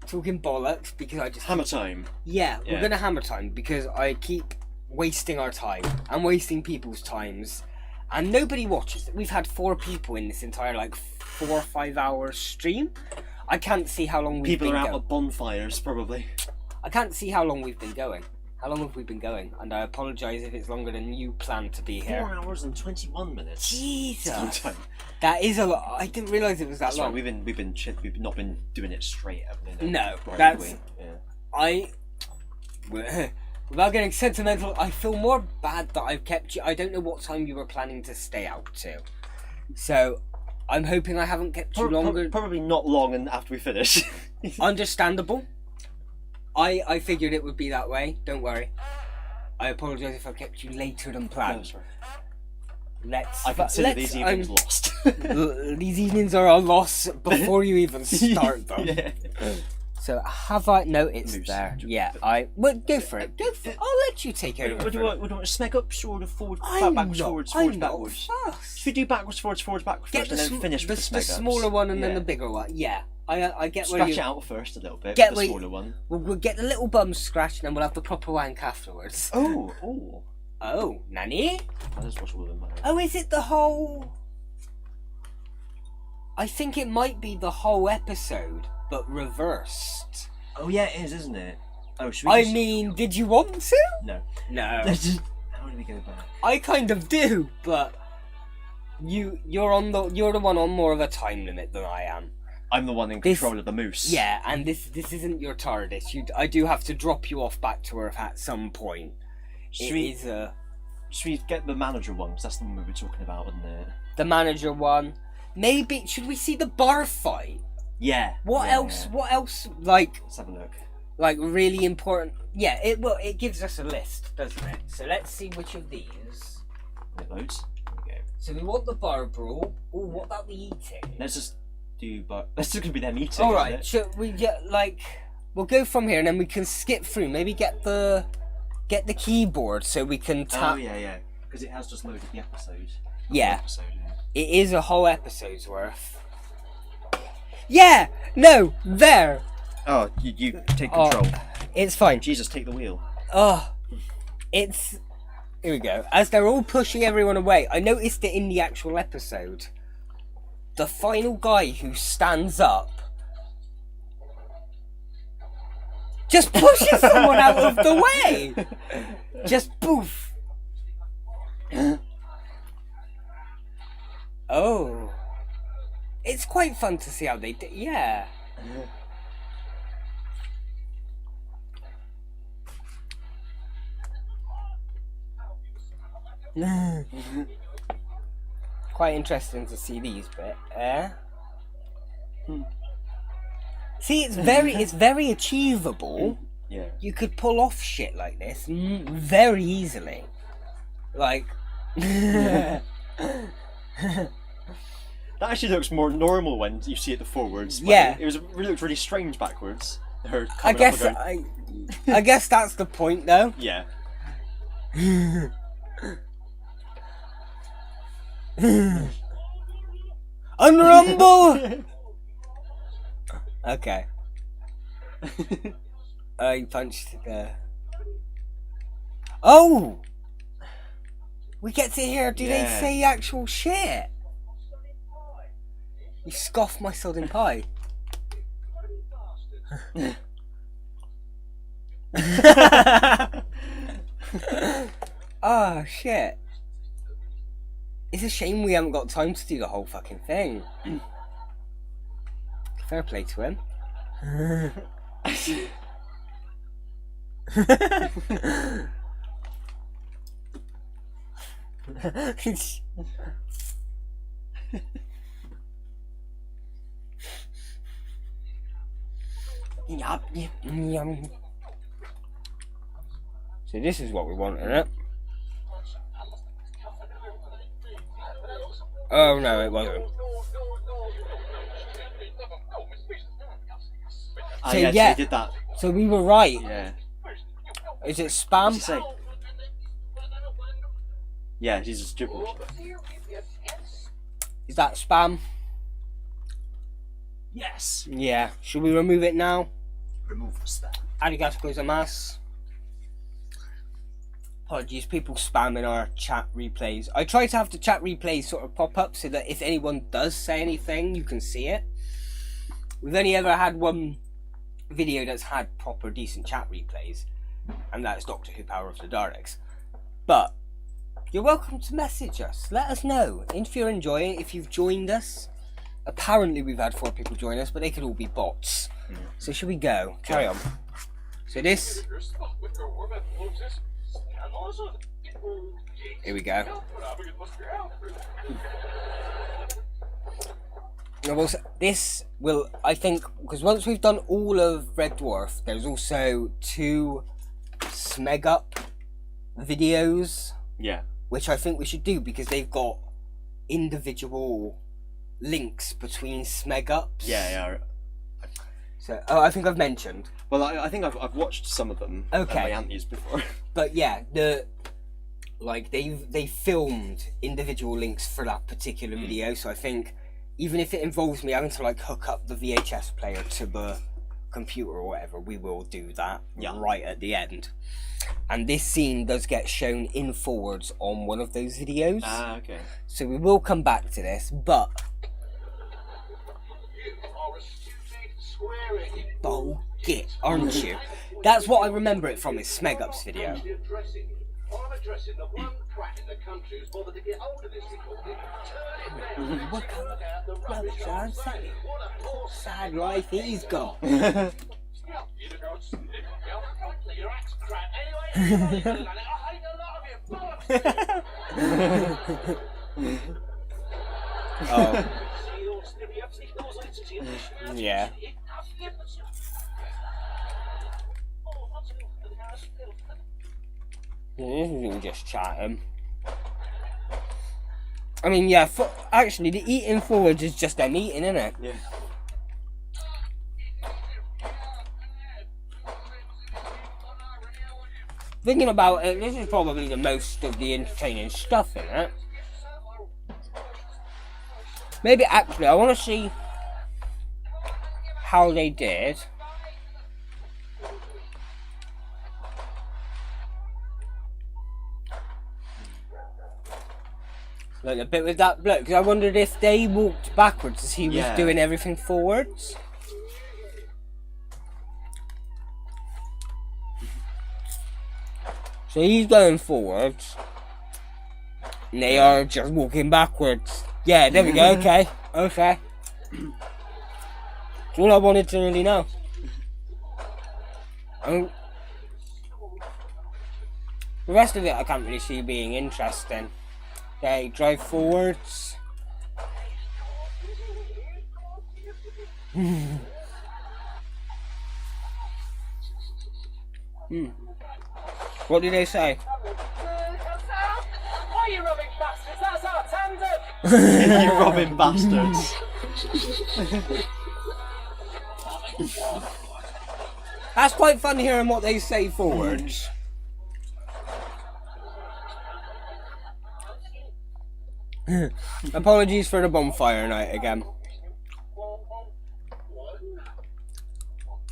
talking bollocks because I just hammer time. We're gonna hammer time because I keep wasting our time and wasting people's times, and nobody watches it. We've had 4 people in this entire 4 or 5 hour stream. I can't see how long we've been going. People are out at bonfires, probably. I can't see how long we've been going. How long have we been going? And I apologise if it's longer than you planned to be here. 4 hours and 21 minutes. Jesus, that is a lot. I didn't realise it was that long. Right. We've not been doing it straight. No, that's. Without getting sentimental, I feel more bad that I've kept you. I don't know what time you were planning to stay out to, so I'm hoping I haven't kept you longer. Probably not long, and after we finish. Understandable. I figured it would be that way. Don't worry. I apologise if I kept you later than planned. I consider these evenings lost. These evenings are a loss before you even start them. So have I? No, it's Moose. there. Yeah, well, go for it. Go for it. I'll let you take over. What do you want to smeg up, forward, forward, I'm backwards, not- forwards, I'm forwards, not backwards? fast. Should we do backwards, forwards, backwards Get first, and then finish with the smeg ups? smaller one and then the bigger one. Yeah, I get where Scratch you. it out first a little bit. Get The where- smaller one. We'll get the little bum scratch and then we'll have the proper wank afterwards. Oh, Nanny? I just watch all of them. Oh, is it the whole? I think it might be the whole episode, but reversed. Oh yeah, it is, isn't it? Oh, should we? mean, did you want to? No. No. How do we go back? I kind of do, but you're the one on more of a time limit than I am. I'm the one in control of the moose. Yeah, and this isn't your TARDIS. I do have to drop you off back to Earth at some point. Should Should we get the manager one? Because that's the one we were talking about, wasn't it? the manager one? Maybe should we see the bar fight? Yeah. What yeah. else? What else? Like Let's have a look. really important? Yeah. It gives us a list, doesn't it? So let's see which of these. It loads. There we go. So we want the bar brawl. Oh, what about the eating? Let's just do. But that's just gonna be them eating. All isn't right. it? Should we get we'll go from here and then we can skip through. Maybe get the keyboard so we can tap. Oh yeah. Because it has just loaded the episode. Yeah. Episode, yeah. It is a whole episode's worth. Yeah! No! There! Oh, you take control. It's fine. Jesus, take the wheel. Oh, it's... Here we go. As they're all pushing everyone away, I noticed it in the actual episode. The final guy who stands up just pushes someone out of the way! Just poof! Oh. It's quite fun to see how they do. Yeah. Quite interesting to see these bit. See, it's very achievable. Yeah. You could pull off shit like this very easily. Like. That actually looks more normal when you see it the forwards. But Yeah. It looked really strange backwards. Her I coming guess up and going, I guess that's the point, though. yeah. Unrumble. Okay. I punched the. Oh. We get to hear. Do they Yeah. say actual shit? You scoff my southern pie. Oh shit. It's a shame we haven't got time to do the whole fucking thing. Fair play to him. Yum. So this is what we want, isn't it? Oh no, it wasn't. So yeah, yeah, so he did that. so we were right. Yeah. Is it What did spam? he say? Yeah, he's just gibberish. Is that spam? Yes. Yeah. Should we remove it now? Remove the spam. Arigato gozaimasu. Apologies, people spamming our chat replays. I try to have the chat replays sort of pop up so that if anyone does say anything, you can see it. We've only ever had one video that's had proper decent chat replays, and that's Doctor Who Power of the Daleks. But you're welcome to message us. Let us know if you're enjoying it, if you've joined us. Apparently we've had 4 people join us, but they could all be bots. So should we go? Carry on. So this... Here we go. This will, I think, because once we've done all of Red Dwarf, there's also 2 Smeg Up videos. Yeah. Which I think we should do because they've got individual links between Smeg Ups. Yeah. So, I think I've mentioned. Well, I think I've watched some of them. Okay. At my auntie's before. But yeah, they filmed individual links for that particular video. So I think even if it involves me having to like hook up the VHS player to the computer or whatever, we will do that right at the end. And this scene does get shown in forwards on one of those videos. Ah, okay. So we will come back to this, but bullshit, aren't you? That's what I remember it from, is Smeg Up's video. I'm addressing the one prat in the country who's bothered to get hold of this recording. Turn it back and work out the rubbish I'm saying. What a poor Sad life he's got. your axe crap. Anyway, I hate a lot of you. Oh. Yeah. This is all just chatting. I mean, yeah, actually, the eating forwards is just them eating, isn't it? Yeah. Thinking about it, this is probably the most of the entertaining stuff in it. Maybe, actually, I want to see how they did. Like a bit with that bloke, because I wondered if they walked backwards as he was doing everything forwards. So he's going forwards, and they are just walking backwards. Yeah, there we go, okay. That's all I wanted to really know. The rest of it I can't really see being interesting. Okay, drive forwards. What did they say? Why you robbing bastards? That's our tandem! You robbing bastards. That's quite fun hearing what they say forwards. Apologies for the bonfire night again.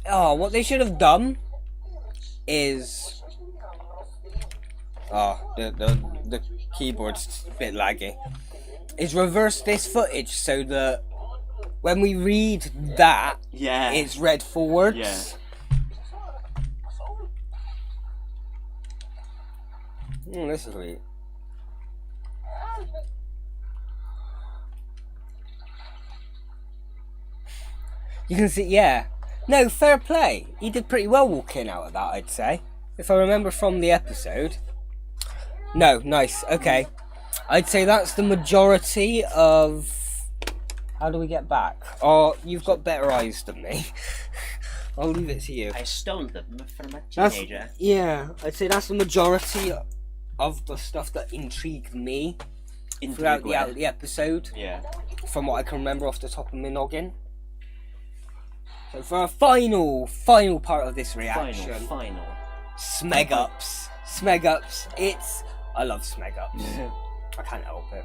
Oh, what they should have done is... Oh, the keyboard's a bit laggy. Is reverse this footage so that when we read that, Yeah. it's read forwards. Yeah. Oh, this is sweet. You can see, yeah. No, fair play. He did pretty well walking out of that, I'd say. If I remember from the episode. No, nice. Okay. I'd say that's the majority of... How do we get back? Oh, you've got better eyes than me. I'll leave it to you. I stole them from a That's, teenager. yeah, I'd say that's the majority of the stuff that intrigued me throughout the episode. Yeah. From what I can remember off the top of my noggin. So for our final part of this reaction, Final. Smeg ups. Smeg ups. I love Smeg ups. I can't help it.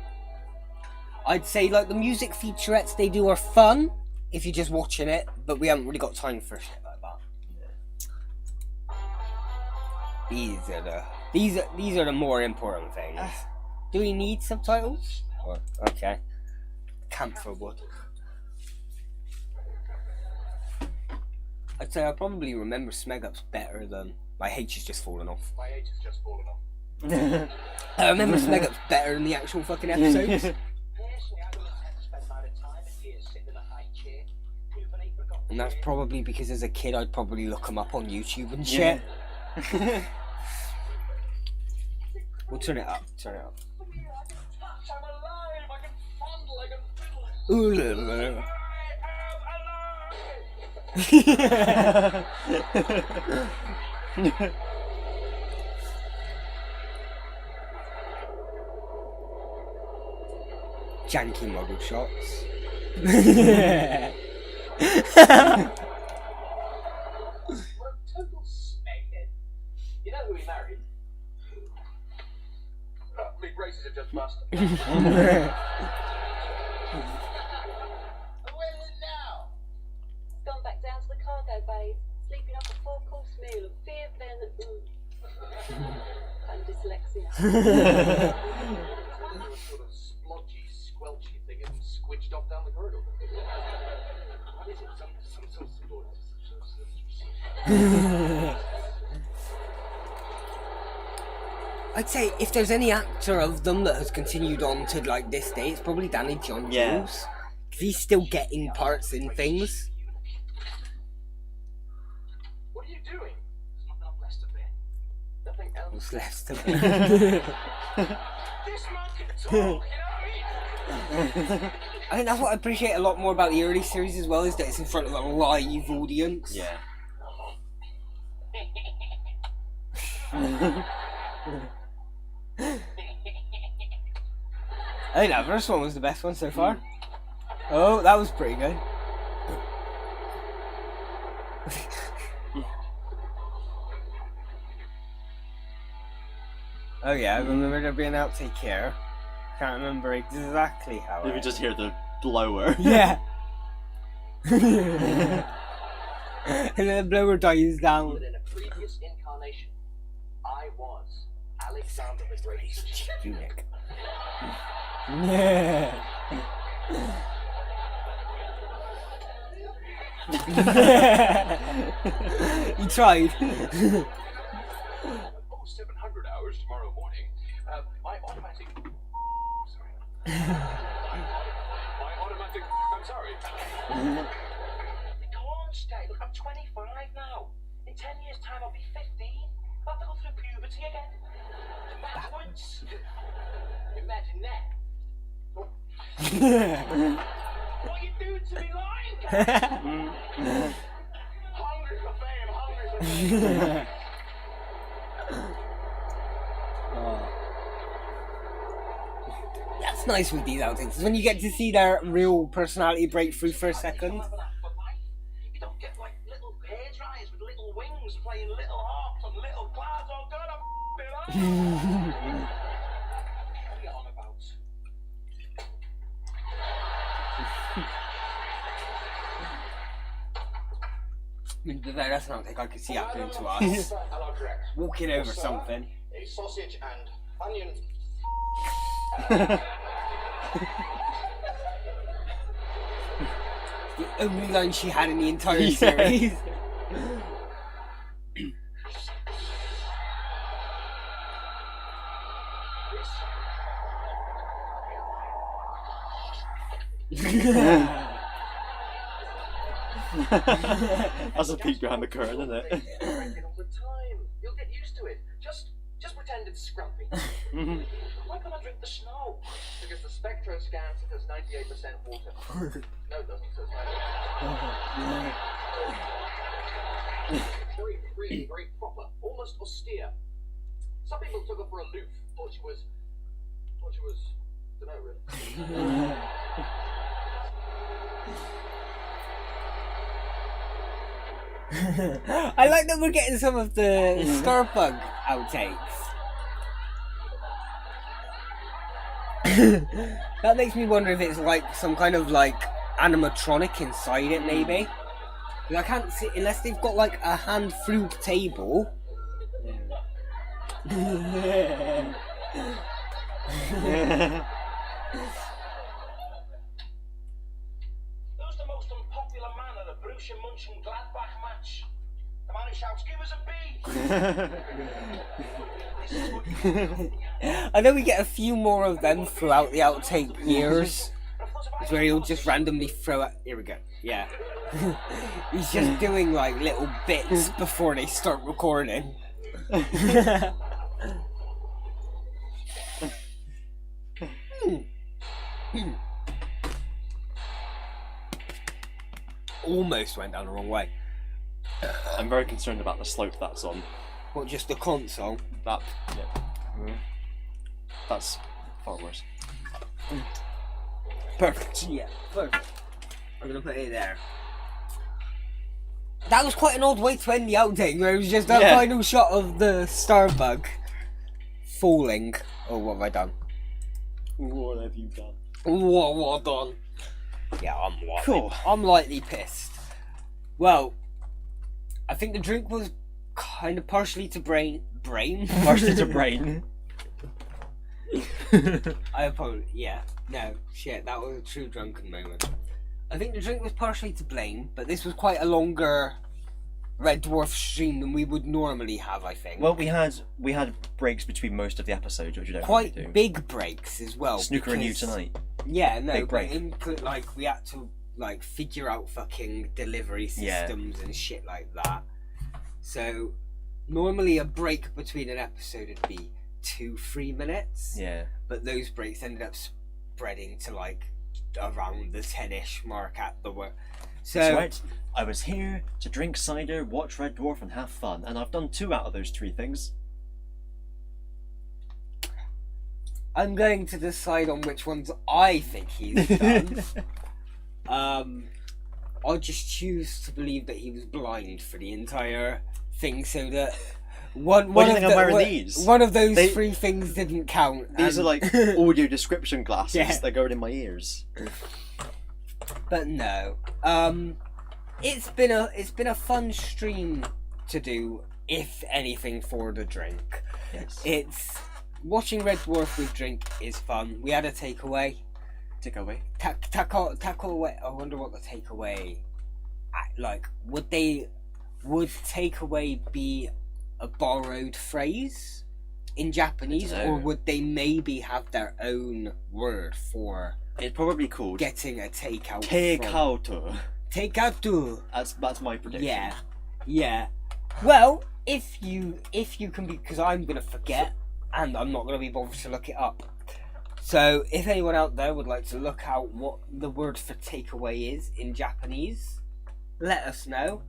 I'd say like the music featurettes they do are fun if you're just watching it, but we haven't really got time for shit like that. These are the more important things. Do we need subtitles? Or, okay. Camphor wood. I'd say I probably remember Smeg ups better than my H is just falling off. My H has just fallen off. I remember Smeg ups better than the actual fucking episodes. Personally, I wouldn't tend to spend my time here sitting in a high chair. Puberty forgot. And that's probably because as a kid I'd probably look them up on YouTube and shit. We'll turn it up. Turn it up. I'm alive. I can fondle. I can fiddle. Ooh, la, la, la. Janky model shots. We're total Smeggy. You know who he married? Me braces have just bust. Where is it now? Gone back down to the cargo bay, sleeping off a 4-course meal of beer, then and dyslexia. A sort of splodgy, squelchy thing and squidged off down the corridor. What is it? Some sort of... I'd say if there's any actor of them that has continued on to like this day, it's probably Danny John Yeah. Jules. 'Cause he's still getting parts in things. What are you doing? There's nothing up left of it. Nothing else. What's left to be. This man can talk, you know what I mean? I think that's what I appreciate a lot more about the early series as well, is that it's in front of a live audience. Yeah. I think that first one was the best one so far. Oh, that was pretty good. Oh yeah, I remember there being an outtake here. Can't remember exactly how. You can just hear the blower. Yeah. And then the blower dies down. But in a previous incarnation, I was Alexander the Great. Eunuch. Yeah. He tried. Oh, 700 hours tomorrow morning. My automatic. Sorry. My automatic. I'm sorry. Go on, Stay. Look, I'm 25 now. In 10 years' time, I'll be 15. I'll have to go through puberty again. Backwards. Imagine that. What you doing to me, Lion King? Hungry for fame, hungry for fame. That's nice with these outtakes, is when you get to see their real personality break through for a second. You don't get like little hair dryers with little wings playing little harps on little clouds. Oh God, I'm f***ing up. What are you on about? That's an outtake I could see happening to us. Hello, correct. Walking over something. A sausage and onion. only line she had in the entire series. That's a peek behind the curtain, isn't it? Drinking all the time. You'll get used to it. Just pretend it's scrumpy. Why can't I drink the snow? Because the Spectro scans it as 98% water. No, it doesn't. So it's very, really, very proper, almost austere. Some people took her for aloof. Thought she was. Don't know really. I like that we're getting some of the Starbug outtakes. That makes me wonder if it's like some kind of like animatronic inside it, maybe. 'Cause I can't see unless they've got like a hand flute table. Who's the most unpopular man at a Borussia Mönchengladbach match? The man who shouts, "Give us a B!" I know we get a few more of them throughout the outtake years. It's where he'll just randomly throw out. Here we go. Yeah. He's just doing like little bits before they start recording. Almost went down the wrong way. I'm very concerned about the slope that's on. What, just the console? That, yeah. That's far worse. Perfect. Yeah, perfect. I'm gonna put it there. That was quite an odd way to end the outtake, where it was just that final shot of the Starbug falling. Oh, what have I done? What have you done? What done? Yeah, Cool. I'm lightly pissed. Well, I think the drink was kind of partially to brain. Partially to brain. I apologize. Yeah, no, shit, that was a true drunken moment. I think the drink was partially to blame, but this was quite a longer Red Dwarf stream than we would normally have, I think. Well, we had breaks between most of the episodes, which you don't quite really do. big breaks as well. Snooker and you because- tonight. Yeah, no, Big break. like we had to like figure out fucking delivery systems and shit like that. So normally a break between an episode would be 2-3 minutes. Yeah. But those breaks ended up spreading to like around the 10-ish mark at the work. So That's right. I was here to drink cider, watch Red Dwarf, and have fun, and I've done 2 out of those 3 things. I'm going to decide on which ones I think he's done. I'll just choose to believe that he was blind for the entire thing, so that one Why do you of think I'm wearing these? One of those 3 things didn't count. These are like audio description glasses Yeah. that go in my ears. But no, it's been a fun stream to do, if anything, for the drink. Yes. It's watching Red Dwarf with drink is fun. We had a takeaway. Takeaway. Takeaway. I wonder what the takeaway. Like, would takeaway be a borrowed phrase in Japanese, I don't know. or would they maybe have their own word for It's probably called getting a takeout? Takeout. Takeout. That's my prediction. Yeah, yeah. Well, if you can be, because I'm gonna forget, and I'm not gonna be bothered to look it up. So, if anyone out there would like to look out what the word for takeaway is in Japanese, let us know.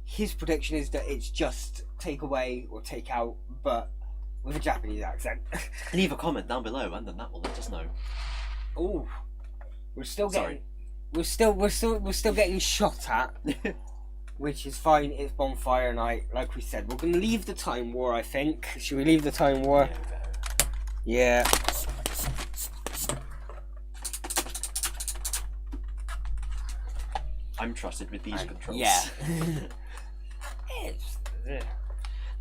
His prediction is that it's just takeaway or takeout, but with a Japanese accent. Leave a comment down below, and then that will let us know. Oh, we're still getting, Sorry. we're still getting shot at. Which is fine, it's bonfire night, like we said. We're going to leave the Time War, I think. Should we leave the Time War? Yeah. I'm trusted with these controls. Yeah.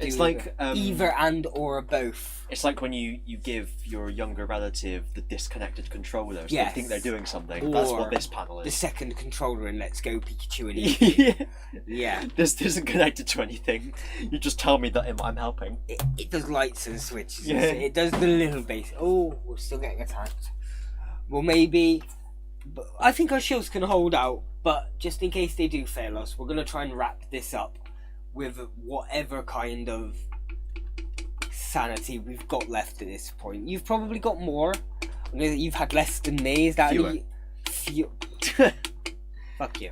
It's Do like either and or both. It's like when you give your younger relative the disconnected controller, so Yes. they think they're doing something. That's Or what this panel The is. second controller in Let's Go Pikachu and Eevee. Yeah. Yeah. This isn't connected to anything. You just tell me that I'm helping. It does lights and switches. Yeah. It does the little base. Oh, we're still getting attacked. Well, maybe. But I think our shields can hold out, but just in case they do fail us, we're going to try and wrap this up with whatever kind of sanity we've got left at this point. You've probably got more. I know that you've had less than me. Is that Fewer. Fuck you.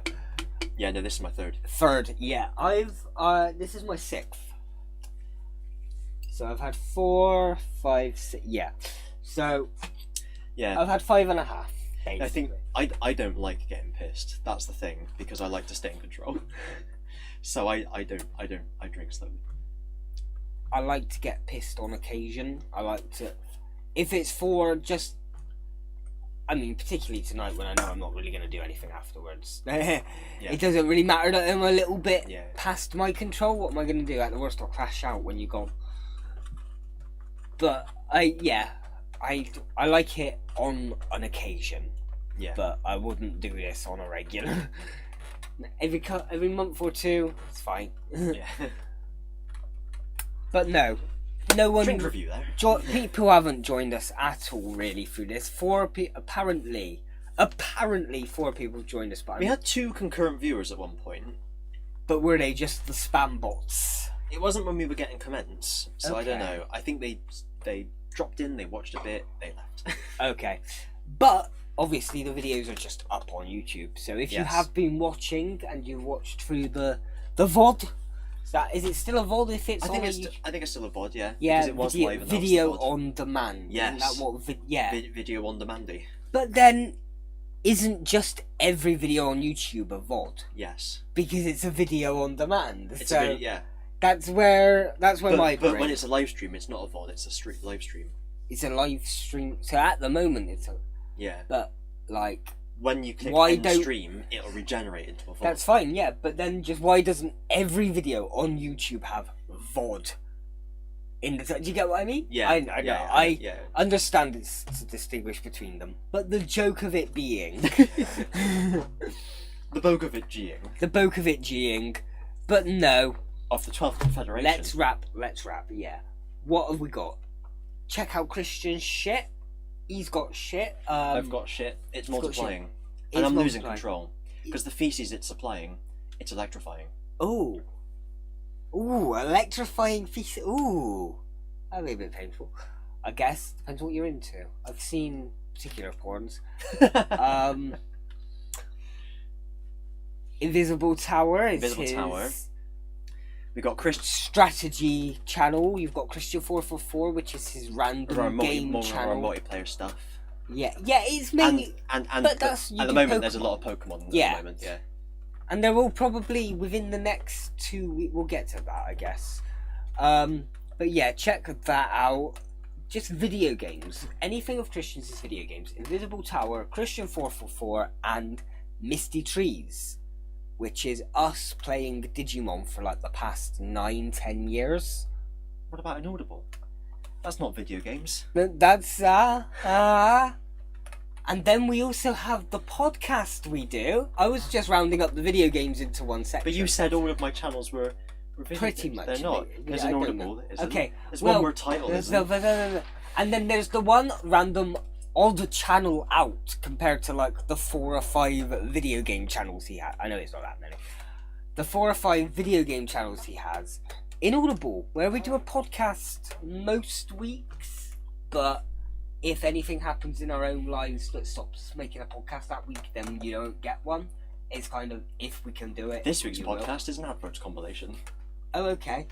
Yeah, no, this is my third. Third, yeah. This is my sixth. So I've had 4, 5, 6. Yeah. So Yeah. I've had 5.5. I think I don't like getting pissed. That's the thing, because I like to stay in control. So I drink slowly. I like to get pissed on occasion. I like to, if it's for just, I mean, particularly tonight when I know I'm not really going to do anything afterwards. It doesn't really matter that I'm a little bit past my control. What am I going to do? At the worst, I'll crash out when you're gone. But I like it on an occasion. Yeah. But I wouldn't do this on a regular. Every month or two, it's fine. Yeah. But no one. Drink review there. People haven't joined us at all really through this. Apparently 4 people joined us, but We had 2 concurrent viewers at one point. but were they just the spam bots? It wasn't when we were getting comments, so I don't Okay. know. I think they dropped in, they watched a bit, they left. Okay, but obviously the videos are just up on YouTube. So if you Yes. have been watching and you watched through the VOD, is it still a VOD if it's I think on it's a YouTube? I think it's still a VOD, yeah. Yeah, because it was live and that was video VOD. on demand. Yes. Isn't that what yeah. Video on demandy. But then, isn't just every video on YouTube a VOD? Yes. Because it's a video on demand. It's so a video, yeah. that's where my But brain. when it's a live stream, it's not a VOD, it's a live stream. It's a live stream. So at the moment it's a, Yeah. but like When you click Why end don't- stream, it'll regenerate into a VOD. that's fine, yeah. But then just why doesn't every video on YouTube have VOD? Do you get what I mean? Yeah. I know. yeah, I yeah. understand it's to distinguish between them, but the joke of it being The Bogovic G-ing the boke of it G'ing, but no. of the 12th Confederation. Let's wrap. Yeah. What have we got? Check out Christian's shit. He's got shit. I've got shit. It's got multiplying. It's And I'm losing multiplying. control. Because the feces it's supplying, it's electrifying. Ooh, electrifying feces. Ooh, that'd be a bit painful. I guess depends what you're into. I've seen particular porns. Invisible Tower is Invisible his Tower. We got Chris strategy channel. You've got Christian 444, which is his random game more channel. multiplayer stuff. Yeah, it's mainly. And But that's- you at the do moment there's a Pokemon. lot of Pokemon at Yeah. the moment, yeah. And they're all probably within the next 2 weeks. We'll get to that, I guess. But yeah, check that out. Just video games. Anything of Christian's is video games. Invisible Tower, Christian 444, and Misty Trees, which is us playing Digimon for like the past 9-10 years. What about Inaudible? That's not video games. That's and then we also have the podcast we do. I was just rounding up the video games into one section. But you said all of my channels were video Pretty games. much. They're not. Yeah, There's I don't Inaudible. know. Isn't Okay, There's well, one more title, isn't there? And then there's the one random odd channel out compared to like the 4 or 5 video game channels he has. I know it's not that many. The 4 or 5 video game channels he has. Inaudible, where we do a podcast most weeks, but if anything happens in our own lives that stops making a podcast that week, then you don't get one. It's kind of if we can do it. This week's you will. podcast is an adverts compilation. Oh, okay.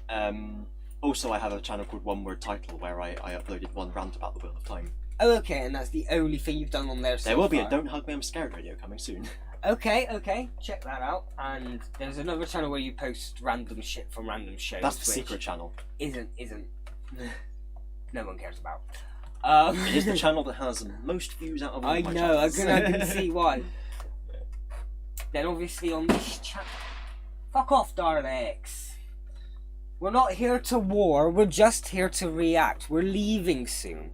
Also, I have a channel called One Word Title where I uploaded one rant about the Wheel of Time. Oh, okay, and that's the only thing you've done on there so There will be a far. Don't Hug Me I'm Scared video coming soon. Okay, check that out. And there's another channel where you post random shit from random shows. That's the which secret channel. Isn't no one cares about. It is the channel that has the most views out of all I my know, I channels. can see why. Then obviously on this channel, fuck off, Darlex. We're not here to war, we're just here to react. We're leaving soon.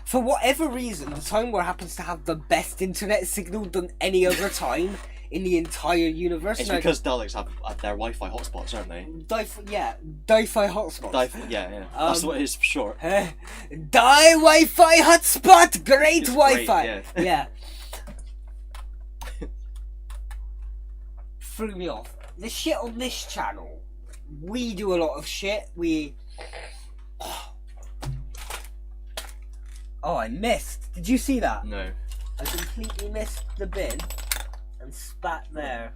For whatever reason, the Time War happens to have the best internet signal than any other time in the entire universe. It's because Daleks have their Wi-Fi hotspots, aren't they? Di-Fi hotspots. Yeah. That's what it is for short. Wi-Fi hotspot! Great It's Wi-Fi! great, Yeah. Threw me off. The shit on this channel, we do a lot of shit. Oh, I missed. Did you see that? No. I completely missed the bin and spat there.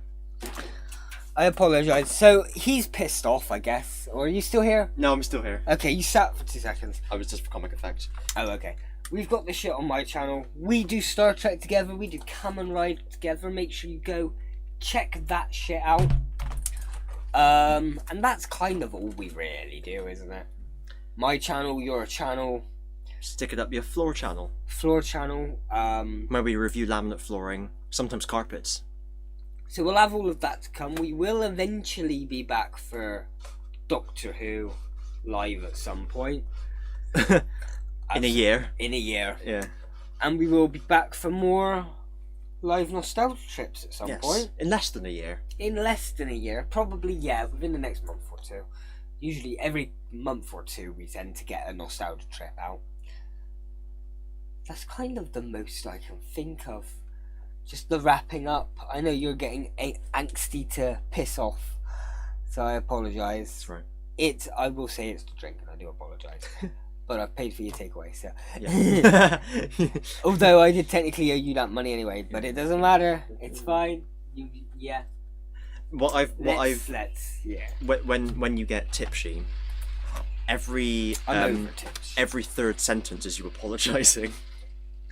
I apologise. So, he's pissed off, I guess. Or are you still here? No, I'm still here. Okay, you sat for 2 seconds. I was just for comic effect. Oh, okay. We've got this shit on my channel. We do Star Trek together. We do Kamen Rider together. Make sure you go check that shit out. And that's kind of all we really do, isn't it? My channel, your channel. Stick it up your floor channel. Floor channel. Where we review laminate flooring, sometimes carpets. So we'll have all of that to come. We will eventually be back for Doctor Who live at some point. In a year. In a year. Yeah. And we will be back for more live nostalgia trips at some point. In less than a year. In less than a year. Probably, yeah, within the next month or two. Usually every month or two we tend to get a nostalgia trip out. That's kind of the most I can think of. Just the wrapping up. I know you're getting angsty to piss off, so I apologise. That's right. I will say it's the drink, and I do apologise. But I've paid for your takeaway, so. Yeah. Although I did technically owe you that money anyway, but it doesn't matter. It's fine. Yeah. When you get tipsy, every third sentence is you apologising.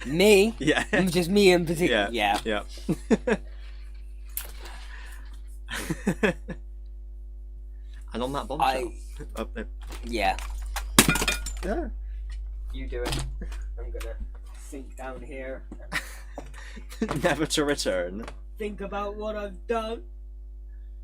Me? Yeah. Just me in particular. Yeah. And on that bombshell. Yeah. You do it. I'm gonna sink down here. Never to return. Think about what I've done.